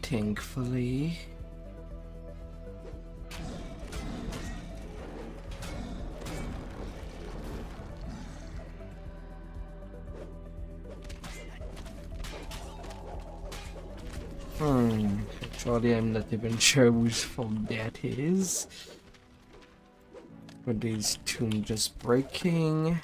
Thankfully. Actually, I'm not even sure whose fault that is. Are these two just breaking?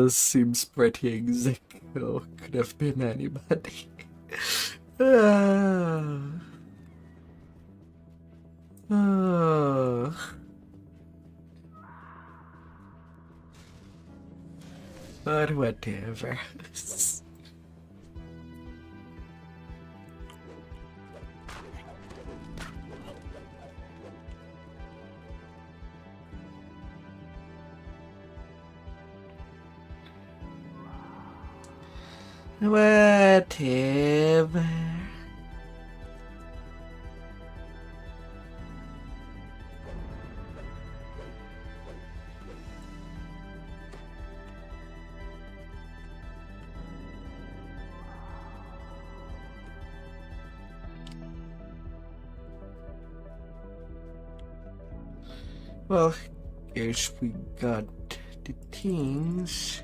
Seems pretty exact. Oh, could have been anybody. But whatever. Whatever. Well, guess we got the things.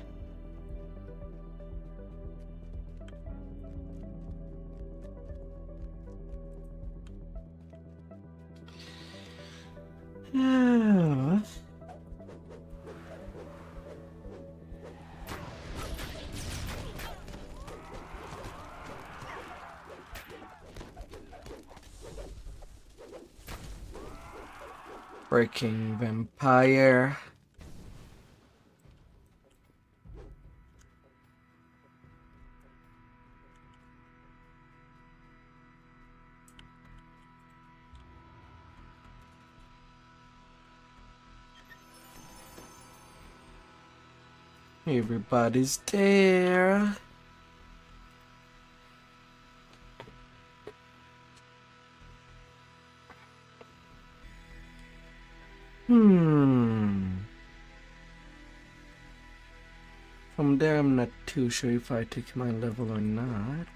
Breaking vampire. Everybody's there. From there, I'm not too sure if I take my level or not.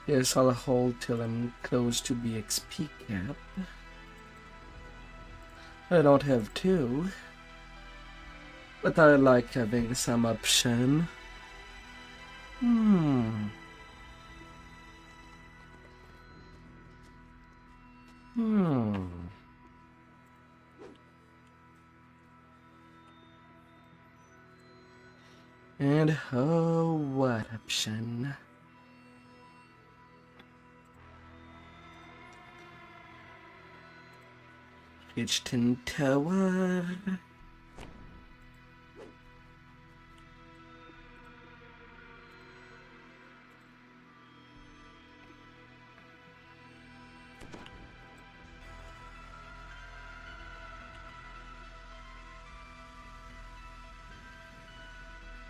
Yes, I'll hold till I'm close to the XP cap. I don't have to, but I like having some option. And oh, what option? Kitchen tower.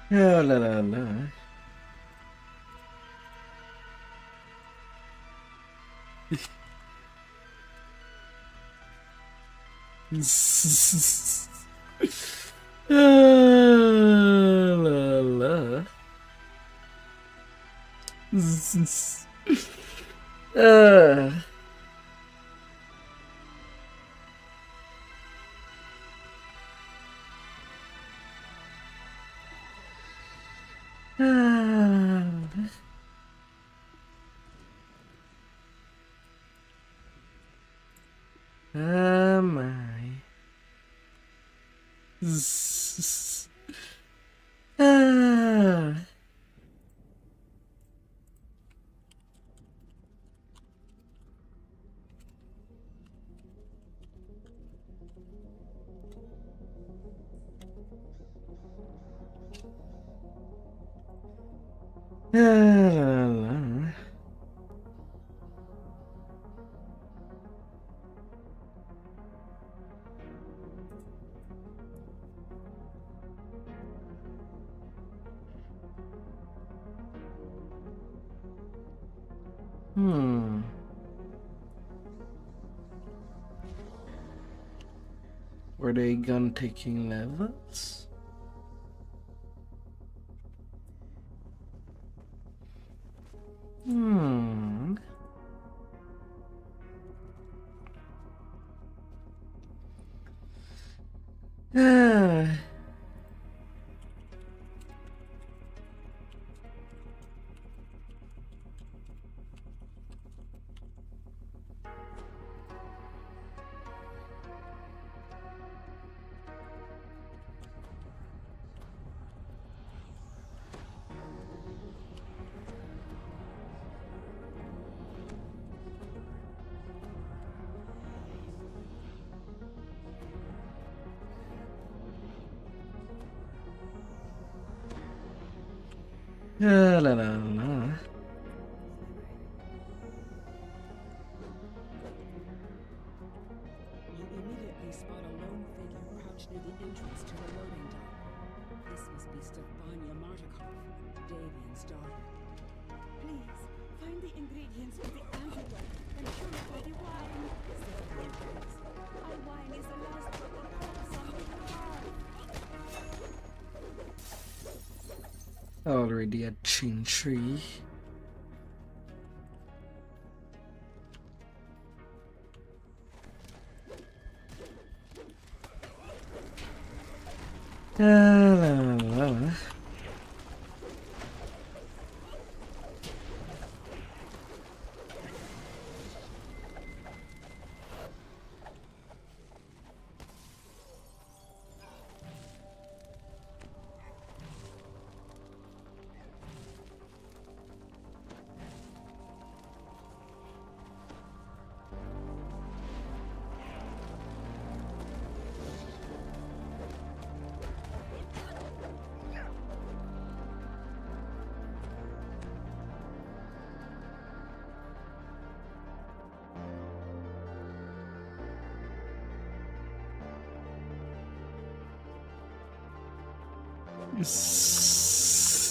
Oh la la la. La la. Oh my. Were they gun taking levels? La la la la. You immediately spot a lone figure crouched near the entrance to the loading dock. This must be Stefania Martikov, Davian's daughter. Please, find the ingredients for the antidote and purify the wine. Stefania begs. Our wine is the last drop of hope on the heart. Already at Chin Tree. La la la.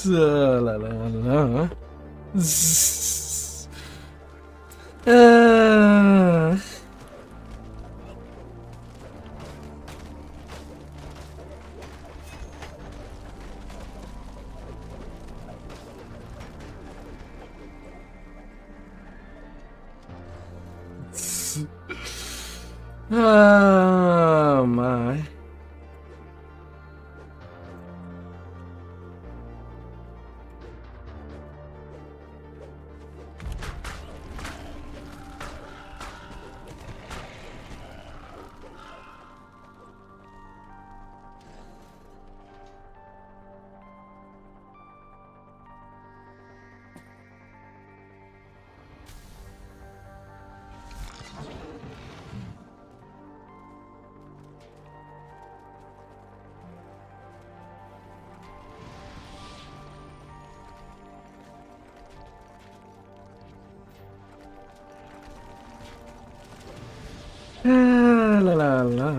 La la la la. Uh, oh my. La la la.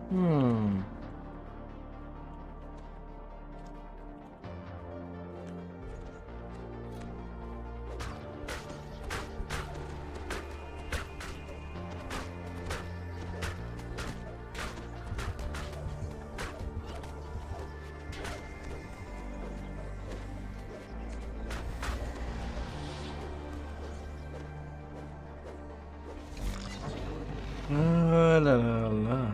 Hmm. La la la.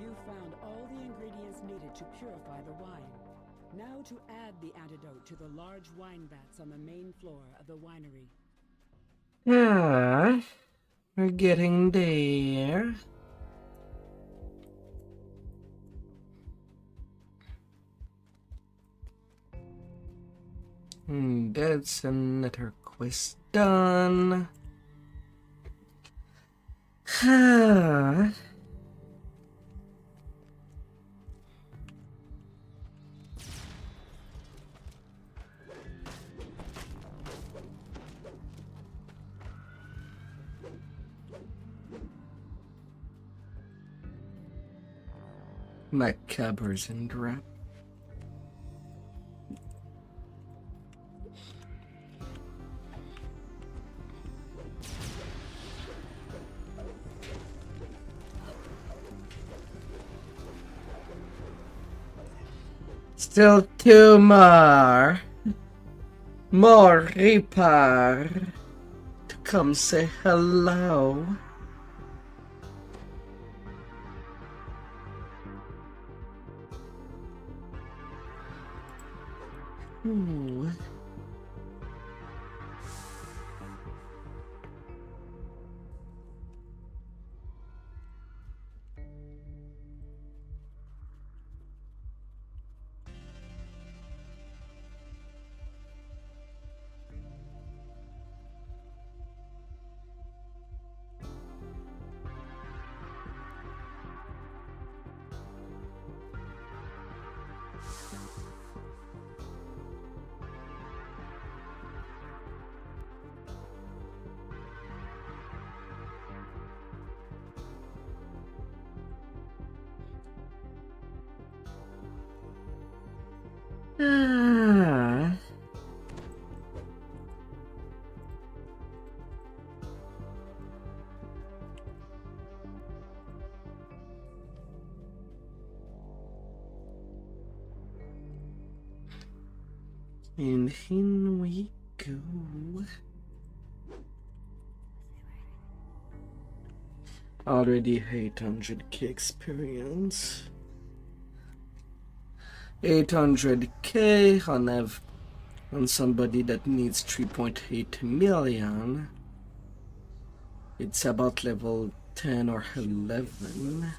You found all the ingredients needed to purify the wine. Now to add the antidote to the large wine vats on the main floor of the winery. Ah, we're getting there. That's another quest done. Macabres and drap. Still two more. More Reaper to come say hello. Ooh. Ah. And in we go. Already 800k experience. 800k on somebody that needs 3.8 million. It's about level 10 or 11.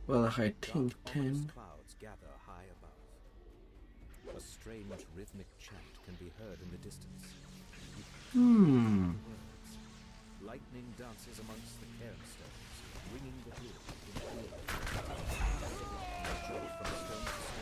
Well, I think 10. Clouds gather high above. A strange rhythmic chant can be heard in the distance. Lightning dances amongst the cairnstones, ringing the blue in the air. They jump from stone to stone.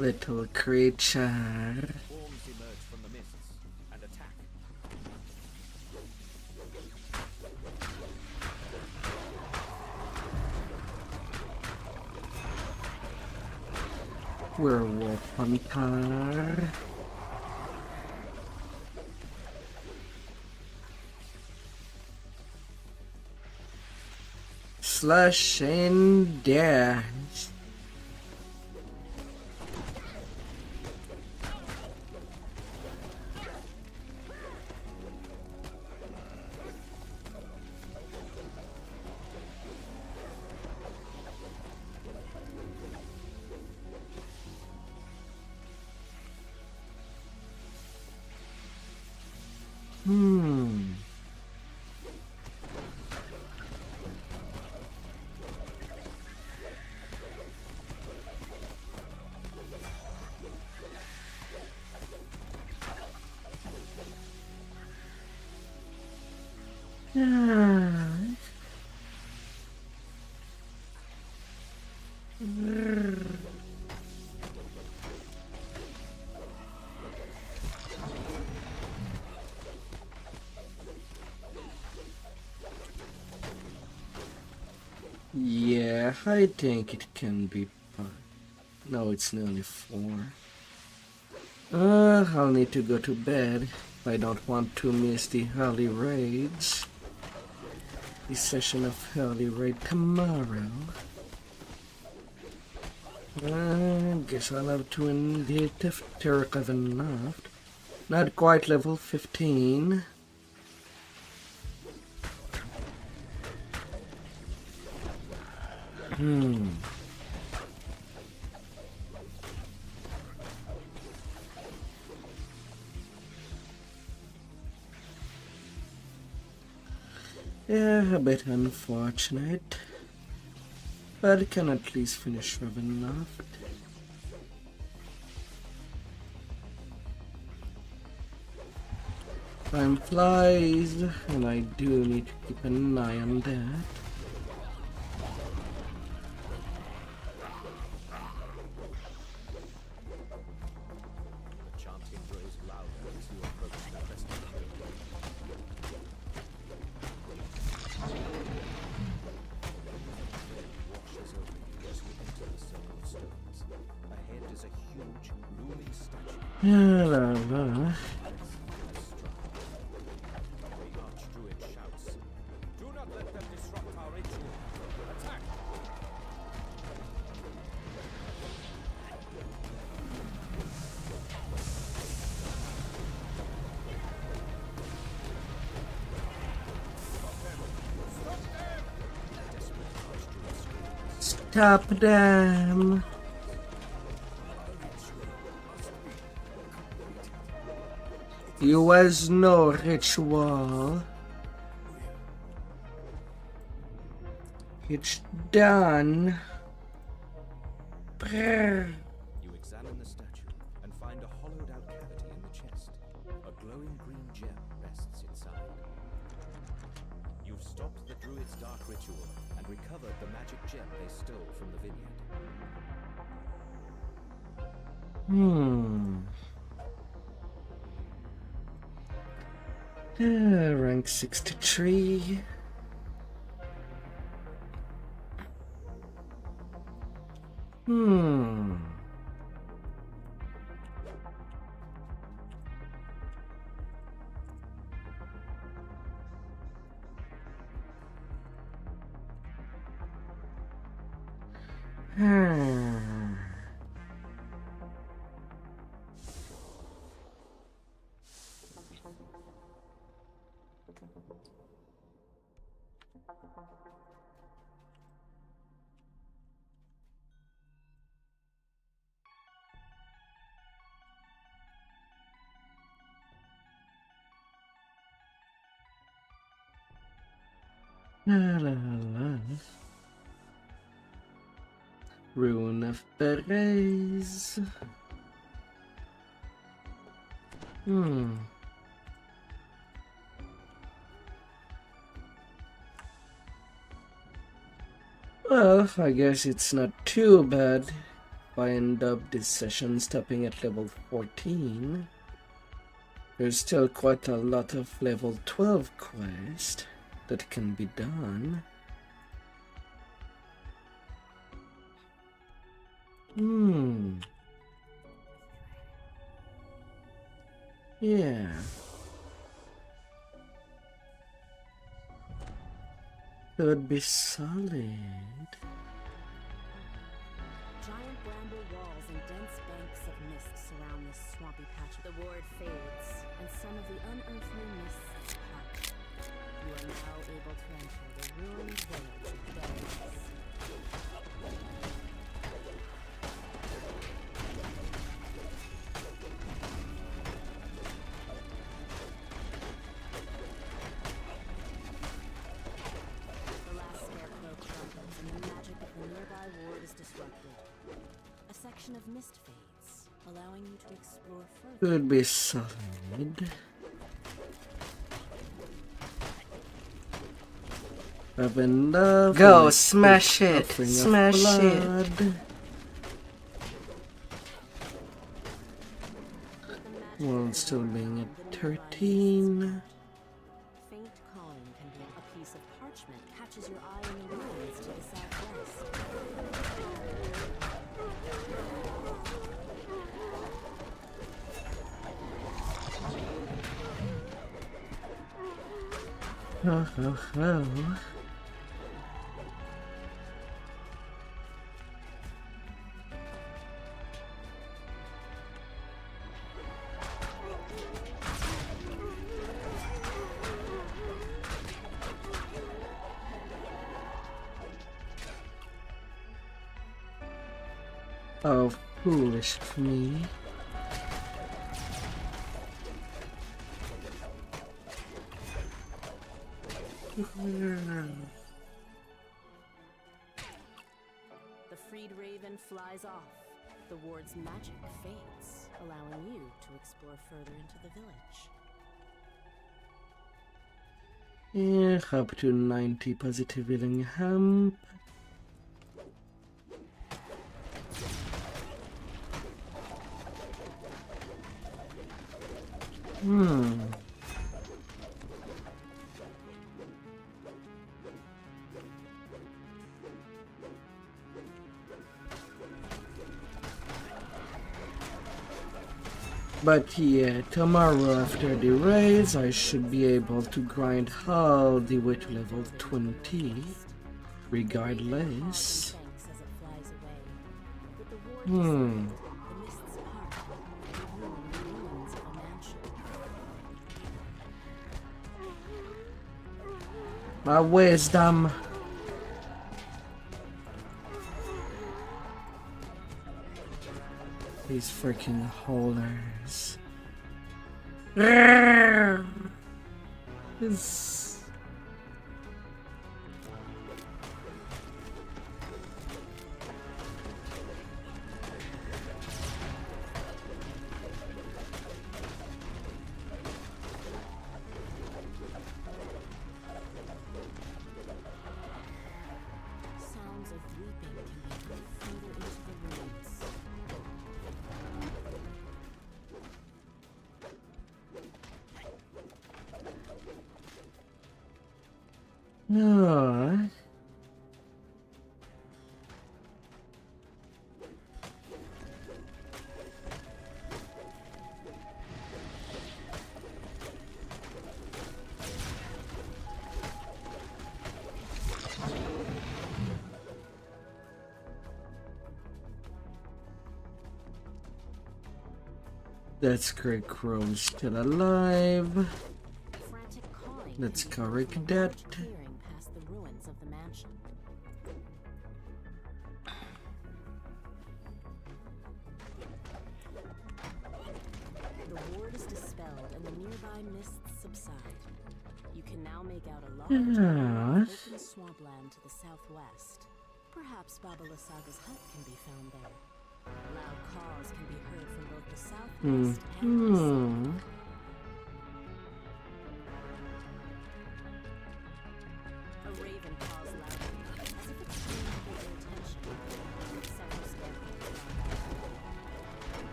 Little creature. Forms emerge from the mists and attack. Werewolf hunter. Slash and dash. Yeah, I think it can be. No, it's nearly 4. I'll need to go to bed if I don't want to miss the early raids. The session of early raid tomorrow. I guess I'll have to indeed Terra enough. Not quite level 15. Yeah, a bit unfortunate, but I can at least finish Ravenloft. Time flies, and I do need to keep an eye on that. Stop them! It was no ritual. It's done. Brrr. You examine the statue and find a hollowed out cavity in the chest. A glowing green gem rests inside. You've stopped the druid's dark ritual and recovered the magic gem they stole from the vineyard. Rank 63. Ruin of Perez. Well, I guess it's not too bad if I end up this session stopping at level 14. There's still quite a lot of level 12 quests that can be done. Yeah. Could be solid. Giant bramble walls and dense banks of mist surround this swampy patch. The ward fades, and some of the unearthly mists part. You are now able to enter the ruined village of Berries. The last scarecrow crumbles, and the magic of the nearby ward is disrupted. A section of mist fades, allowing you to explore further. Could be solid. Have enough. Go smash it! Smash it! While still being at 13. Faint calm can be a piece of parchment catches your eye in the ruins to the southwest. Oh. Oh, foolish of me. The freed raven flies off. The ward's magic fades, allowing you to explore further into the village. Yeah, up to 90 positive healing hemp. But yeah, tomorrow after the raids, I should be able to grind all the way to level 20, regardless. My wisdom. These freaking holders. It's... Sounds of weeping can be heard further into the ruins. No. That's great. Crow's still alive. Let's correct that. Clearing past the ruins of the mansion. The ward is dispelled and the nearby mists subside. You can now make out a large open swampland to the southwest. Perhaps Baba Lasaga's hut can be found there. Loud calls can be heard from both the southwest and the south. A raven calls loudly, as if it's trying to get their attention. Several scarecrows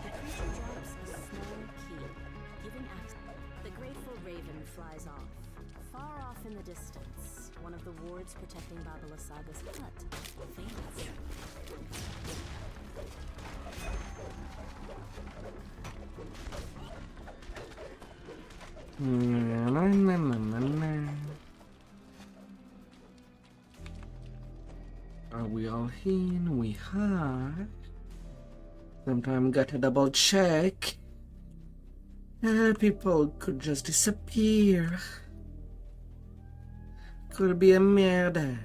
The creature drops a small key, giving access. The grateful raven flies off. Far off in the distance, one of the wards protecting Baba Lasaga's hut fades. Are we all in? We are. Sometimes gotta double check. People could just disappear. Could be a murder.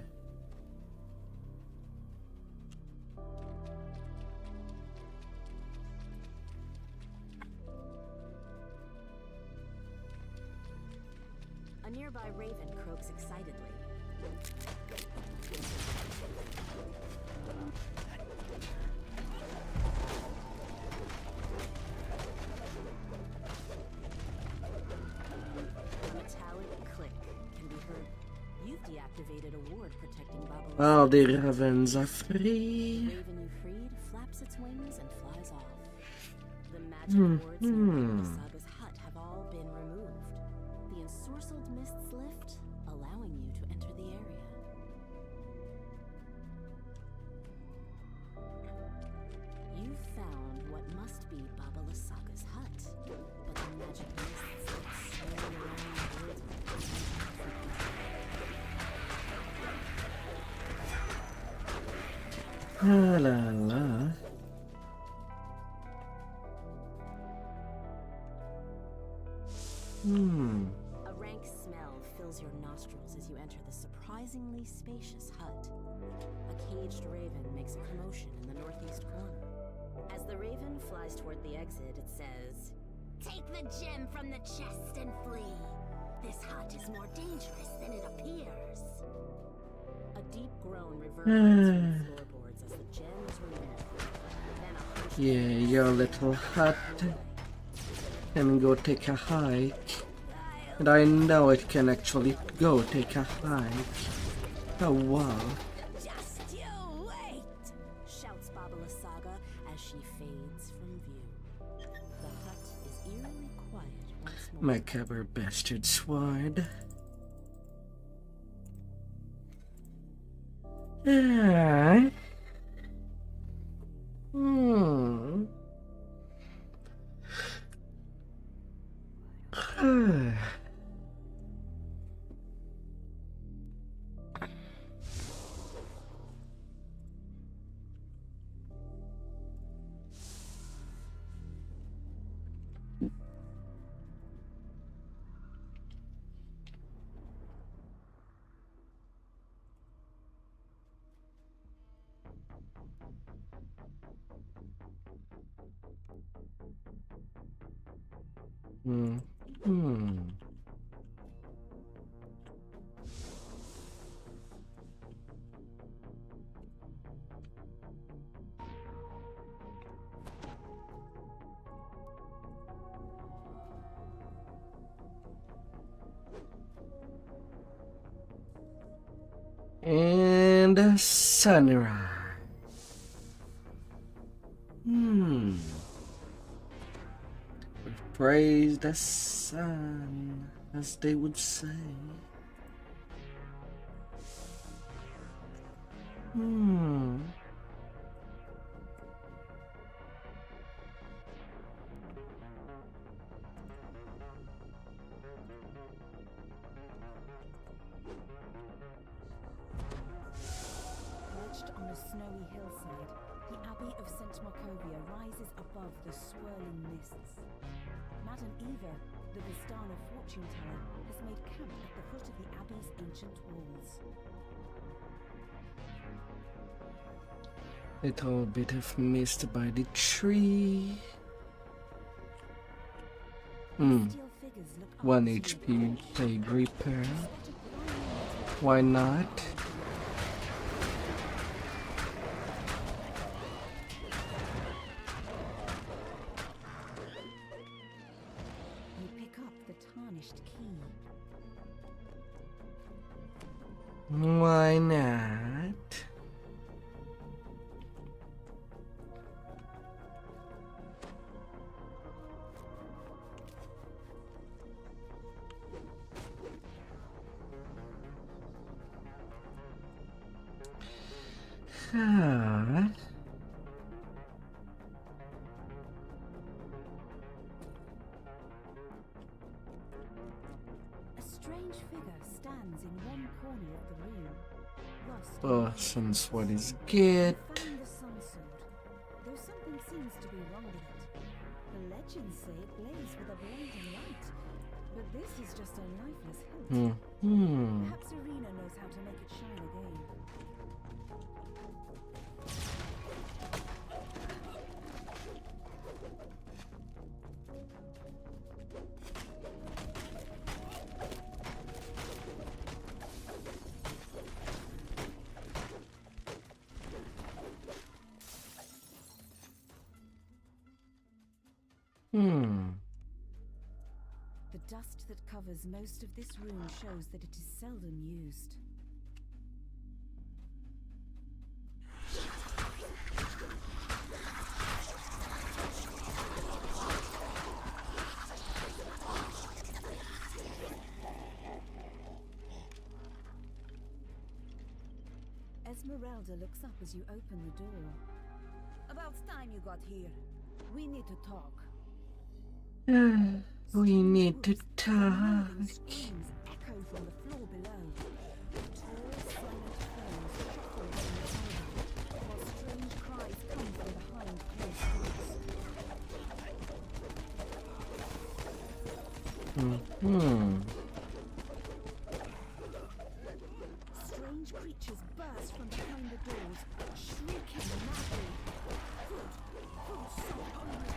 A nearby raven croaks excitedly. A metallic click can be heard. You've deactivated a ward protecting Baba Lasaga's All the ravens are free. The raven you freed flaps its wings and flies off. The magic wards in Baba Lasaga's hut have all been removed. The ensorcelled mists lift, allowing you to enter the area. You've found what must be Baba Lasaga's hut, but the magic mists that swirl around the woods La la la. A rank smell fills your nostrils as you enter the surprisingly spacious hut. A caged raven makes a commotion in the northeast corner. As the raven flies toward the exit, it says, Take the gem from the chest and flee. This hut is more dangerous than it appears. A deep groan reverberates from the floorboards as the gem is removed. Then a hunch Yeah, your little hut can go take a hike. And I know it can actually go take a hike. Oh wow. Just you wait! shouts Baba Lasaga as she fades from view. The hut is eerily quiet once more. Macabre bastard sword. Ah. And a sunrise. Praise the sun, as they would say. Perched on a snowy hillside, the Abbey of St. Markovia rises above the swirling mists. Madame Eva, the Vistana fortune teller, has made camp at the foot of the Abbey's ancient walls. Little bit of mist by the tree. 1 HP plague repair. Why not? You pick up the tarnished key. Why not? A strange figure stands in one corner of the room. Lost Oh, since what is good? found the sun sword, though something seems to be wrong with it. The legends say it blazed with a blinding light, but this is just a lifeless hilt. Perhaps Irina knows how to make it shine again. The dust that covers most of this room shows that it is seldom used. Esmeralda looks up as you open the door. About time you got here. We need to talk. We need to talk. Screams echo from the floor below. Tall, silent flames shuffle down the corridor, while strange cries come from behind closed doors. Strange creatures burst from behind the doors, shrieking madly. Food so hungry.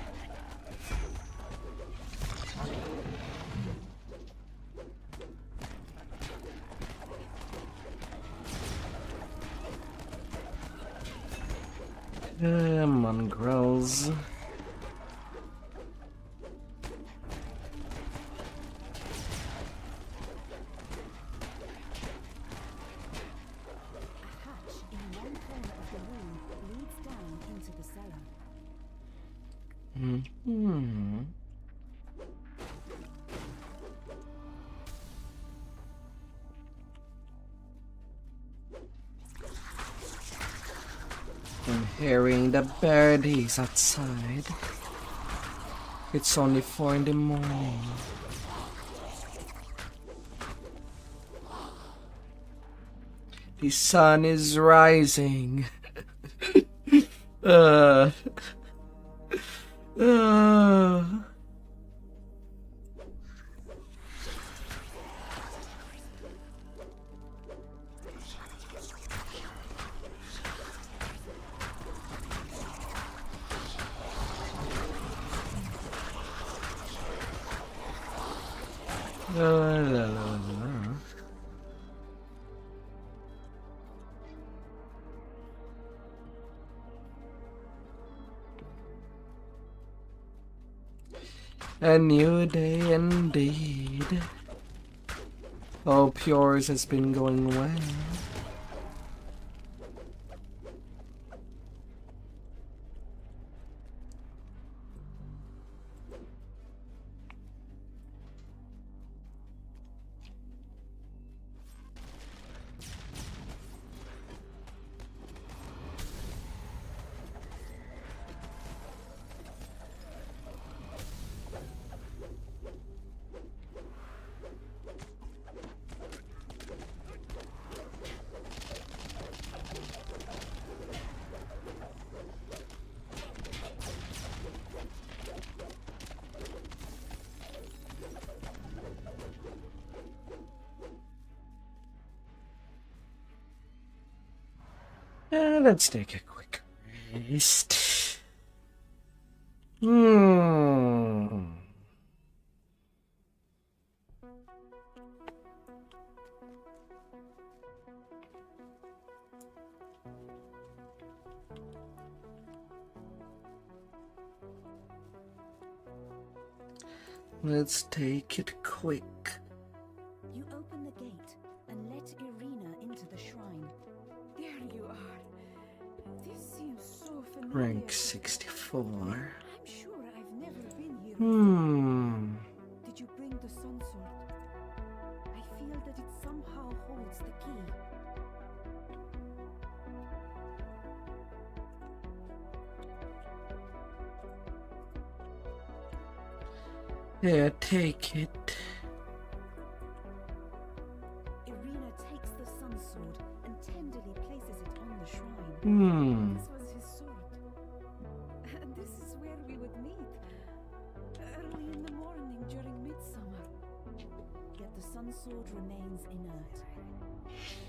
Mongrels. I'm hearing the birdies outside. It's only 4 in the morning. The sun is rising. A new day indeed. Hope yours has been going well. Let's take a quick rest. Hmm. Let's take it quick. You open the gate and let Irina into the shrine. There you are. This seems so familiar. Rank 64. I'm sure I've never been here. Did you bring the sun sword? I feel that it somehow holds the key. Yeah, take it. Irina takes the sun sword and tenderly places it on the shrine. This was his sword. And this is where we would meet. Early in the morning during midsummer. Yet the sun sword remains inert.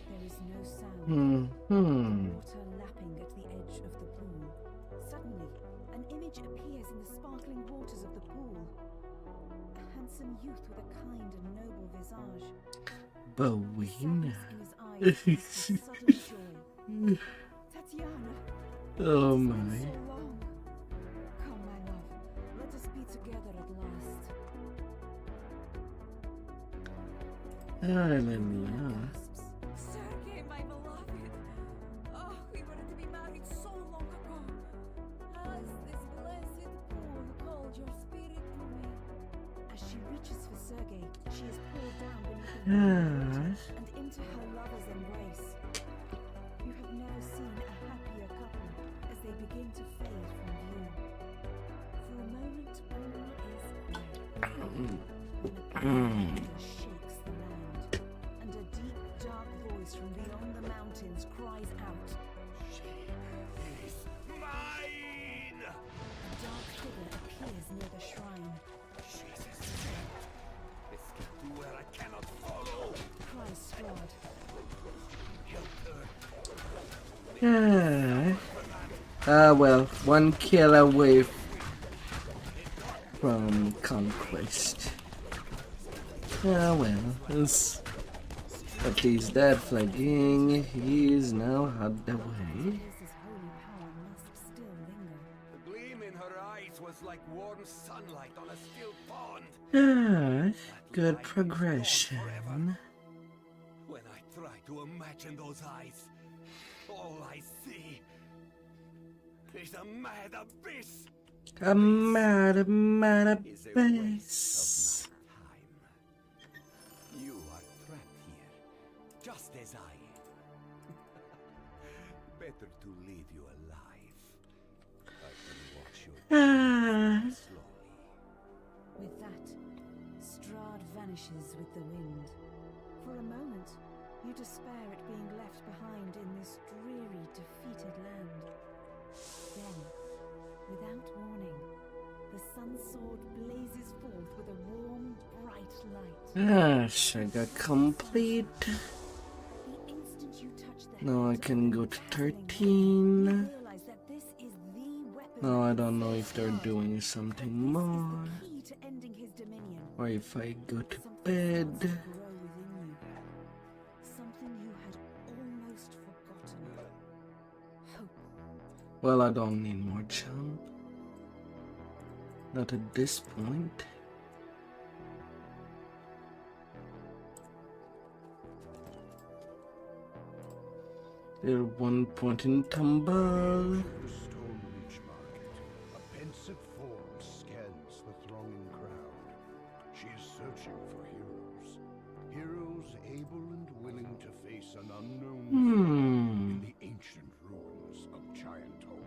There is no sound. The water lapping at the edge of the pool. Suddenly, an image appears in the sparkling waters of the pool. A handsome youth with a kind and noble visage. Bowina. Sudden joy. Tatiana. Oh It's my. been so long. Come, my love. Let us be together at last. Sergei, my beloved. Oh, we were to be married so long ago. Has this blessed pool called your spirit to me? As she reaches for Sergei, she is pulled down beneath the Yes. and into her lover's embrace. You have never seen a happier couple as they begin to fade from view. For a moment, all is clear. When the thunder shakes the land, and a deep, dark voice from beyond the mountains cries out, She is mine! A dark figure appears near the shrine. She's escaped. Escaped to where I cannot follow. Cries Strahd. Help her. Well, one kill away from conquest. Well, it's at least that flagging. He is now out the way. His holy power must still linger. The gleam in her eyes was like warm sunlight on a still pond. Good progression. When I try to imagine those eyes, all I see is a mad abyss. A mad Is a waste abyss. of my time. You are trapped here, just as I am. Better to leave you alive. I can watch your death slowly. With that, Strahd vanishes with the wind. For a moment, you despair at being left behind in this dreary, defeated land. Then, without warning, the sun sword blazes forth with a warm, bright light. Saga complete. The instant you touch the Now I can go to 13. realize that this is the weapon. Now I don't know if they're doing something more. Key to ending his dominion. Or if I go to bed. Grow within you. Something you had almost forgotten. Hope. Well, I don't need more jump. Not at this point. They're 1 point in tumble. The Stone Reach Market. A pensive form scans the thronging crowd. She is searching for heroes. Heroes able and willing to face an unknown foe in the ancient ruins of Giant Hold.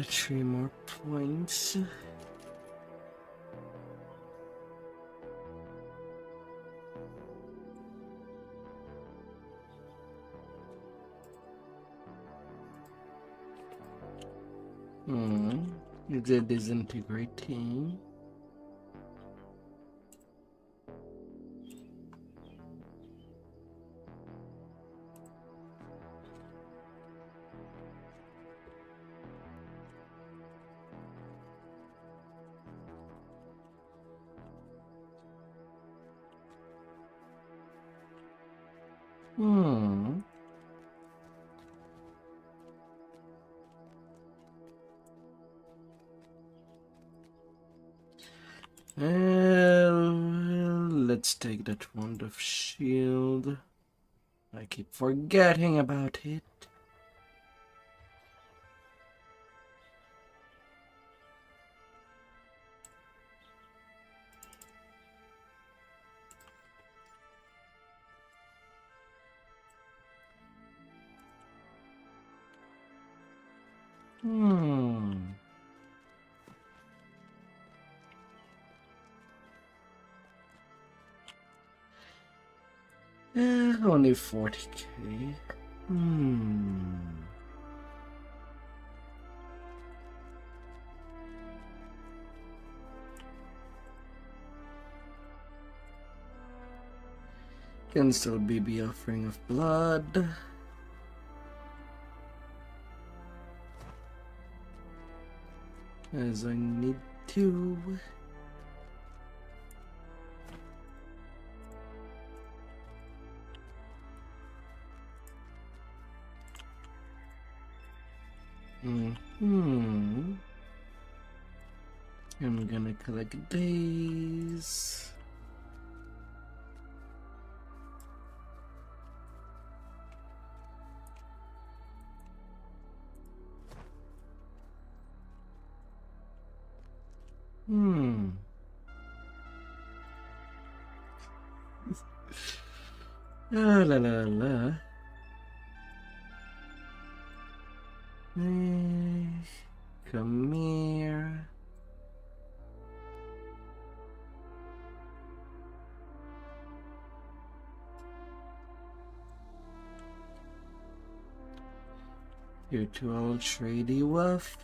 3 more points. Is it disintegrating? Hmm. Let's take that wand of shield. I keep forgetting about it. Hmm. Only 40k. Hmm. Can still be the offering of blood. As I need to. I'm gonna collect these. Ah, la la la. Come here. You two, I'll trade you off.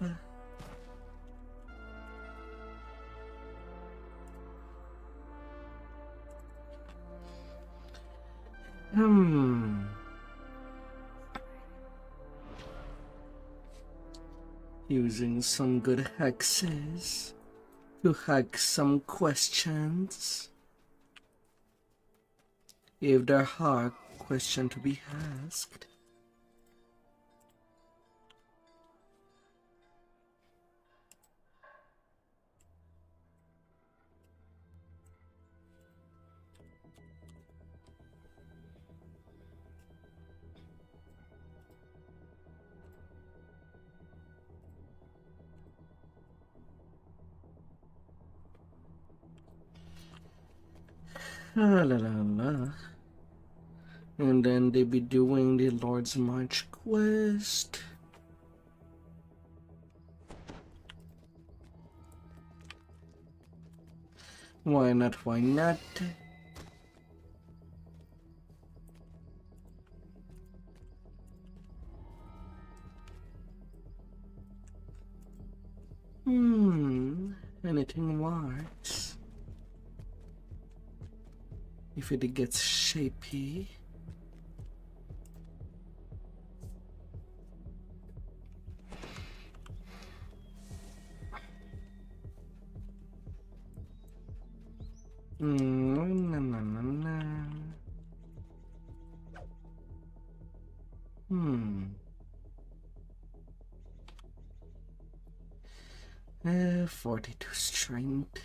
Using some good hexes to hack some questions. If there are questions to be asked. Ah, la la la. And then they be doing the Lord's March quest. Why not? Why not? Anything works. If it gets shapy. Na, na, na, na. 42 strength.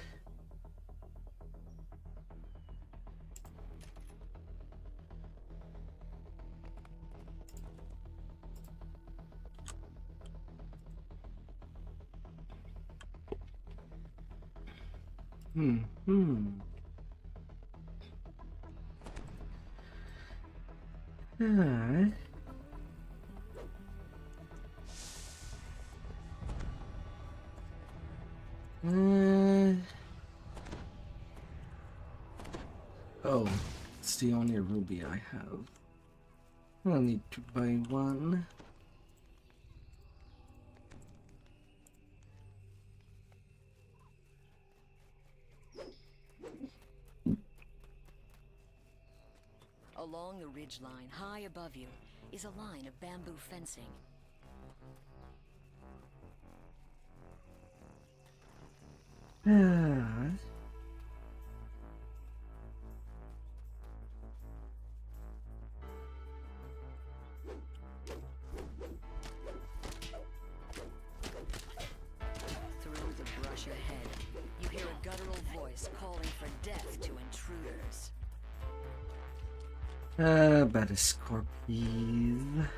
Alright. Oh, it's the only ruby I have. I'll need to buy one. Along the ridgeline, high above you, is a line of bamboo fencing. Better Scorpion.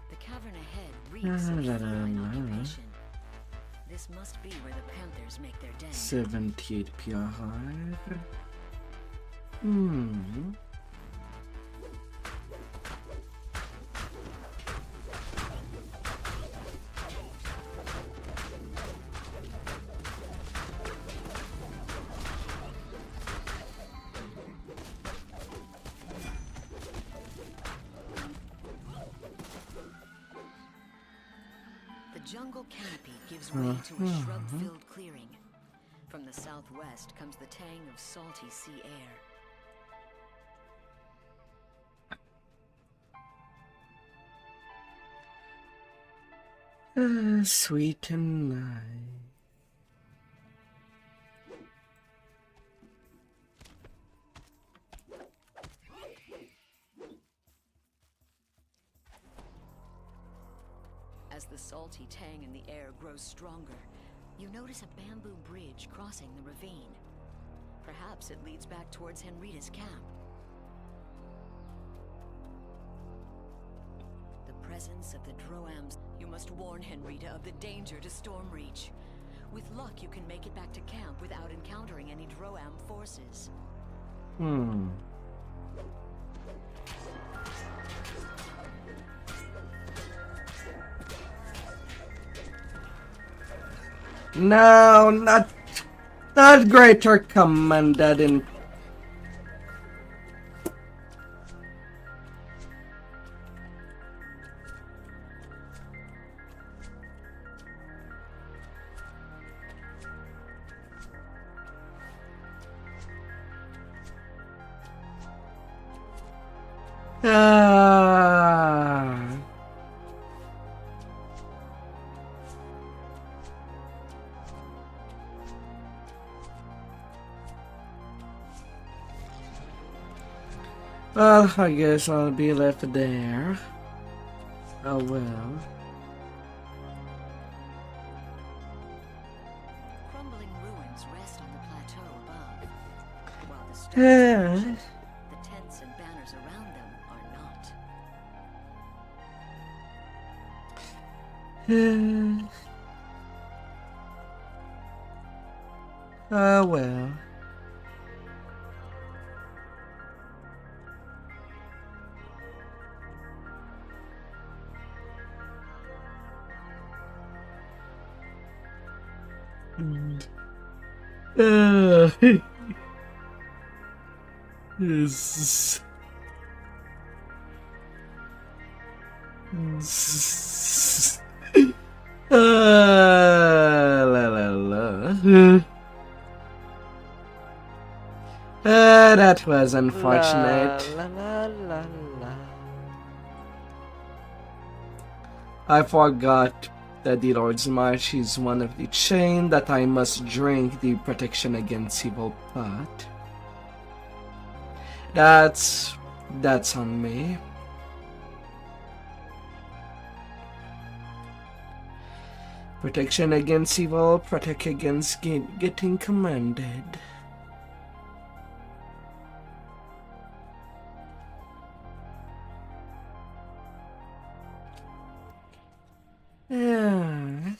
The cavern ahead reeks of feline occupation. This must be where the panthers make their den. 78 PR. The jungle canopy gives way to a shrub-filled clearing. From the southwest comes the tang of salty sea air. Sweet and nice. As the salty tang in the air grows stronger, you notice a bamboo bridge crossing the ravine. Perhaps it leads back towards Henrita's camp. The presence of the Droams. You must warn Henrita of the danger to Stormreach. With luck, you can make it back to camp without encountering any Droam forces. No, not greater commanded in. Well, I guess I'll be left there. Oh well. Crumbling ruins rest on the plateau above, while the stones, the tents and banners around them are not. Oh well. Yes. La la la. That was unfortunate. La, la, la, la. I forgot that the Lord's March is one of the chain that I must drink the protection against evil pot. That's on me. Protection against evil, protect against getting commanded. Yeah.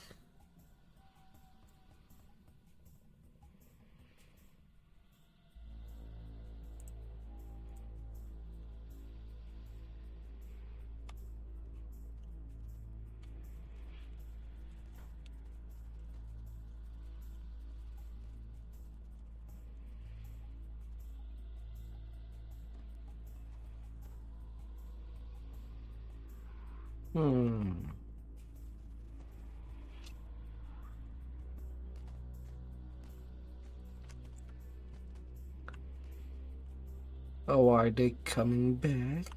Oh, are they coming back?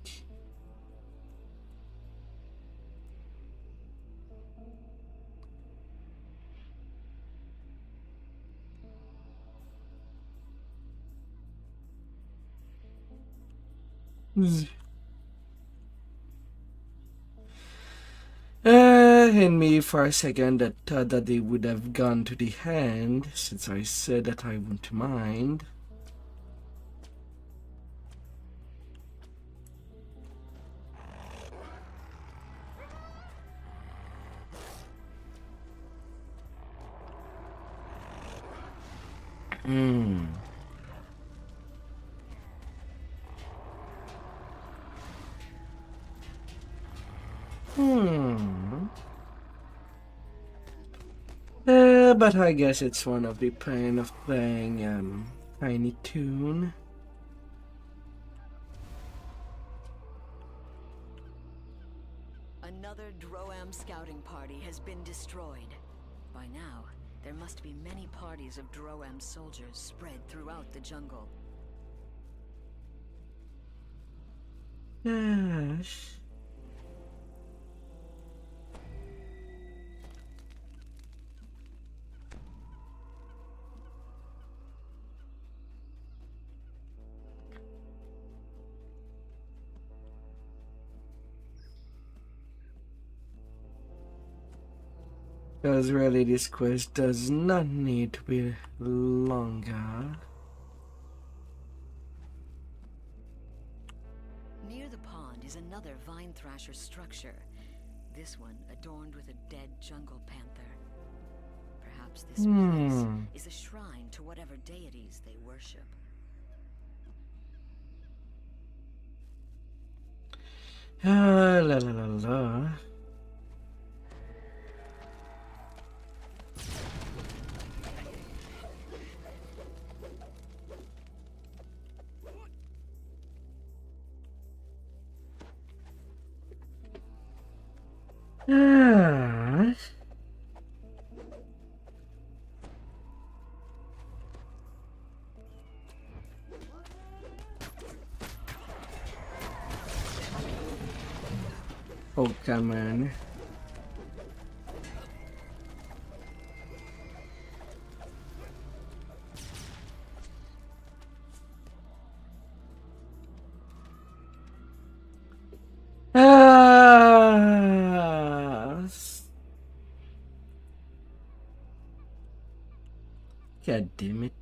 In me for a second I thought that they would have gone to the hand, since I said that I wouldn't mind. But I guess it's one of the pain of playing Tiny Toon. Another Droam scouting party has been destroyed. By now, there must be many parties of Droam soldiers spread throughout the jungle. Gosh. Because really this quest does not need to be longer. Near the pond is another vine thrasher structure. This one adorned with a dead jungle panther. Perhaps this place is a shrine to whatever deities they worship. La la la la. Oh, come on. God damn it.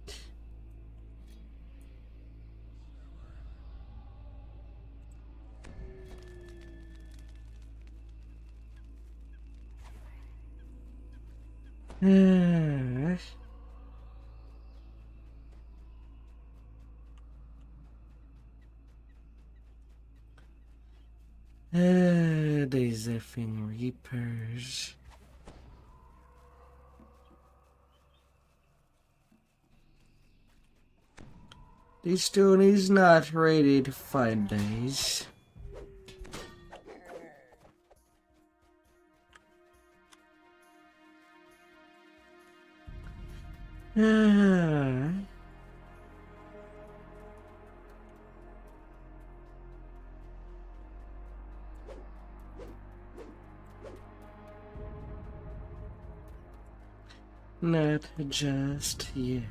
These effing reapers. This stone is not ready to fight these. Not just yet.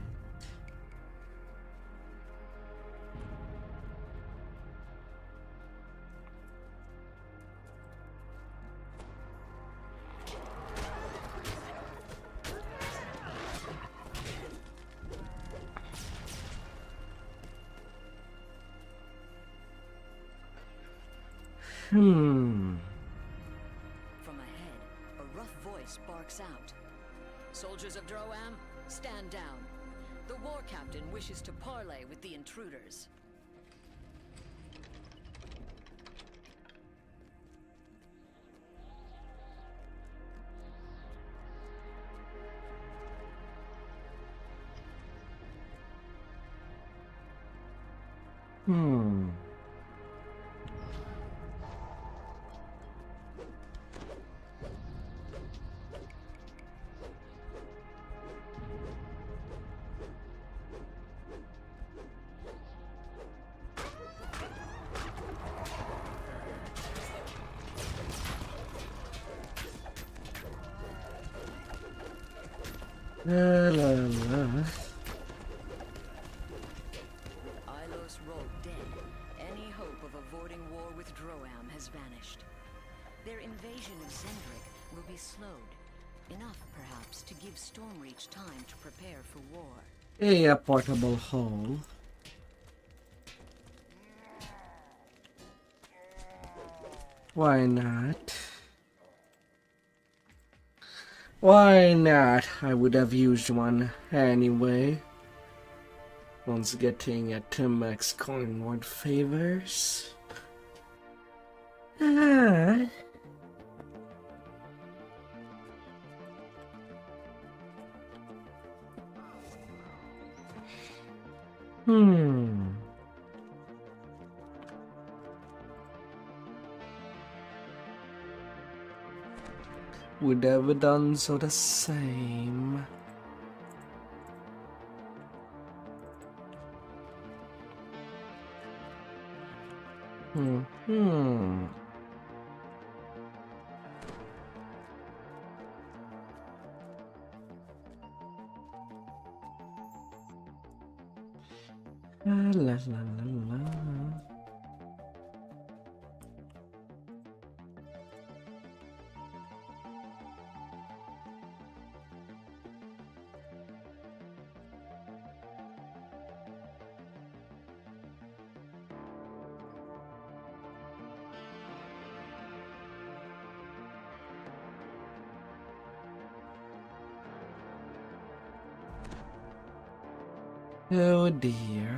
From ahead, a rough voice barks out. Soldiers of Droam, stand down. The war captain wishes to parley with the intruders. La la la. Ilos rolled dead. Any hope of avoiding war with Droam has vanished. Their invasion of Zendrick will be slowed. Enough, perhaps, to give Stormreach time to prepare for war. A portable hole. Why not? Why not? I would have used one anyway. Once getting a 2-max coin ward favors. Ah. Would have done so the same. La la la la. Oh dear.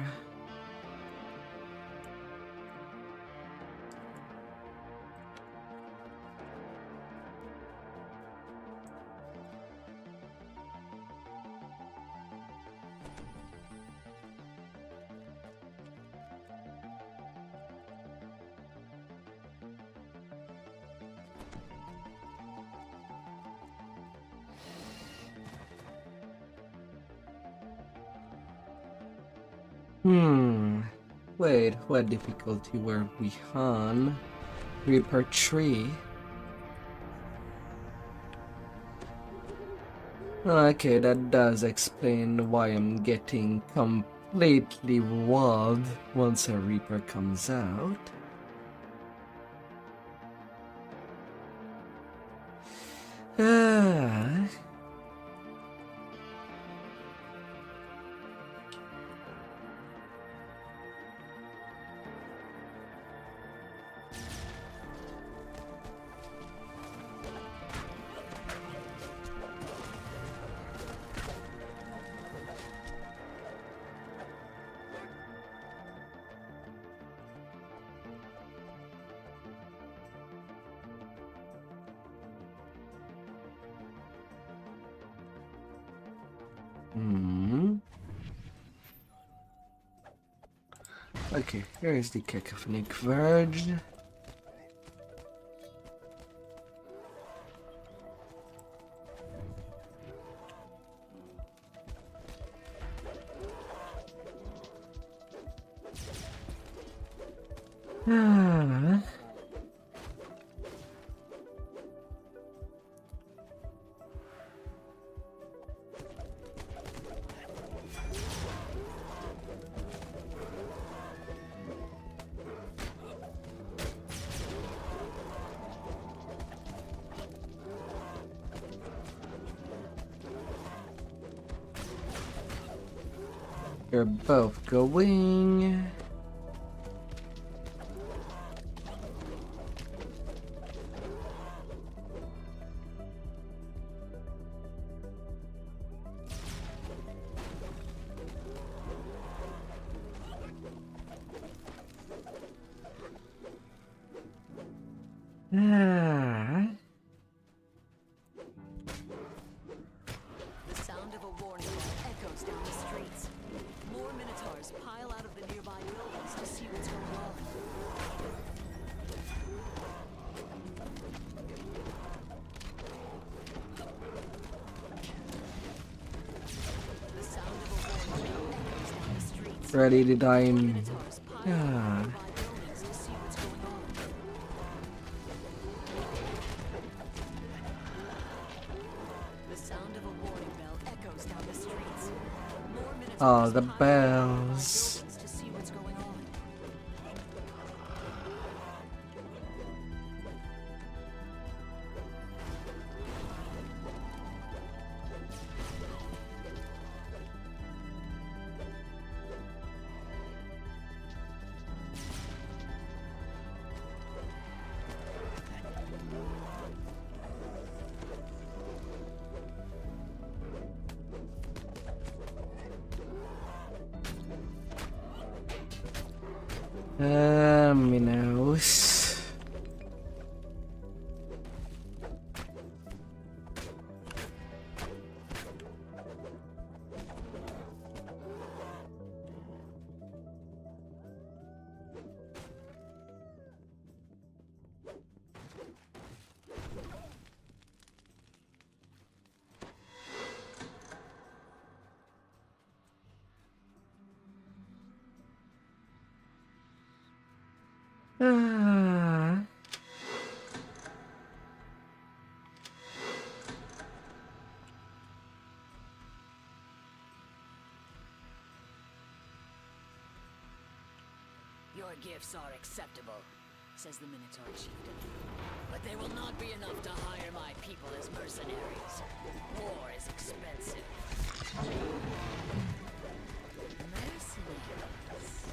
Wait, what difficulty were we on? Reaper 3? Okay, that does explain why I'm getting completely walled once a Reaper comes out. Okay, here is the cacophonic verge. They're both going. The sound of a warning bell echoes down the streets. More Minotaurs pile out of the nearby buildings to see what's going on. The sound of a warning bell echoes down the streets. Ready to die in. Minotaurs pile out of nearby buildings to see what's going on. The sound of a warning bell echoes echoes down the streets. More minotaurs Oh, the pile out of the bells. buildings to see what's going on. Minnows. Ah. Your gifts are acceptable, says the Minotaur chieftain. But they will not be enough to hire my people as mercenaries. War is expensive. Mercenaries?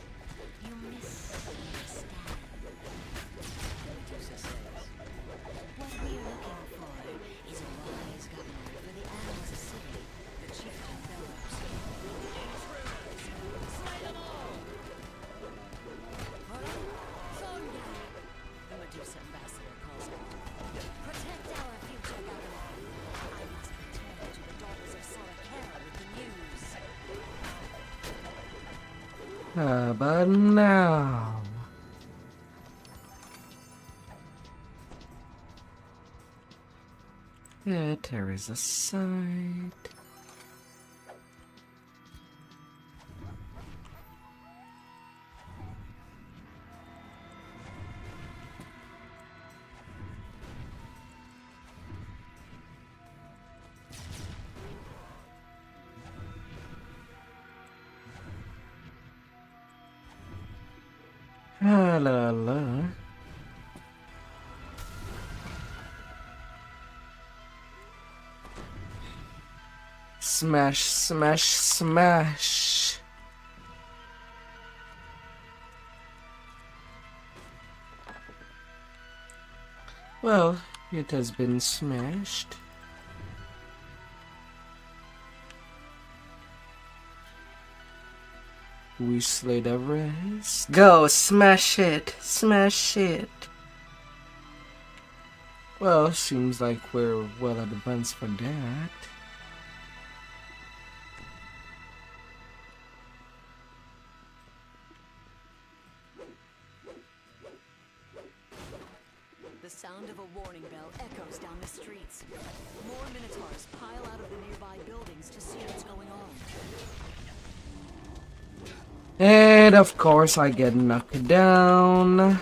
You misunderstand. Medusa says. What we are looking for is a wise governor for the annals of city. The chieftain bellows. Intruders! Slay them all! The Medusa ambassador calls out. Protect our future governor. I must return to the daughters of Sarakera with the news. How about now? Yeah, there is a side. Ah, la la. Smash, smash, smash. Well, it has been smashed. We slay the rest. Go, smash it, smash it. Well, seems like we're well advanced for that. The sound of a warning bell echoes down the streets. More Minotaurs pile out of the nearby buildings to see what's going on. And of course I get knocked down.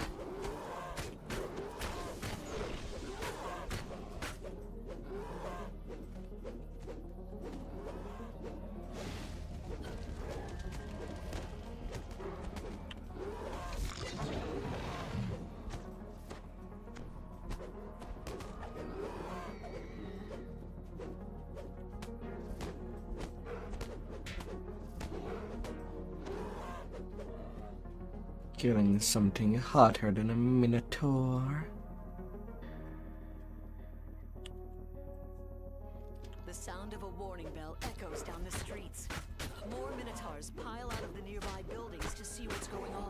Killing something hotter than a Minotaur. The sound of a warning bell echoes down the streets. More Minotaurs pile out of the nearby buildings to see what's going on.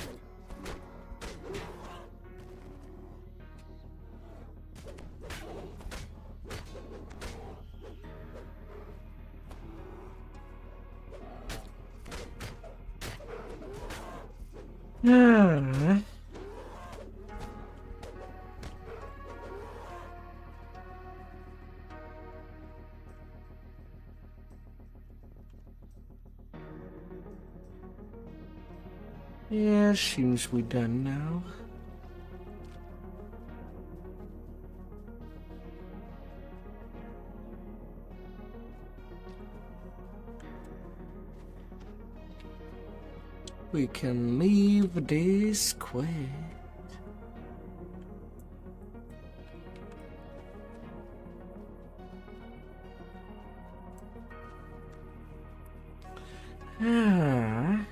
Ah. Yeah, seems we're done now. We can leave this quest. Ah.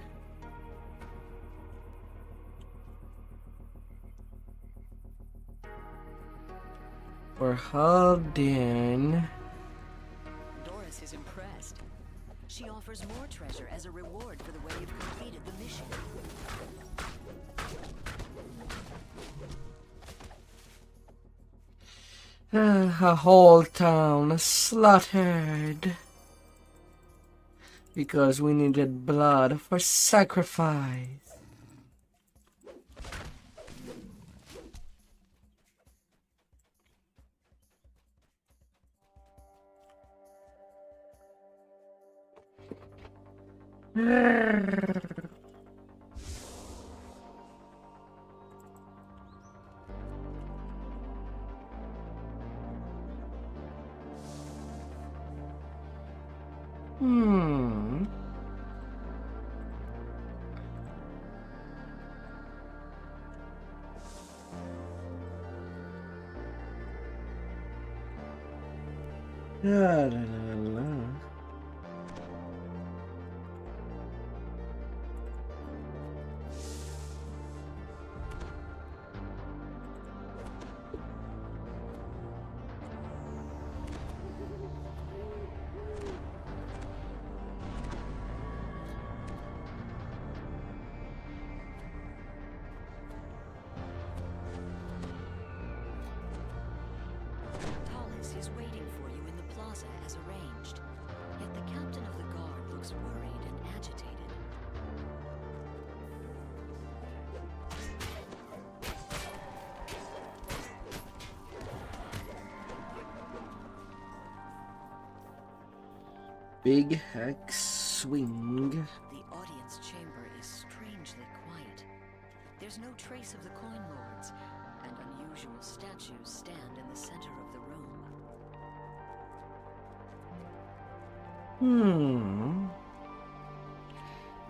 We're holding. Doris is impressed. She offers more treasure as a reward for the way you've completed the mission. A whole town slaughtered because we needed blood for sacrifice. La, la, la, la. Tallis is waiting for you in the plaza as arranged. Yet the captain of the guard looks worried and agitated. Big hex swing. The audience chamber is strangely quiet. There's no trace of the coin lords, and unusual statues stand in the center of the room.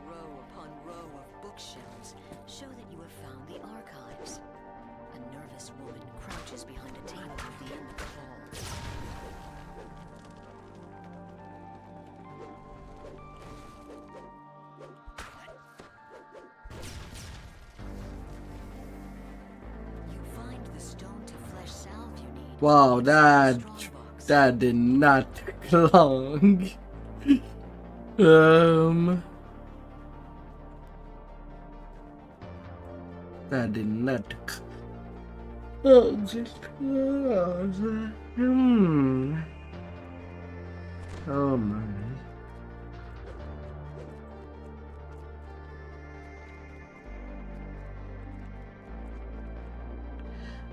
Row upon row of bookshelves show that you have found the archives. A nervous woman crouches behind a table at the end of the hall. You find the stone to flesh salve you need. Wow, that did not take long. That did not take. Oh, just oh my.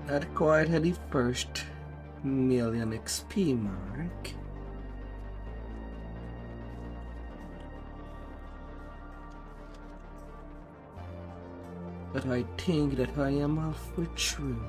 Not quite at the first million XP mark. But I think that I am halfway through.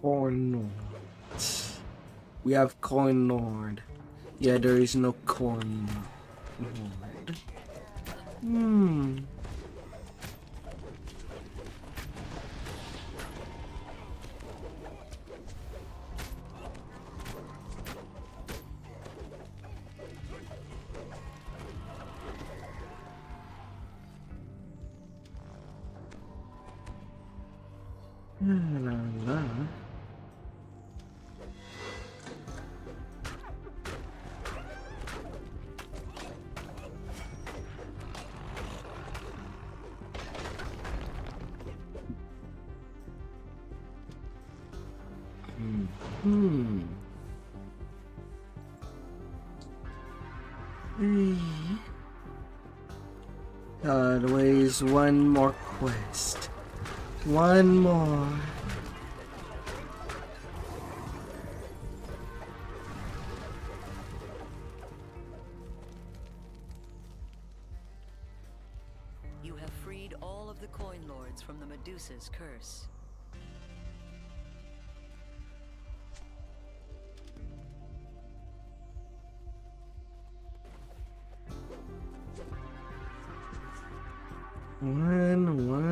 Coin Lord. We have Coin Lord. Yeah, there is no Coin Lord. La la. Always one more quest. One more. You have freed all of the coin lords from the Medusa's curse. One more.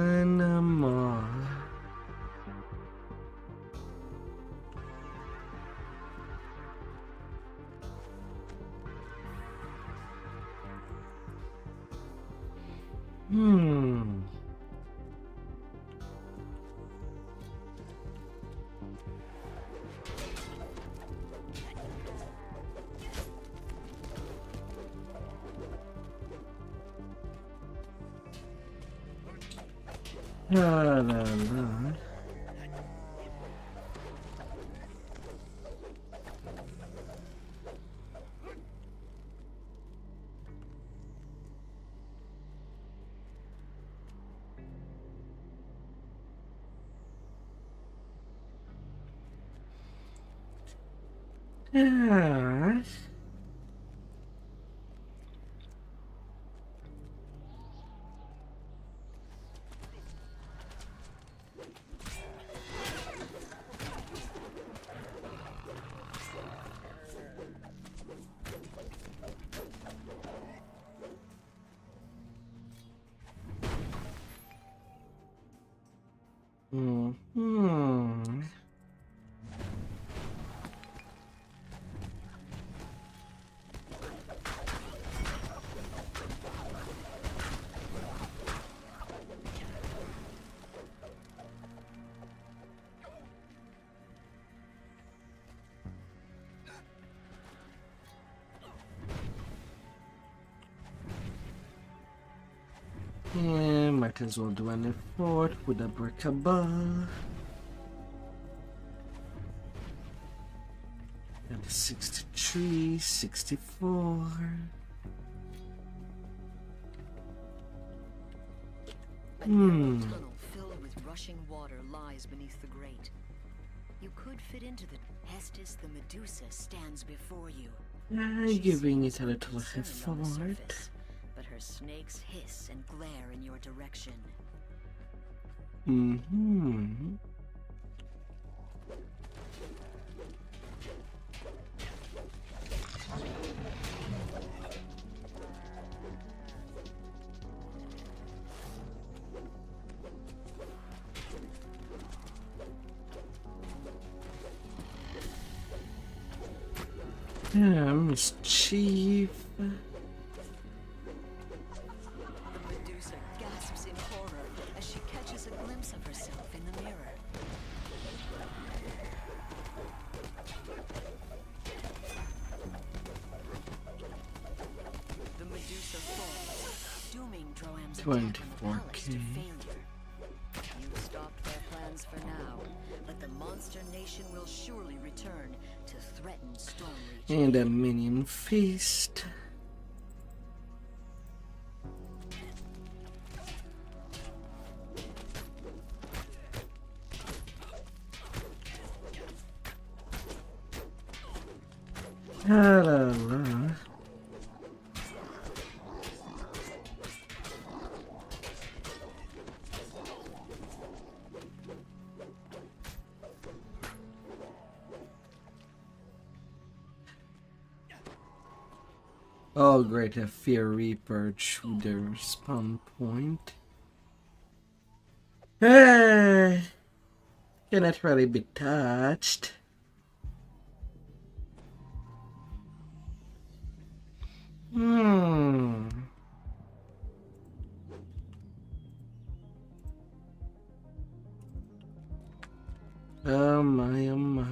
La la la. Yes. Yeah, might as well do an effort with a breakable. And 63, 64. A narrow tunnel filled with rushing water lies beneath the grate. You could fit into the Hestis the Medusa stands before you. Giving it a little Concerned on the effort. surface, but her snakes hiss and glare in your direction. Yeah, mischief. The Medusa gasps in horror as she catches a glimpse of herself in the mirror. The Medusa falls, dooming Droam's attack on the palace to 24K. failure. You've stopped their plans for now, but the monster nation will surely return to threaten Stormreach. And a minion feast. La la la. Oh great, a Fear Reaper to their spawn point. Cannot really be touched. Oh my, oh my.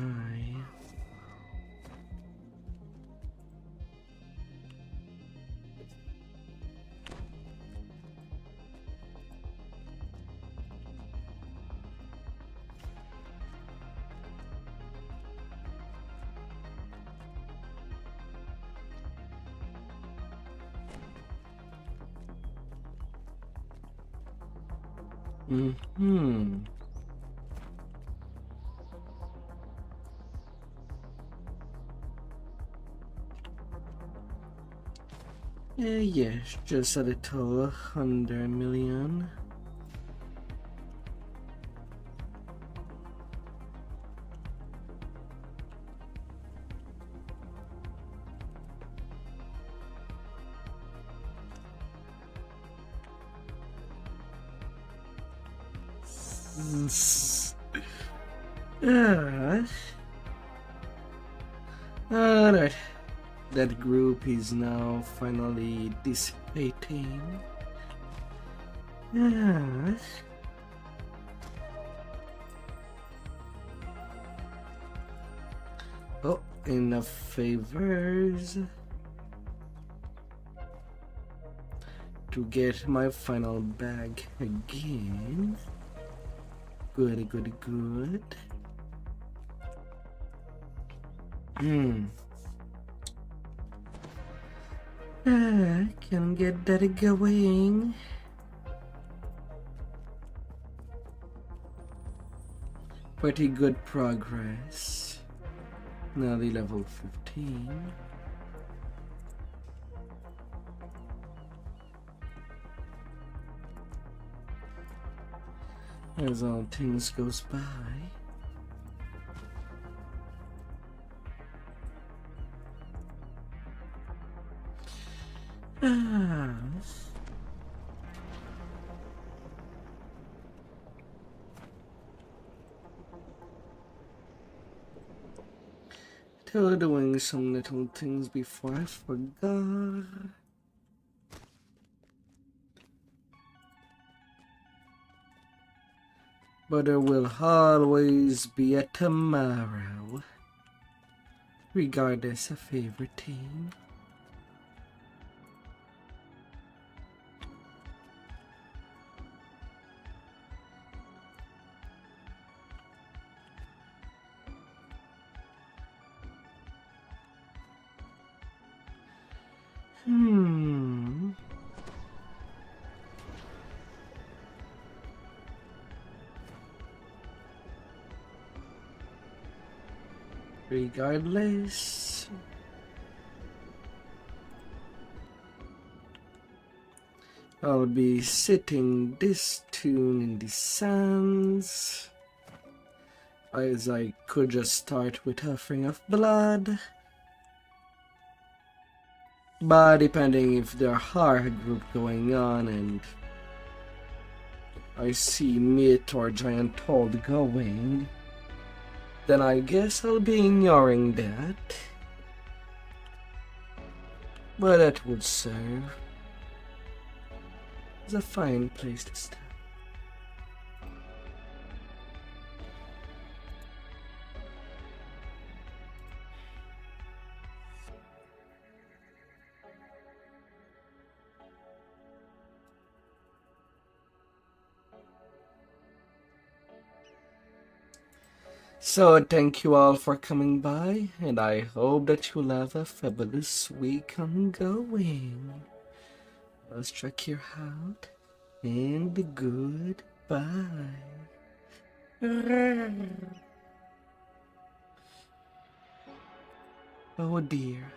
Mm-hmm. Yes, just a little under a million. Alright. That group is now finally dissipating. Yes. Oh, enough favors to get my final bag again. Good, good, good. Can get that going. Pretty good progress. Nearly level 15. As all things goes by. Still doing some little things before I forgot. But there will always be a tomorrow, regardless of everything. Regardless, I'll be sitting this tune in the sands, as I could just start with offering of blood. But depending if there are a group going on and I see Myth or Giant Toad going, then I guess I'll be ignoring that. But that would serve as a fine place to start. So thank you all for coming by, and I hope that you'll have a fabulous week ongoing. Let's check you out, and goodbye. Oh dear.